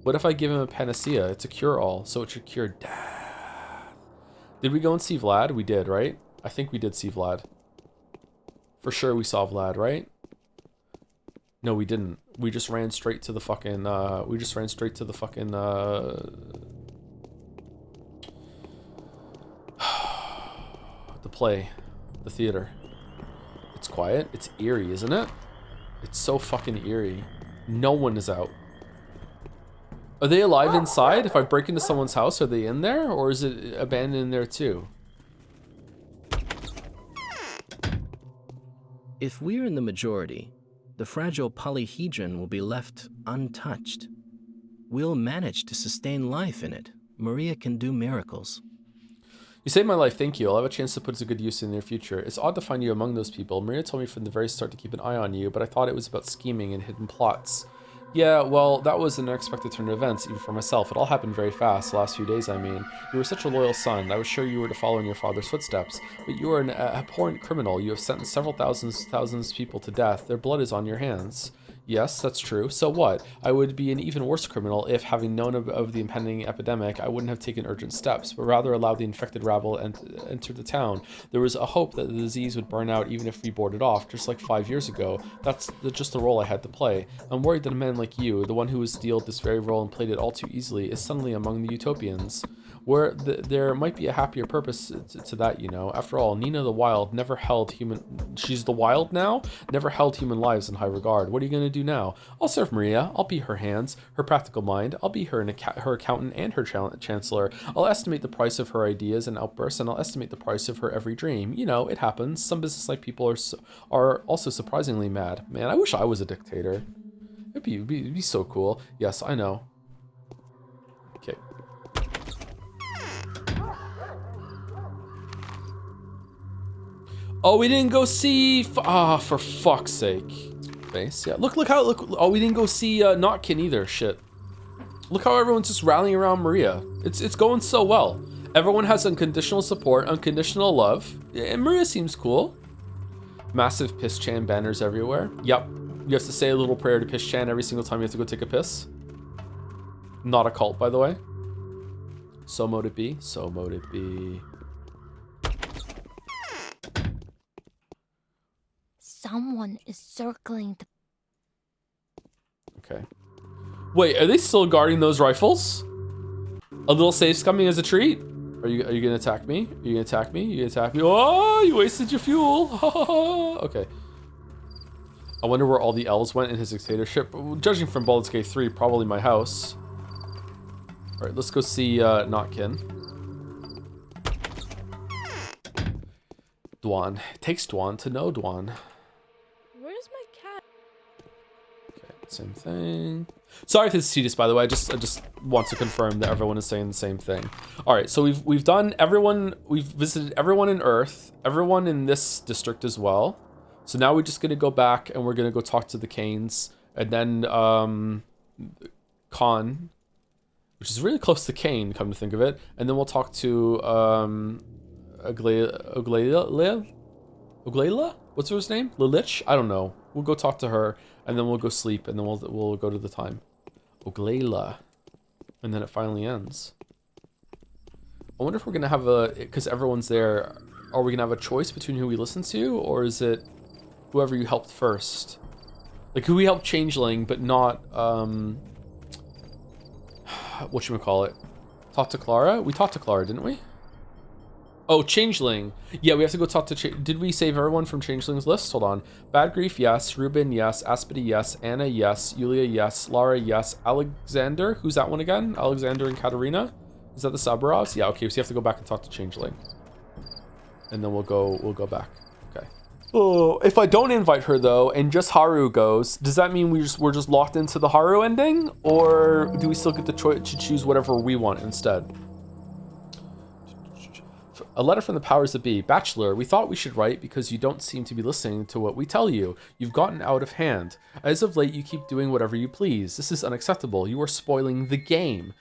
What if I give him a panacea? It's a cure-all, so it should cure death. Did we go and see Vlad? We did, right? I think we did see Vlad. For sure we saw Vlad, right? No, we didn't. We just ran straight to the fucking, the play. The theater. It's quiet. It's eerie, isn't it? It's so fucking eerie. No one is out. Are they alive inside? If I break into someone's house, are they in there? Or is it abandoned in there too? If we're in the majority, the fragile polyhedron will be left untouched. We'll manage to sustain life in it. Maria can do miracles. You saved my life, thank you. I'll have a chance to put it to good use in the near future. It's odd to find you among those people. Maria told me from the very start to keep an eye on you, but I thought it was about scheming and hidden plots. Yeah, well, that was an unexpected turn of events, even for myself. It all happened very fast, the last few days, I mean. You were such a loyal son. I was sure you were to follow in your father's footsteps. But you are an abhorrent criminal. You have sentenced several thousands of people to death. Their blood is on your hands. Yes, that's true. So what? I would be an even worse criminal if, having known of the impending epidemic, I wouldn't have taken urgent steps, but rather allowed the infected rabble to enter the town. There was a hope that the disease would burn out even if we boarded off, just like 5 years ago. That's just the role I had to play. I'm worried that a man like you, the one who was dealt this very role and played it all too easily, is suddenly among the utopians. Where there might be a happier purpose to that, you know. After all, Nina the Wild never held human... She's the Wild now? Never held human lives in high regard. What are you going to do now? I'll serve Maria. I'll be her hands, her practical mind. I'll be her accountant and her chancellor. I'll estimate the price of her ideas and outbursts, and I'll estimate the price of her every dream. You know, it happens. Some business-like people are also surprisingly mad. Man, I wish I was a dictator. It'd be so cool. Yes, I know. Okay. Oh, we didn't go see... for fuck's sake. Base, yeah. Look how... Oh, we didn't go see Notkin either. Shit. Look how everyone's just rallying around Maria. It's going so well. Everyone has unconditional support, unconditional love. And Maria seems cool. Massive piss chan banners everywhere. Yep. You have to say a little prayer to piss chan every single time you have to go take a piss. Not a cult, by the way. So mote it be. So mote it be. Someone is circling the... Okay. Wait, are they still guarding those rifles? A little safe's coming as a treat? Are you gonna attack me? Are you gonna attack me? You gonna attack me? Oh, you wasted your fuel. Okay. I wonder where all the elves went in his dictatorship. Judging from Baldur's Gate 3, probably my house. Alright, let's go see Notkin. Dwan. It takes Dwan to know Dwan. Where's my cat? Okay, same thing. Sorry if it's tedious, by the way. I just want to confirm that everyone is saying the same thing. All right, so we've done everyone. We've visited everyone in Earth, everyone in this district as well. So now we're just gonna go back and we're gonna go talk to the Cains, and then Khan, which is really close to Cain, come to think of it, and then we'll talk to Oglela? What's her name? Lilich? I don't know. We'll go talk to her, and then we'll go sleep, and then we'll go to the time. Oglela. And then it finally ends. I wonder if we're gonna have because everyone's there, are we gonna have a choice between who we listen to, or is it whoever you helped first? Like, who we helped Changeling, but not, whatchamacallit? Talk to Clara? We talked to Clara, didn't we? Oh, Changeling. Yeah, we have to go talk to... Did we save everyone from Changeling's list? Hold on. Bad Grief, yes. Ruben, yes. Aspity, yes. Anna, yes. Yulia, yes. Lara, yes. Alexander? Who's that one again? Alexander and Katerina? Is that the Saburovs? Yeah, okay, so you have to go back and talk to Changeling. And then we'll go back. Okay. Oh, if I don't invite her though, and just Haru goes, does that mean we're just locked into the Haru ending, or do we still get the choice to choose whatever we want instead? A letter from the powers that be. Bachelor, we thought we should write because you don't seem to be listening to what we tell you. You've gotten out of hand. As of late, you keep doing whatever you please. This is unacceptable. You are spoiling the game.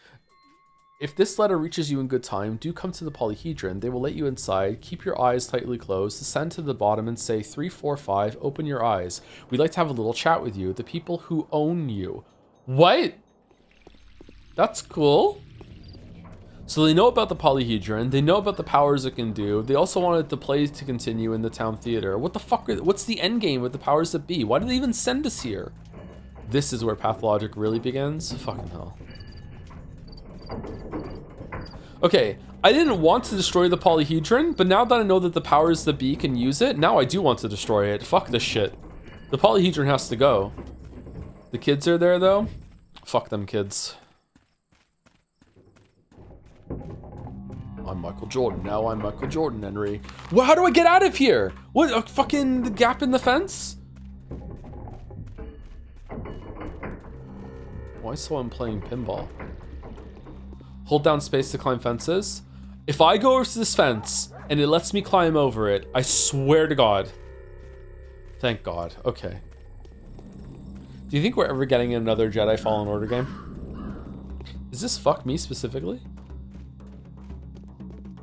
If this letter reaches you in good time, do come to the polyhedron. They will let you inside. Keep your eyes tightly closed. Descend to the bottom and say 345. Open your eyes. We'd like to have a little chat with you. The people who own you. What? That's cool. So they know about the polyhedron. They know about the powers it can do. They also wanted the play to continue in the town theater. What the fuck? What's the end game with the powers that be? Why did they even send us here? This is where Pathologic really begins. Fucking hell. Okay, I didn't want to destroy the polyhedron, but now that I know that the powers that be can use it, now I do want to destroy it. Fuck this shit. The polyhedron has to go. The kids are there though. Fuck them kids. I'm Michael Jordan. Now I'm Michael Jordan, Andrey. Well, how do I get out of here? What, a fucking gap in the fence? Why is someone playing pinball? Hold down space to climb fences. If I go over to this fence and it lets me climb over it, I swear to God. Thank God. Okay. Do you think we're ever getting another Jedi Fallen Order game? Is this fuck me specifically?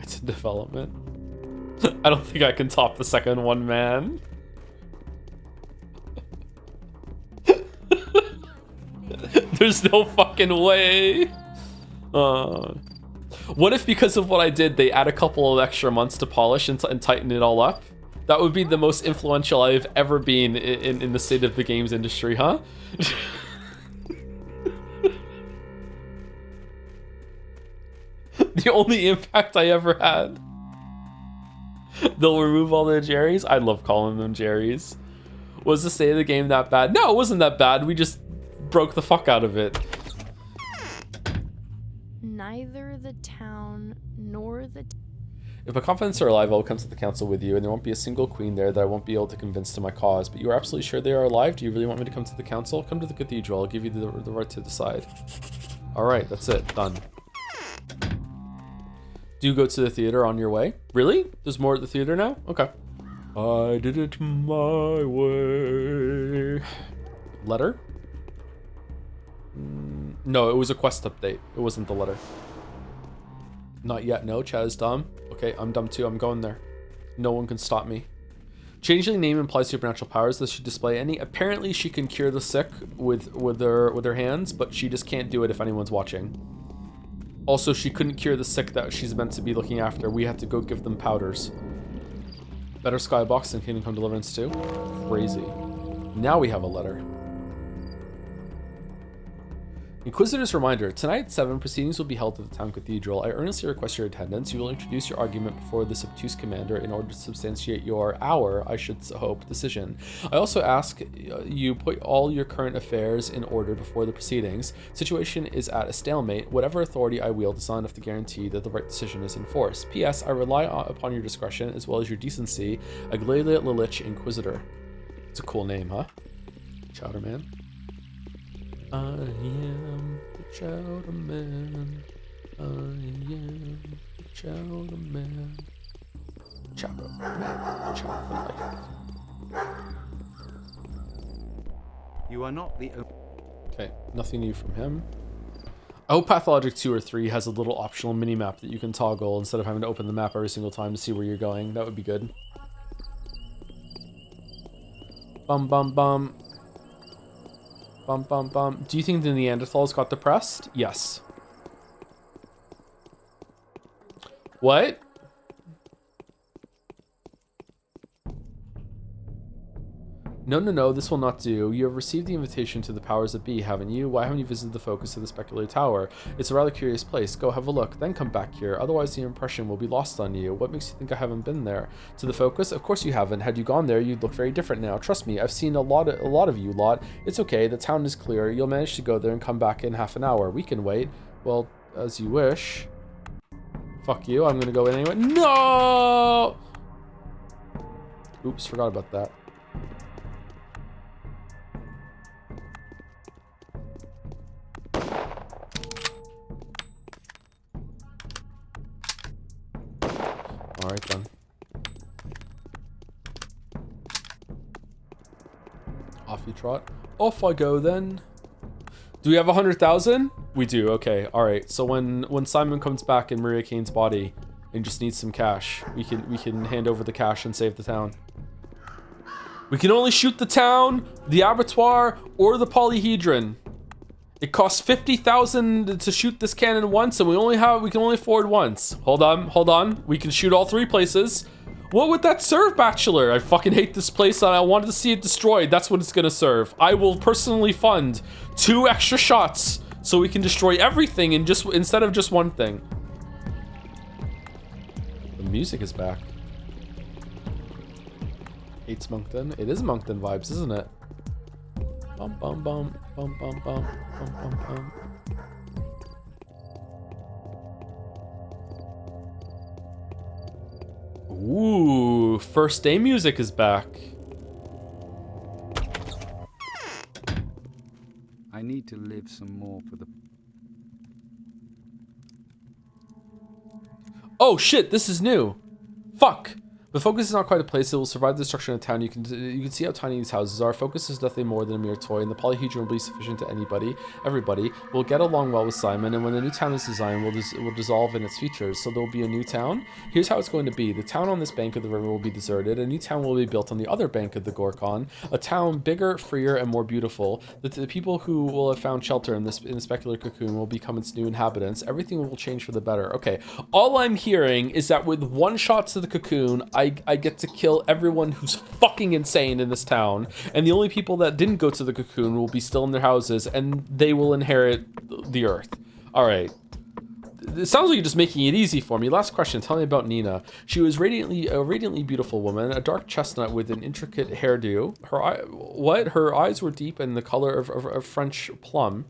It's in development. I don't think I can top the second one, man. There's no fucking way. What if because of what I did, they add a couple of extra months to polish and tighten it all up? That would be the most influential I've ever been in the state of the games industry, huh? The only impact I ever had. They'll remove all the Jerrys. I love calling them Jerrys. Was the state of the game that bad? No, it wasn't that bad. We just broke the fuck out of it. Neither the town nor the... If my confidants are alive, I will come to the council with you, and there won't be a single queen there that I won't be able to convince to my cause. But you are absolutely sure they are alive? Do you really want me to come to the council? Come to the cathedral. I'll give you the right to decide. Alright, that's it. Done. Do you go to the theater on your way? Really? There's more at the theater now? Okay. I did it my way. Letter? No, it was a quest update. It wasn't the letter. Not yet, no. Chad is dumb. Okay, I'm dumb too. I'm going there. No one can stop me. Changeling name implies supernatural powers. This should display any. Apparently, she can cure the sick with her hands, but she just can't do it if anyone's watching. Also, she couldn't cure the sick that she's meant to be looking after. We had to go give them powders. Better skybox than Kingdom Come Deliverance 2? Crazy. Now we have a letter. Inquisitor's reminder. Tonight at 7, proceedings will be held at the town cathedral. I earnestly request your attendance. You will introduce your argument before this obtuse commander in order to substantiate I should hope, decision. I also ask you put all your current affairs in order before the proceedings. Situation is at a stalemate. Whatever authority I wield is not enough to guarantee that the right decision is enforced. P.S. I rely upon your discretion as well as your decency. Aglalia Lilich, Inquisitor. It's a cool name, huh? Chowderman. I am the Chowder Man. I am the Chowder Man. Chowder Man. Chowder for life. You are not the... Okay, nothing new from him. I hope Pathologic 2 or 3 has a little optional mini-map that you can toggle instead of having to open the map every single time to see where you're going. That would be good. Bum bum bum. Bum bum bum. Do you think the Neanderthals got depressed? Yes. What? No, this will not do. You have received the invitation to the powers that be, haven't you? Why haven't you visited the focus of the speculative tower? It's a rather curious place. Go have a look, then come back here. Otherwise, the impression will be lost on you. What makes you think I haven't been there? To the focus? Of course you haven't. Had you gone there, you'd look very different now. Trust me, I've seen a lot of you lot. It's okay. The town is clear. You'll manage to go there and come back in half an hour. We can wait. Well, as you wish. Fuck you. I'm gonna go in anyway. No! Oops, forgot about that. Alright then. Off you trot. Off I go then. Do we have 100,000? We do, okay. Alright, so when Simon comes back in Maria Kain's body and just needs some cash, we can hand over the cash and save the town. We can only shoot the town, the abattoir, or the polyhedron. It costs 50,000 to shoot this cannon once, and we can only afford once. Hold on. We can shoot all 3 places. What would that serve, Bachelor? I fucking hate this place and I wanted to see it destroyed. That's what it's gonna serve. I will personally fund 2 extra shots so we can destroy everything and instead of just one thing. The music is back. Hates Moncton. It is Moncton vibes, isn't it? Bum bum bum bum bum bum bum bum bum. Ooh, first day music is back. I need to live some more for the... Oh shit, this is new. Fuck. The focus is not quite a place that will survive the destruction of town. You can see how tiny these houses are. Focus is nothing more than a mere toy, and the polyhedron will be sufficient to everybody. Will get along well with Simon, and when the new town is designed, it will dissolve in its features. So there will be a new town. Here's how it's going to be. The town on this bank of the river will be deserted. A new town will be built on the other bank of the Gorkon. A town bigger, freer, and more beautiful. The people who will have found shelter in the specular cocoon will become its new inhabitants. Everything will change for the better. Okay, all I'm hearing is that with 1 shot to the cocoon, I get to kill everyone who's fucking insane in this town, and the only people that didn't go to the cocoon will be still in their houses, and they will inherit the earth. All right. It sounds like you're just making it easy for me. Last question. Tell me about Nina. She was a radiantly beautiful woman, a dark chestnut with an intricate hairdo. Her eyes were deep and the color of French plum.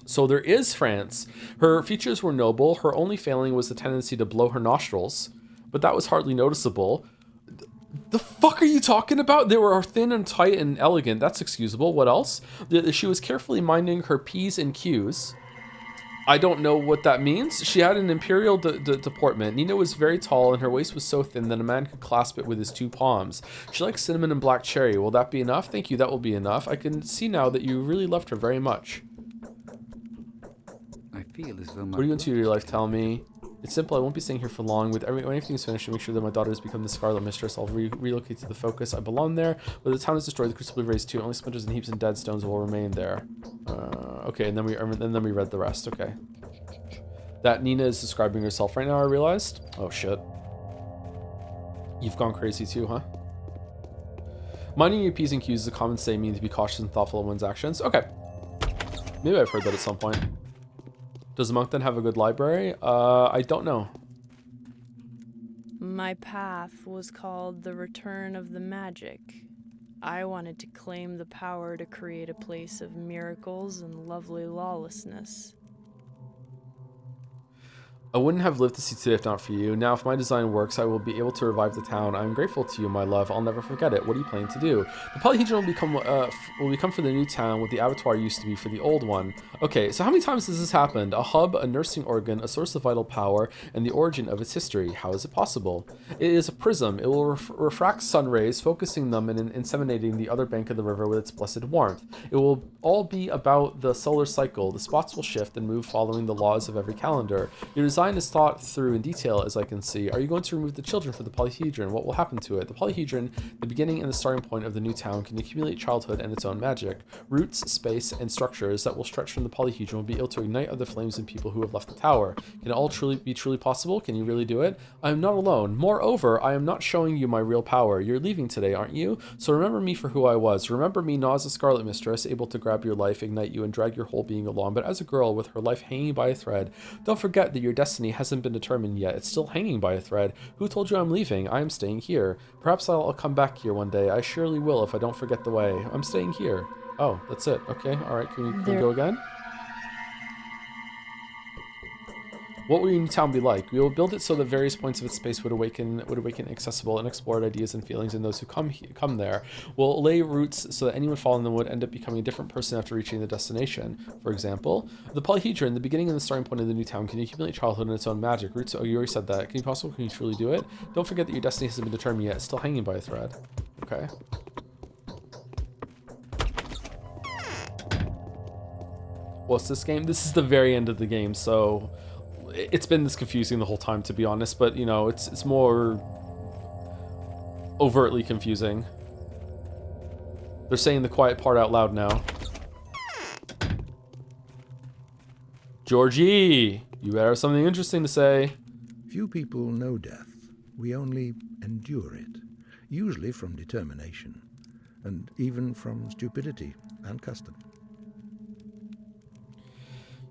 So there is France. Her features were noble. Her only failing was the tendency to blow her nostrils, but that was hardly noticeable. The fuck are you talking about? They were thin and tight and elegant. That's excusable. What else? She was carefully minding her P's and Q's. I don't know what that means. She had an imperial deportment. Nina was very tall and her waist was so thin that a man could clasp it with his 2 palms. She liked cinnamon and black cherry. Will that be enough? Thank you, that will be enough. I can see now that you really loved her very much. I feel as though my... What are you into your life? Tell me. It's simple. I won't be staying here for long. When everything's finished, to make sure that my daughter has become the Scarlet Mistress, I'll relocate to the focus. I belong there. But the town is destroyed. The crucible will be raised too. Only splinters and heaps and dead stones will remain there. Okay, and then we read the rest. Okay. That Nina is describing herself right now, I realized. Oh shit. You've gone crazy too, huh? Minding your P's and Q's is a common saying, meaning to be cautious and thoughtful in one's actions. Okay. Maybe I've heard that at some point. Does Moncton have a good library? I don't know. My path was called the Return of the Magic. I wanted to claim the power to create a place of miracles and lovely lawlessness. I wouldn't have lived to see today if not for you. Now, if my design works, I will be able to revive the town. I'm grateful to you, my love. I'll never forget it. What are you planning to do? The polyhedron will become for the new town what the abattoir used to be for the old one. Okay, so how many times has this happened? A hub, a nursing organ, a source of vital power, and the origin of its history. How is it possible? It is a prism. It will refract sun rays, focusing them and inseminating the other bank of the river with its blessed warmth. It will all be about the solar cycle. The spots will shift and move following the laws of every calendar. Your design is thought through in detail, as I can see. Are you going to remove the children for the polyhedron? What will happen to it? The polyhedron, the beginning and the starting point of the new town, can accumulate childhood and its own magic. Roots, space, and structures that will stretch from the polyhedron will be able to ignite other flames in people who have left the tower. Can it all be truly possible? Can you really do it? I am not alone. Moreover, I am not showing you my real power. You're leaving today, aren't you? So remember me for who I was. Remember me not as a Scarlet Mistress, able to grab your life, ignite you, and drag your whole being along, but as a girl with her life hanging by a thread. Don't forget that your destiny hasn't been determined yet. It's still hanging by a thread. Who told you I'm leaving? I am staying here. Perhaps I'll come back here one day. I surely will if I don't forget the way. I'm staying here. Oh, that's it. Okay, all right. Can we go again? What will your new town be like? We will build it so that various points of its space would awaken accessible and explored ideas and feelings in those who come there. We'll lay roots so that anyone following them would end up becoming a different person after reaching the destination. For example, the polyhedron, the beginning and the starting point of the new town, can accumulate childhood in its own magic. Roots, oh, you already said that. Can you truly do it? Don't forget that your destiny hasn't been determined yet. It's still hanging by a thread. Okay. What's this game? This is the very end of the game, so it's been this confusing the whole time, to be honest, but you know, it's more overtly confusing. They're saying the quiet part out loud now. Georgie, you better have something interesting to say. Few people know death. We only endure it, usually from determination, and even from stupidity and custom.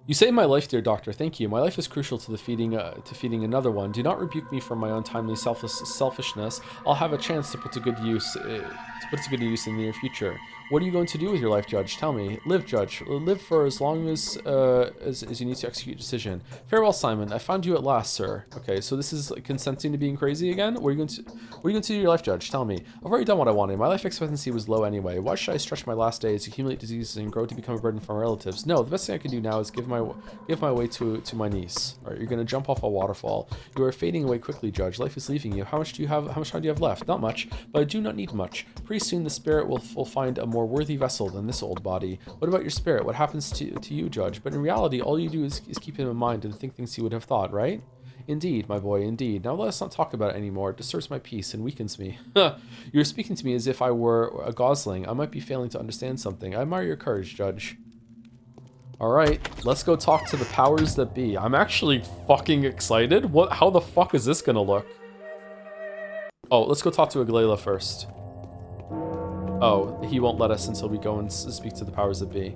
You saved my life, dear doctor. Thank you. My life is crucial to feeding another one. Do not rebuke me for my untimely selfishness. I'll have a chance to put to good use in the near future. What are you going to do with your life, Judge? Tell me. Live, Judge. Live for as long as you need to execute a decision. Farewell, Simon. I found you at last, sir. Okay, so this is like consenting to being crazy again? What are you going to do with your life, Judge? Tell me. I've already done what I wanted. My life expectancy was low anyway. Why should I stretch my last days, accumulate diseases, and grow to become a burden for my relatives? No, the best thing I can do now is give my way to my niece. All right, you're gonna jump off a waterfall. You are fading away quickly, Judge. Life is leaving you. How much time do you have left? Not much, but I do not need much. Pretty soon the spirit will find a more worthy vessel than this old body. What about your spirit? What happens to you, Judge? But in reality, all you do is keep him in mind and think things he would have thought, right? Indeed, my boy, indeed. Now let us not talk about it anymore. It disturbs my peace and weakens me. You're speaking to me as if I were a gosling. I might be failing to understand something. I admire your courage, Judge. Alright, let's go talk to the powers that be. I'm actually fucking excited. How the fuck is this gonna look? Oh, let's go talk to Aglaila first. Oh, he won't let us until we go and speak to the powers that be.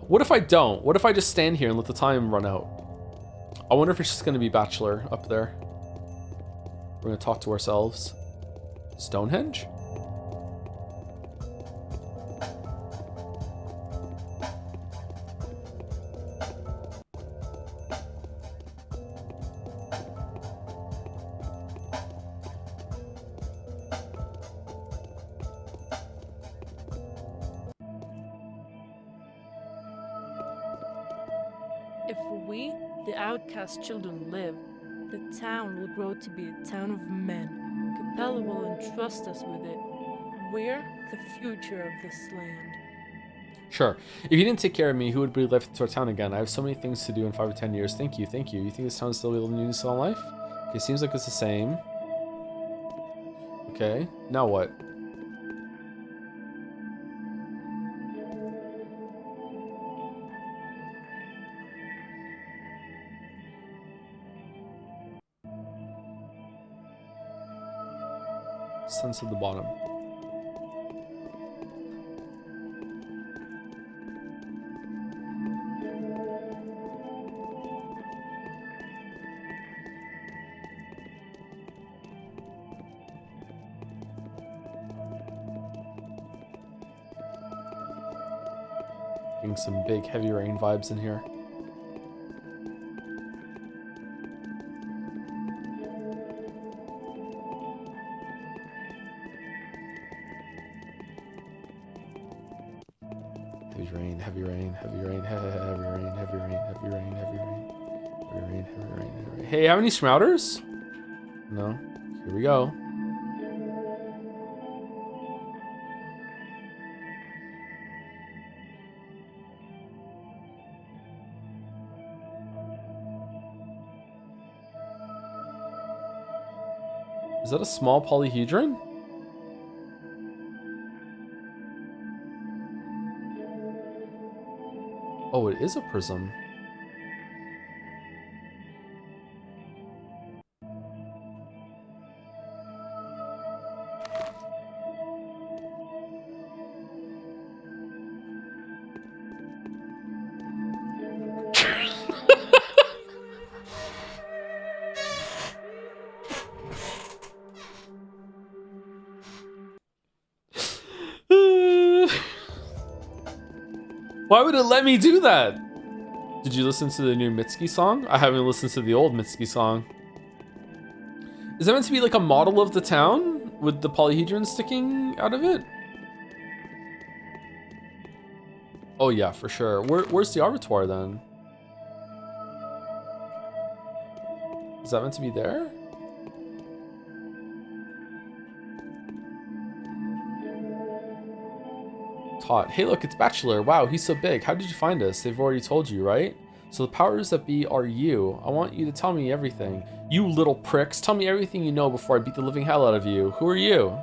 What if I don't? What if I just stand here and let the time run out? I wonder if it's just gonna be Bachelor up there. We're gonna talk to ourselves. Stonehenge? If we, the outcast children, live, the town will grow to be a town of men. Capella will entrust us with it. We're the future of this land. Sure. If you didn't take care of me, who would be left to our town again? I have so many things to do in 5 or 10 years. Thank you, thank you. You think this town is still able to use all life? Okay, seems like it's the same. Okay, now what? Sense at the bottom. Getting some big heavy rain vibes in here. Heavy rain, heavy rain, heavy rain, heavy rain, heavy rain, heavy rain, heavy rain, heavy rain, heavy rain, heavy rain. Hey, have any Shrouders? No. Here we go. Is that a small polyhedron? Oh, it is a prism. Why would it let me do that? Did you listen to the new Mitski song? I haven't listened to the old Mitski song. Is that meant to be like a model of the town with the polyhedron sticking out of it? Oh yeah, for sure. Where's the Arbitoire then? Is that meant to be there? Todd. Hey look, it's Bachelor. Wow, he's so big. How did you find us? They've already told you, right? So the powers that be are you. I want you to tell me everything. You little pricks. Tell me everything you know before I beat the living hell out of you. Who are you?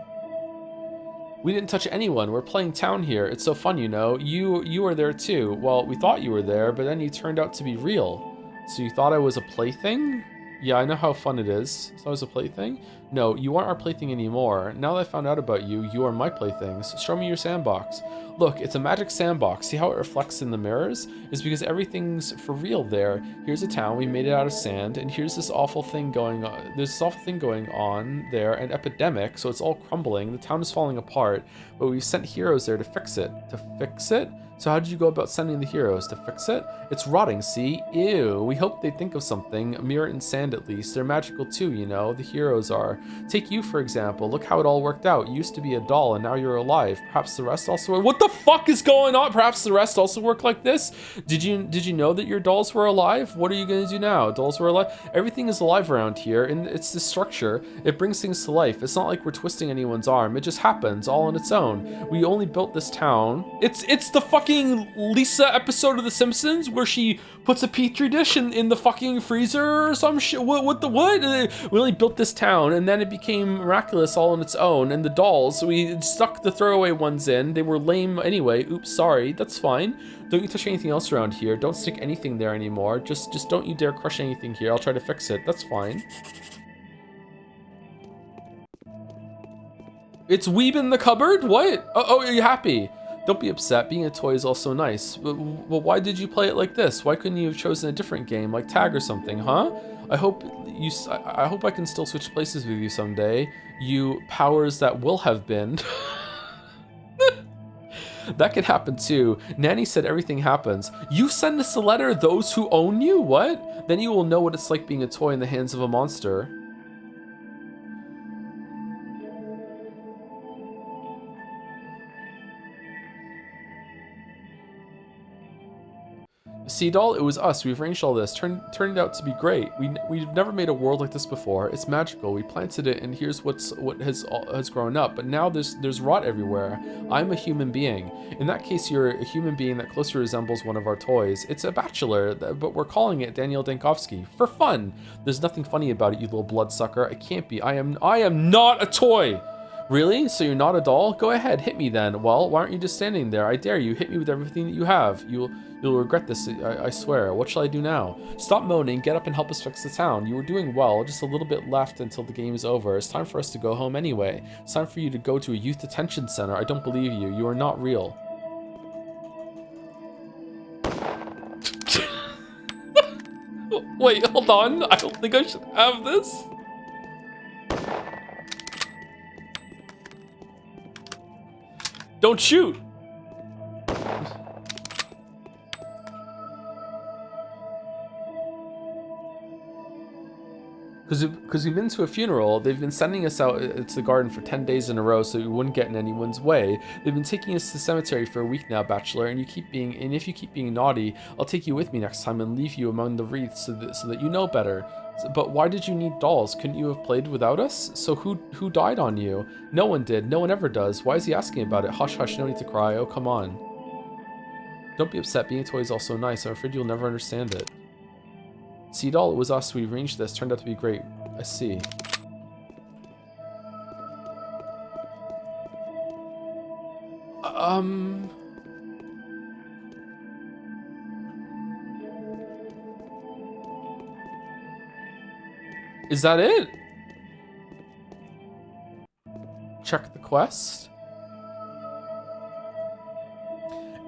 We didn't touch anyone. We're playing town here. It's so fun, you know. You were there too. Well, we thought you were there, but then you turned out to be real. So you thought I was a plaything? Yeah, I know how fun it is. So I was a plaything? No, you aren't our plaything anymore. Now that I found out about you, you are my playthings. Show me your sandbox. Look, it's a magic sandbox. See how it reflects in the mirrors? It's because everything's for real there. Here's a town, we made it out of sand, and here's this awful thing going on. There's this awful thing going on there, an epidemic, so it's all crumbling. The town is falling apart, but we've sent heroes there to fix it. To fix it? So how did you go about sending the heroes? To fix it? It's rotting, see? Ew. We hope they think of something. A mirror and sand at least. They're magical too, you know. The heroes are. Take you, for example. Look how it all worked out. You used to be a doll and now you're alive. Perhaps the rest also... What the fuck is going on? Perhaps the rest also work like this? Did you know that your dolls were alive? What are you going to do now? Dolls were alive? Everything is alive around here, and it's the structure. It brings things to life. It's not like we're twisting anyone's arm. It just happens all on its own. We only built this town. It's the fucking Lisa episode of The Simpsons where she puts a petri dish in the fucking freezer or some shit. What? We only built this town, and then it became miraculous all on its own. And the dolls, we stuck the throwaway ones in. They were lame anyway. Oops, sorry. That's fine. Don't you touch anything else around here. Don't stick anything there anymore. Just don't you dare crush anything here. I'll try to fix it. That's fine. It's Weeb in the cupboard? What? Oh, are you happy? Don't be upset, being a toy is also nice. Well, why did you play it like this? Why couldn't you have chosen a different game, like tag or something, huh? I hope I can still switch places with you someday. You powers that will have been. That could happen too. Nanny said everything happens. You send us a letter, those who own you? What? Then you will know what it's like being a toy in the hands of a monster. See, doll, it was us. We've arranged all this. Turned it out to be great. We've never made a world like this before. It's magical. We planted it, and here's what has grown up. But now there's rot everywhere. I'm a human being. In that case, you're a human being that closely resembles one of our toys. It's a bachelor, but we're calling it Daniel Dankovsky for fun. There's nothing funny about it, you little bloodsucker. It can't be. I am not a toy. Really? So you're not a doll? Go ahead, hit me then. Well, why aren't you just standing there? I dare you. Hit me with everything that you have. You'll regret this, I swear. What shall I do now? Stop moaning, get up and help us fix the town. You were doing well, just a little bit left until the game is over. It's time for us to go home anyway. It's time for you to go to a youth detention center. I don't believe you. You are not real. Wait, hold on. I don't think I should have this. Don't shoot! Because we've been to a funeral, they've been sending us out to the garden for 10 days in a row so we wouldn't get in anyone's way. They've been taking us to the cemetery for a week now, Bachelor, and if you keep being naughty, I'll take you with me next time and leave you among the wreaths so that you know better. But why did you need dolls? Couldn't you have played without us? So who died on you? No one did. No one ever does. Why is he asking about it? Hush, hush, no need to cry. Oh, come on. Don't be upset. Being a toy is also nice. I'm afraid you'll never understand it. See, doll, it was us. We arranged this. Turned out to be great. I see. Is that it? Check the quest.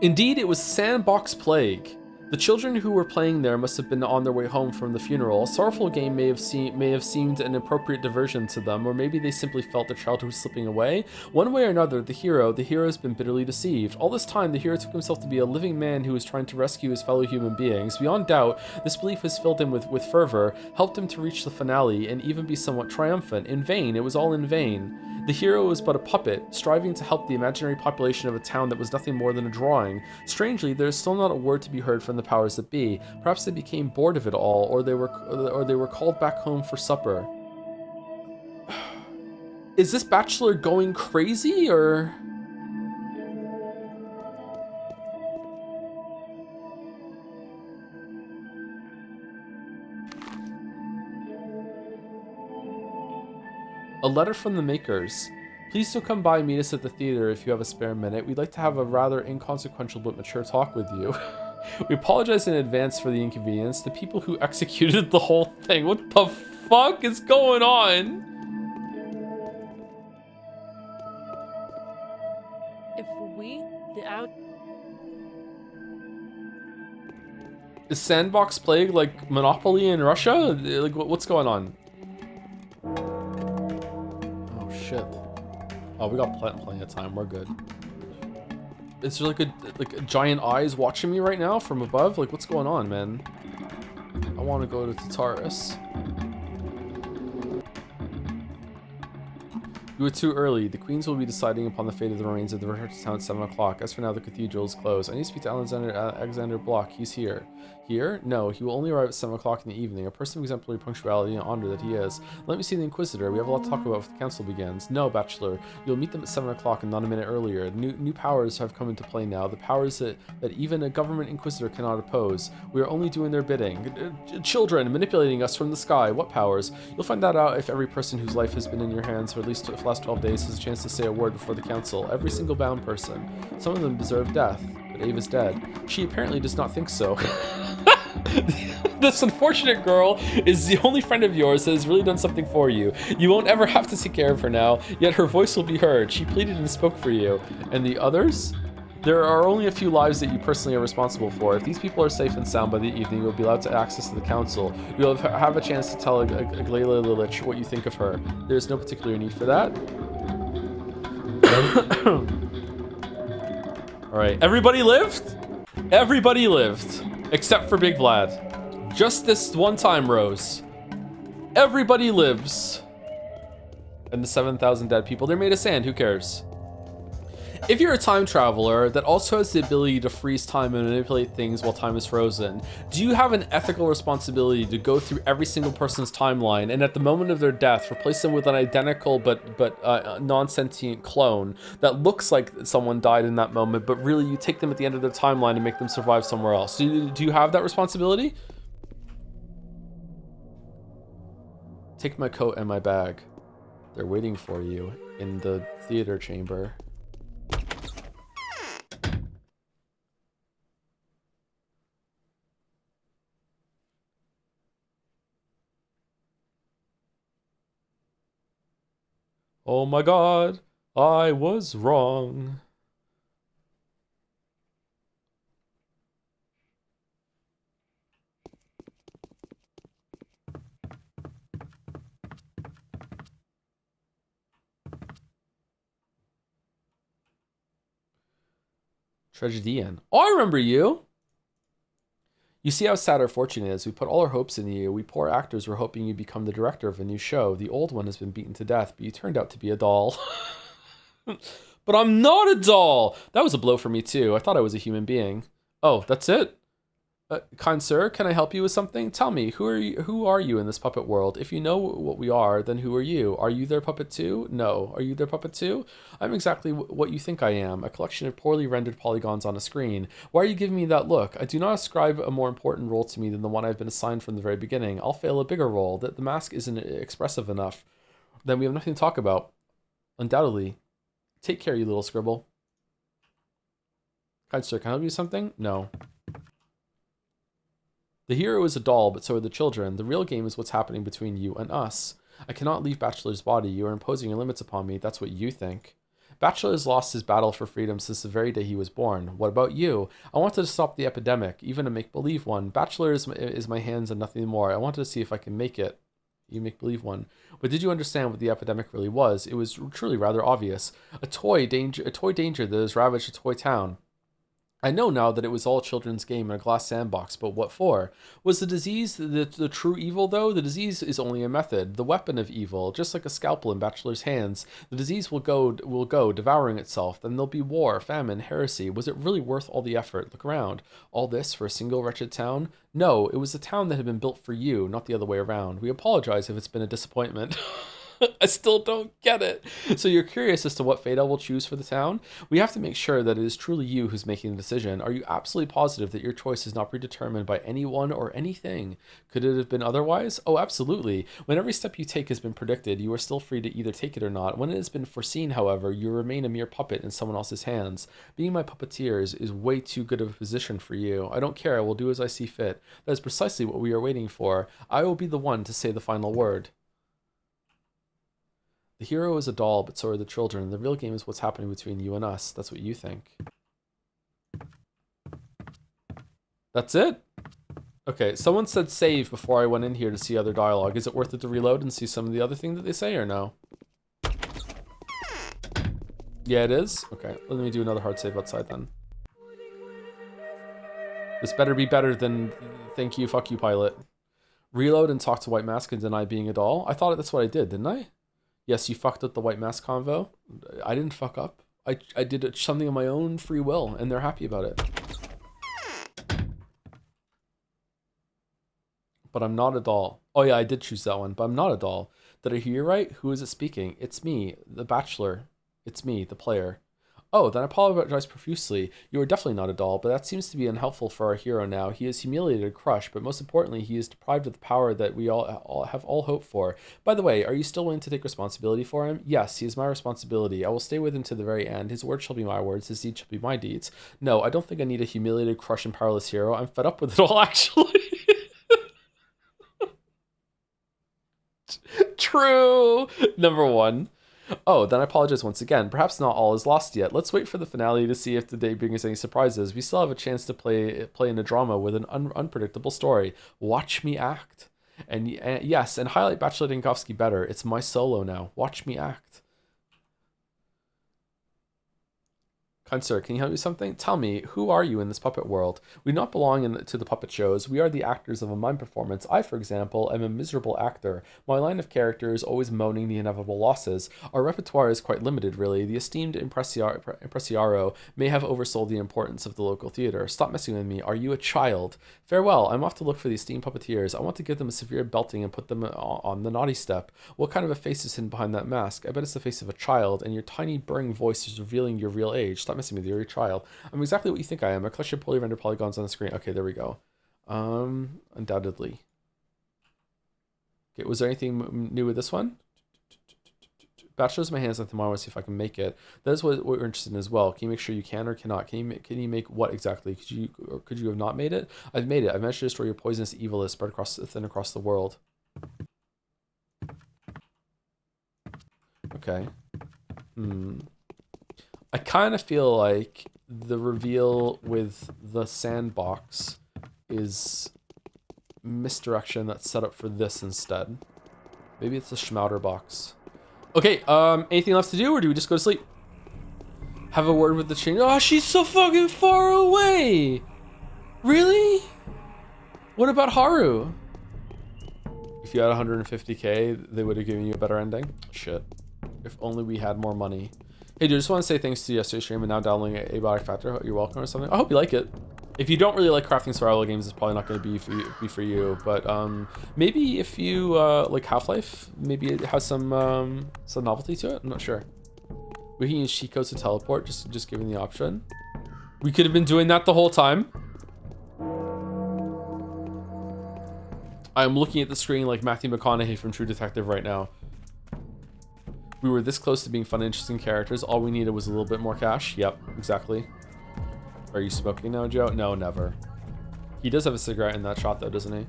Indeed, it was Sandbox Plague. The children who were playing there must have been on their way home from the funeral. A sorrowful game may have seemed an appropriate diversion to them, or maybe they simply felt their childhood was slipping away. One way or another, the hero has been bitterly deceived. All this time, the hero took himself to be a living man who was trying to rescue his fellow human beings. Beyond doubt, this belief has filled him with fervor, helped him to reach the finale, and even be somewhat triumphant. In vain, it was all in vain. The hero was but a puppet, striving to help the imaginary population of a town that was nothing more than a drawing. Strangely, there is still not a word to be heard from the powers that be. Perhaps they became bored of it all, or they were called back home for supper. Is this bachelor going crazy, or...? A letter from the makers. Please do come by and meet us at the theater if you have a spare minute. We'd like to have a rather inconsequential but mature talk with you. We apologize in advance for the inconvenience. The people who executed the whole thing. What the fuck is going on? If we, the out... Is Sandbox Plague like Monopoly in Russia? Like, what's going on? Oh, shit. Oh, we got plenty of time. We're good. Is there like giant eyes watching me right now from above? Like, what's going on, man? I want to go to Tartarus. You were too early. The queens will be deciding upon the fate of the remains of the return to town at 7 o'clock. As for now, the cathedral is closed. I need to speak to Alexander Block. He's here. Here? No, he will only arrive at 7 o'clock in the evening. A person of exemplary punctuality and honor that he is. Let me see the Inquisitor. We have a lot to talk about before the council begins. No, Bachelor. You'll meet them at 7 o'clock and not a minute earlier. New powers have come into play now. The powers that even a government Inquisitor cannot oppose. We are only doing their bidding. Children manipulating us from the sky. What powers? You'll find that out if every person whose life has been in your hands for at least the last 12 days has a chance to say a word before the council. Every single bound person. Some of them deserve death, but Ava's dead. She apparently does not think so. This unfortunate girl is the only friend of yours that has really done something for you. You won't ever have to take care of her now, yet her voice will be heard. She pleaded and spoke for you. And the others? There are only a few lives that you personally are responsible for. If these people are safe and sound by the evening, you'll be allowed to access to the council. You'll have a chance to tell Aglaila Lilich what you think of her. There's no particular need for that. Alright, everybody lived? Everybody lived. Except for Big Vlad. Just this one time, Rose. Everybody lives. And the 7,000 dead people, they're made of sand, who cares? If you're a time traveler that also has the ability to freeze time and manipulate things while time is frozen, do you have an ethical responsibility to go through every single person's timeline and at the moment of their death replace them with an identical but non-sentient clone that looks like someone died in that moment, but really you take them at the end of their timeline and make them survive somewhere else? Do you have that responsibility? Take my coat and my bag. They're waiting for you in the theater chamber. Oh my god, I was wrong. Tragedian. Oh, I remember you. You see how sad our fortune is. We put all our hopes in you. We poor actors were hoping you'd become the director of a new show. The old one has been beaten to death, but you turned out to be a doll. But I'm not a doll! That was a blow for me too. I thought I was a human being. Oh, that's it? Kind sir, can I help you with something? Tell me, who are you in this puppet world? If you know what we are, then who are you? Are you their puppet too? No. Are you their puppet too? I'm exactly what you think I am, a collection of poorly rendered polygons on a screen. Why are you giving me that look? I do not ascribe a more important role to me than the one I've been assigned from the very beginning. I'll fail a bigger role. The mask isn't expressive enough. Then we have nothing to talk about. Undoubtedly. Take care, you little scribble. Kind sir, can I help you with something? No. The hero is a doll, but so are the children. The real game is what's happening between you and us. I cannot leave Bachelor's body. You are imposing your limits upon me. That's what you think. Bachelor has lost his battle for freedom since the very day he was born. What about you? I wanted to stop the epidemic, even a make-believe one. Bachelor is my hands and nothing more. I wanted to see if I can make it. You make-believe one. But did you understand what the epidemic really was? It was truly rather obvious. A toy danger that has ravaged a toy town. I know now that it was all a children's game in a glass sandbox, but what for? Was the disease the true evil, though? The disease is only a method, the weapon of evil, just like a scalpel in Bachelor's hands. The disease will go, devouring itself. Then there'll be war, famine, heresy. Was it really worth all the effort? Look around. All this for a single wretched town? No, it was a town that had been built for you, not the other way around. We apologize if it's been a disappointment. I still don't get it. So you're curious as to what fate I will choose for the town? We have to make sure that it is truly you who's making the decision. Are you absolutely positive that your choice is not predetermined by anyone or anything? Could it have been otherwise? Oh, absolutely. When every step you take has been predicted, you are still free to either take it or not. When it has been foreseen, however, you remain a mere puppet in someone else's hands. Being my puppeteer is way too good of a position for you. I don't care. I will do as I see fit. That is precisely what we are waiting for. I will be the one to say the final word. The hero is a doll, but so are the children. The real game is what's happening between you and us. That's what you think. That's it? Okay, someone said save before I went in here to see other dialogue. Is it worth it to reload and see some of the other thing that they say, or no? Yeah, it is? Okay, let me do another hard save outside then. This better be better than thank you, fuck you, pilot. Reload and talk to White Mask and deny being a doll? I thought that's what I did, didn't I? Yes, you fucked up the White Mask convo. I didn't fuck up. I did something of my own free will, and they're happy about it. But I'm not a doll. Oh yeah, I did choose that one, but I'm not a doll. Did I hear you right? Who is it speaking? It's me, the Bachelor. It's me, the player. Oh, then I apologize profusely. You are definitely not a doll, but that seems to be unhelpful for our hero now. He is humiliated, crushed, but most importantly, he is deprived of the power that we all have hoped for. By the way, are you still willing to take responsibility for him? Yes, he is my responsibility. I will stay with him to the very end. His words shall be my words, his deeds shall be my deeds. No, I don't think I need a humiliated, crushed, and powerless hero. I'm fed up with it all, actually. True. Number one. Oh, then I apologize once again. Perhaps not all is lost yet. Let's wait for the finale to see if the day brings any surprises. We still have a chance to play in a drama with an unpredictable story. Watch me act. And yes, and highlight Bachelor Dinkovsky better. It's my solo now. Watch me act. Kind sir, can you help me with something? Tell me, who are you in this puppet world? We do not belong to the puppet shows. We are the actors of a mime performance. I, for example, am a miserable actor. My line of character is always moaning the inevitable losses. Our repertoire is quite limited, really. The esteemed impresario may have oversold the importance of the local theater. Stop messing with me. Are you a child? Farewell. I'm off to look for the esteemed puppeteers. I want to give them a severe belting and put them on the naughty step. What kind of a face is hidden behind that mask? I bet it's the face of a child, and your tiny, burring voice is revealing your real age. Stop messing with you. You're a child. I'm exactly what you think I am. A collection of poorly rendered polygons on the screen. Okay, there we go. Undoubtedly. Okay, was there anything new with this one? Bachelor's in my hands on tomorrow. See if I can make it. That is what we're interested in as well. Can you make sure you can or cannot? Can you make what exactly? Could you have not made it? I've made it. I've managed to destroy your poisonous evil that spread across the world. Okay. I kind of feel like the reveal with the sandbox is misdirection that's set up for this instead. Maybe it's a Schmouder box. Okay, anything left to do, or do we just go to sleep? Have a word with the change. Oh, she's so fucking far away! Really? What about Haru? If you had 150k, they would have given you a better ending? Shit. If only we had more money. Hey dude, just want to say thanks to yesterday's stream and now downloading Abiotic Factor. You're welcome or something. I hope you like it. If you don't really like crafting survival games, it's probably not going to be for you. But maybe if you like Half-Life, maybe it has some novelty to it. I'm not sure. We can use cheat codes to teleport, just given the option. We could have been doing that the whole time. I'm looking at the screen like Matthew McConaughey from True Detective right now. We were this close to being fun, interesting characters. All we needed was a little bit more cash. Yep, exactly. Are you smoking now, Joe? No, never. He does have a cigarette in that shot, though, doesn't he?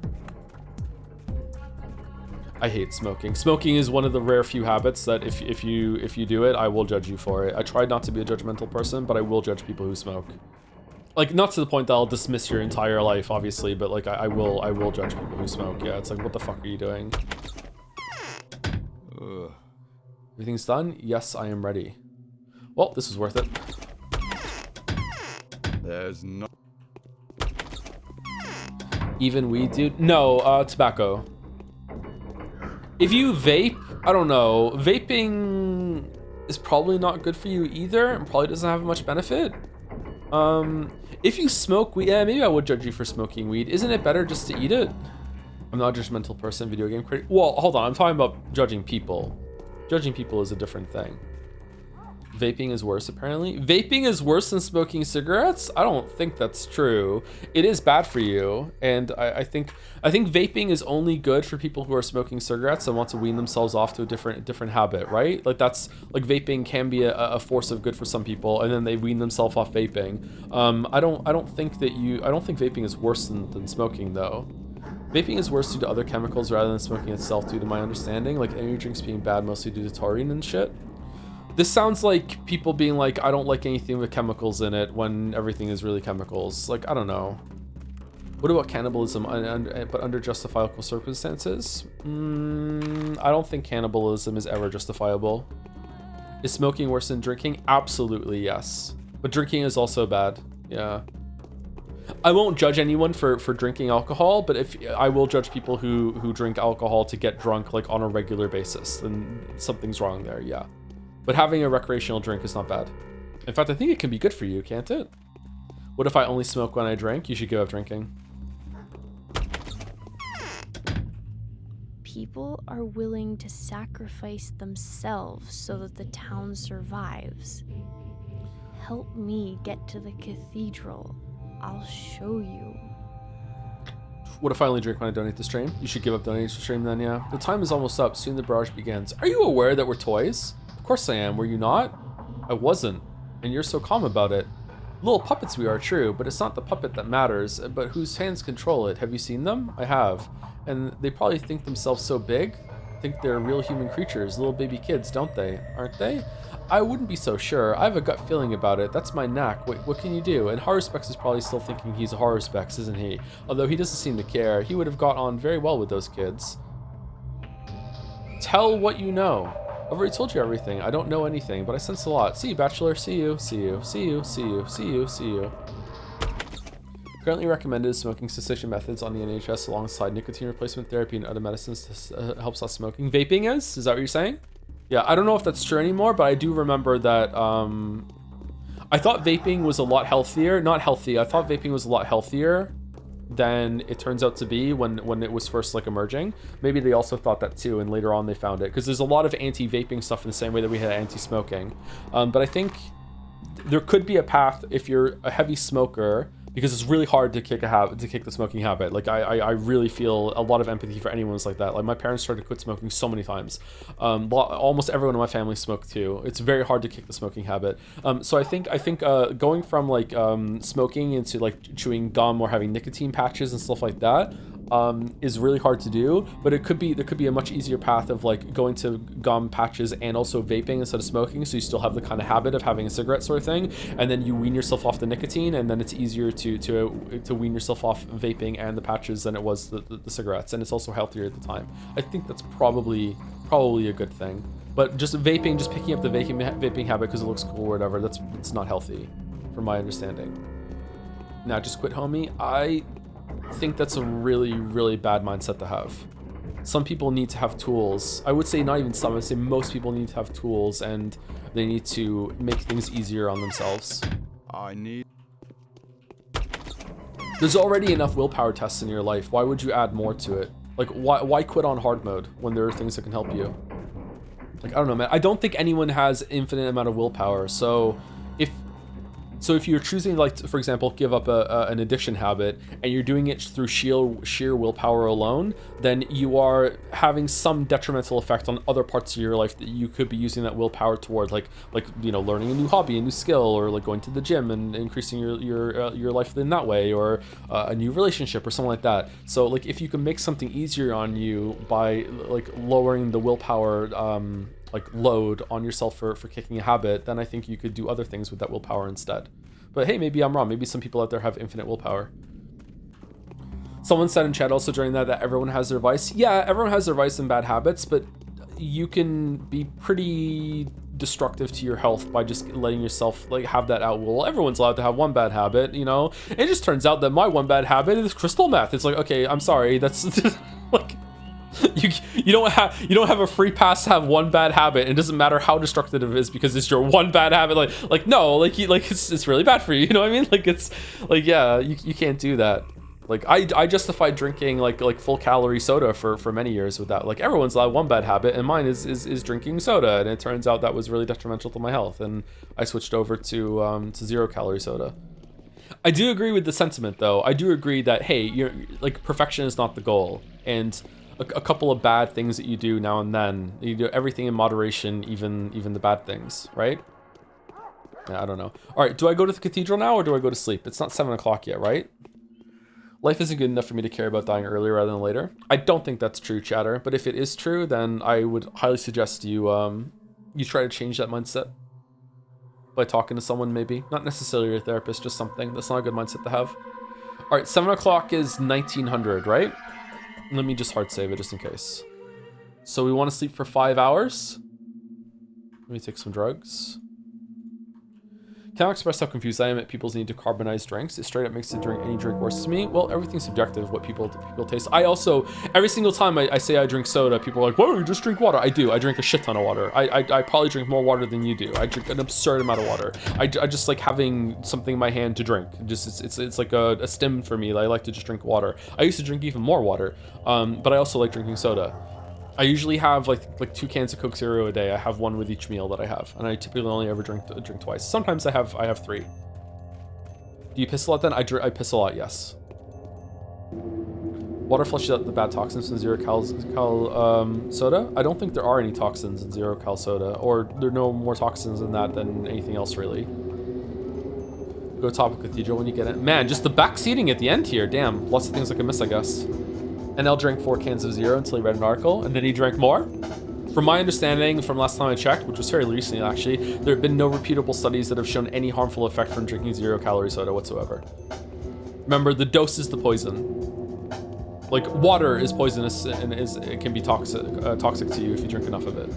I hate smoking. Smoking is one of the rare few habits that if you do it, I will judge you for it. I try not to be a judgmental person, but I will judge people who smoke. Like, not to the point that I'll dismiss your entire life, obviously, but like I will judge people who smoke. Yeah, it's like, what the fuck are you doing? Ugh. Everything's done? Yes, I am ready. Well, this is worth it. There's no... Even weed, dude? No, tobacco. If you vape, I don't know. Vaping is probably not good for you either, and probably doesn't have much benefit. If you smoke weed, yeah, maybe I would judge you for smoking weed. Isn't it better just to eat it? I'm not a judgmental person, video game critic. Well, hold on, I'm talking about judging people. Judging people is a different thing. Vaping is worse, apparently. Vaping is worse than smoking cigarettes? I don't think that's true. It is bad for you, and I think vaping is only good for people who are smoking cigarettes and want to wean themselves off to a different habit, right? Like, that's like, vaping can be a force of good for some people, and then they wean themselves off vaping. I don't think vaping is worse than smoking, though. Vaping is worse due to other chemicals rather than smoking itself, due to my understanding, like energy drinks being bad mostly due to taurine and shit. This sounds like people being like, I don't like anything with chemicals in it, when everything is really chemicals. Like, I don't know. What about cannibalism, but under justifiable circumstances? I don't think cannibalism is ever justifiable. Is smoking worse than drinking? Absolutely, yes. But drinking is also bad, yeah. I won't judge anyone for drinking alcohol, but if I will judge people who drink alcohol to get drunk, like, on a regular basis, then something's wrong there, yeah. But having a recreational drink is not bad. In fact, I think it can be good for you, can't it? What if I only smoke when I drink? You should give up drinking. People are willing to sacrifice themselves so that the town survives. Help me get to the cathedral. I'll show you. What if I only drink when I donate to stream? You should give up donating to stream then, yeah. The time is almost up. Soon the barrage begins. Are you aware that we're toys? Of course I am. Were you not? I wasn't. And you're so calm about it. Little puppets we are, true, but it's not the puppet that matters, but whose hands control it. Have you seen them? I have. And they probably think themselves so big. Think they're real human creatures, little baby kids, don't they? Aren't they? I wouldn't be so sure. I have a gut feeling about it. That's my knack. Wait, what can you do? And Haruspex is probably still thinking he's a Haruspex, isn't he? Although he doesn't seem to care. He would have got on very well with those kids. Tell what you know. I've already told you everything. I don't know anything, but I sense a lot. See you, Bachelor. See you. See you. See you. See you. See you. See you. Currently recommended smoking cessation methods on the NHS alongside nicotine replacement therapy and other medicines to help stop smoking. Vaping is? Is that what you're saying? Yeah, I don't know if that's true anymore, but I do remember that I thought vaping was a lot healthier. Not healthy. I thought vaping was a lot healthier than it turns out to be when it was first like emerging. Maybe they also thought that too, and later on they found it, because there's a lot of anti-vaping stuff in the same way that we had anti-smoking. But I think there could be a path if you're a heavy smoker, because it's really hard to kick the smoking habit. Like I really feel a lot of empathy for anyone who's like that. Like my parents tried to quit smoking so many times. Almost everyone in my family smoked too. It's very hard to kick the smoking habit. So I think going from like smoking into like chewing gum or having nicotine patches and stuff like that is really hard to do, but there could be a much easier path of like going to gum patches and also vaping instead of smoking, so you still have the kind of habit of having a cigarette sort of thing, and then you wean yourself off the nicotine, and then it's easier to wean yourself off vaping and the patches than it was the cigarettes, and it's also healthier at the time. I think that's probably a good thing. But just vaping, just picking up the vaping habit because it looks cool or whatever, it's not healthy from my understanding. Now just quit, homie. I think that's a really, really bad mindset to have. Some people need to have tools. I would say not even some, I would say most people need to have tools, and they need to make things easier on themselves. There's already enough willpower tests in your life. Why would you add more to it? Like, why quit on hard mode when there are things that can help you? Like, I don't know, man. I don't think anyone has infinite amount of willpower, so if So if you're choosing, like, for example, give up an addiction habit, and you're doing it through sheer willpower alone, then you are having some detrimental effect on other parts of your life that you could be using that willpower toward, like learning a new hobby, a new skill, or like going to the gym and increasing your life in that way, or a new relationship or something like that. So like if you can make something easier on you by like lowering the willpower load on yourself for kicking a habit, then I think you could do other things with that willpower instead. But hey, maybe I'm wrong. Maybe some people out there have infinite willpower. Someone said in chat also during that everyone has their vice. Yeah, everyone has their vice and bad habits, but you can be pretty destructive to your health by just letting yourself like have that out. Well, everyone's allowed to have one bad habit, you know? It just turns out that my one bad habit is crystal meth. It's like, okay, I'm sorry. That's like you don't have a free pass to have one bad habit. It doesn't matter how destructive it is because it's your one bad habit. No, it's really bad for you. You know what I mean? Like it's like, yeah, you can't do that. Like I justified drinking like full calorie soda for many years with that. Like everyone's allowed one bad habit, and mine is drinking soda, and it turns out that was really detrimental to my health, and I switched over to 0 calorie soda. I do agree with the sentiment though. I do agree that hey, you're like perfection is not the goal, and a couple of bad things that you do now and then. You do everything in moderation, even the bad things, right? Yeah, I don't know. All right, do I go to the cathedral now or do I go to sleep? It's not 7 o'clock yet, right? Life isn't good enough for me to care about dying earlier rather than later. I don't think that's true, chatter. But if it is true, then I would highly suggest you you try to change that mindset by talking to someone, maybe. Not necessarily your therapist, just something. That's not a good mindset to have. All right, 7 o'clock is 1900, right? Let me just hard save it just in case. So we want to sleep for 5 hours. Let me take some drugs. Cannot express how confused I am at people's need to carbonize drinks. It straight up makes any drink worse to me. Well, everything's subjective, what people taste. I also, every single time I say I drink soda, people are like, why don't you just drink water? I do. I drink a shit ton of water. I probably drink more water than you do. I drink an absurd amount of water. I just like having something in my hand to drink. Just it's like a stim for me. I like to just drink water. I used to drink even more water, but I also like drinking soda. I usually have like 2 cans of Coke Zero a day. I have one with each meal that I have, and I typically only ever drink twice. Sometimes I have 3. Do you piss a lot then? I piss a lot, yes. Water flushes out the bad toxins in 0 cal soda. I don't think there are any toxins in 0 cal soda, or there are no more toxins in that than anything else really. Go top of Cathedral when you get it. Man, just the back seating at the end here. Damn, lots of things I can miss, I guess. And L drank 4 cans of Zero until he read an article, and then he drank more. From my understanding, from last time I checked, which was very recently actually, there have been no reputable studies that have shown any harmful effect from drinking 0 calorie soda whatsoever. Remember, the dose is the poison. Like water is poisonous and it can be toxic to you if you drink enough of it.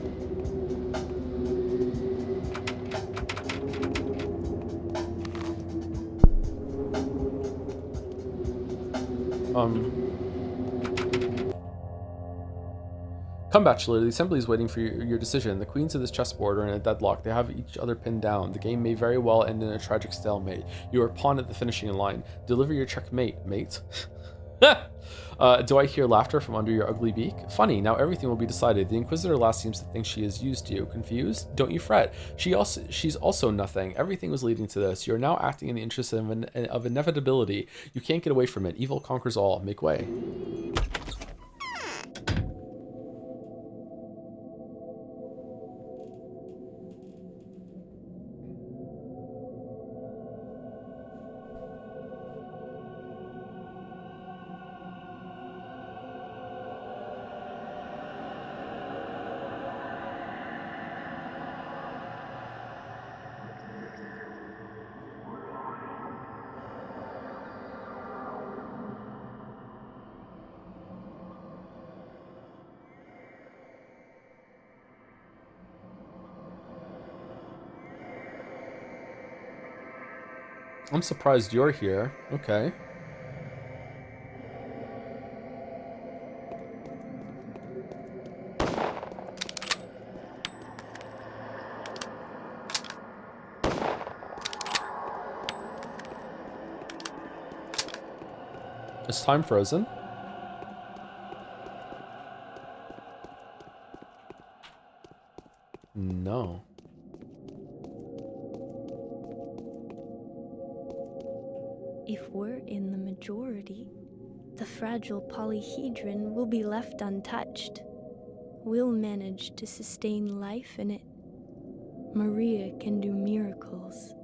Come, Bachelor, the Assembly is waiting for your decision. The queens of this chessboard are in a deadlock. They have each other pinned down. The game may very well end in a tragic stalemate. You are a pawn at the finishing line. Deliver your checkmate, mate. Do I hear laughter from under your ugly beak? Funny, now everything will be decided. The Inquisitor last seems to think she has used you. Confused? Don't you fret. She's also nothing. Everything was leading to this. You are now acting in the interest of inevitability. You can't get away from it. Evil conquers all. Make way. I'm surprised you're here. Okay. Is time frozen? No. If we're in the majority, the fragile polyhedron will be left untouched. We'll manage to sustain life in it. Maria can do miracles.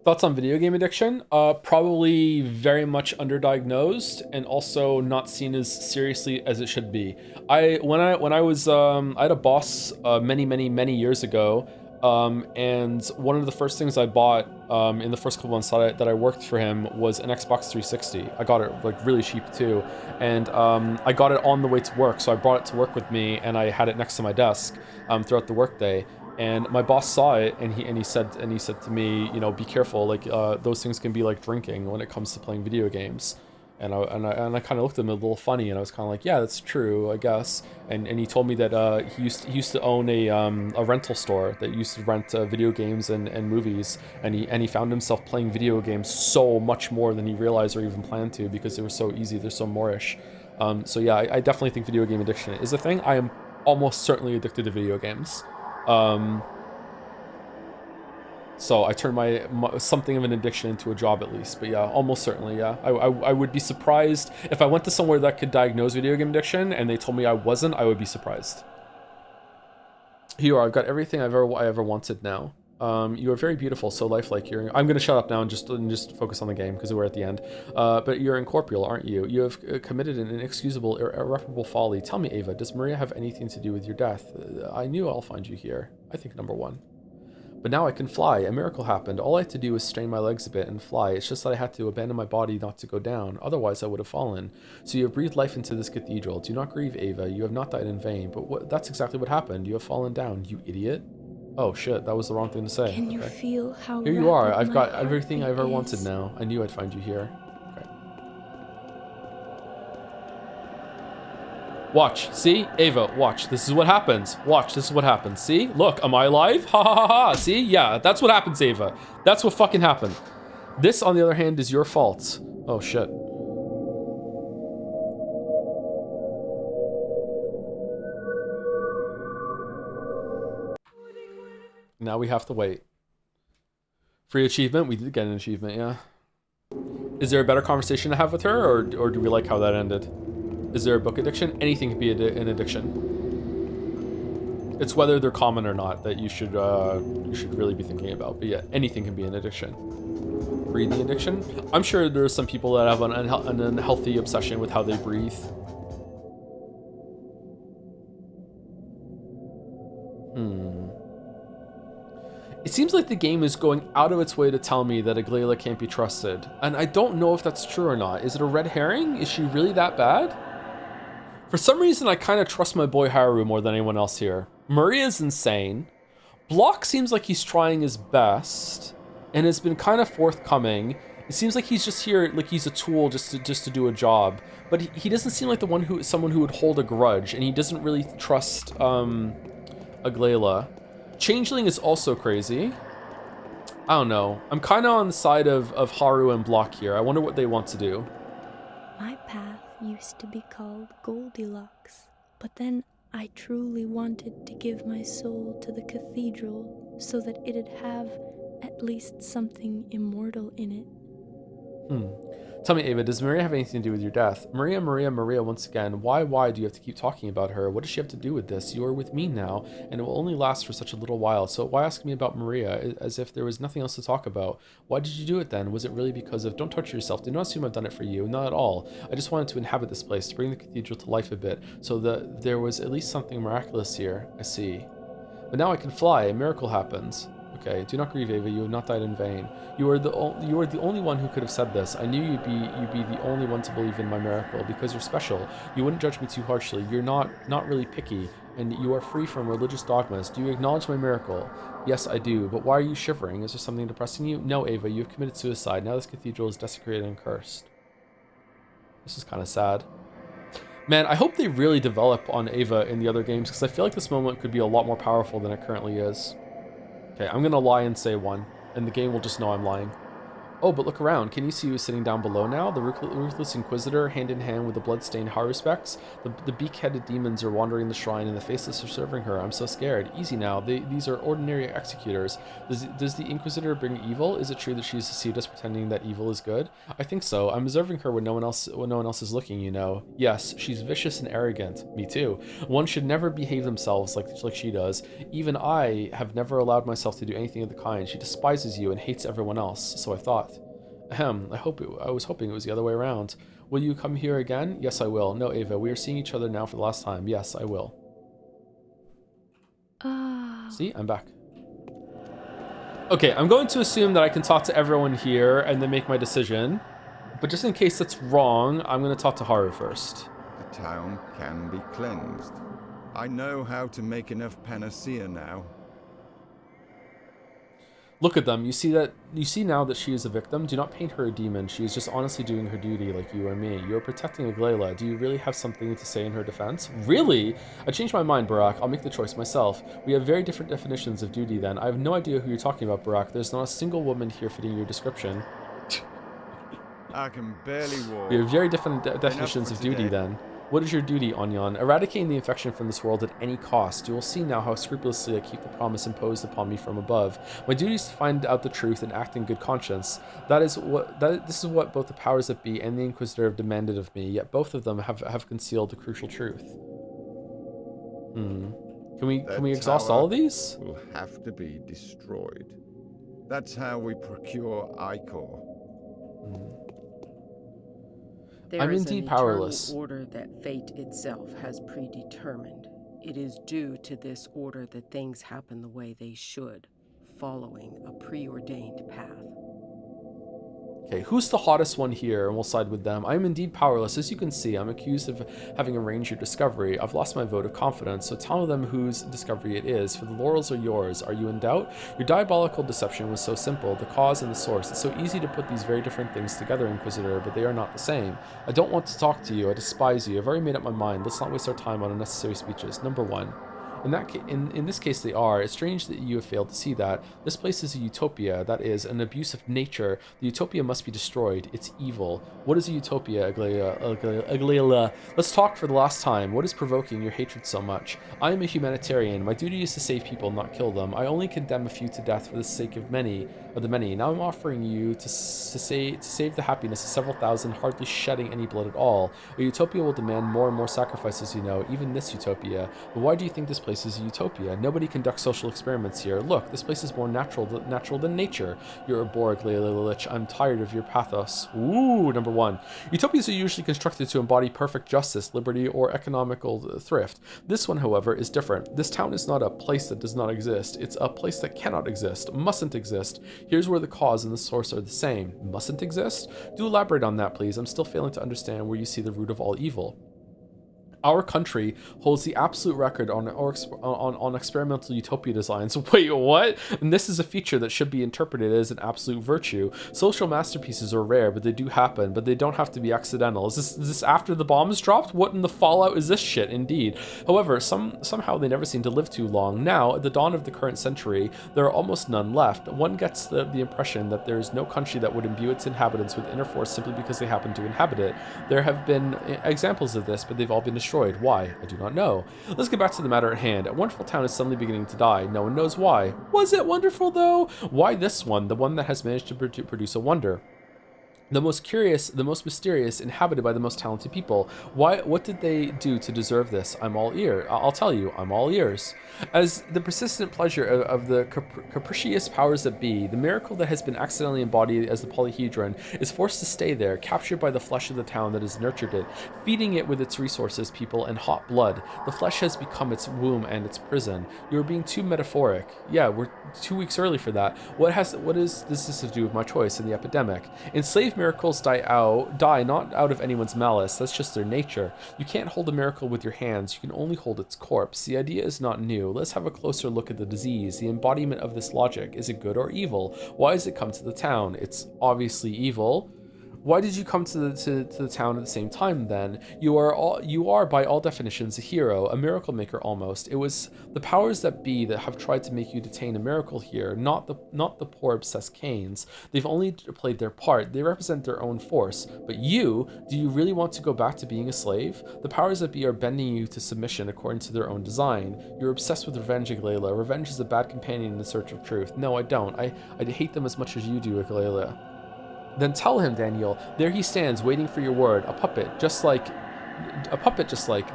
Thoughts on video game addiction? Probably very much underdiagnosed and also not seen as seriously as it should be. When I was I had a boss many years ago, and one of the first things I bought in the first couple months that I worked for him was an Xbox 360. I got it like really cheap too, and I got it on the way to work, so I brought it to work with me and I had it next to my desk throughout the workday. And my boss saw it, and he said to me, you know, be careful, like those things can be like drinking when it comes to playing video games. And I kind of looked at him a little funny, and I was kind of like, yeah, that's true, I guess. And he told me that he used to own a rental store that used to rent video games and movies, and he found himself playing video games so much more than he realized or even planned to, because they were so easy, they're so moreish. So yeah, I definitely think video game addiction is a thing. I am almost certainly addicted to video games. So I turned my something of an addiction into a job at least, but yeah, almost certainly, yeah. I would be surprised if I went to somewhere that could diagnose video game addiction and they told me I wasn't. I would be surprised. Here you are. I've got everything I ever wanted now. You are very beautiful, so lifelike. I'm gonna shut up now and just focus on the game because we're at the end. But you're incorporeal, aren't you? You have committed an inexcusable, irreparable folly. Tell me, Ava, does Maria have anything to do with your death? I knew I'll find you here. I think number one. But now I can fly. A miracle happened. All I had to do was strain my legs a bit and fly. It's just that I had to abandon my body not to go down. Otherwise, I would have fallen. So you have breathed life into this cathedral. Do not grieve, Ava. You have not died in vain. But that's exactly what happened. You have fallen down, you idiot. Oh shit, that was the wrong thing to say. Can you feel how here you are. rapid I've got my everything I've ever heartbeat wanted is? now. I knew I'd find you here. Okay. Watch. See? Ava, watch. This is what happens. Watch. This is what happens. See? Look, am I alive? Ha ha ha ha. See? Yeah, that's what happens, Ava. That's what fucking happened. This, on the other hand, is your fault. Oh shit. Now we have to wait. Free achievement? We did get an achievement, yeah. Is there a better conversation to have with her, or do we like how that ended? Is there a book addiction? Anything can be an addiction. It's whether they're common or not that you should really be thinking about. But yeah, anything can be an addiction. Breathing addiction? I'm sure there are some people that have an unhealthy obsession with how they breathe. It seems like the game is going out of its way to tell me that Aglaela can't be trusted. And I don't know if that's true or not. Is it a red herring? Is she really that bad? For some reason, I kind of trust my boy Haru more than anyone else here. Maria's insane. Block seems like he's trying his best and has been kind of forthcoming. It seems like he's just here, like he's a tool just to do a job. But he doesn't seem like someone who would hold a grudge, and he doesn't really trust Aglaela. Changeling is also crazy. I don't know. I'm kind of on the side of Haru and Block here. I wonder what they want to do. My path used to be called Goldilocks, but then I truly wanted to give my soul to the cathedral so that it'd have at least something immortal in it. Tell me, Ava, does Maria have anything to do with your death? Maria, once again. Why do you have to keep talking about her? What does she have to do with this? You are with me now, and it will only last for such a little while. So why ask me about Maria, as if there was nothing else to talk about? Why did you do it then? Was it really because of... Don't torture yourself. Do not assume I've done it for you. Not at all. I just wanted to inhabit this place, to bring the cathedral to life a bit, so that there was at least something miraculous here. I see. But now I can fly. A miracle happens. Okay, do not grieve, Ava. You have not died in vain. You are the only one who could have said this. I knew you'd be the only one to believe in my miracle because you're special. You wouldn't judge me too harshly. You're not really picky, and you are free from religious dogmas. Do you acknowledge my miracle? Yes, I do. But why are you shivering? Is there something depressing you? No, Ava. You have committed suicide. Now this cathedral is desecrated and cursed. This is kind of sad. Man, I hope they really develop on Ava in the other games, because I feel like this moment could be a lot more powerful than it currently is. Okay, I'm gonna lie and say 1, and the game will just know I'm lying. Oh, but look around. Can you see who's sitting down below now? The ruthless Inquisitor, hand in hand with the blood-stained Haruspex. The beak-headed demons are wandering the shrine, and the faceless are serving her. I'm so scared. Easy now. These are ordinary executors. Does the Inquisitor bring evil? Is it true that she's deceived us, pretending that evil is good? I think so. I'm observing her when no one else is looking. You know. Yes, she's vicious and arrogant. Me too. One should never behave themselves like she does. Even I have never allowed myself to do anything of the kind. She despises you and hates everyone else. So I thought. Ahem, I was hoping it was the other way around. Will you come here again? Yes, I will. No, Ava, we are seeing each other now for the last time. Yes, I will. See, I'm back. Okay, I'm going to assume that I can talk to everyone here and then make my decision. But just in case that's wrong, I'm going to talk to Haru first. The town can be cleansed. I know how to make enough panacea now. Look at them. You see now that she is a victim. Do not paint her a demon. She is just honestly doing her duty like you or me. You are protecting Aglaela. Do you really have something to say in her defense? Really? I changed my mind, Barak. I'll make the choice myself. We have very different definitions of duty then. I have no idea who you're talking about, Barak. There's not a single woman here fitting your description. I can barely walk. We have very different definitions of duty then. What is your duty, Onyan? Eradicating the infection from this world at any cost. You will see now how scrupulously I keep the promise imposed upon me from above. My duty is to find out the truth and act in good conscience. This is what both the powers that be and the Inquisitor have demanded of me, yet both of them have concealed the crucial truth. Can we exhaust all of these? Will have to be destroyed. That's how we procure Ichor. There is indeed powerless. Order that fate itself has predetermined. It is due to this order that things happen the way they should, following a preordained path. Okay, who's the hottest one here? And we'll side with them. I am indeed powerless. As you can see, I'm accused of having arranged your discovery. I've lost my vote of confidence, so tell them whose discovery it is, for the laurels are yours. Are you in doubt? Your diabolical deception was so simple, the cause and the source. It's so easy to put these very different things together, Inquisitor, but they are not the same. I don't want to talk to you. I despise you. I've already made up my mind. Let's not waste our time on unnecessary speeches. Number one. In this case they are. It's strange that you have failed to see that. This place is a utopia, that is, an abuse of nature. The utopia must be destroyed. It's evil. What is a utopia, Aglaela? Let's talk for the last time. What is provoking your hatred so much? I am a humanitarian. My duty is to save people, not kill them. I only condemn a few to death for the sake of the many. Now I'm offering you to save the happiness of several thousand, hardly shedding any blood at all. A utopia will demand more and more sacrifices, you know, even this utopia. But why do you think this place is a utopia? Nobody conducts social experiments here. Look, this place is more natural than nature. You're a bore, Aglaela. I'm tired of your pathos. Ooh, number one. Utopias are usually constructed to embody perfect justice, liberty, or economical thrift. This one, however, is different. This town is not a place that does not exist. It's a place that cannot exist, mustn't exist. Here's where the cause and the source are the same. Mustn't exist? Do elaborate on that, please. I'm still failing to understand where you see the root of all evil. Our country holds the absolute record on experimental utopia designs. Wait, what? And this is a feature that should be interpreted as an absolute virtue. Social masterpieces are rare, but they do happen, but they don't have to be accidental. Is this after the bombs dropped? What in the fallout is this shit? Indeed. However, somehow they never seem to live too long. Now, at the dawn of the current century, there are almost none left. One gets the impression that there is no country that would imbue its inhabitants with inner force simply because they happen to inhabit it. There have been examples of this, but they've all been destroyed. Why? I do not know. Let's get back to the matter at hand. A wonderful town is suddenly beginning to die. No one knows why. Was it wonderful, though? Why this one, the one that has managed to produce a wonder? The most curious, the most mysterious, inhabited by the most talented people. What did they do to deserve this? I'm all ear. I'll tell you, I'm all ears. As the persistent pleasure of the capricious powers that be, the miracle that has been accidentally embodied as the polyhedron is forced to stay there, captured by the flesh of the town that has nurtured it, feeding it with its resources, people, and hot blood. The flesh has become its womb and its prison. You're being too metaphoric. Yeah, we're 2 weeks early for that. What is this to do with my choice in the epidemic? Enslaved miracles die not out of anyone's malice. That's just their nature. You can't hold a miracle with your hands. You can only hold its corpse. The idea is not new. Let's have a closer look at the disease. The embodiment of this logic. Is it good or evil? Why has it come to the town? It's obviously evil. Why did you come to the town at the same time then? You are by all definitions a hero, a miracle maker almost. It was the powers that be that have tried to make you detain a miracle here, not the poor obsessed Kains. They've only played their part. They represent their own force. But you, do you really want to go back to being a slave? The powers that be are bending you to submission according to their own design. You're obsessed with revenge, Aglaela. Revenge is a bad companion in the search of truth. No, I don't. I hate them as much as you do, Aglaela. Then tell him, Daniel. There he stands, waiting for your word. A puppet, just like.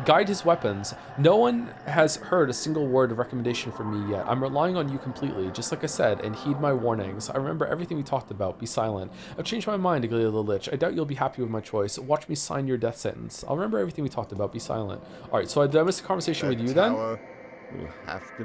Guide his weapons. No one has heard a single word of recommendation from me yet. I'm relying on you completely, just like I said, and heed my warnings. I remember everything we talked about. Be silent. I've changed my mind, Aglaela the Lich. I doubt you'll be happy with my choice. Watch me sign your death sentence. I'll remember everything we talked about. Be silent. Alright, so did I miss a conversation with you then?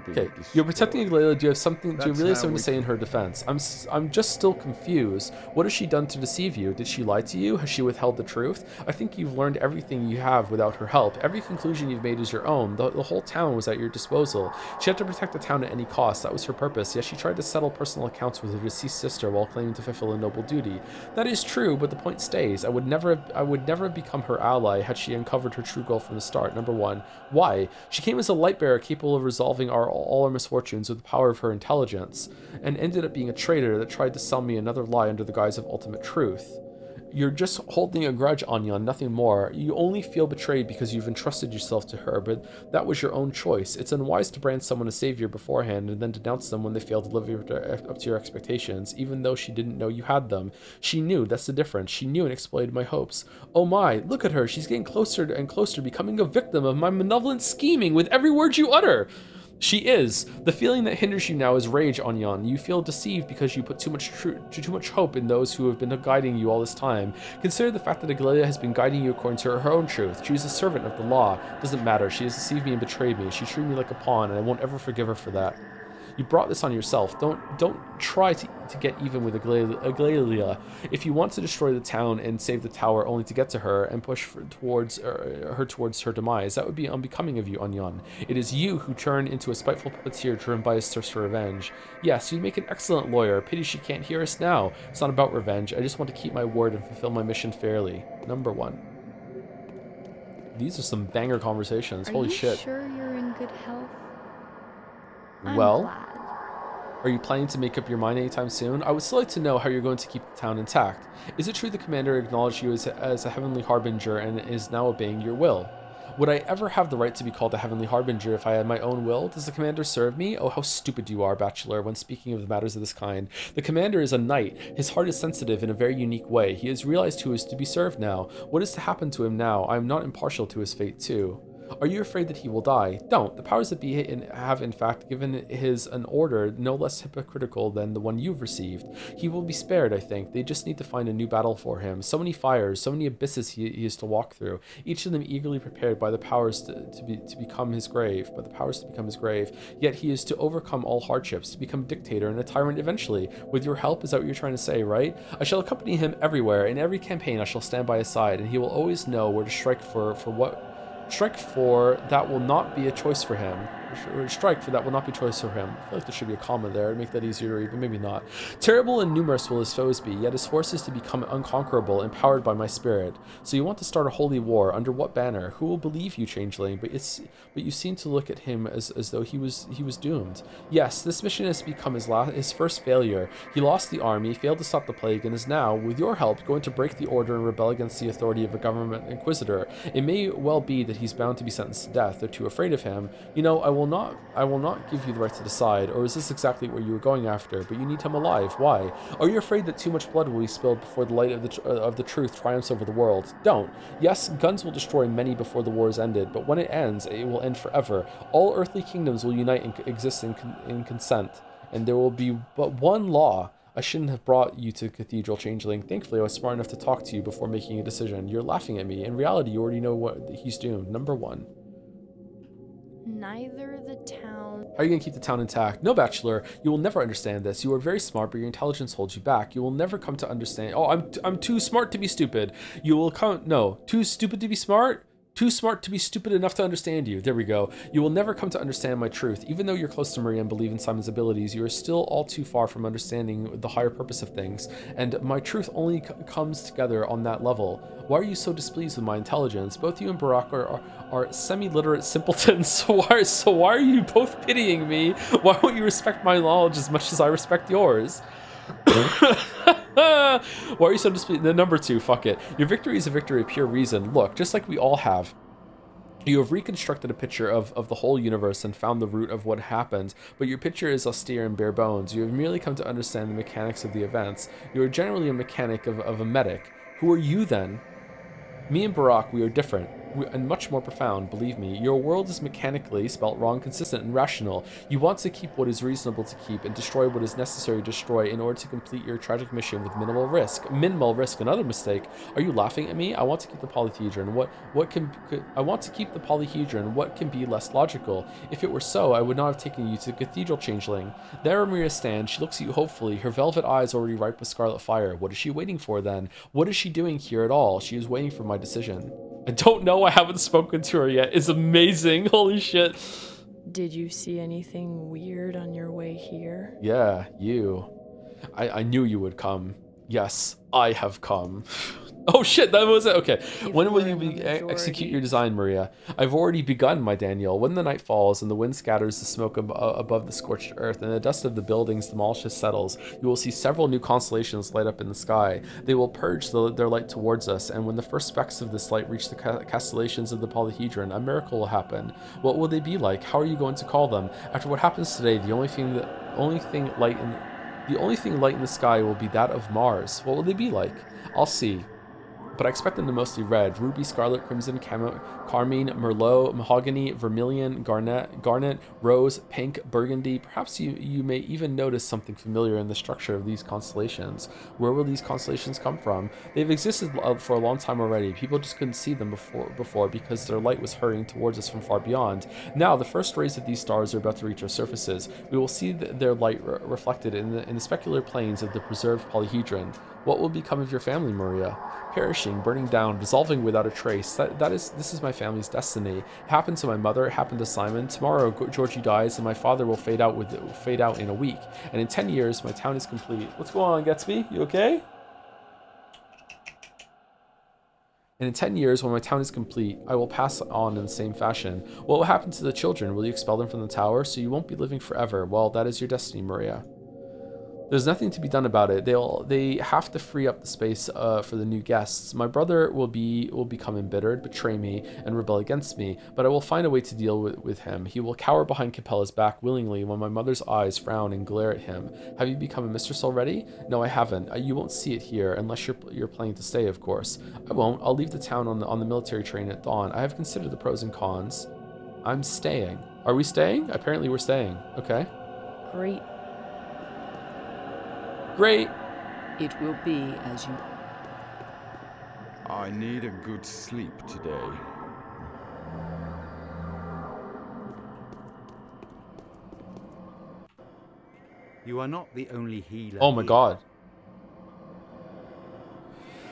Okay, you're protecting Aglaela. Do you really have something to say in her defense? I'm just still confused. What has she done to deceive you? Did she lie to you? Has she withheld the truth? I think you've learned everything you have without her help. Every conclusion you've made is your own. The whole town was at your disposal. She had to protect the town at any cost. That was her purpose. Yet she tried to settle personal accounts with her deceased sister while claiming to fulfill a noble duty. That is true, but the point stays. I would never have become her ally had she uncovered her true goal from the start. Number one, why? She came as a light bearer capable of resolving all our misfortunes with the power of her intelligence, and ended up being a traitor that tried to sell me another lie under the guise of ultimate truth. You're just holding a grudge, Anyan, nothing more. You only feel betrayed because you've entrusted yourself to her, but that was your own choice. It's unwise to brand someone a savior beforehand and then denounce them when they fail to live up to your expectations, even though she didn't know you had them. She knew, that's the difference. She knew and exploited my hopes. Oh my, look at her. She's getting closer and closer, becoming a victim of my malevolent scheming with every word you utter. She is. The feeling that hinders you now is rage, Anyan. You feel deceived because you put too much hope in those who have been guiding you all this time. Consider the fact that Aglaela has been guiding you according to her own truth. She is a servant of the law. Doesn't matter. She has deceived me and betrayed me. She treated me like a pawn, and I won't ever forgive her for that. You brought this on yourself. Don't try to get even with Aglaela. If you want to destroy the town and save the tower only to get to her and push towards her demise, that would be unbecoming of you, Anyan. It is you who turn into a spiteful puppeteer driven by his thirst for revenge. Yes, you make an excellent lawyer. Pity she can't hear us now. It's not about revenge. I just want to keep my word and fulfill my mission fairly. Number one. These are some banger conversations. Holy shit. Are you sure you're in good health? Well, I'm glad. Are you planning to make up your mind anytime soon? I would still like to know how you're going to keep the town intact. Is it true the commander acknowledged you as a heavenly harbinger and is now obeying your will? Would I ever have the right to be called a heavenly harbinger if I had my own will? Does the commander serve me? Oh, how stupid you are, bachelor, when speaking of matters of this kind. The commander is a knight. His heart is sensitive in a very unique way. He has realized who is to be served now. What is to happen to him now? I am not impartial to his fate, too. Are you afraid that he will die? Don't. The powers that be have, in fact, given an order no less hypocritical than the one you've received. He will be spared, I think. They just need to find a new battle for him. So many fires, so many abysses he is to walk through, each of them eagerly prepared by the powers to become his grave, Yet he is to overcome all hardships, to become dictator and a tyrant eventually. With your help, is that what you're trying to say, right? I shall accompany him everywhere. In every campaign, I shall stand by his side, and he will always know where to strike for that will not be a choice for him. Strike for that will not be a choice for him. I feel like there should be a comma there to make that easier to read, but maybe not. Terrible and numerous will his foes be, yet his forces to become unconquerable, empowered by my spirit. So you want to start a holy war, under what banner? Who will believe you, Changeling? But you seem to look at him as though he was doomed. Yes, this mission has become his first failure. He lost the army, failed to stop the plague, and is now, with your help, going to break the order and rebel against the authority of a government Inquisitor. It may well be that he's bound to be sentenced to death. They're too afraid of him. You know, I will not give you the right to decide, or is this exactly what you were going after? But you need him alive. Why? Are you afraid that too much blood will be spilled before the light of the truth triumphs over the world? Don't. Yes, guns will destroy many before the war is ended, but when it ends, it will end forever. All earthly kingdoms will unite and exist in consent, and there will be but one law. I shouldn't have brought you to Cathedral, Changeling. Thankfully, I was smart enough to talk to you before making a decision. You're laughing at me. In reality, you already know what he's doomed. Number one. Neither the town... How are you going to keep the town intact? No, bachelor, you will never understand this. You are very smart, but your intelligence holds you back. You will never come to understand... Oh, I'm too smart to be stupid. You will come... No, too stupid to be smart? Too smart to be stupid enough to understand you. There we go. You will never come to understand my truth. Even though you're close to Maria and believe in Simon's abilities, you are still all too far from understanding the higher purpose of things. And my truth only comes together on that level. Why are you so displeased with my intelligence? Both you and Barak are semi-literate simpletons. So why are you both pitying me? Why won't you respect my knowledge as much as I respect yours? Why are you so displeased? The number 2, fuck it. Your victory is a victory of pure reason. Look, just like we all have, you have reconstructed a picture of the whole universe and found the root of what happened, but your picture is austere and bare bones. You have merely come to understand the mechanics of the events. You are generally a mechanic of a medic. Who are you then? Me and Barak, we are different. And much more profound, believe me. Your world is mechanically, spelt wrong, consistent and rational. You want to keep what is reasonable to keep and destroy what is necessary to destroy in order to complete your tragic mission with minimal risk. Minimal risk, another mistake. Are you laughing at me? I want to keep the polyhedron. I want to keep the polyhedron. What can be less logical? If it were so, I would not have taken you to the Cathedral, Changeling. There Maria stands. She looks at you hopefully, her velvet eyes already ripe with scarlet fire. What is she waiting for then? What is she doing here at all? She is waiting for my decision. I don't know. I haven't spoken to her yet. It's amazing. Holy shit. Did you see anything weird on your way here? Yeah, you. I knew you would come. Yes, I have come. Oh shit, that was it. Okay. When will you execute your design, Maria? I've already begun, my Daniel. When the night falls and the wind scatters the smoke above the scorched earth and the dust of the buildings demolishes settles, you will see several new constellations light up in the sky. They will purge their light towards us, and when the first specks of this light reach the constellations of the polyhedron, a miracle will happen. What will they be like? How are you going to call them? After what happens today, the only thing light in the sky will be that of Mars. What will they be like? I'll see. But I expect them to mostly red: ruby, scarlet, crimson, carmine, merlot, mahogany, vermilion, garnet, rose, pink, burgundy. Perhaps you may even notice something familiar in the structure of these constellations. Where will these constellations come from? They've existed for a long time already. People just couldn't see them before because their light was hurrying towards us from far beyond. Now, the first rays of these stars are about to reach our surfaces. We will see their light reflected in the specular planes of the preserved polyhedron. What will become of your family, Maria? Perishing, burning down, dissolving without a trace. This is my family's destiny. It happened to my mother, it happened to Simon. Tomorrow, Georgie dies, and my father will fade out in a week. And in 10 years, my town is complete. What's going on, Gatsby? You okay? And in 10 years, when my town is complete, I will pass on in the same fashion. What will happen to the children? Will you expel them from the tower? So you won't be living forever. Well, that is your destiny, Maria. There's nothing to be done about it. They have to free up the space for the new guests. My brother will become embittered, betray me, and rebel against me, but I will find a way to deal with him. He will cower behind Capella's back willingly when my mother's eyes frown and glare at him. Have you become a mistress already? No, I haven't. You won't see it here, unless you're planning to stay, of course. I won't. I'll leave the town on the military train at dawn. I have considered the pros and cons. I'm staying. Are we staying? Apparently we're staying. Okay. Great. Great. It will be as you... I need a good sleep today. You are not the only healer. Oh my god.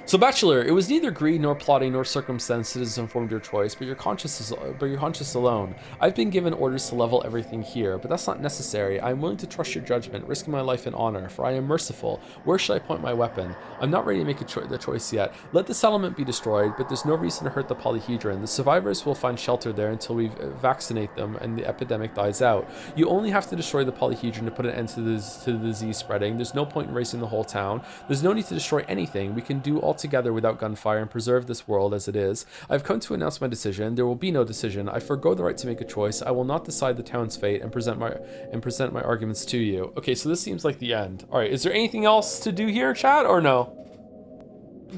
So, Bachelor, it was neither greed nor plotting nor circumstance that has informed your choice, but your conscience alone. I've been given orders to level everything here, but that's not necessary. I am willing to trust your judgment, risking my life and honor, for I am merciful. Where should I point my weapon? I'm not ready to make the choice yet. Let the settlement be destroyed, but there's no reason to hurt the polyhedron. The survivors will find shelter there until we vaccinate them and the epidemic dies out. You only have to destroy the polyhedron to put an end to the disease spreading. There's no point in racing the whole town. There's no need to destroy anything. We can do all together without gunfire and preserve this world as it is. I've come to announce my decision. There will be no decision. I forgo the right to make a choice. I will not decide the town's fate and present my arguments to you. Okay, so this seems like the end. All right, is there anything else to do here, chat, or no?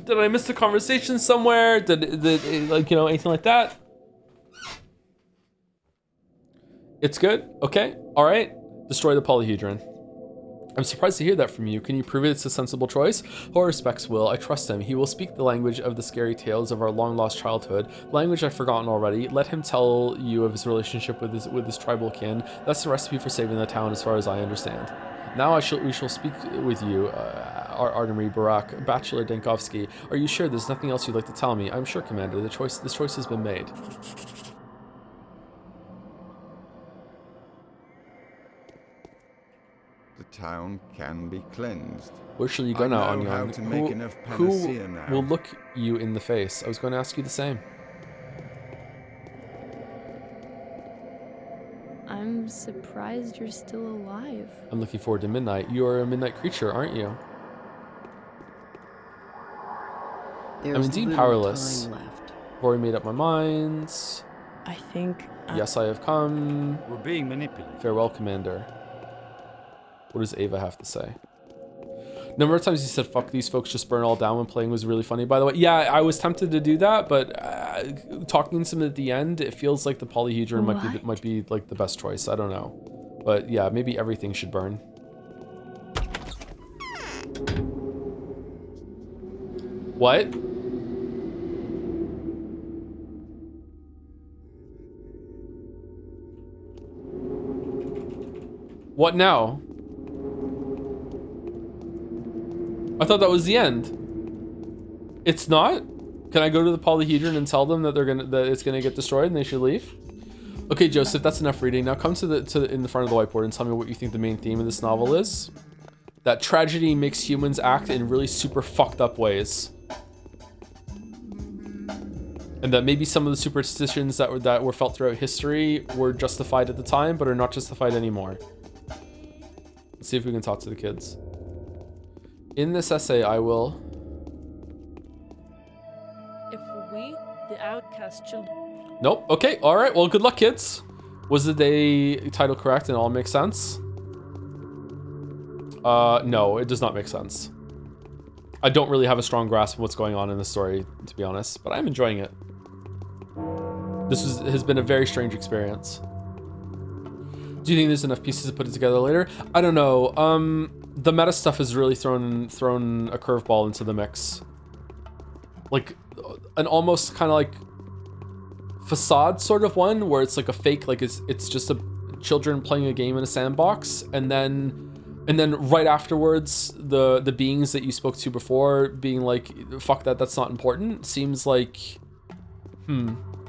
Did I miss the conversation somewhere? Did anything like that? It's good. Okay. All right. Destroy the polyhedron. I'm surprised to hear that from you. Can you prove it's a sensible choice? Haruspex will. I trust him. He will speak the language of the scary tales of our long-lost childhood, language I've forgotten already. Let him tell you of his relationship with his tribal kin. That's the recipe for saving the town as far as I understand. Now we shall speak with you, Artemis Barak, Bachelor Dankovsky. Are you sure there's nothing else you'd like to tell me? I'm sure, Commander. This choice has been made. The town can be cleansed. Where shall you go now, I know how Onion? to make enough panacea now. Who will look you in the face? I was going to ask you the same. I'm surprised you're still alive. I'm looking forward to midnight. You are a midnight creature, aren't you? I'm indeed powerless. Time left. I've already made up my mind. I think. Yes, I have come. We're being manipulated. Farewell, Commander. What does Ava have to say? Number of times you said, fuck these folks, just burn all down when playing was really funny, by the way. Yeah, I was tempted to do that, but talking to them at the end, it feels like the polyhedron might be like the best choice. I don't know. But yeah, maybe everything should burn. What? What now? I thought that was the end. It's not? Can I go to the polyhedron and tell them that it's gonna get destroyed and they should leave? Okay, Joseph, that's enough reading. Now come in the front of the whiteboard and tell me what you think the main theme of this novel is. That tragedy makes humans act in really super fucked up ways. And that maybe some of the superstitions that were felt throughout history were justified at the time, but are not justified anymore. Let's see if we can talk to the kids. In this essay, I will... If we, the outcast children... Nope. Okay. All right. Well, good luck, kids. Was the day title correct and all makes sense? No, it does not make sense. I don't really have a strong grasp of what's going on in the story, to be honest, but I'm enjoying it. This has been a very strange experience. Do you think there's enough pieces to put it together later? I don't know. The meta stuff has really thrown a curveball into the mix. Like an almost kind of like facade sort of one where it's like a fake, like it's just children playing a game in a sandbox, and then right afterwards the beings that you spoke to before being like, fuck that's not important, seems like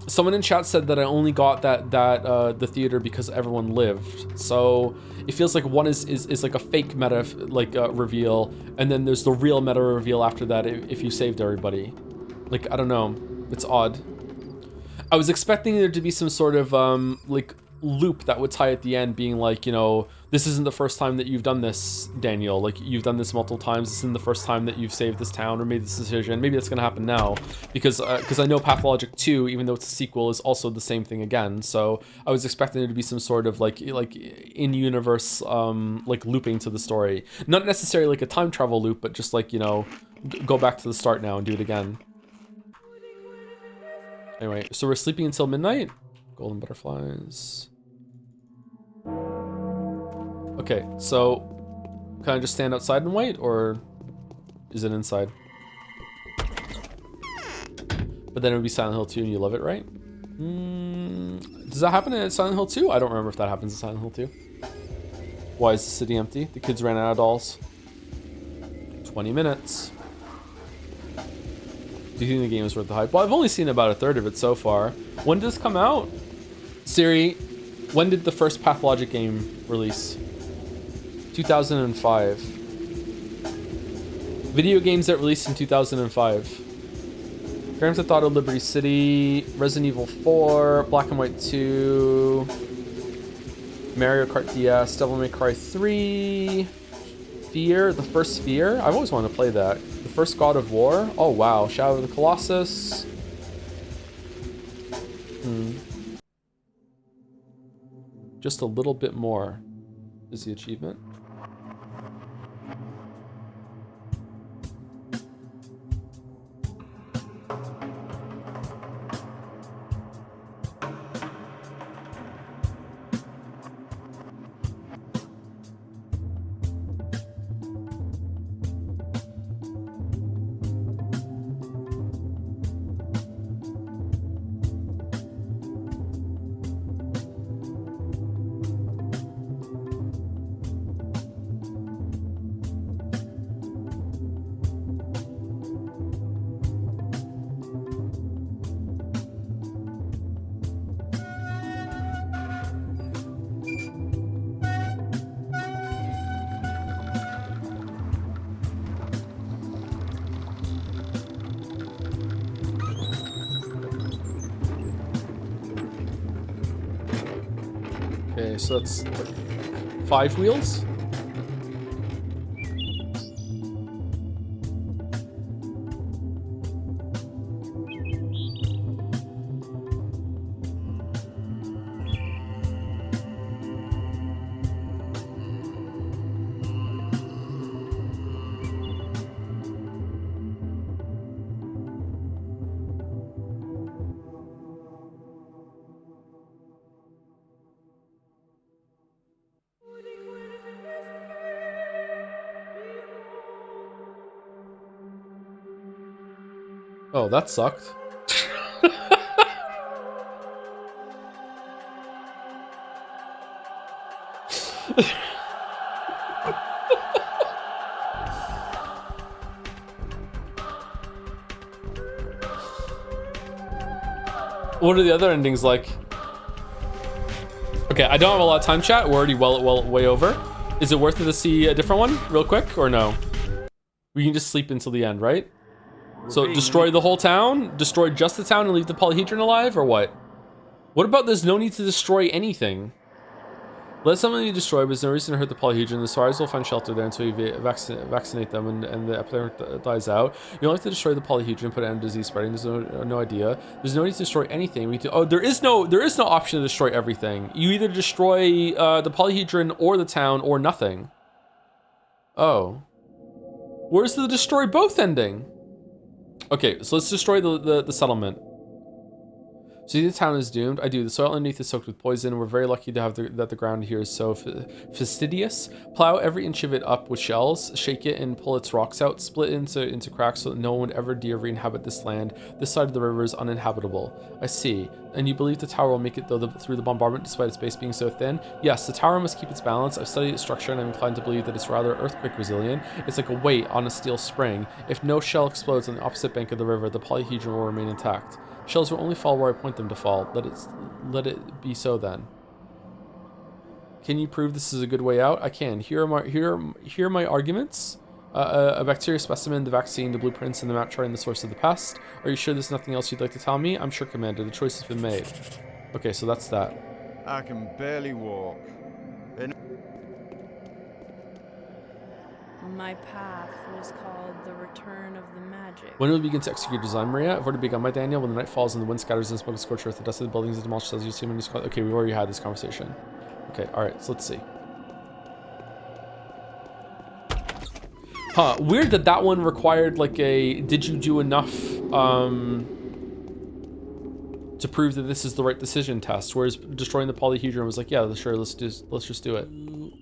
someone in chat said that I only got that the theater because everyone lived. So it feels like one is like a fake meta reveal, and then there's the real meta reveal after that if you saved everybody. Like, I don't know, it's odd. I was expecting there to be some sort of like loop that would tie at the end, being like, you know, this isn't the first time that you've done this, Daniel. Like, you've done this multiple times. This isn't the first time that you've saved this town or made this decision. Maybe that's gonna happen now, because I know Pathologic 2, even though it's a sequel, is also the same thing again. So I was expecting there to be some sort of like in-universe like looping to the story. Not necessarily like a time travel loop, but just like, you know, go back to the start now and do it again. Anyway, so we're sleeping until midnight. Golden butterflies. Okay, so can I just stand outside and wait, or is it inside? But then it would be Silent Hill 2 and you love it, right? Does that happen in Silent Hill 2? I don't remember if that happens in Silent Hill 2. Why is the city empty? The kids ran out of dolls. 20 minutes. Do you think the game is worth the hype? Well, I've only seen about a third of it so far. When did this come out? Siri, when did the first Pathologic game release? 2005. Video games that released in 2005. Grand Theft Auto Liberty City, Resident Evil 4, Black and White 2, Mario Kart DS, Devil May Cry 3, Fear, the first Fear. I've always wanted to play that. The first God of War. Oh wow, Shadow of the Colossus. Just a little bit more is the achievement. Okay, so that's like 5 wheels. Oh, that sucked. What are the other endings like? Okay, I don't have a lot of time, chat. We're already well way over. Is it worth it to see a different one real quick or no? We can just sleep until the end, right? So destroy the whole town? Destroy just the town and leave the polyhedron alive or what? What about there's no need to destroy anything? Let something be destroyed, but there's no reason to hurt the polyhedron. The Saurus will find shelter there until you vaccinate them and the epidemic dies out. You don't have to destroy the polyhedron, put an end to disease spreading. There's no idea. There's no need to destroy anything. There is no option to destroy everything. You either destroy the polyhedron or the town or nothing. Oh. Where's the destroy both ending? Okay, so let's destroy the settlement. So the town is doomed. I do. The soil underneath is soaked with poison. We're very lucky to have that the ground here is so fastidious. Plow every inch of it up with shells, shake it and pull its rocks out, split it into cracks so that no one would ever dare re-inhabit this land. This side of the river is uninhabitable. I see. And you believe the tower will make it through the bombardment despite its base being so thin? Yes, the tower must keep its balance. I've studied its structure and I'm inclined to believe that it's rather earthquake resilient. It's like a weight on a steel spring. If no shell explodes on the opposite bank of the river, the polyhedron will remain intact. Shells will only fall where I point them to fall. Let it be so then. Can you prove this is a good way out? I can. Here are my arguments. A bacteria specimen, the vaccine, the blueprints, and the map charting the source of the pest. Are you sure there's nothing else you'd like to tell me? I'm sure, Commander. The choice has been made. Okay, so that's that. I can barely walk. My path was called the Return of the Magic. When will we begin to execute design, Maria? I've already begun my Daniel. When the night falls and the wind scatters and smoke scorch earth, the dust of the buildings is demolished as you see when you squat. Okay, we've already had this conversation. Okay, alright, so let's see. Huh, weird that one required like a did you do enough to prove that this is the right decision test, whereas destroying the polyhedron was like, yeah, sure, let's just do it.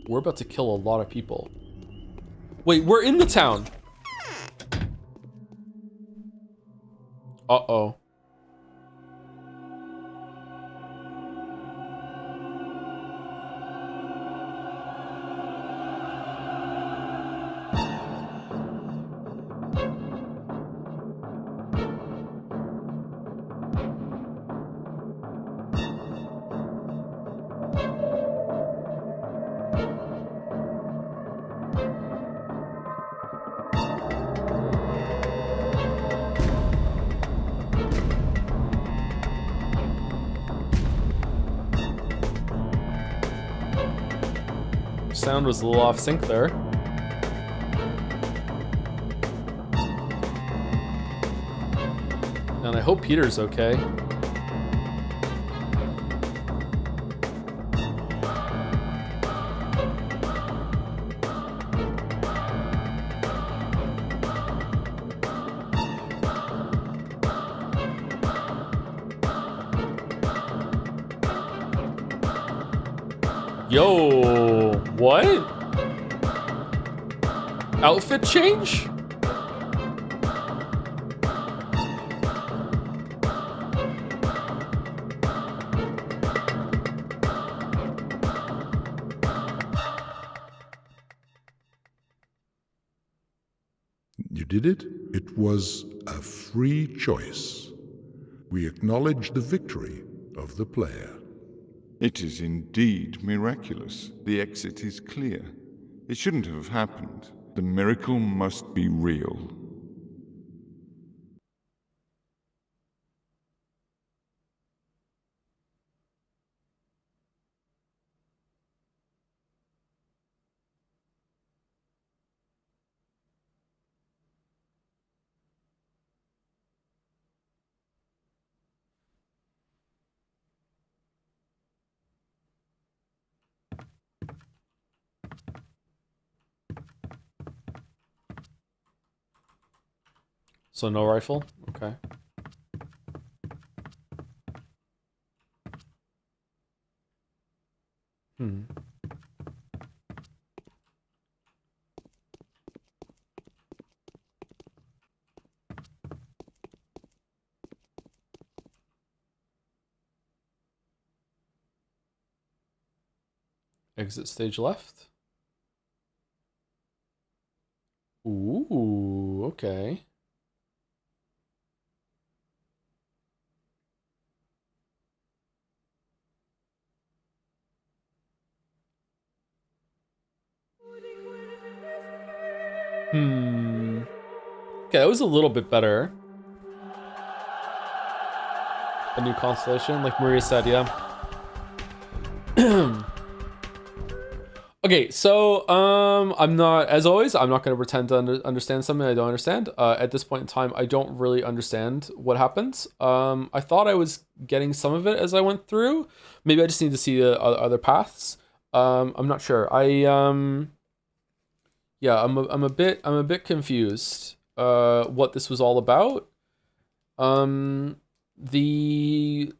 We're about to kill a lot of people. Wait, we're in the town. Uh-oh. Sound was a little off sync there. And I hope Peter's okay. Yo, what? Outfit change? You did it? It was a free choice. We acknowledge the victory of the player. It is indeed miraculous. The exit is clear. It shouldn't have happened. The miracle must be real. So no rifle? Okay. Exit stage left. Ooh, okay. Okay, that was a little bit better. A new constellation, like Maria said, yeah. Okay, so I'm not, as always, I'm not going to pretend to understand something I don't understand. At this point in time, I don't really understand what happens. I thought I was getting some of it as I went through. Maybe I just need to see the other paths. I'm not sure. Yeah, I'm a bit confused. What this was all about. The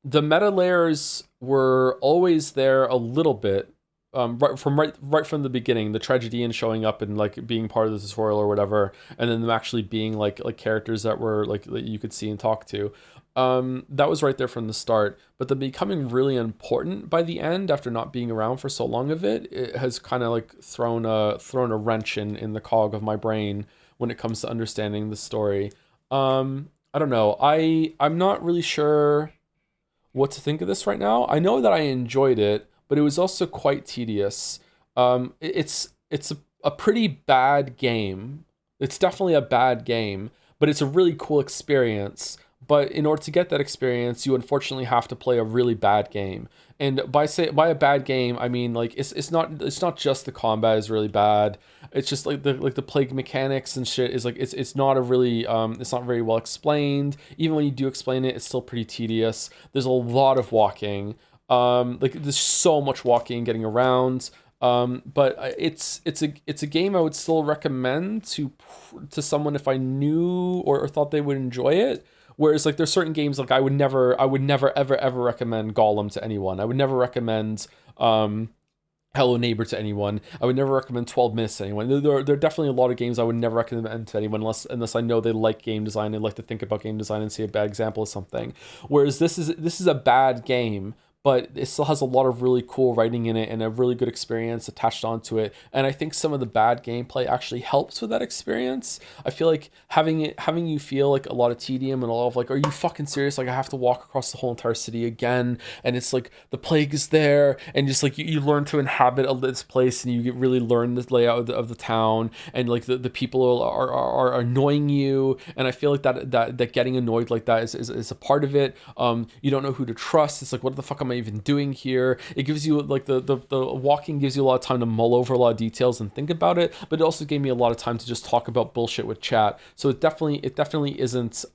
meta layers were always there a little bit. Right from the beginning, the tragedy and showing up and like being part of the tutorial or whatever, and then them actually being like characters that were like that you could see and talk to. That was right there from the start, but the becoming really important by the end after not being around for so long of it has kind of like thrown a wrench in the cog of my brain when it comes to understanding the story. I don't know. I'm not really sure what to think of this right now. I know that I enjoyed it, but it was also quite tedious. It's a pretty bad game. It's definitely a bad game, but it's a really cool experience. But in order to get that experience, you unfortunately have to play a really bad game. And by a bad game, I mean like it's not just the combat is really bad. It's just like the plague mechanics and shit is like it's not a really it's not very well explained. Even when you do explain it, it's still pretty tedious. There's a lot of walking. Like there's so much walking and getting around. But it's a game I would still recommend to someone if I knew or thought they would enjoy it. Whereas like there's certain games like I would never ever recommend Gollum to anyone. I would never recommend Hello Neighbor to anyone. I would never recommend 12 Minutes to anyone. There are definitely a lot of games I would never recommend to anyone unless I know they like game design and like to think about game design and see a bad example of something. Whereas this is a bad game, but it still has a lot of really cool writing in it and a really good experience attached onto it. And I think some of the bad gameplay actually helps with that experience. I feel like having you feel like a lot of tedium and a lot of like, are you fucking serious? Like I have to walk across the whole entire city again, and it's like the plague is there, and just like you learn to inhabit this place, and you really learn the layout of the town, and like the people are annoying you. And I feel like that getting annoyed like that is a part of it. You don't know who to trust. It's like, what the fuck am I even doing here? It gives you like the walking gives you a lot of time to mull over a lot of details and think about it, but it also gave me a lot of time to just talk about bullshit with chat. So it definitely isn't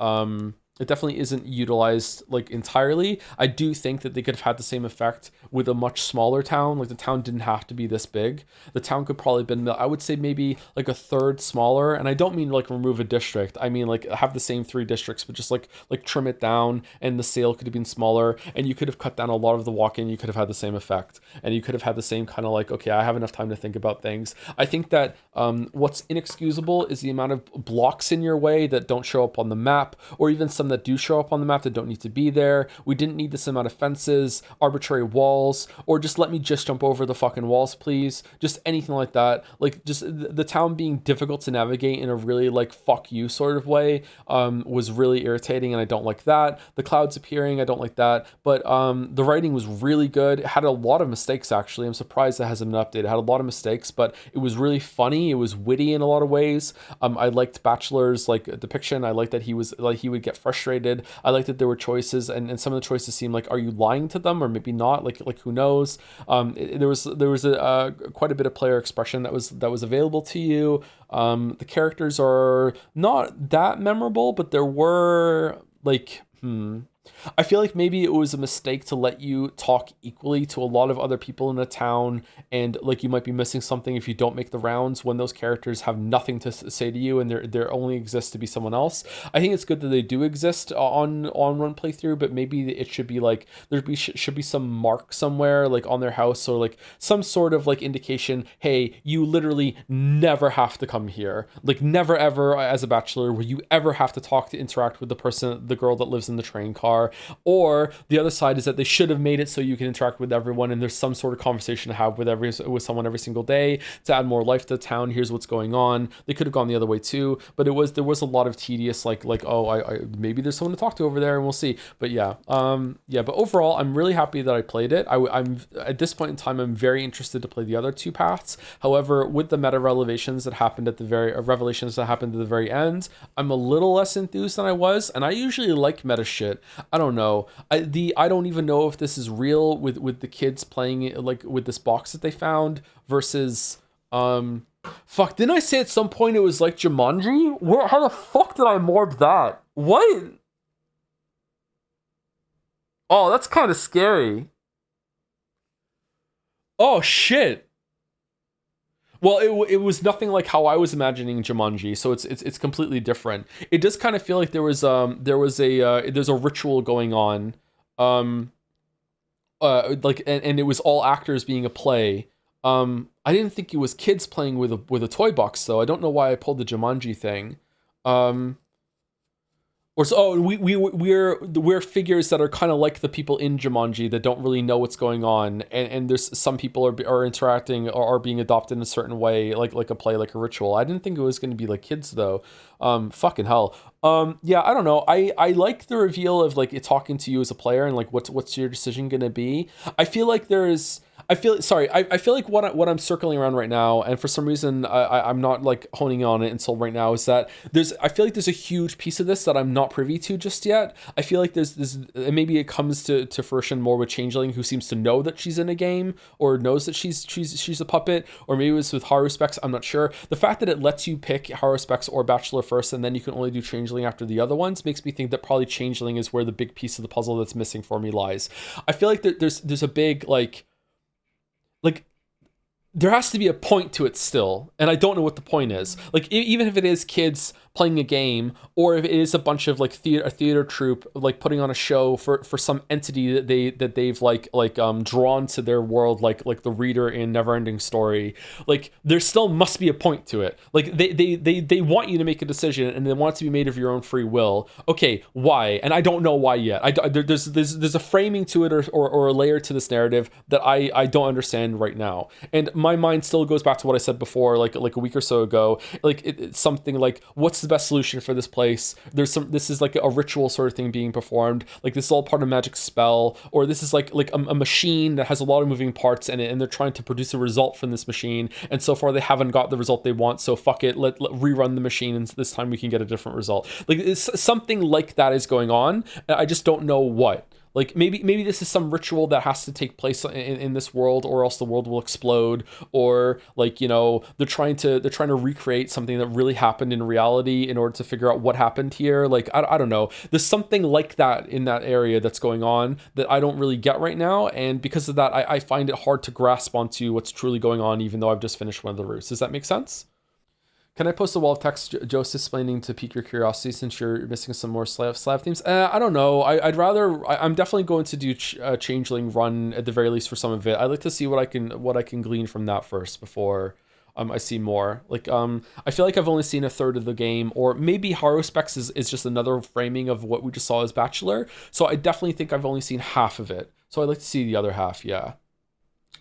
utilized like entirely. I do think that they could have had the same effect with a much smaller town. Like the town didn't have to be this big. The town could probably have been, I would say maybe like a third smaller. And I don't mean like remove a district. I mean like have the same 3 districts, but just like trim it down, and the sale could have been smaller, and you could have cut down a lot of the walk-in. You could have had the same effect, and you could have had the same kind of like, okay, I have enough time to think about things. I think that what's inexcusable is the amount of blocks in your way that don't show up on the map, or even some that do show up on the map that don't need to be there. We didn't need this amount of fences, arbitrary walls, or just let me just jump over the fucking walls, please. Just anything like that. Like just the town being difficult to navigate in a really like fuck you sort of way was really irritating, and I don't like that. The clouds appearing, I don't like that. But the writing was really good. It had a lot of mistakes actually. I'm surprised that hasn't been updated. It had a lot of mistakes, but it was really funny. It was witty in a lot of ways. I liked Bachelor's like depiction. I liked that he would get frustrated. I liked that there were choices, and some of the choices seemed like, are you lying to them or maybe not? Like who knows? There was a quite a bit of player expression that was available to you. The characters are not that memorable, but there were like I feel like maybe it was a mistake to let you talk equally to a lot of other people in the town, and like you might be missing something if you don't make the rounds when those characters have nothing to say to you and they're only exist to be someone else. I think it's good that they do exist on one playthrough, but maybe it should be like should be some mark somewhere like on their house, or like some sort of like indication, hey, you literally never have to come here. Like never ever as a bachelor will you ever have to interact with the girl that lives in the train car. Or the other side is that they should have made it so you can interact with everyone and there's some sort of conversation to have with someone every single day to add more life to the town. Here's what's going on. They could have gone the other way too, but there was a lot of tedious like oh, I maybe there's someone to talk to over there and we'll see. But yeah, but overall I'm really happy that I played it. I'm at this point in time I'm very interested to play the other two paths. However, with the meta revelations that happened at the very end, I'm a little less enthused than I was, and I usually like meta shit. I don't know. I don't even know if this is real with the kids playing it like with this box that they found versus fuck, didn't I say at some point it was like Jumanji? How the fuck did I morb that? What? Oh, that's kind of scary. Oh shit. Well, it was nothing like how I was imagining Jumanji, so it's completely different. It does kind of feel like there's a ritual going on, like and it was all actors being a play. I didn't think it was kids playing with a toy box though. I don't know why I pulled the Jumanji thing. We're figures that are kind of like the people in Jumanji that don't really know what's going on, and there's some people are interacting or are being adopted in a certain way, like a play, like a ritual. I didn't think it was going to be like kids though. Fucking hell. Yeah, I don't know. I like the reveal of like it talking to you as a player and like what's your decision going to be. I feel like I feel like what I'm circling around right now, and for some reason I'm not like honing on it until right now, is that I feel like there's a huge piece of this that I'm not privy to just yet. I feel like there's maybe it comes to fruition more with Changeling, who seems to know that she's in a game or knows that she's a puppet, or maybe it was with Haruspex. I'm not sure. The fact that it lets you pick Haruspex or Bachelor first, and then you can only do Changeling after the other ones, makes me think that probably Changeling is where the big piece of the puzzle that's missing for me lies. I feel like there's a big like there has to be a point to it still, and I don't know what the point is. Like even if it is kids playing a game, or if it is a bunch of like a theater troupe like putting on a show for some entity that they've drawn to their world, like the reader in Neverending Story, like there still must be a point to it. Like they want you to make a decision, and they want it to be made of your own free will. Okay, why? And I don't know why yet. There's a framing to it or a layer to this narrative that I don't understand right now, and my mind still goes back to what I said before, like a week or so ago. Like it's something like, what's the best solution for this place? This is like a ritual sort of thing being performed. Like this is all part of a magic spell, or this is like a machine that has a lot of moving parts in it, and they're trying to produce a result from this machine. And so far they haven't got the result they want. So fuck it, let rerun the machine, and this time we can get a different result. Like it's something like that is going on. I just don't know what. Like maybe this is some ritual that has to take place in this world, or else the world will explode, or like, you know, they're trying to recreate something that really happened in reality in order to figure out what happened here. Like I don't know. There's something like that in that area that's going on that I don't really get right now, and because of that, I find it hard to grasp onto what's truly going on, even though I've just finished one of the routes. Does that make sense? Can I post a wall of text just explaining to pique your curiosity, since you're missing some more Slav themes? I don't know. I'm definitely going to do Changeling run at the very least for some of it. I'd like to see what I can glean from that first before I see more. Like I feel like I've only seen a third of the game, or maybe Haruspex is just another framing of what we just saw as Bachelor. So I definitely think I've only seen half of it. So I'd like to see the other half. Yeah.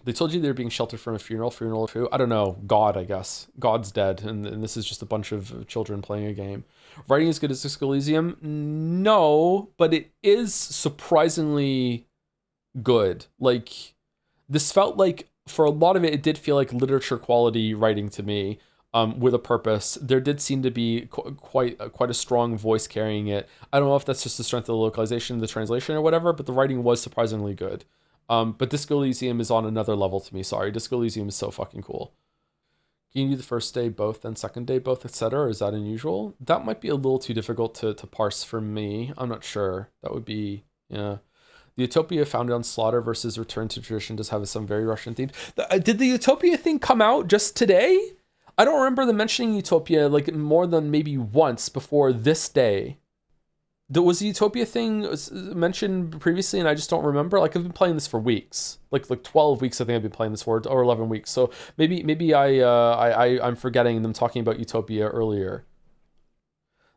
They told you they're being sheltered from a funeral of who? I don't know. God, I guess. God's dead, and this is just a bunch of children playing a game. Writing as good as Disco Elysium? No, but it is surprisingly good. Like, this felt like, for a lot of it, it did feel like literature quality writing to me, with a purpose. There did seem to be quite a strong voice carrying it. I don't know if that's just the strength of the localization, the translation, or whatever, but the writing was surprisingly good. But Disco Elysium is on another level to me. Sorry, Disco Elysium is so fucking cool. Can you do the first day both, then second day both, etc.? Or is that unusual? That might be a little too difficult to parse for me. I'm not sure. That would be Yeah. The Utopia founded on slaughter versus return to tradition does have some very Russian themed. Did the Utopia thing come out just today? I don't remember them mentioning Utopia like more than maybe once before this day. Was the Utopia thing mentioned previously and I just don't remember? Like I've been playing this for weeks, like 12 weeks I think I've been playing this for, or 11 weeks. So maybe I'm forgetting them talking about Utopia earlier.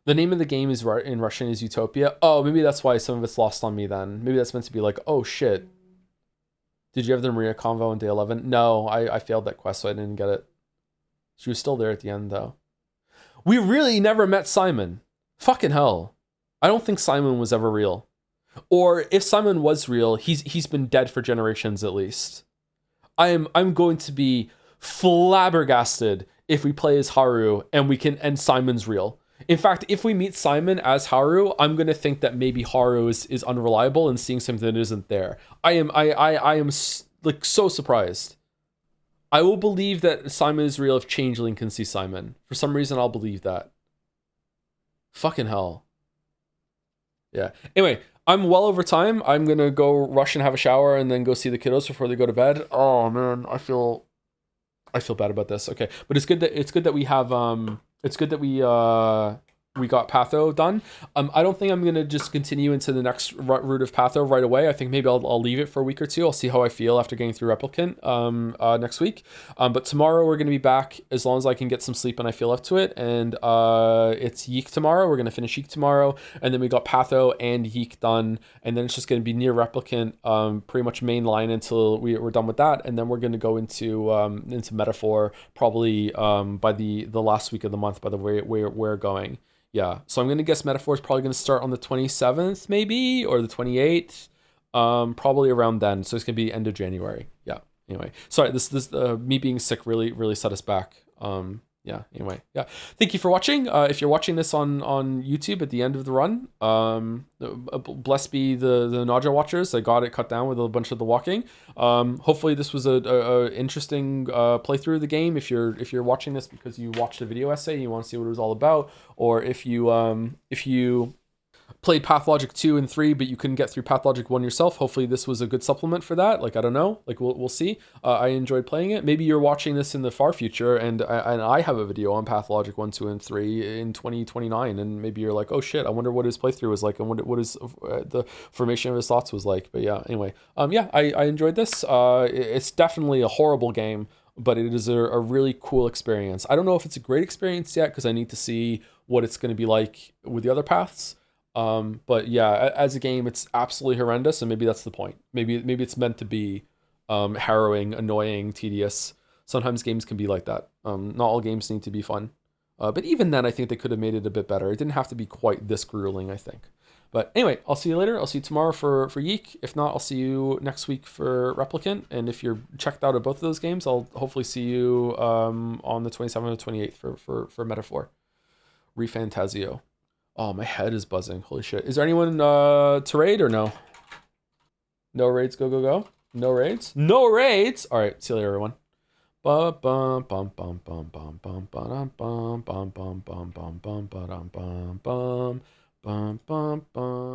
The name of the game is in Russian is Utopia. Oh, maybe that's why some of it's lost on me then. Maybe that's meant to be like, oh shit. Did you have the Maria convo on day 11? No, I failed that quest, so I didn't get it. She was still there at the end though. We really never met Simon. Fucking hell. I don't think Simon was ever real. Or if Simon was real, he's been dead for generations at least. I'm going to be flabbergasted if we play as Haru and Simon's real. In fact, if we meet Simon as Haru, I'm gonna think that maybe Haru is unreliable and seeing something that isn't there. I am like so surprised. I will believe that Simon is real if Changeling can see Simon. For some reason, I'll believe that. Fucking hell. Yeah. Anyway, I'm well over time. I'm gonna go rush and have a shower and then go see the kiddos before they go to bed. Oh man, I feel bad about this. Okay, but it's good that we have we got Patho done. I don't think I'm gonna just continue into the next route of Patho right away. I think maybe I'll leave it for a week or two. I'll see how I feel after getting through Replicant next week. But tomorrow we're gonna be back as long as I can get some sleep and I feel up to it. And it's Yeek tomorrow. We're gonna finish Yeek tomorrow, and then we got Patho and Yeek done, and then it's just gonna be near Replicant, pretty much main line until we're done with that, and then we're gonna go into Metaphor probably by the last week of the month by the way we're going. Yeah, so I'm going to guess Metaphor is probably going to start on the 27th maybe, or the 28th, probably around then. So it's going to be end of January. Yeah, anyway. Sorry, this me being sick really set us back. Yeah, anyway. Yeah, thank you for watching. If you're watching this on YouTube at the end of the run, blessed be the Naja watchers. I got it cut down with a bunch of the walking. Hopefully this was a interesting playthrough of the game. If you're watching this because you watched a video essay and you want to see what it was all about, or if you played Pathologic 2 and 3, but you couldn't get through Pathologic 1 yourself. Hopefully this was a good supplement for that. Like, I don't know. Like, we'll see. I enjoyed playing it. Maybe you're watching this in the far future, and I have a video on Pathologic 1, 2, and 3 in 2029, and maybe you're like, oh shit, I wonder what his playthrough was like, and what his the formation of his thoughts was like. But yeah, anyway. Yeah, I enjoyed this. It's definitely a horrible game, but it is a really cool experience. I don't know if it's a great experience yet, because I need to see what it's going to be like with the other paths. But yeah, as a game, it's absolutely horrendous, and maybe that's the point. Maybe it's meant to be harrowing, annoying, tedious. Sometimes games can be like that. Not all games need to be fun. But even then, I think they could have made it a bit better. It didn't have to be quite this grueling, I think. But anyway, I'll see you later. I'll see you tomorrow for Yeek. If not, I'll see you next week for Replicant. And if you're checked out of both of those games, I'll hopefully see you on the 27th or 28th for Metaphor. Refantasio. Oh, my head is buzzing. Holy shit. Is there anyone to raid or no? No raids, go. No raids? No raids! Alright, see you later, everyone. Bum bum bum bum bum bum bum bum bum bum bum bum bum bum bum bum bum bum bum bum.